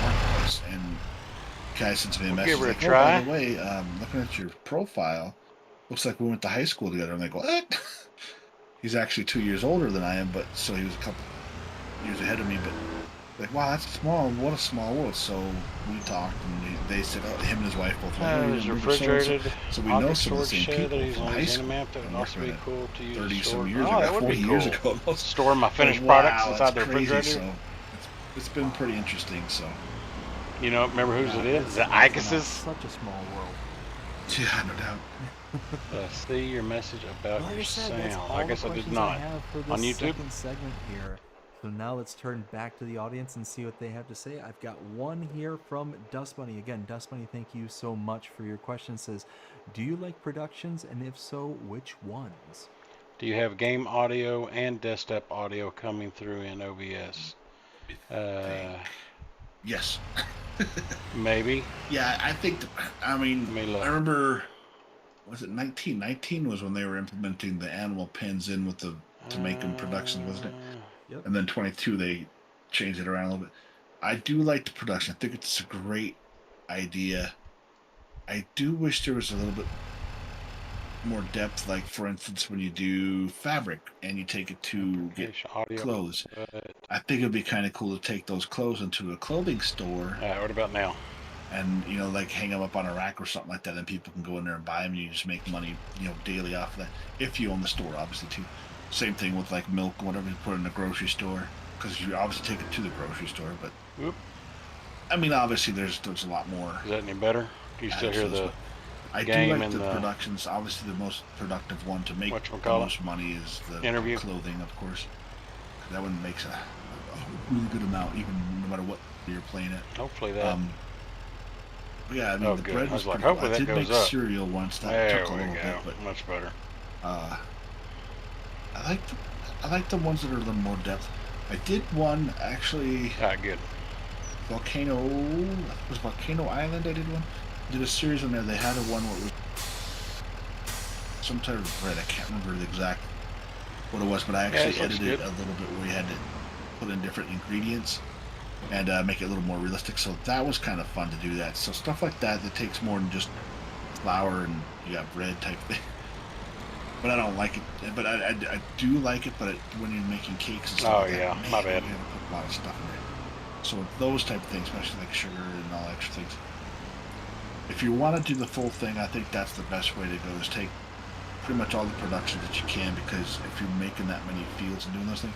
Marketplace, and guy sends me a message. Give her a like, try. Oh, by the way, looking at your profile, looks like we went to high school together. I'm like, what? He's actually 2 years older than I am, but so he was a couple years ahead of me. But like, wow, that's small. What a small world. So we talked, and they said, oh, him and his wife both went. There's refrigerated. So we know some of the same shed people that he's from on high his school. map. That would also be cool to use. 30-some years Oh, that ago, would 40 be years cool. ago. Almost. Store my finished Wow, products inside the that's crazy. refrigerator. So it's been pretty interesting. So You know, remember whose it is? The It's Icases? such a small world. yeah, no doubt. See your message about Like your I said, that's sound. all I the guess I did questions not. have for this On YouTube? second segment here. So now let's turn back to the audience and see what they have to say. I've got one here from Dust Bunny. Again, Dust Bunny, thank you so much for your question. It says, do you like productions, and if so, which ones? Do you have game audio and desktop audio coming through in OBS? Yes. Maybe. Yeah, I think. I mean, Let me look. I remember. Was it 1919 was when they were implementing the animal pens in with the to make them production, wasn't it? Yep. And then 22 they changed it around a little bit. I do like the production. I think it's a great idea. I do wish there was a little bit more depth, like for instance when you do fabric and you take it to get clothes. I think it'd be kind of cool to take those clothes into a clothing store. What about now? And you know, like hang them up on a rack or something like that, and people can go in there and buy them. You just make money, you know, daily off of that. If you own the store, obviously too. Same thing with like milk, whatever you put in the grocery store, because you obviously take it to the grocery store. But I mean, obviously there's a lot more. Is that any better? Can you still hear the I do game like and the productions. Obviously, the most productive one to make the whatchamacallit? most money is the Interview? clothing, of course. That one makes a really good amount, even no matter what you're playing it. Hopefully that. Yeah, I mean, the good. bread I was was like, pretty cool. hopefully I that did make goes up. cereal once. That There took a we little go. bit, but Much better. I like the ones that are a little more depth. I did one actually. Good. Volcano. It was Volcano Island. I did one. Did a series on there. They had a one where it was some type of bread. I can't remember the exact what it was, but I actually edited it a little bit where you had to put in different ingredients and make it a little more realistic. So that was kind of fun to do that. So stuff like that takes more than just flour and you got bread type thing. But I don't like it. But I do like it. But when you're making cakes and stuff like that, man, my bad. you gotta put a lot of stuff in there. So with those type of things, especially like sugar and all extra things, if you want to do the full thing, I think that's the best way to go, is take pretty much all the production that you can, because if you're making that many fields and doing those things,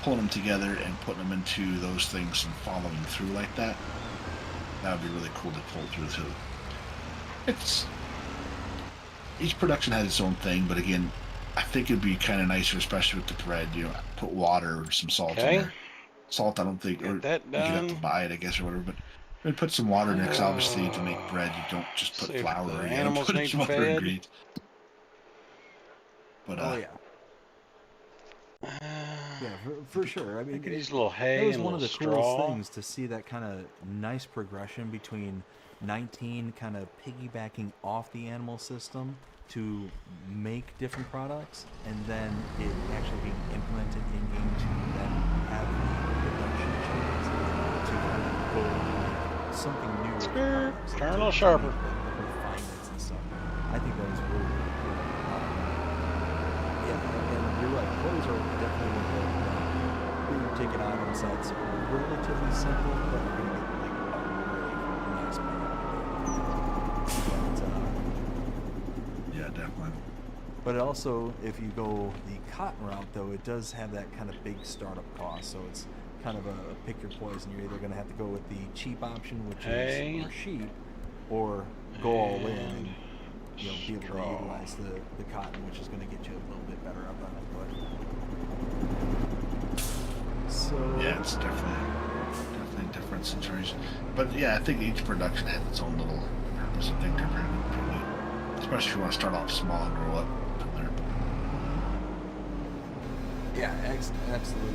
pulling them together and putting them into those things and following through like that, that would be really cool to pull through too. It's each production has its own thing, but again, I think it'd be kind of nicer, especially with the bread, you know, put water or some salt in there. Salt, I don't think, or you'd have to buy it, I guess, or whatever, but I'd put some water in there, because obviously to make bread, you don't just put flour or animals put need some other fed. ingredients. But yeah, for sure. I mean, these little hay that was and one of the little coolest straw. things to see, that kind of nice progression between 19 kind of piggybacking off the animal system to make different products, and then it actually being implemented in game to then have the production changes to kind of go something new. Turn a little sharper. The refinements and stuff. I think that was really, really cool. Yeah, and you're right. Clothes are definitely one of the big ticket items that's relatively simple, but you're gonna get like a really nice yeah, definitely. But also, if you go the cotton route, though, it does have that kind of big startup cost. So it's kind of a pick your poison. You're either going to have to go with the cheap option, which is your sheep, or go all in and be able to utilize the cotton, which is going to get you a little bit better up on it. But so yeah, it's definitely different situation. But yeah, I think each production has its own little purpose. I think they're pretty neat. Especially if you want to start off small and grow up from there. Yeah, absolutely.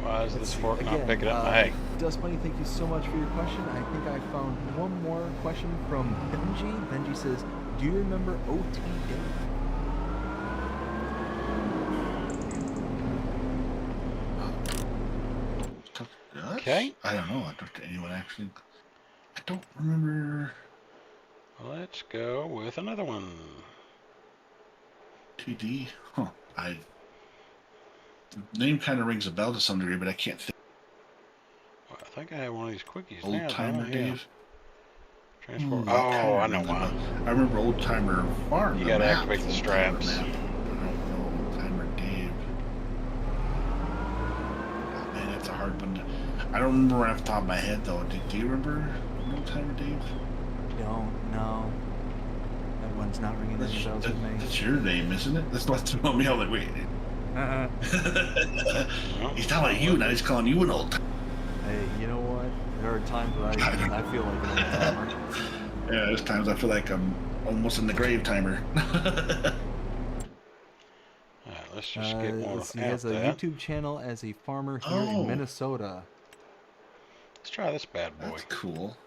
Why is this fork not picking up my hay? Dust Bunny, thank you so much for your question. I think I found one more question from Benji. Benji says, do you remember OT Dave? Okay. I don't know. I don't think anyone actually. I don't remember. Let's go with another one. TD. Huh. The name kind of rings a bell to some degree, but I can't think. Well, I think I have one of these quickies Old now. Timer Dave. Transport. Oh, I know one. I remember Old Timer Farm. You gotta activate the straps. I don't know Old Timer Dave. Oh, man, that's a hard one. I don't remember right off the top of my head though. Do you remember Old Timer Dave? No. That one's not ringing any bells with me. That's your name, isn't it? That's what's about me. I was like, wait. He's talking about you, now he's calling you an old timer. Hey, you know what? There are times where I feel like an old timer. Yeah, there's times I feel like I'm almost in the grave timer. Alright, let's just get one He has a YouTube channel as a farmer here in Minnesota. Let's try this bad boy. That's cool.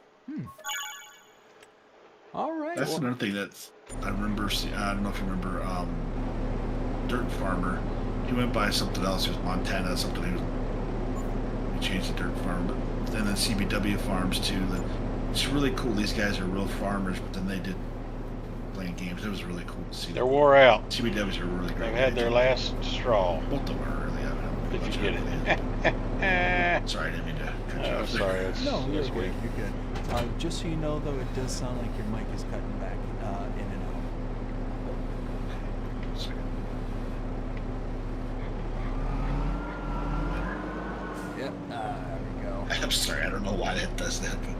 All right. That's another thing that I remember. I don't know if you remember dirt farmer. He went by something else. It was Montana, something. He changed the dirt farm. But then CBW farms too. It's really cool. These guys are real farmers, but then they did playing games. It was really cool to see. They're wore out. CBWs are really great. They've had their last straw. Both of them are really. Did you get it? Sorry, I didn't mean to. Oh, sorry. It's No, you're this good. week. You're good. Just so you know, though, it does sound like your mic is cutting back in and out. Yep. There we go. I'm sorry. I don't know why that does that. But...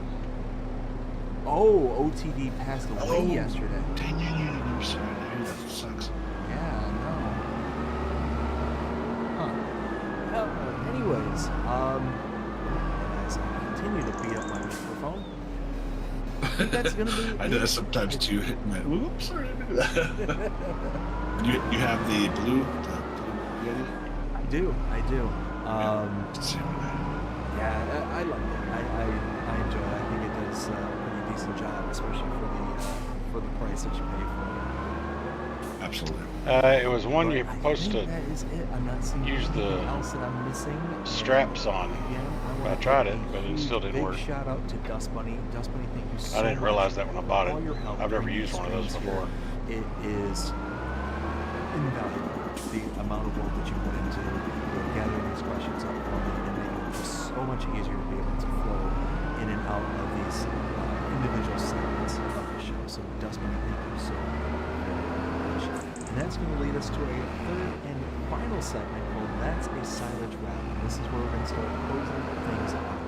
Oh, OTD passed away yesterday. Dang it! I'm sorry. That sucks. Yeah, no. Huh. Well, anyways, as I continue to beat up my microphone, I think that's gonna be. I do that sometimes too. Hit my. Oops, sorry. I didn't do that. you have the blue. Yeti? I do. Same way. Yeah, I like it. I enjoy it. I think it does a pretty decent job, especially for the price that you pay for it. Absolutely. It was one you're supposed to that is it. I'm not seeing use the anything else that I'm missing. straps on. Again, I tried it, but it still didn't big work. Shout out to Dust Bunny. Dust Bunny, thank you so I much. didn't realize that when I bought for all it. your help I've never during used these one of those streams before. here. It is invaluable. The amount of work that you put into gathering these questions up for me and making it just so much easier to be able to flow in and out of these individual segments of the show. So Dust Bunny, thank you so much. And that's going to lead us to a third and final segment called That's a Silage Wrap. And this is where we're going to start closing things out.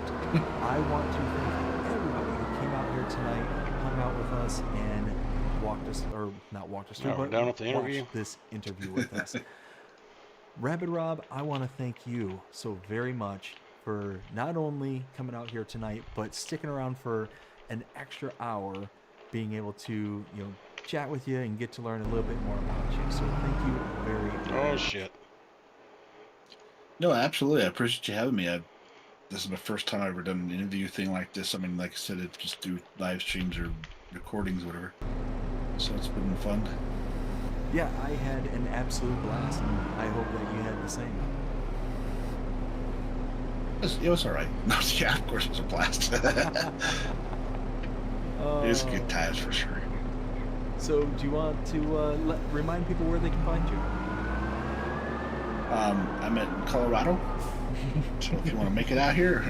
I want to thank everybody who came out here tonight, hung out with us, and walked us, or not walked us through, but done with the interview? watched this interview with us. Rabid Rob, I want to thank you so very much for not only coming out here tonight, but sticking around for an extra hour, being able to, chat with you and get to learn a little bit more about you. So thank you very much. Oh, shit. No, absolutely. I appreciate you having me. This is my first time I've ever done an interview thing like this. I mean, like I said, it's just through live streams or recordings, whatever. So it's been fun. Yeah, I had an absolute blast, and I hope that you had the same. It was all right. Yeah, of course it was a blast. It was good times for sure. So, do you want to remind people where they can find you? I'm in Colorado, so if you want to make it out here,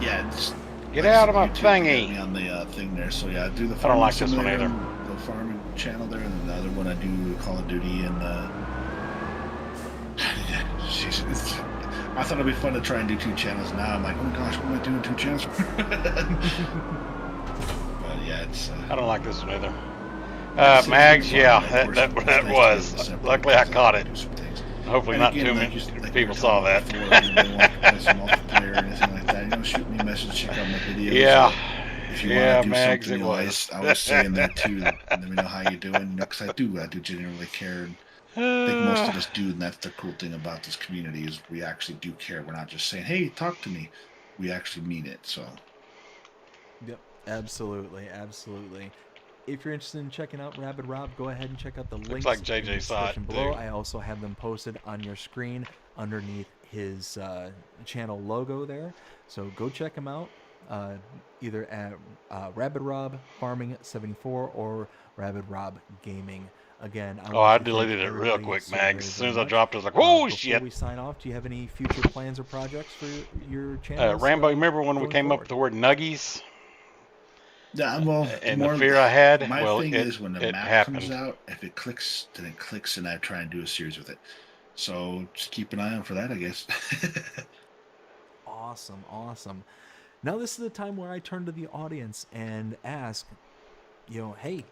yeah, just get out of my YouTube, thingy. me on the thing there. So yeah, I do the. I don't like this one either. The farming channel there, and the other one I do Call of Duty and. I thought it'd be fun to try and do 2 channels. Now I'm like, oh my gosh, what am I doing 2 channels for? But yeah, it's. I don't like this one either. Mags, yeah, that was. Luckily, I caught it. Hopefully, not too many people saw that. Multiplayer or anything like that. Shoot me a message, check out my videos. Yeah. If you Yeah, want to do Mags, something, it was. I was saying that too. Let me know how you're doing, because I do genuinely care. And I think most of us do, and that's the cool thing about this community is we actually do care. We're not just saying, "Hey, talk to me." We actually mean it. So. Yep, absolutely. If you're interested in checking out Rabid Rob, go ahead and check out the links like in JJ the saw it, description below. too. I also have them posted on your screen underneath his channel logo there. So go check him out, either at Rabid Rob Farming 74 or Rabid Rob Gaming. Again, I deleted it real quick, Mags. As soon as I dropped it, I was like, "Whoa, shit!" Before we sign off, do you have any future plans or projects for your channel? Rambo, remember when we came up with the word nuggies? Yeah, well, And the fear I had. My thing is when the map happened. comes out, if it clicks, then it clicks, and I try and do a series with it. So just keep an eye out for that, I guess. Awesome. Now this is the time where I turn to the audience and ask, hey,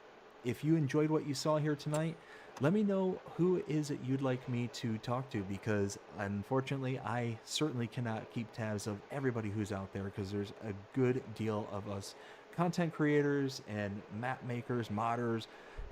if you enjoyed what you saw here tonight, let me know who is it you'd like me to talk to, because unfortunately I certainly cannot keep tabs of everybody who's out there, because there's a good deal of us content creators and map makers, modders,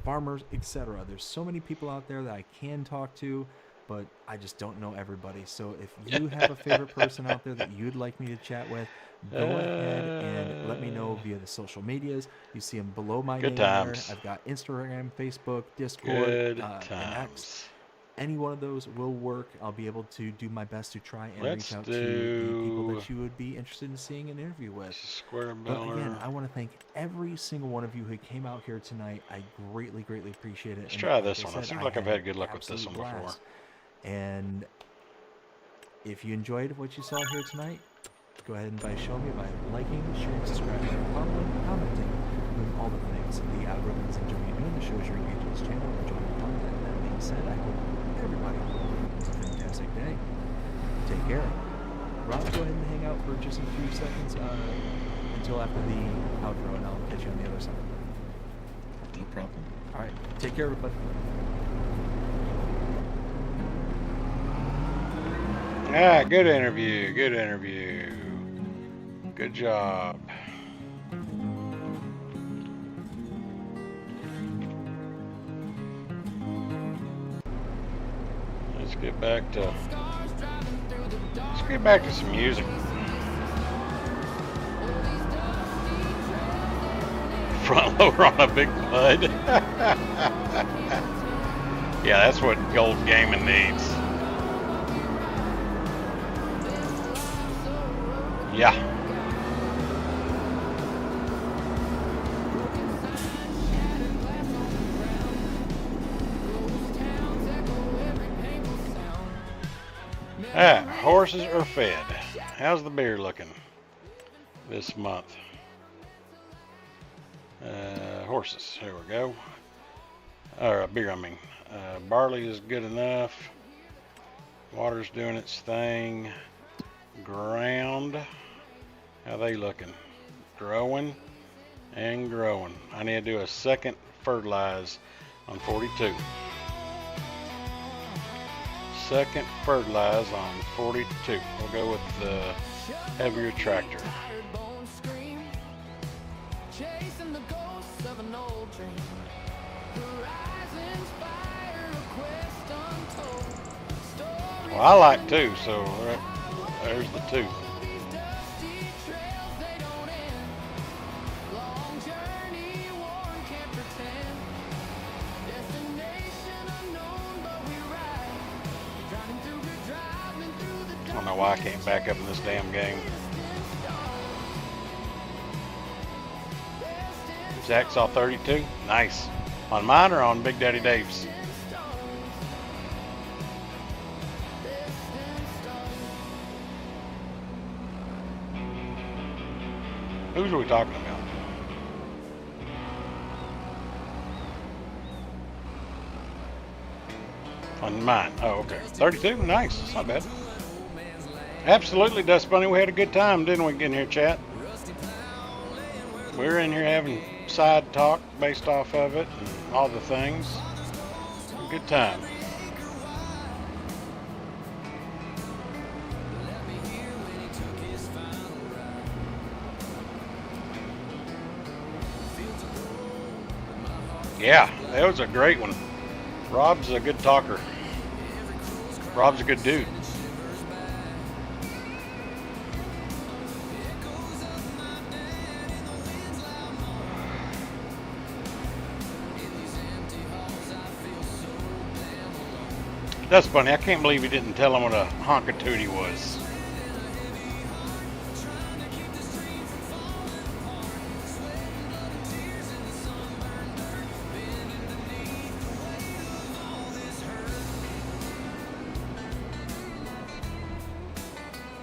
farmers, etc. There's so many people out there that I can talk to. but I just don't know everybody. So if you have a favorite person out there that you'd like me to chat with, go ahead and let me know via the social medias. You see them below my name there. I've got Instagram, Facebook, Discord, and X. Any one of those will work. I'll be able to do my best to try and reach out to the people that you would be interested in seeing an interview with. But again, I want to thank every single one of you who came out here tonight. I greatly, greatly appreciate it. Let's try this one. It seems like I've had good luck with this one before. And if you enjoyed what you saw here tonight, go ahead and show me by liking, sharing, subscribing, following, commenting, doing all the things. The algorithms enjoy you doing the shows you're engaging this channel, enjoying the content. That being said, I hope everybody has a fantastic day. Take care. Rob, go ahead and hang out for just a few seconds until after the outro, and I'll catch you on the other side. No problem. All right. Take care, everybody. Ah, good interview. Good interview. Good job. Let's get back to some music. Front loader on a big mud. Yeah, that's what gold gaming needs. Yeah. Horses are fed. How's the beer looking this month? Horses, here we go. Or beer, I mean. Barley is good enough. Water's doing its thing. Ground, how they looking? Growing and growing. I need to do a second fertilize on 42. Second fertilize on 42. We'll go with the heavier tractor. Well, I like 2, so there's the 2. I don't know why I can't back up in this damn game. Jack saw 32. Nice. On mine or on Big Daddy Dave's? Who's are we talking about? On mine. Oh, okay. 32? Nice. That's not bad. Absolutely, Dust Bunny. We had a good time, didn't we, in here, chat? We were in here having side talk based off of it and all the things. Good time. Yeah, that was a great one. Rob's a good talker. Rob's a good dude. That's funny. I can't believe he didn't tell him what a honka-tootie was.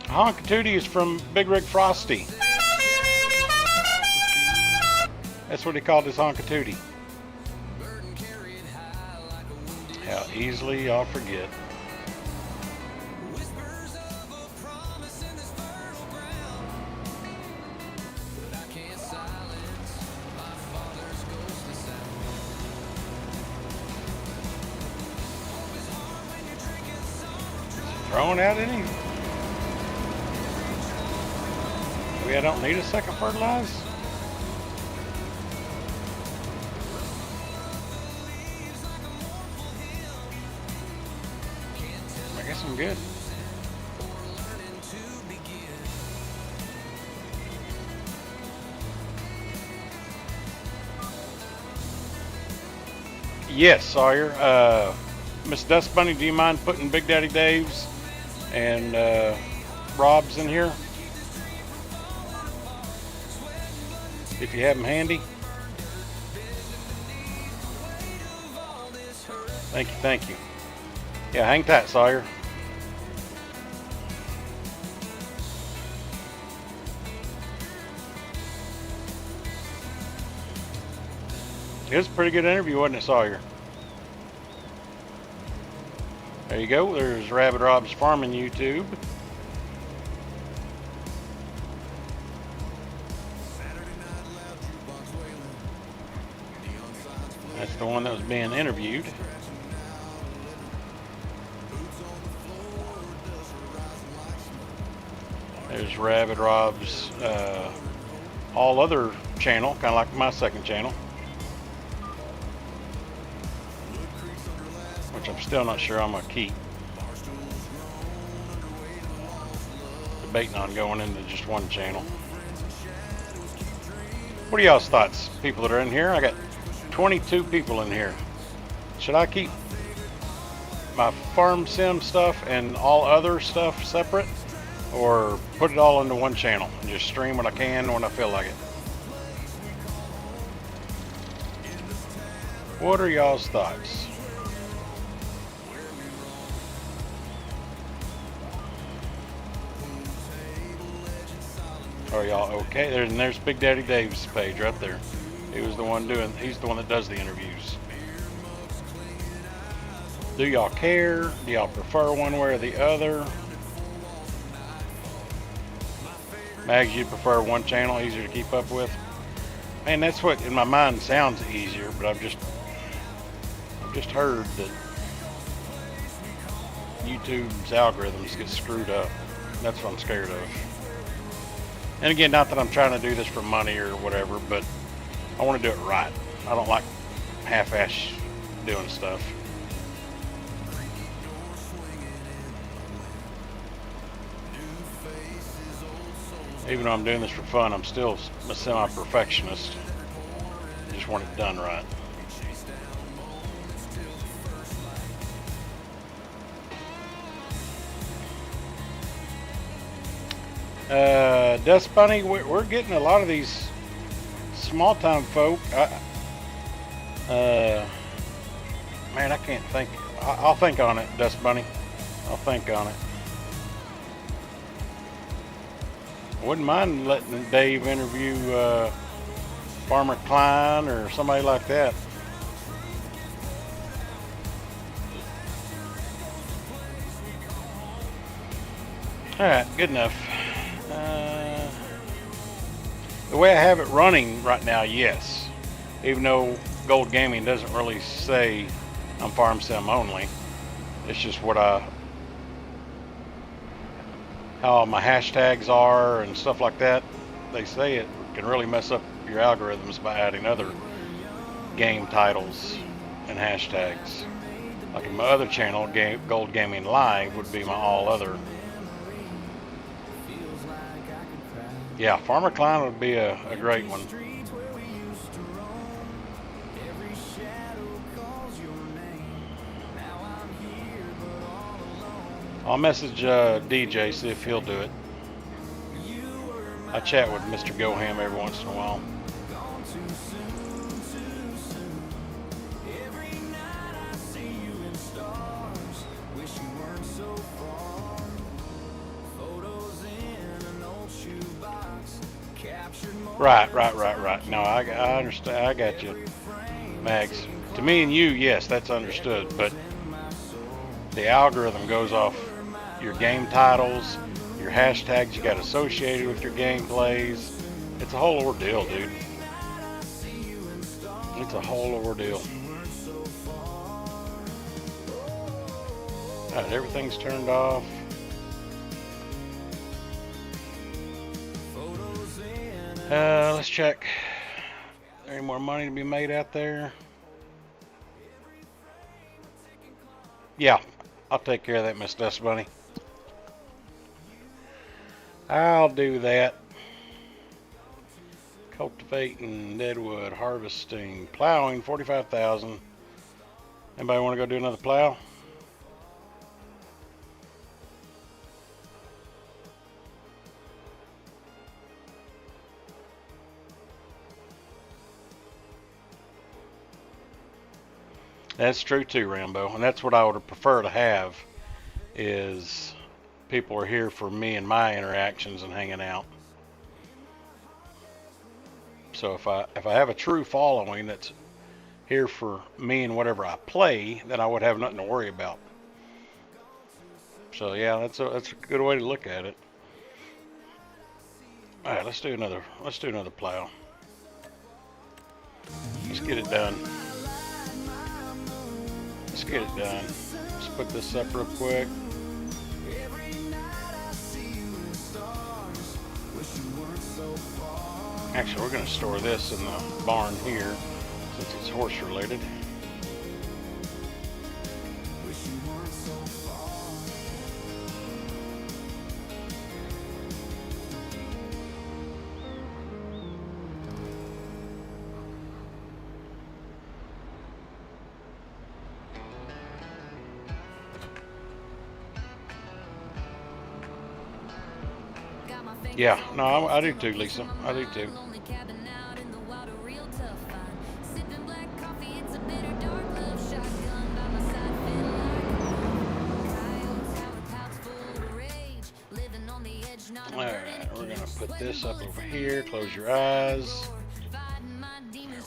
Honka-tootie is from Big Rig Frosty. That's what he called his honka-tootie. How easily I'll forget. Throwing out any? Maybe I don't need a second fertilize? guess I'm good. Yes, Sawyer. Miss Dust Bunny, do you mind putting Big Daddy Dave's and Rob's in here? If you have them handy. Thank you, thank you. Yeah, hang tight, Sawyer. It was a pretty good interview, wasn't it, Sawyer? There you go. There's Rabbit Rob's Farming YouTube. That's the one that was being interviewed. There's Rabbit Rob's all other channel, kind of like my second channel. Which I'm still not sure I'm going to keep. Debating on going into just one channel. What are y'all's thoughts, people that are in here? I got 22 people in here. Should I keep my farm sim stuff and all other stuff separate? Or put it all into one channel and just stream what I can when I feel like it? What are y'all's thoughts? Are y'all okay? There's Big Daddy Dave's page right there. He's the one that does the interviews. Do y'all care? Do y'all prefer one way or the other? Mags, you prefer one channel, easier to keep up with? Man, that's what in my mind sounds easier, but I've just heard that YouTube's algorithms get screwed up. That's what I'm scared of. And again, not that I'm trying to do this for money or whatever, but I want to do it right. I don't like half-ass doing stuff. Even though I'm doing this for fun, I'm still a semi-perfectionist. Just want it done right. Dust Bunny, we're getting a lot of these small-time folk. Man, I can't think. I'll think on it, Dust Bunny. I'll think on it. Wouldn't mind letting Dave interview Farmer Klein or somebody like that. Alright, good enough. The way I have it running right now, yes. Even though Gold Gaming doesn't really say I'm farm sim only. It's just what how my hashtags are and stuff like that. They say it can really mess up your algorithms by adding other game titles and hashtags. Like in my other channel, Gold Gaming Live would be my all other. Yeah, Farmer Klein would be a great one. I'll message DJ, see if he'll do it. I chat with Mr. Goham every once in a while. Right. No, I understand. I got you, Mags. To me and you, yes, that's understood. But the algorithm goes off your game titles, your hashtags you got associated with your gameplays. It's a whole ordeal, dude. It's a whole ordeal. Alright, everything's turned off. Let's check. Any more money to be made out there? Yeah, I'll take care of that, Miss Dust Bunny. I'll do that. Cultivating, deadwood, harvesting, plowing, 45,000. Anybody want to go do another plow? That's true too, Rambo, and that's what I would prefer to have, is people are here for me and my interactions and hanging out. So if I have a true following that's here for me and whatever I play, then I would have nothing to worry about. So yeah, that's a good way to look at it. All right, let's do another plow. Let's get it done. Let's get it done. Let's put this up real quick. Actually, we're going to store this in the barn here since it's horse related. Yeah, no, I do too, Lisa. I do too. Alright, we're going to put this up over here. Close your eyes.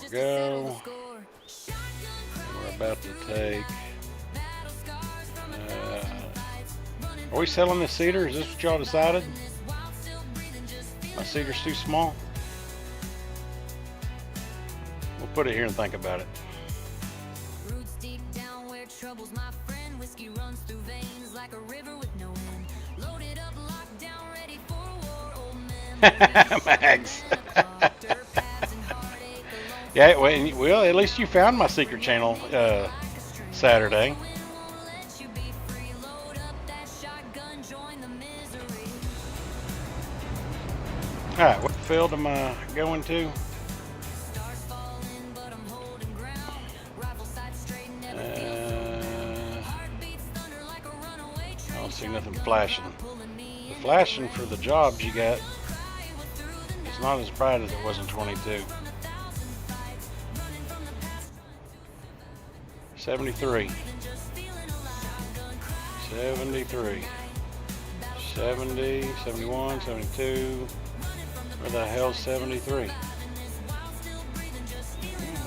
There we go. We're about to take... are we selling this cedar? Is this what y'all decided? My cedar's too small. We'll put it here and think about it. Roots deep down where troubles my friend. Whiskey runs through veins like a river with no end. Loaded up, locked down, ready for war. Old men. Max. Yeah, well, at least you found my secret channel Saturday. Alright, what field am I going to? I don't see nothing flashing. The flashing for the jobs you got is not as bright as it was in 22. 73. 73. 70, 71, 72. Where the hell's 73?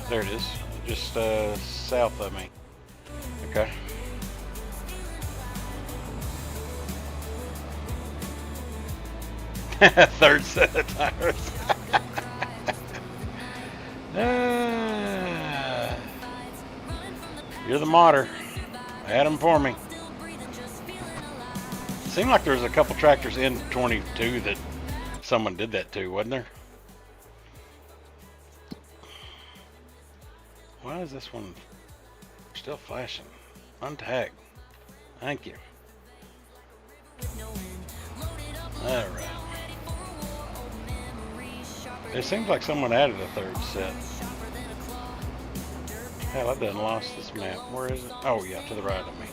There it is. Just south of me. Okay. Third set of tires. You're the modder. Add them for me. Seemed like there was a couple tractors in 22 that someone did that to, wasn't there? Why is this one still flashing? Untag. Thank you. Alright. It seems like someone added a third set. Hell, I done lost this map. Where is it? Oh yeah, to the right of me.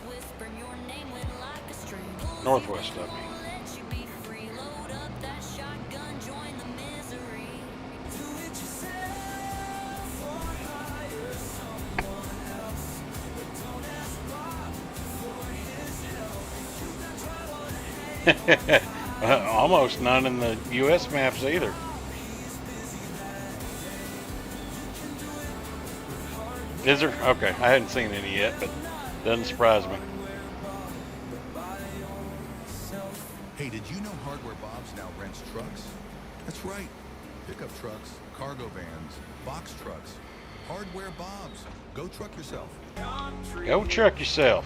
Northwest of me. Almost none in the U.S. maps either. Is there? Okay, I hadn't seen any yet, but doesn't surprise me. Hey, did you know Hardware Bob's now rents trucks? That's right. Pickup trucks, cargo vans, box trucks. Hardware Bob's. Go truck yourself. Go truck yourself.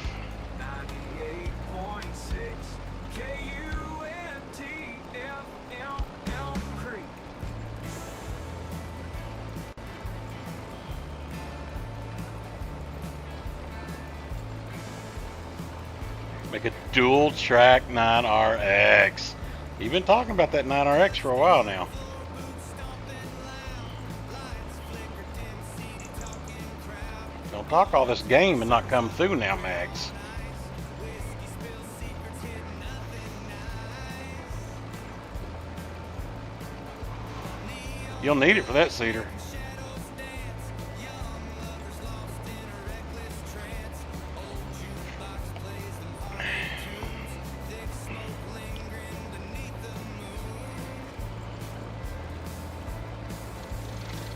Make a dual track 9RX. You've been talking about that 9RX for a while now. Don't talk all this game and not come through now, Max. You'll need it for that cedar.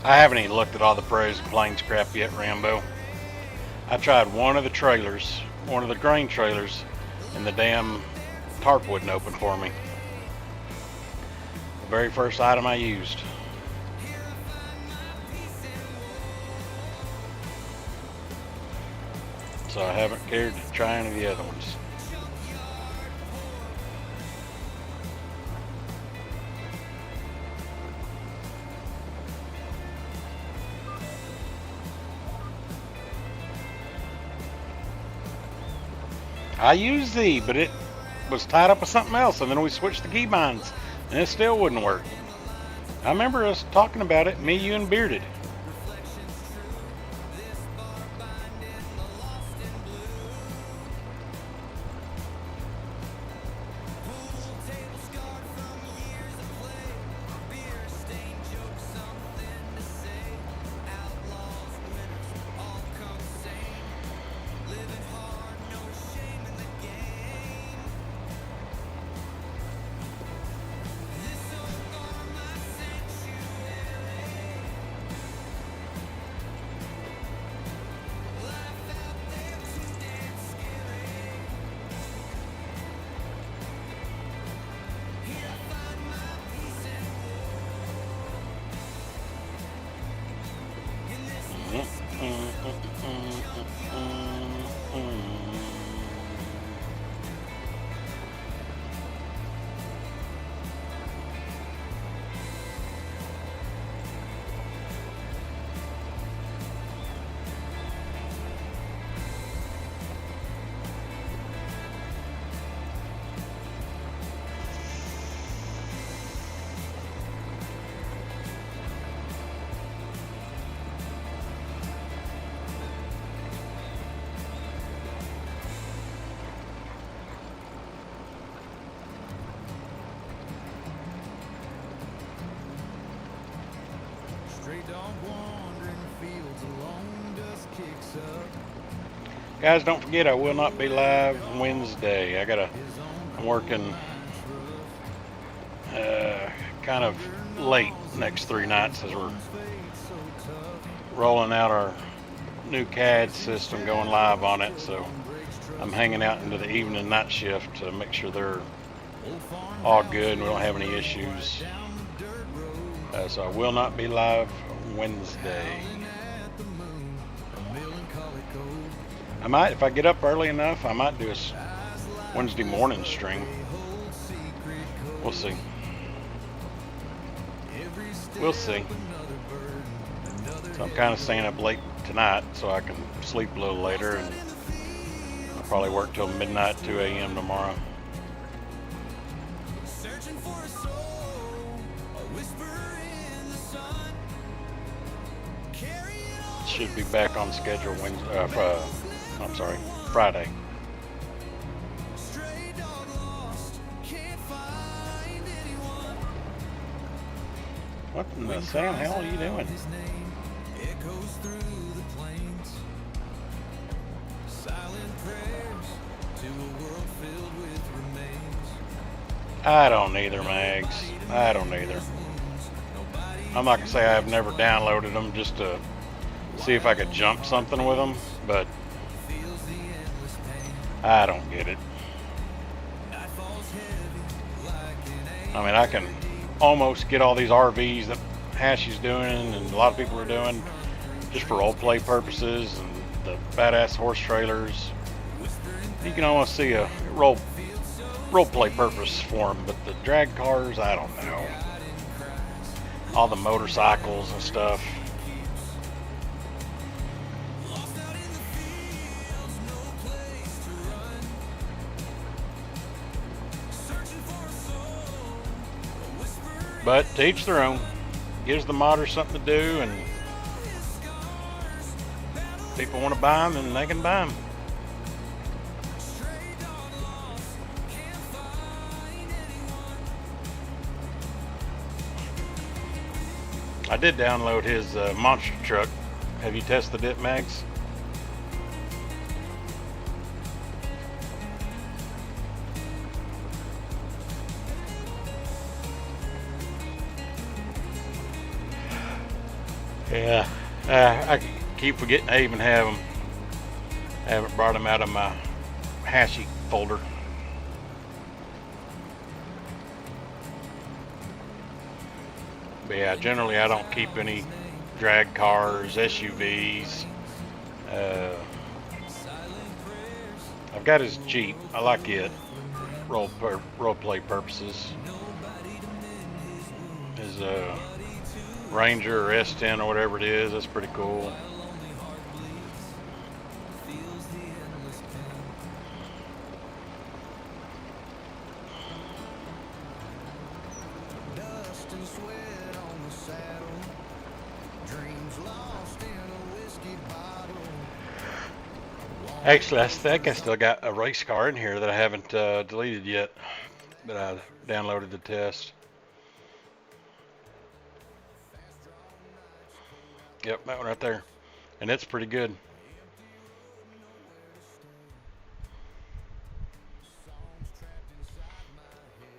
I haven't even looked at all the Pros and Plains crap yet, Rambo. I tried one of the trailers, one of the grain trailers, and the damn tarp wouldn't open for me. The very first item I used. So I haven't cared to try any of the other ones. I used the, but it was tied up with something else, and then we switched the keybinds, and it still wouldn't work. I remember us talking about it, me, you, and Bearded. Guys, don't forget I will not be live Wednesday. I'm working kind of late next 3 nights as we're rolling out our new CAD system, going live on it. So I'm hanging out into the evening night shift to make sure they're all good and we don't have any issues. So I will not be live Wednesday. I might, if I get up early enough, I might do a Wednesday morning stream. We'll see. We'll see. So I'm kind of staying up late tonight so I can sleep a little later, and I'll probably work till midnight, 2 a.m. tomorrow. Should be back on schedule Wednesday. I'm sorry, Friday. What in the Sam hell are you doing? I don't either, Mags. I don't either. I'm not gonna say I've never downloaded them just to see if I could jump something with them, but I don't get it. I mean, I can almost get all these RVs that Hashy's doing and a lot of people are doing just for role play purposes, and the badass horse trailers. You can almost see a role play purpose for them, but the drag cars, I don't know. All the motorcycles and stuff. But to each their own. Gives the modders something to do, and if people want to buy them, and they can buy them. I did download his monster truck. Have you tested it, Mags? Yeah, I keep forgetting I even have them. I haven't brought them out of my Hashy folder. But yeah, generally I don't keep any drag cars, SUVs. I've got his Jeep. I like it. Role play purposes. His Ranger or S10 or whatever it is. That's pretty cool. Actually, I think I still got a race car in here that I haven't deleted yet, that I downloaded to test. Yep, that one right there. And it's pretty good.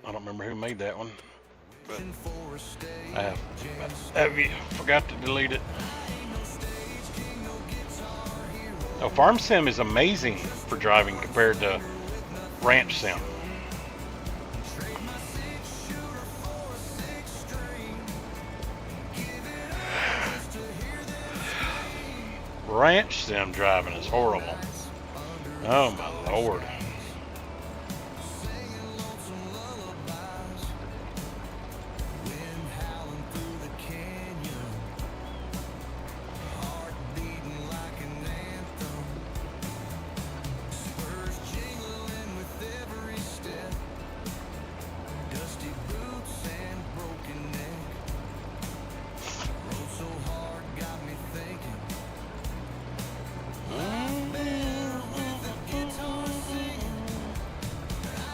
I don't remember who made that one, but I forgot to delete it. Oh, Farm Sim is amazing for driving compared to Ranch Sim. Ranch Sim driving is horrible. Oh my Lord.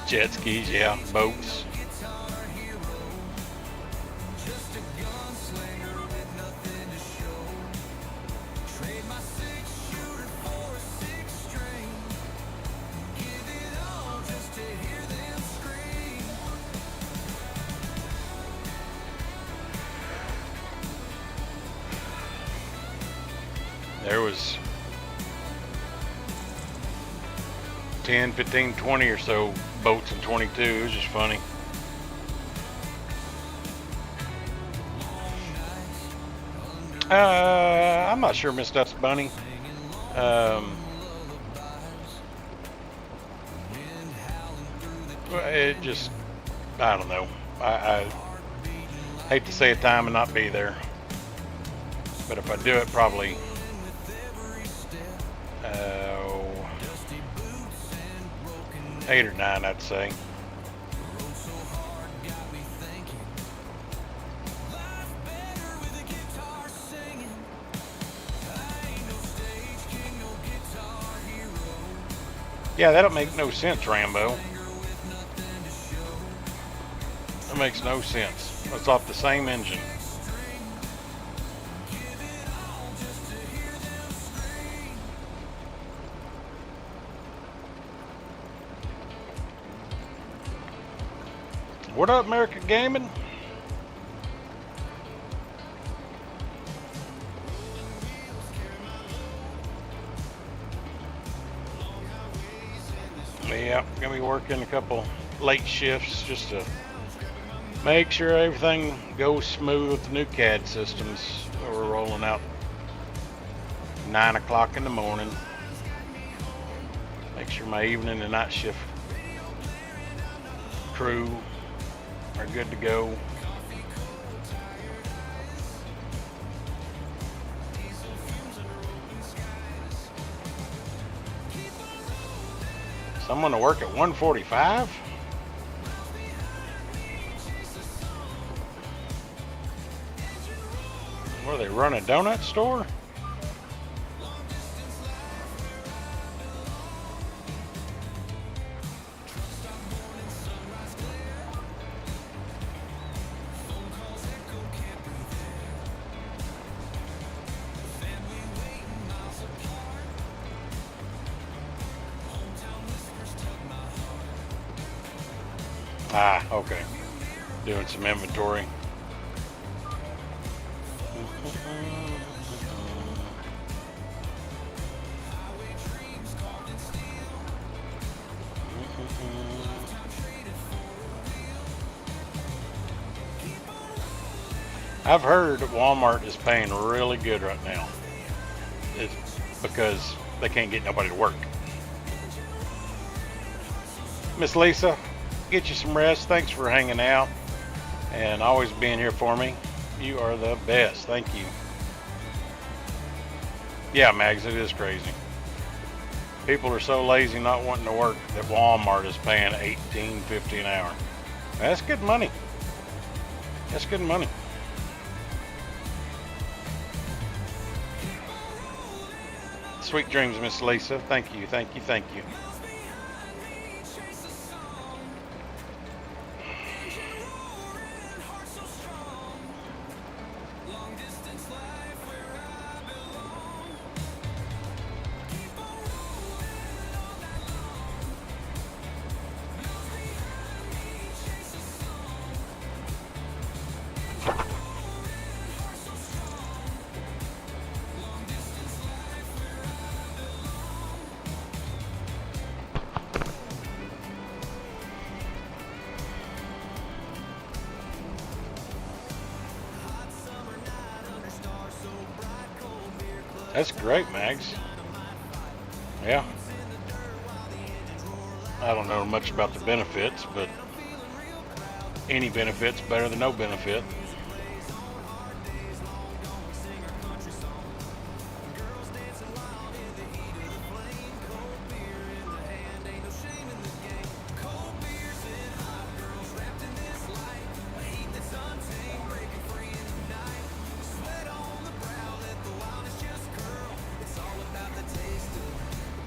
Jet skis, yeah, boats. There was 10, 15, 20 or so boats in 22. It was just funny. I'm not sure, Miss Dust Bunny. It just, I don't know. I hate to say a time and not be there, but if I do it, probably 8 or 9, I'd say. Yeah, that don't make no sense, Rambo. That makes no sense. It's off the same engine. What up, America Gaming? Yeah, gonna be working a couple late shifts just to make sure everything goes smooth with the new CAD systems that we're rolling out 9 o'clock in the morning. Make sure my evening and night shift crew are good to go. Someone to work at 1:45? What, they run a donut store? Ah, okay. Doing some inventory. I've heard Walmart is paying really good right now. It's because they can't get nobody to work. Miss Lisa, get you some rest. Thanks for hanging out and always being here for me. You are the best. Thank you. Yeah, Mags, it is crazy. People are so lazy not wanting to work that Walmart is paying $18.50 an hour. That's good money. That's good money. Sweet dreams, Miss Lisa. Thank you, thank you, thank you. That's great, Mags. Yeah. I don't know much about the benefits, but any benefit's better than no benefit.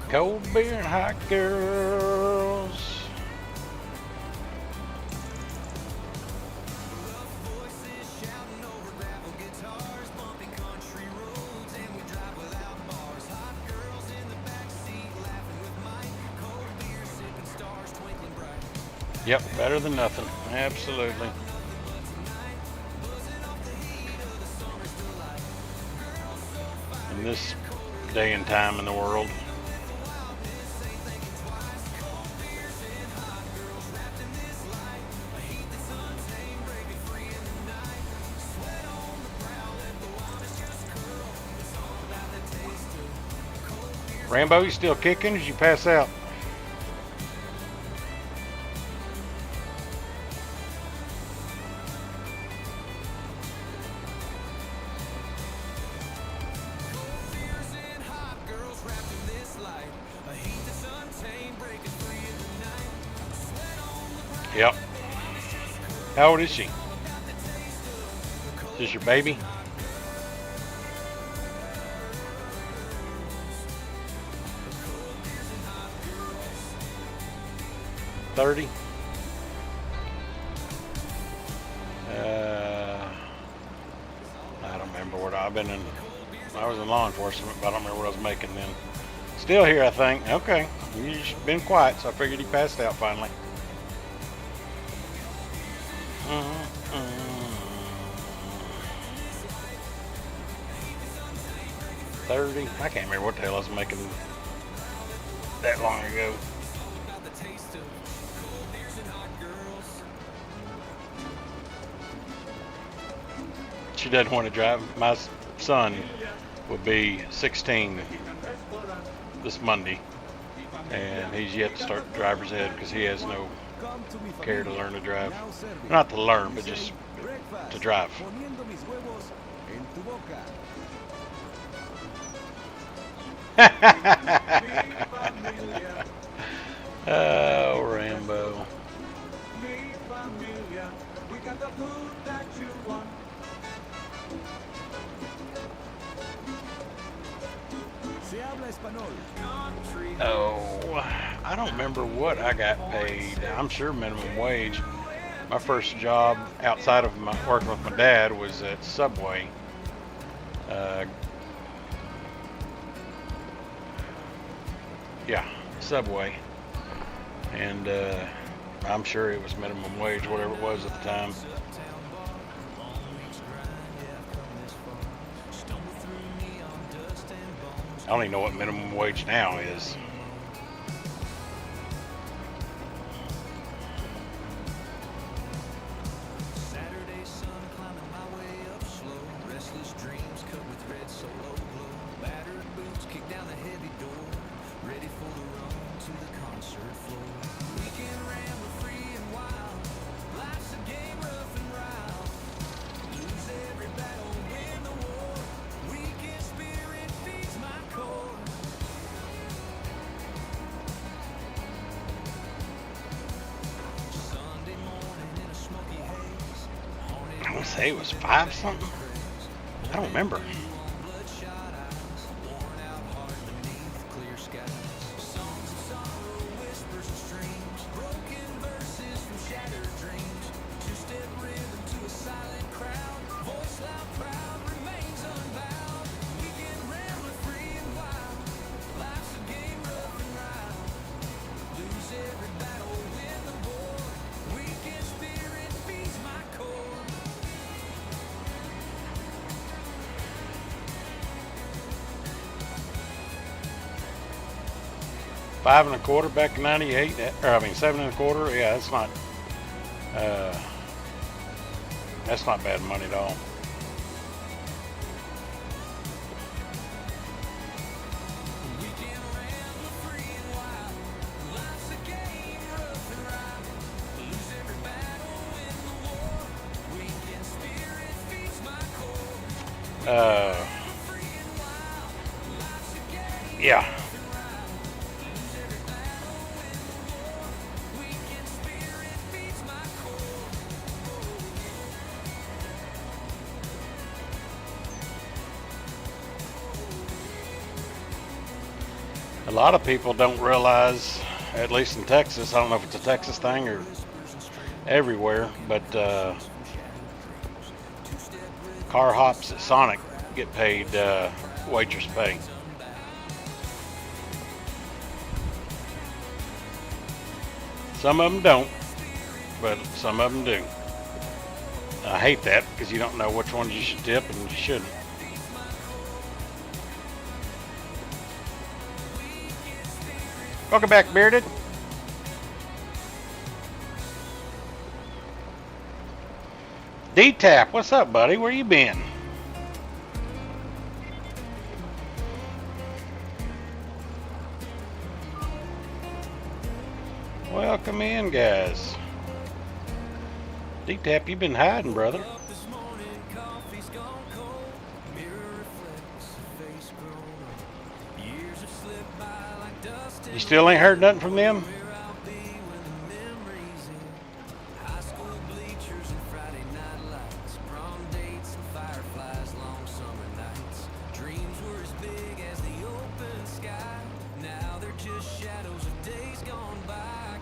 Cold beer and hot girls. Yep, better than nothing. Absolutely. In this day and time in the world. Rambo, you still kicking? Did you pass out? Yep. How old is she? Is this your baby? $30. I don't remember what I've been in. I was in law enforcement, but I don't remember what I was making then. Still here, I think. Okay, you've been quiet, so I figured he passed out finally. 30. I can't remember what the hell I was making that long ago. She doesn't want to drive. My son will be 16 this Monday, and he's yet to start the driver's ed because he has no care to learn to drive. Not to learn, but just to drive. Oh, Rambo. Oh, I don't remember what I got paid. I'm sure minimum wage. My first job outside of working with my dad was at Subway. Yeah, Subway. And I'm sure it was minimum wage, whatever it was at the time. I don't even know what minimum wage now is. Saturday sun climbing my way up slow. Restless dreams cut with red solo glow. Battered boots kick down the heavy door. Ready for the run to the concert floor. Weekend rambler free and wild. Life's a game rough and wild. Lose every battle, win the war. Weekend spirit feeds my core. Sunday morning in a smoky haze. I want to say it was 5 something. I don't remember. Bloodshot eyes, worn out heart beneath clear skies. Songs of sorrow, whispers and streams, broken verses from shattered dreams. Two-step rhythm to a silent crowd, voice loud, proud, remains unbound. Weekend rambler free and wild, life's a game rough and wild. Lose every battle, win the war. Weekend spirit feeds my core. 5 1/4 back in '98. Or I mean 7 1/4. Yeah, that's not bad money at all. Weekend rambler free and wild, life's a game rough and wild. Lose every battle, win the war. Weekend spirit feeds my core. Free and wild, life's a game Yeah. rough and wild. Lose every battle, win the war. Weekend spirit feeds my core. A lot of people don't realize, at least in Texas, I don't know if it's a Texas thing or everywhere, but car hops at Sonic get paid waitress pay. Some of them don't, but some of them do. I hate that because you don't know which ones you should tip and you shouldn't. Welcome back, Bearded. D-Tap, what's up, buddy? Where you been? Welcome in, guys. D-Tap, you been hiding, brother. This morning, coffee's gone cold. Mirror reflects a face grown old. Years have slipped by like dust. You still ain't heard nothing from them? Where I'll be when the memories end. High school bleachers and Friday night lights. Prom dates and fireflies, long summer nights. Dreams were as big as the open sky. Now they're just shadows of days gone by.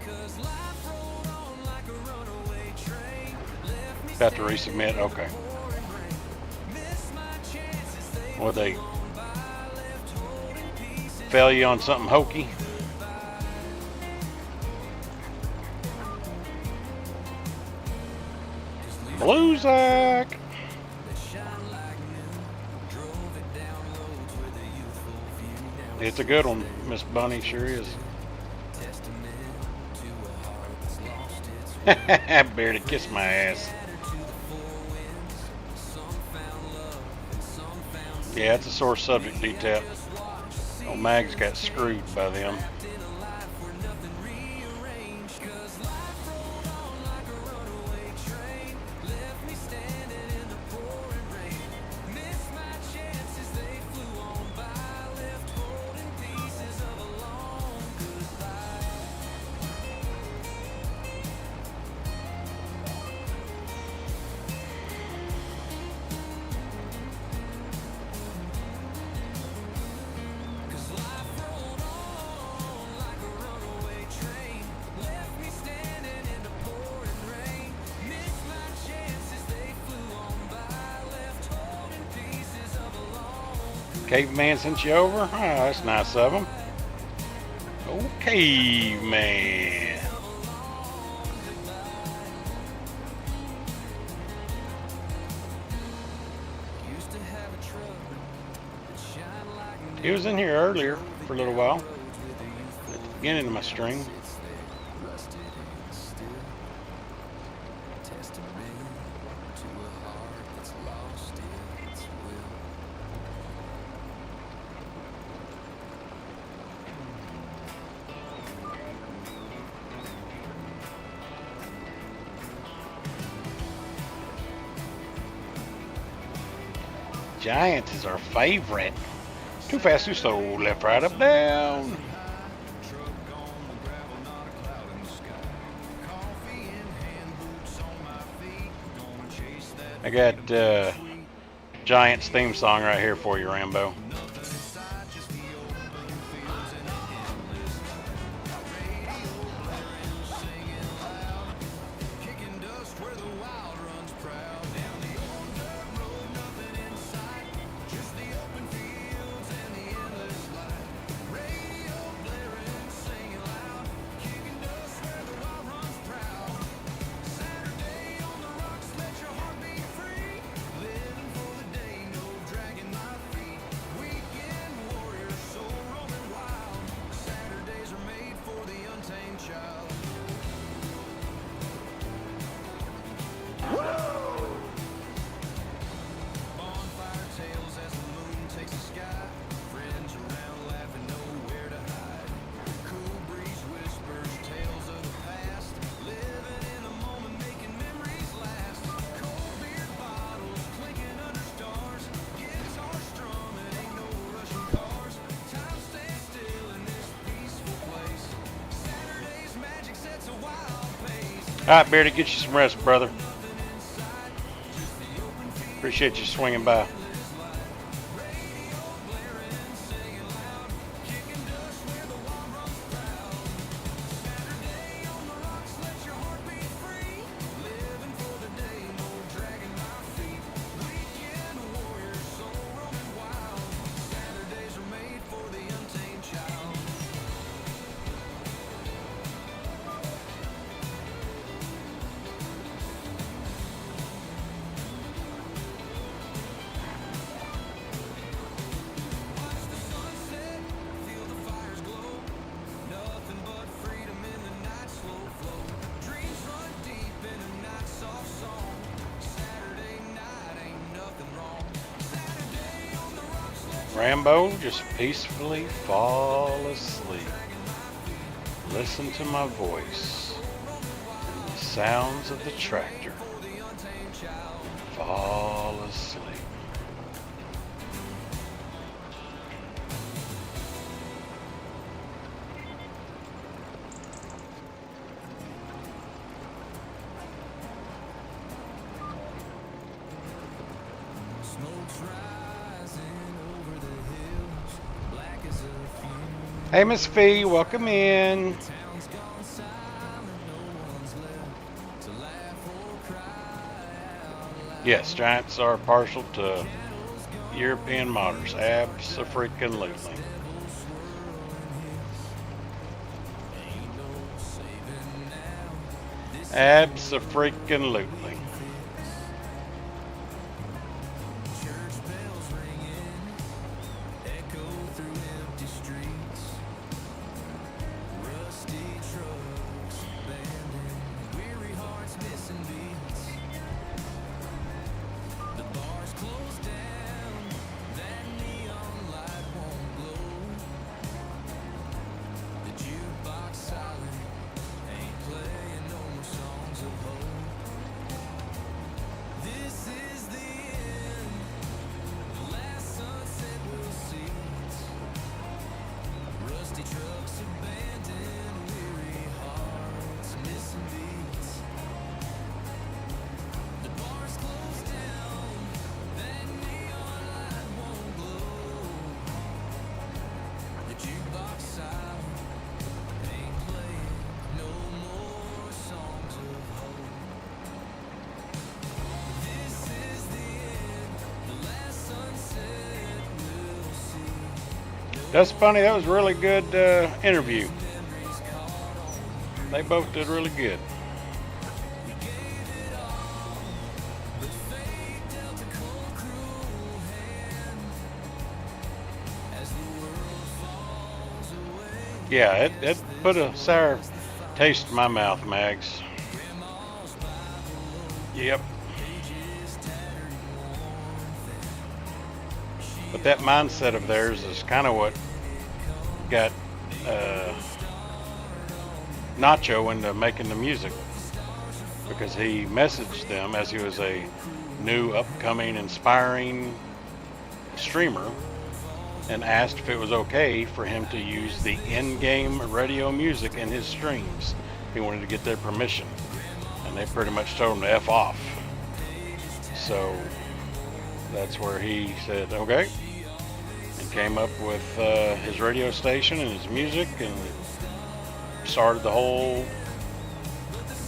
'Cause life rolled on like a runaway train. Left me About to resubmit, okay. pouring rain. Missed my chances, they Well, they gone by. Left holding pieces. fail you on something hokey. Bluesack. It's a good one, Miss Bunny, sure is. Bearded, kiss my ass. Yeah, it's a sore subject, D-Tap. Old Mag's got screwed by them. Caveman sent you over? Oh, that's nice of him. Oh, caveman. He was in here earlier for a little while. At the beginning of my stream. Giants is our favorite. Too fast, too slow. Left, right, up, down. I got Giants theme song right here for you, Rambo. All right, Beardy, get you some rest, brother. Appreciate you swinging by. Rambo, just peacefully fall asleep. Listen to my voice and the sounds of the tractor. Fall asleep. Hey, Miss Fee, welcome in. Yes, Giants are partial to European modders. Abso-freaking-lutely. Abso-freaking-lutely. That's funny. That was a really good interview. They both did really good. Yeah, it put a sour taste in my mouth, Mags. Yep. But that mindset of theirs is kind of what got Nacho into making the music, because he messaged them as he was a new, upcoming, inspiring streamer and asked if it was okay for him to use the in-game radio music in his streams. He wanted to get their permission, and they pretty much told him to F off. So that's where he said okay, and came up with his radio station and his music, and started the whole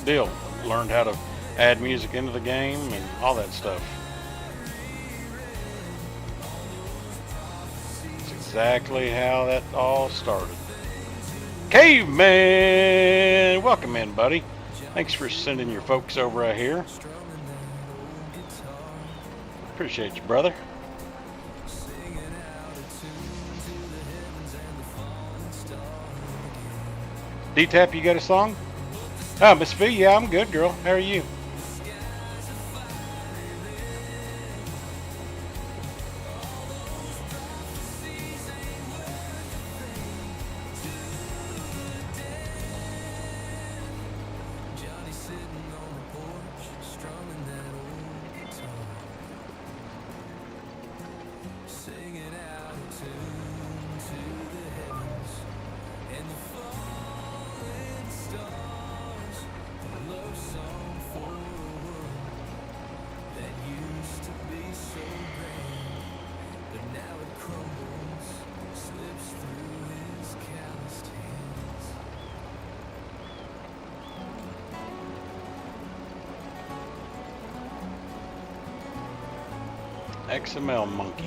deal. Learned how to add music into the game and all that stuff. It's exactly how that all started. Caveman! Welcome in, buddy. Thanks for sending your folks over out here. Appreciate you, brother. D-Tap, you got a song? Oh, Miss V, yeah, I'm good, girl. How are you? XML monkey.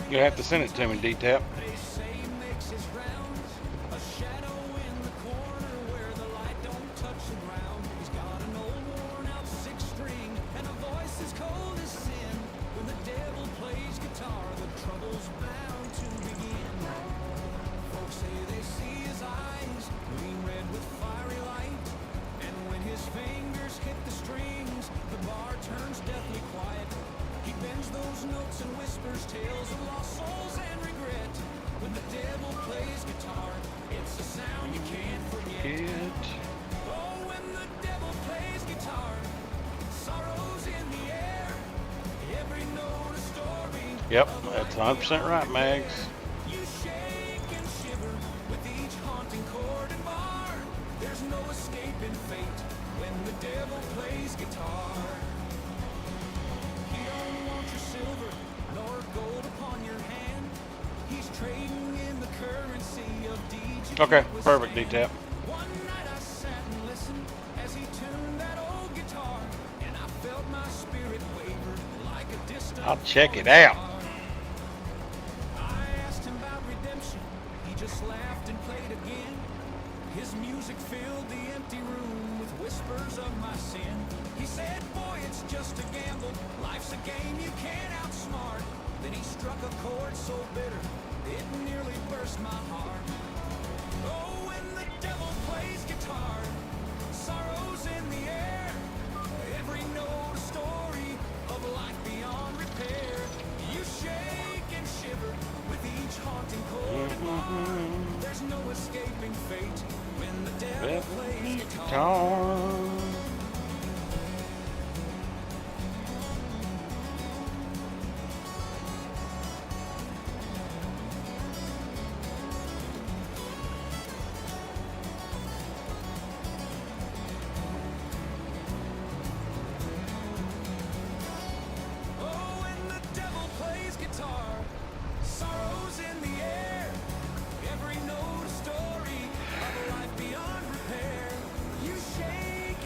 You'll have to send it to me, D-Tap. Yep, that's 100% right, Mags. You shake and shiver with each haunting chord and bar. There's no escaping fate when the devil plays guitar. He don't want your silver nor gold upon your hand. He's trading in the currency of DJ. Okay, perfect, D-Tap. One night I sat and listened as he tuned that old guitar, and I felt my spirit waver like a distant. I'll check it out. Laughed and played again. His music filled the empty room with whispers of my sin. He said, boy, it's just a gamble. Life's a game you can't outsmart. Then he struck a chord so bitter, it nearly burst my heart. Oh, when the devil plays guitar, sorrow's in the air. Every note a story of life beyond repair. You shake and shiver with each haunting chord and bar. There's no escaping fate when the devil plays guitar. Oh, when the devil plays guitar, sorrow's in the air. Every note a story of a life beyond repair. You shake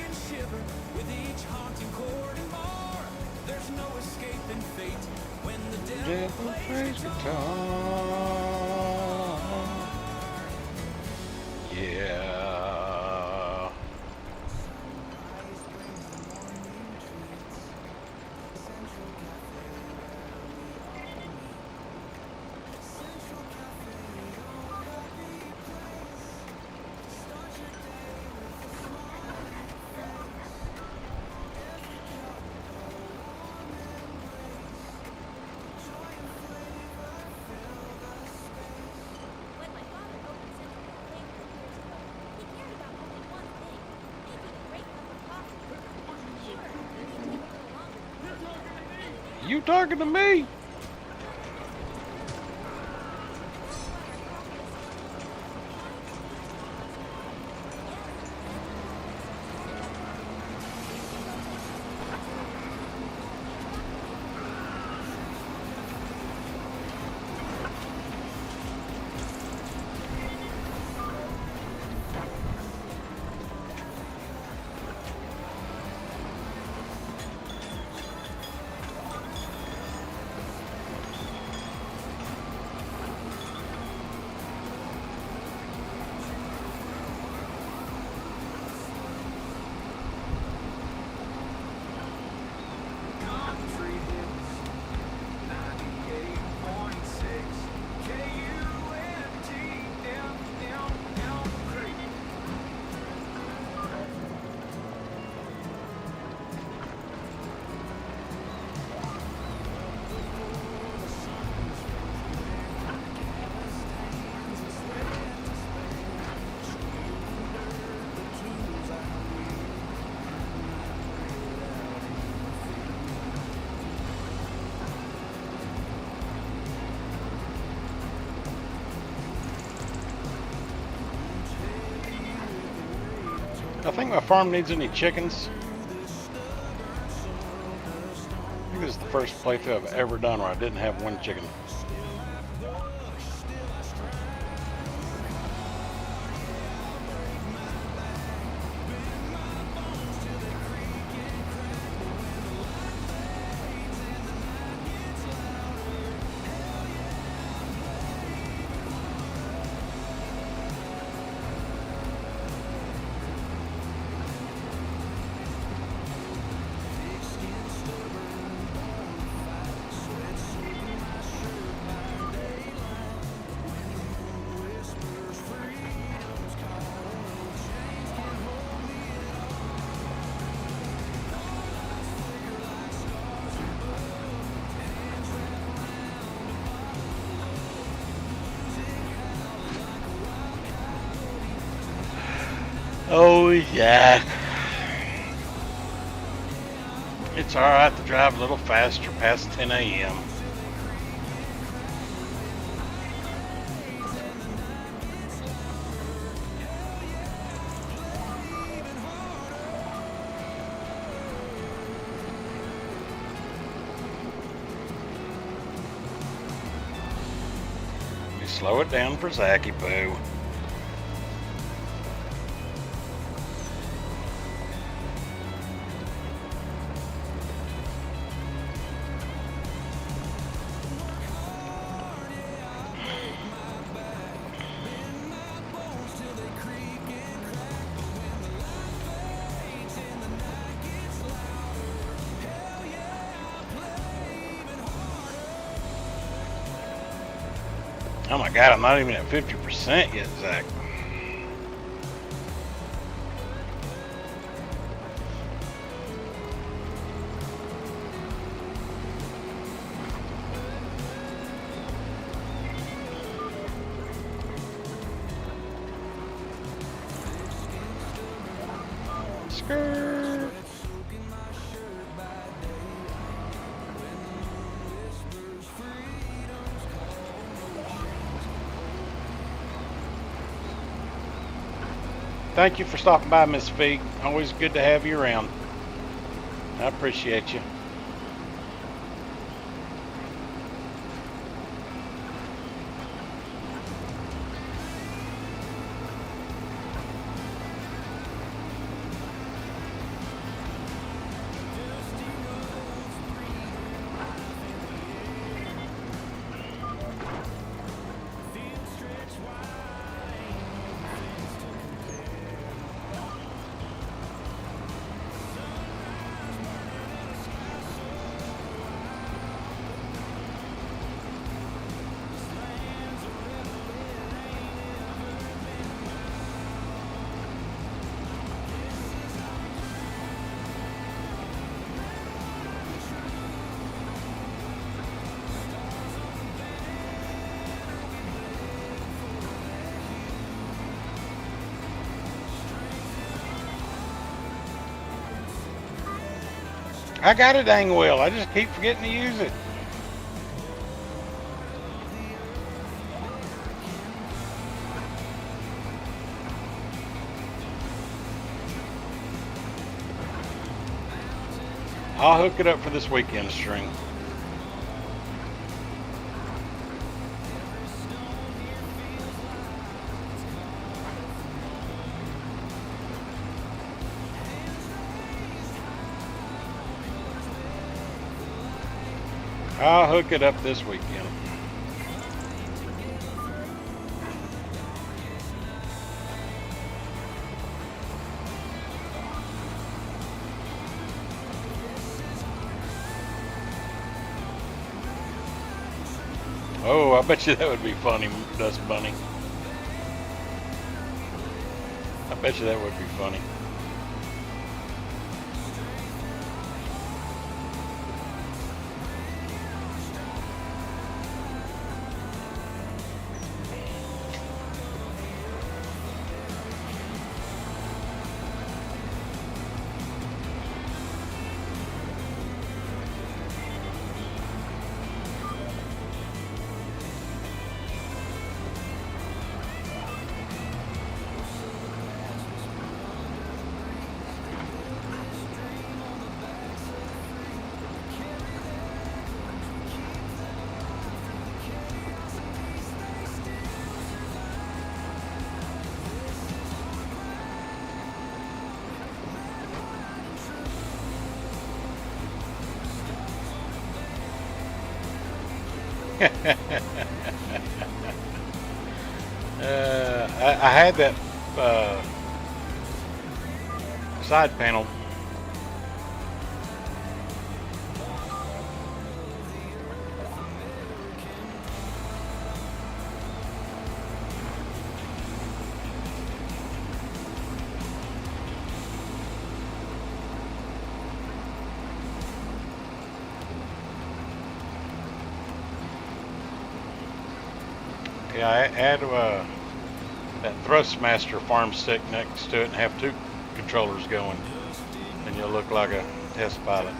devil plays guitar. Yeah. You talking to me? I think my farm needs any chickens. I think this is the first playthrough I've ever done where I didn't have one chicken. Oh yeah. It's alright to drive a little faster past 10 a.m. We slow it down for Zachy Poo. Oh my god, I'm not even at 50% yet, Zach. Skirt. Thank you for stopping by, Miss Fee. Always good to have you around. I appreciate you. I got a dang wheel. I just keep forgetting to use it. I'll hook it up for this weekend string. I'll hook it up this weekend. Oh, I bet you that would be funny, Dust Bunny. I bet you that would be funny. I had that side panel. Yeah, I add that Thrustmaster farm stick next to it and have two controllers going, and you'll look like a test pilot.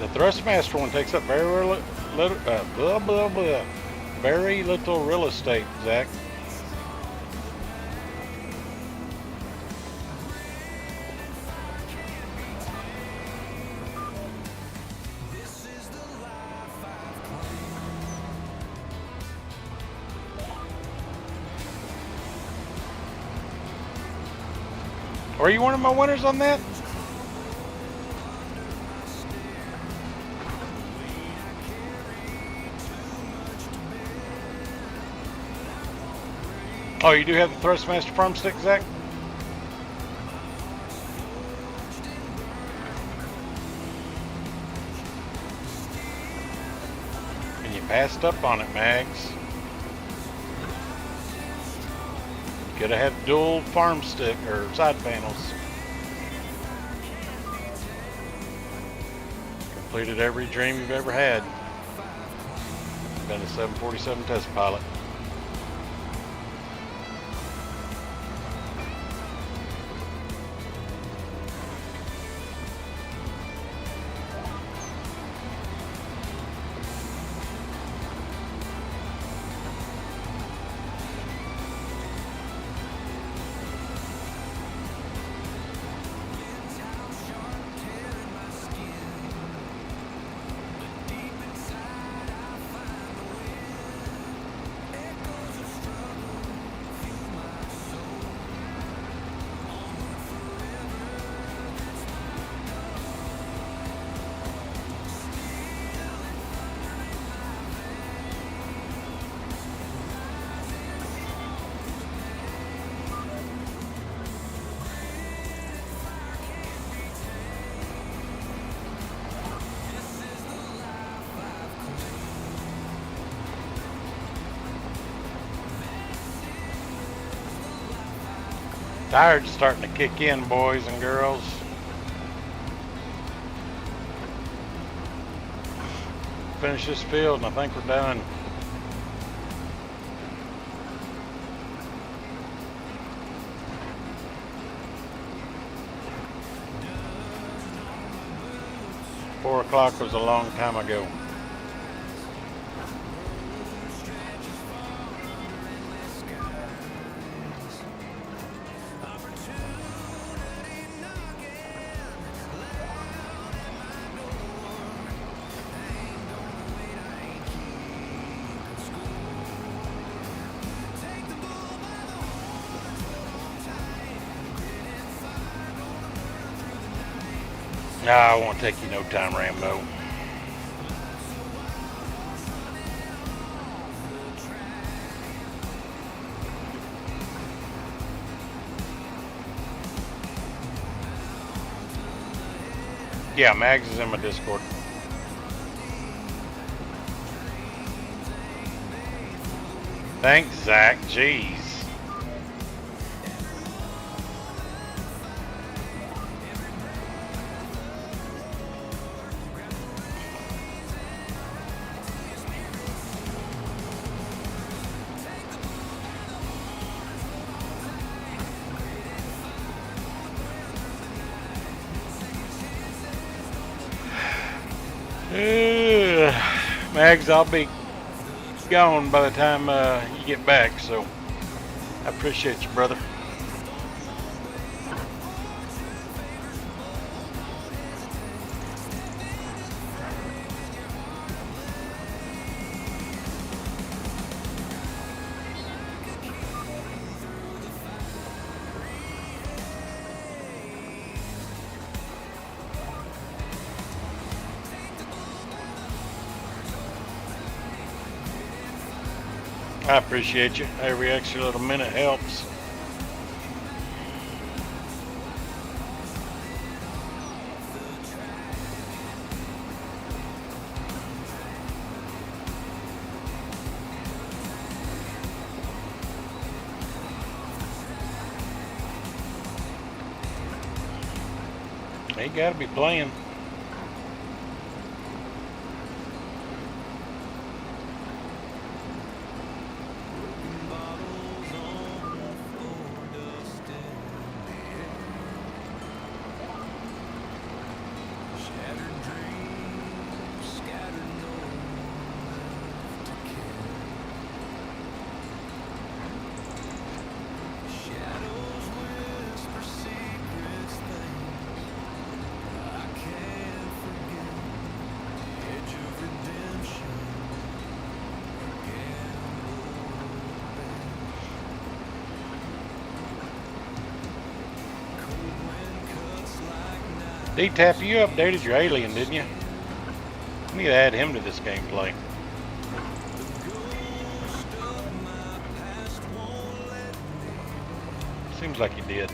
The Thrustmaster one takes up very very little real estate, Zach. Are you one of my winners on that? Oh, you do have the Thrustmaster farm stick, Zach? And you passed up on it, Mags. Could have had dual farm stick or side panels. Completed every dream you've ever had. Been a 747 test pilot. Tired's starting to kick in, boys and girls. finish this field and I think we're done. Four o'clock was a long time ago. Nah, I won't take you no time, Rambo. Yeah, Mags is in my Discord. Thanks, Zach. Jeez. Mags, I'll be gone by the time you get back, so I appreciate you, brother. I appreciate you. Every extra little minute helps. They gotta be playing. D-Tap, you updated your alien, didn't you? I need to add him to this gameplay. Seems like you did.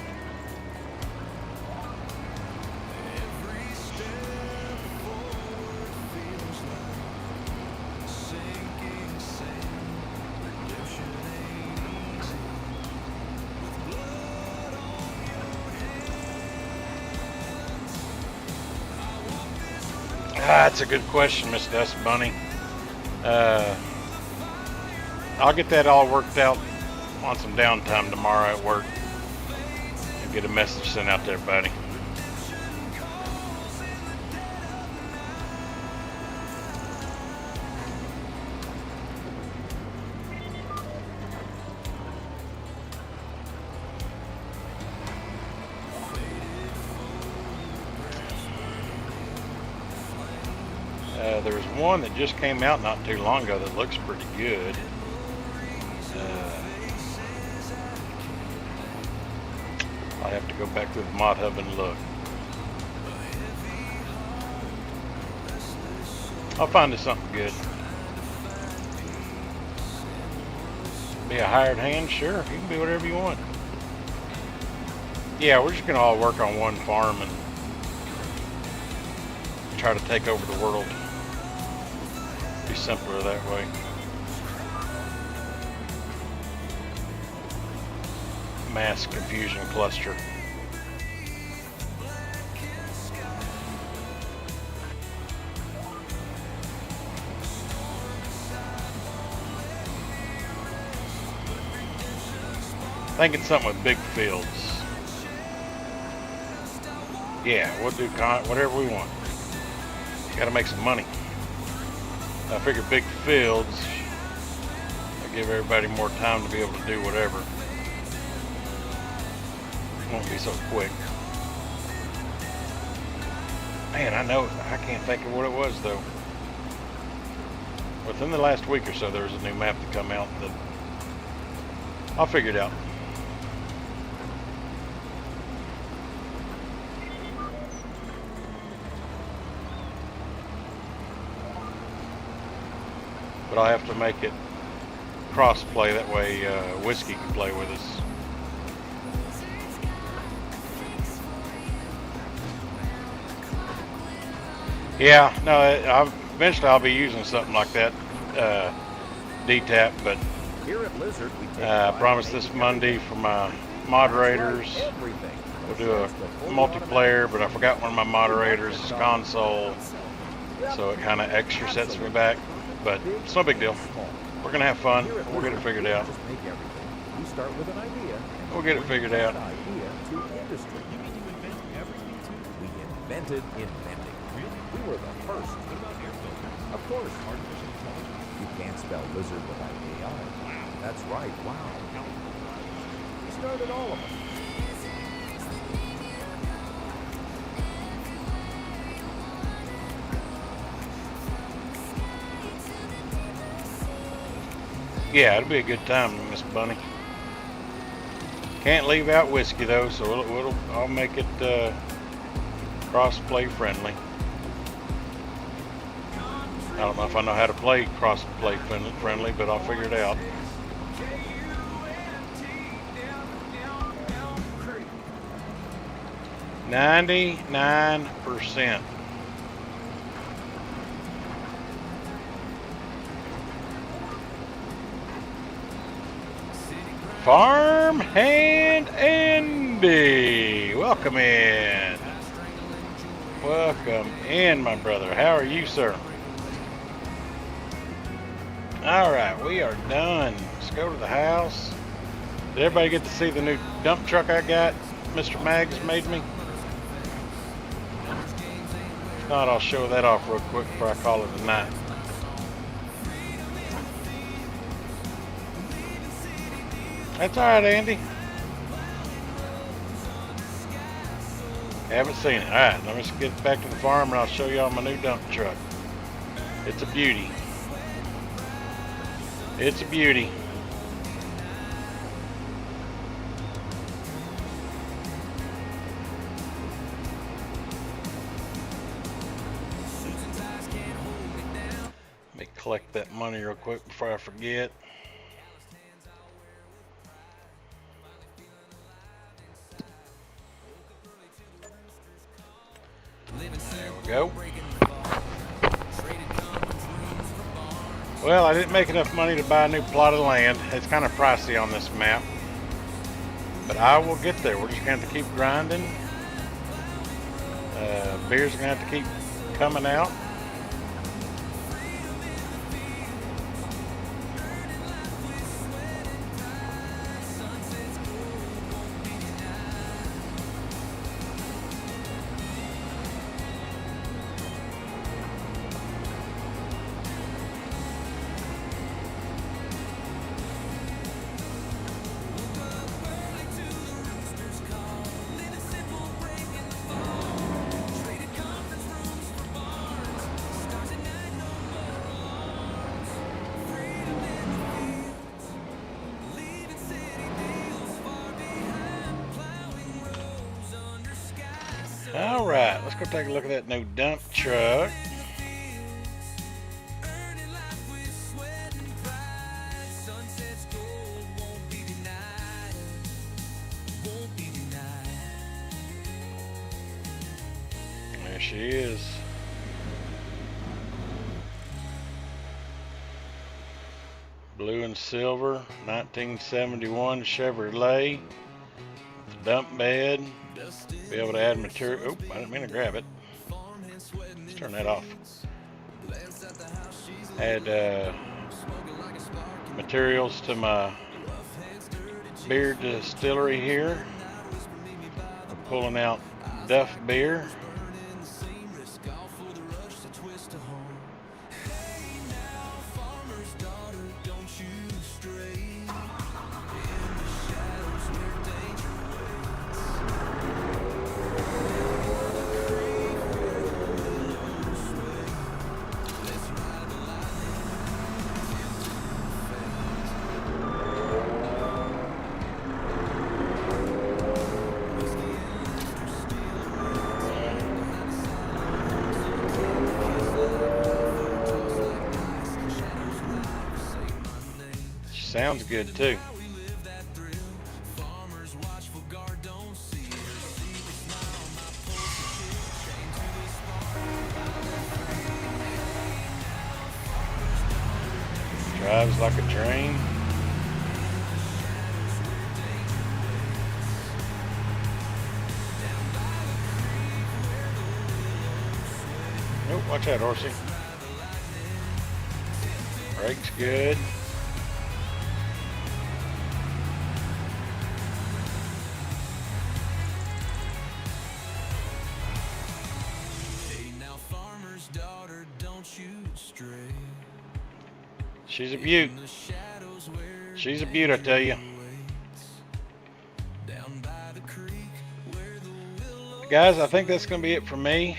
That's a good question, Miss Dust Bunny. I'll get that all worked out on some downtime tomorrow at work and get a message sent out to everybody. There's one that just came out not too long ago that looks pretty good. I'll have to go back to the mod hub and look. I'll find us something good. Be a hired hand? Sure, you can be whatever you want. Yeah, we're just gonna all work on one farm and try to take over the world. Be simpler that way. Mass confusion cluster. Thinking something with big fields. Yeah, we'll do whatever we want. Gotta make some money. I figure big fields will give everybody more time to be able to do whatever. Won't be so quick. Man, I can't think of what it was though. Within the last week or so, there was a new map to come out that I'll figure it out. But I'll have to make it cross-play, that way Whiskey can play with us. Yeah, no, eventually I'll be using something like that, DTAP, but I promised this Monday for my moderators. We'll do a multiplayer, but I forgot one of my moderators is console, so it kind of extra sets me back, but it's no big deal. We're going to have fun. We'll get it figured out. We'll get it figured out. We invented inventing. We were the first. Of course. You can't spell lizard without AI. That's right. Wow. We started all of them. Yeah, it'll be a good time, Miss Bunny. Can't leave out Whiskey though, so I'll make it cross-play friendly. I don't know if I know how to play cross-play friendly, but I'll figure it out. %. Farmhand Andy, welcome in. Welcome in, my brother. How are you, sir? All right, we are done. Let's go to the house. Did everybody get to see the new dump truck I got? Mr. Maggs made me. If not, I'll show that off real quick before I call it a night. That's all right, Andy. Haven't seen it. All right, let me just get back to the farm and I'll show y'all my new dump truck. It's a beauty. It's a beauty. Let me collect that money real quick before I forget. There we go. Well, I didn't make enough money to buy a new plot of land. It's kind of pricey on this map. But I will get there. We're just going to have to keep grinding. Beer's going to have to keep coming out. All right, let's go take a look at that new dump truck. There she is. Blue and silver, 1971 Chevrolet. Dump bed. Be able to add material. Oh, I didn't mean to grab it. Let's turn that off. Add materials to my Beer Distillery here. We're pulling out Duff beer. Sounds good too. Drives like a train. Nope, watch out, horsey. Brakes good. She's a beaut. She's a beaut, I tell you. Guys, I think that's going to be it for me.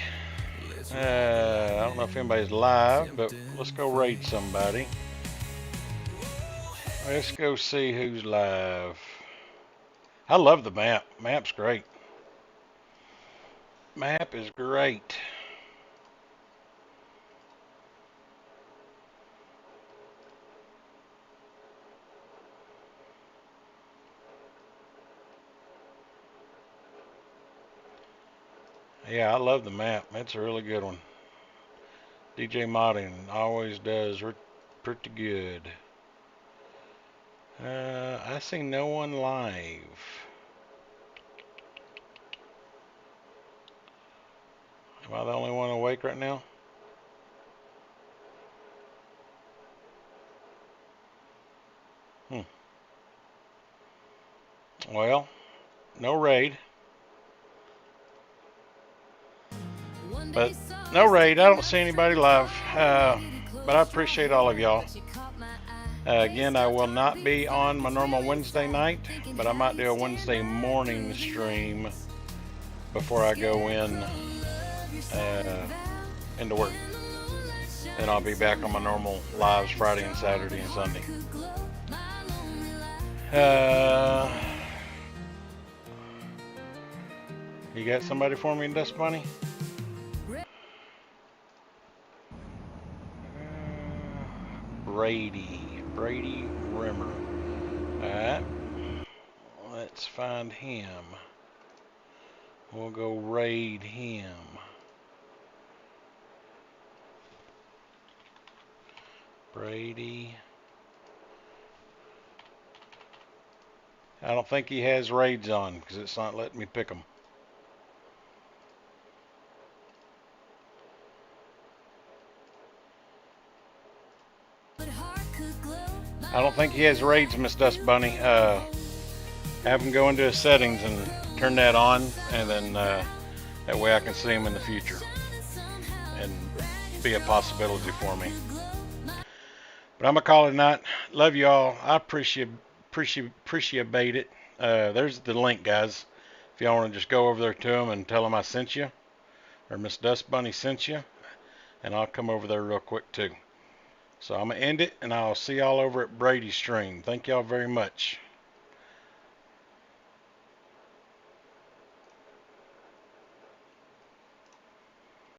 I don't know if anybody's live, but let's go raid somebody. Let's go see who's live. I love the map. Map's great. Map is great. Yeah, I love the map. It's a really good one. DJ Modding always does pretty good. I see no one live. Am I the only one awake right now? Well, no raid. But no raid. I don't see anybody live. But I appreciate all of y'all. Again, I will not be on my normal Wednesday night, but I might do a Wednesday morning stream before I go into work. Then I'll be back on my normal lives Friday and Saturday and Sunday. You got somebody for me in Dust Bunny? Brady Rimmer. Alright. Let's find him. We'll go raid him. Brady. I don't think he has raids on because it's not letting me pick them. I don't think he has raids, Miss Dust Bunny. Have him go into his settings and turn that on, and then that way I can see him in the future and be a possibility for me. But I'm gonna call it a night. Love y'all. I appreciate it. There's the link, guys. If y'all want to just go over there to him and tell him I sent you, or Miss Dust Bunny sent you, and I'll come over there real quick too. So I'm going to end it, and I'll see y'all over at Brady's stream. Thank y'all very much.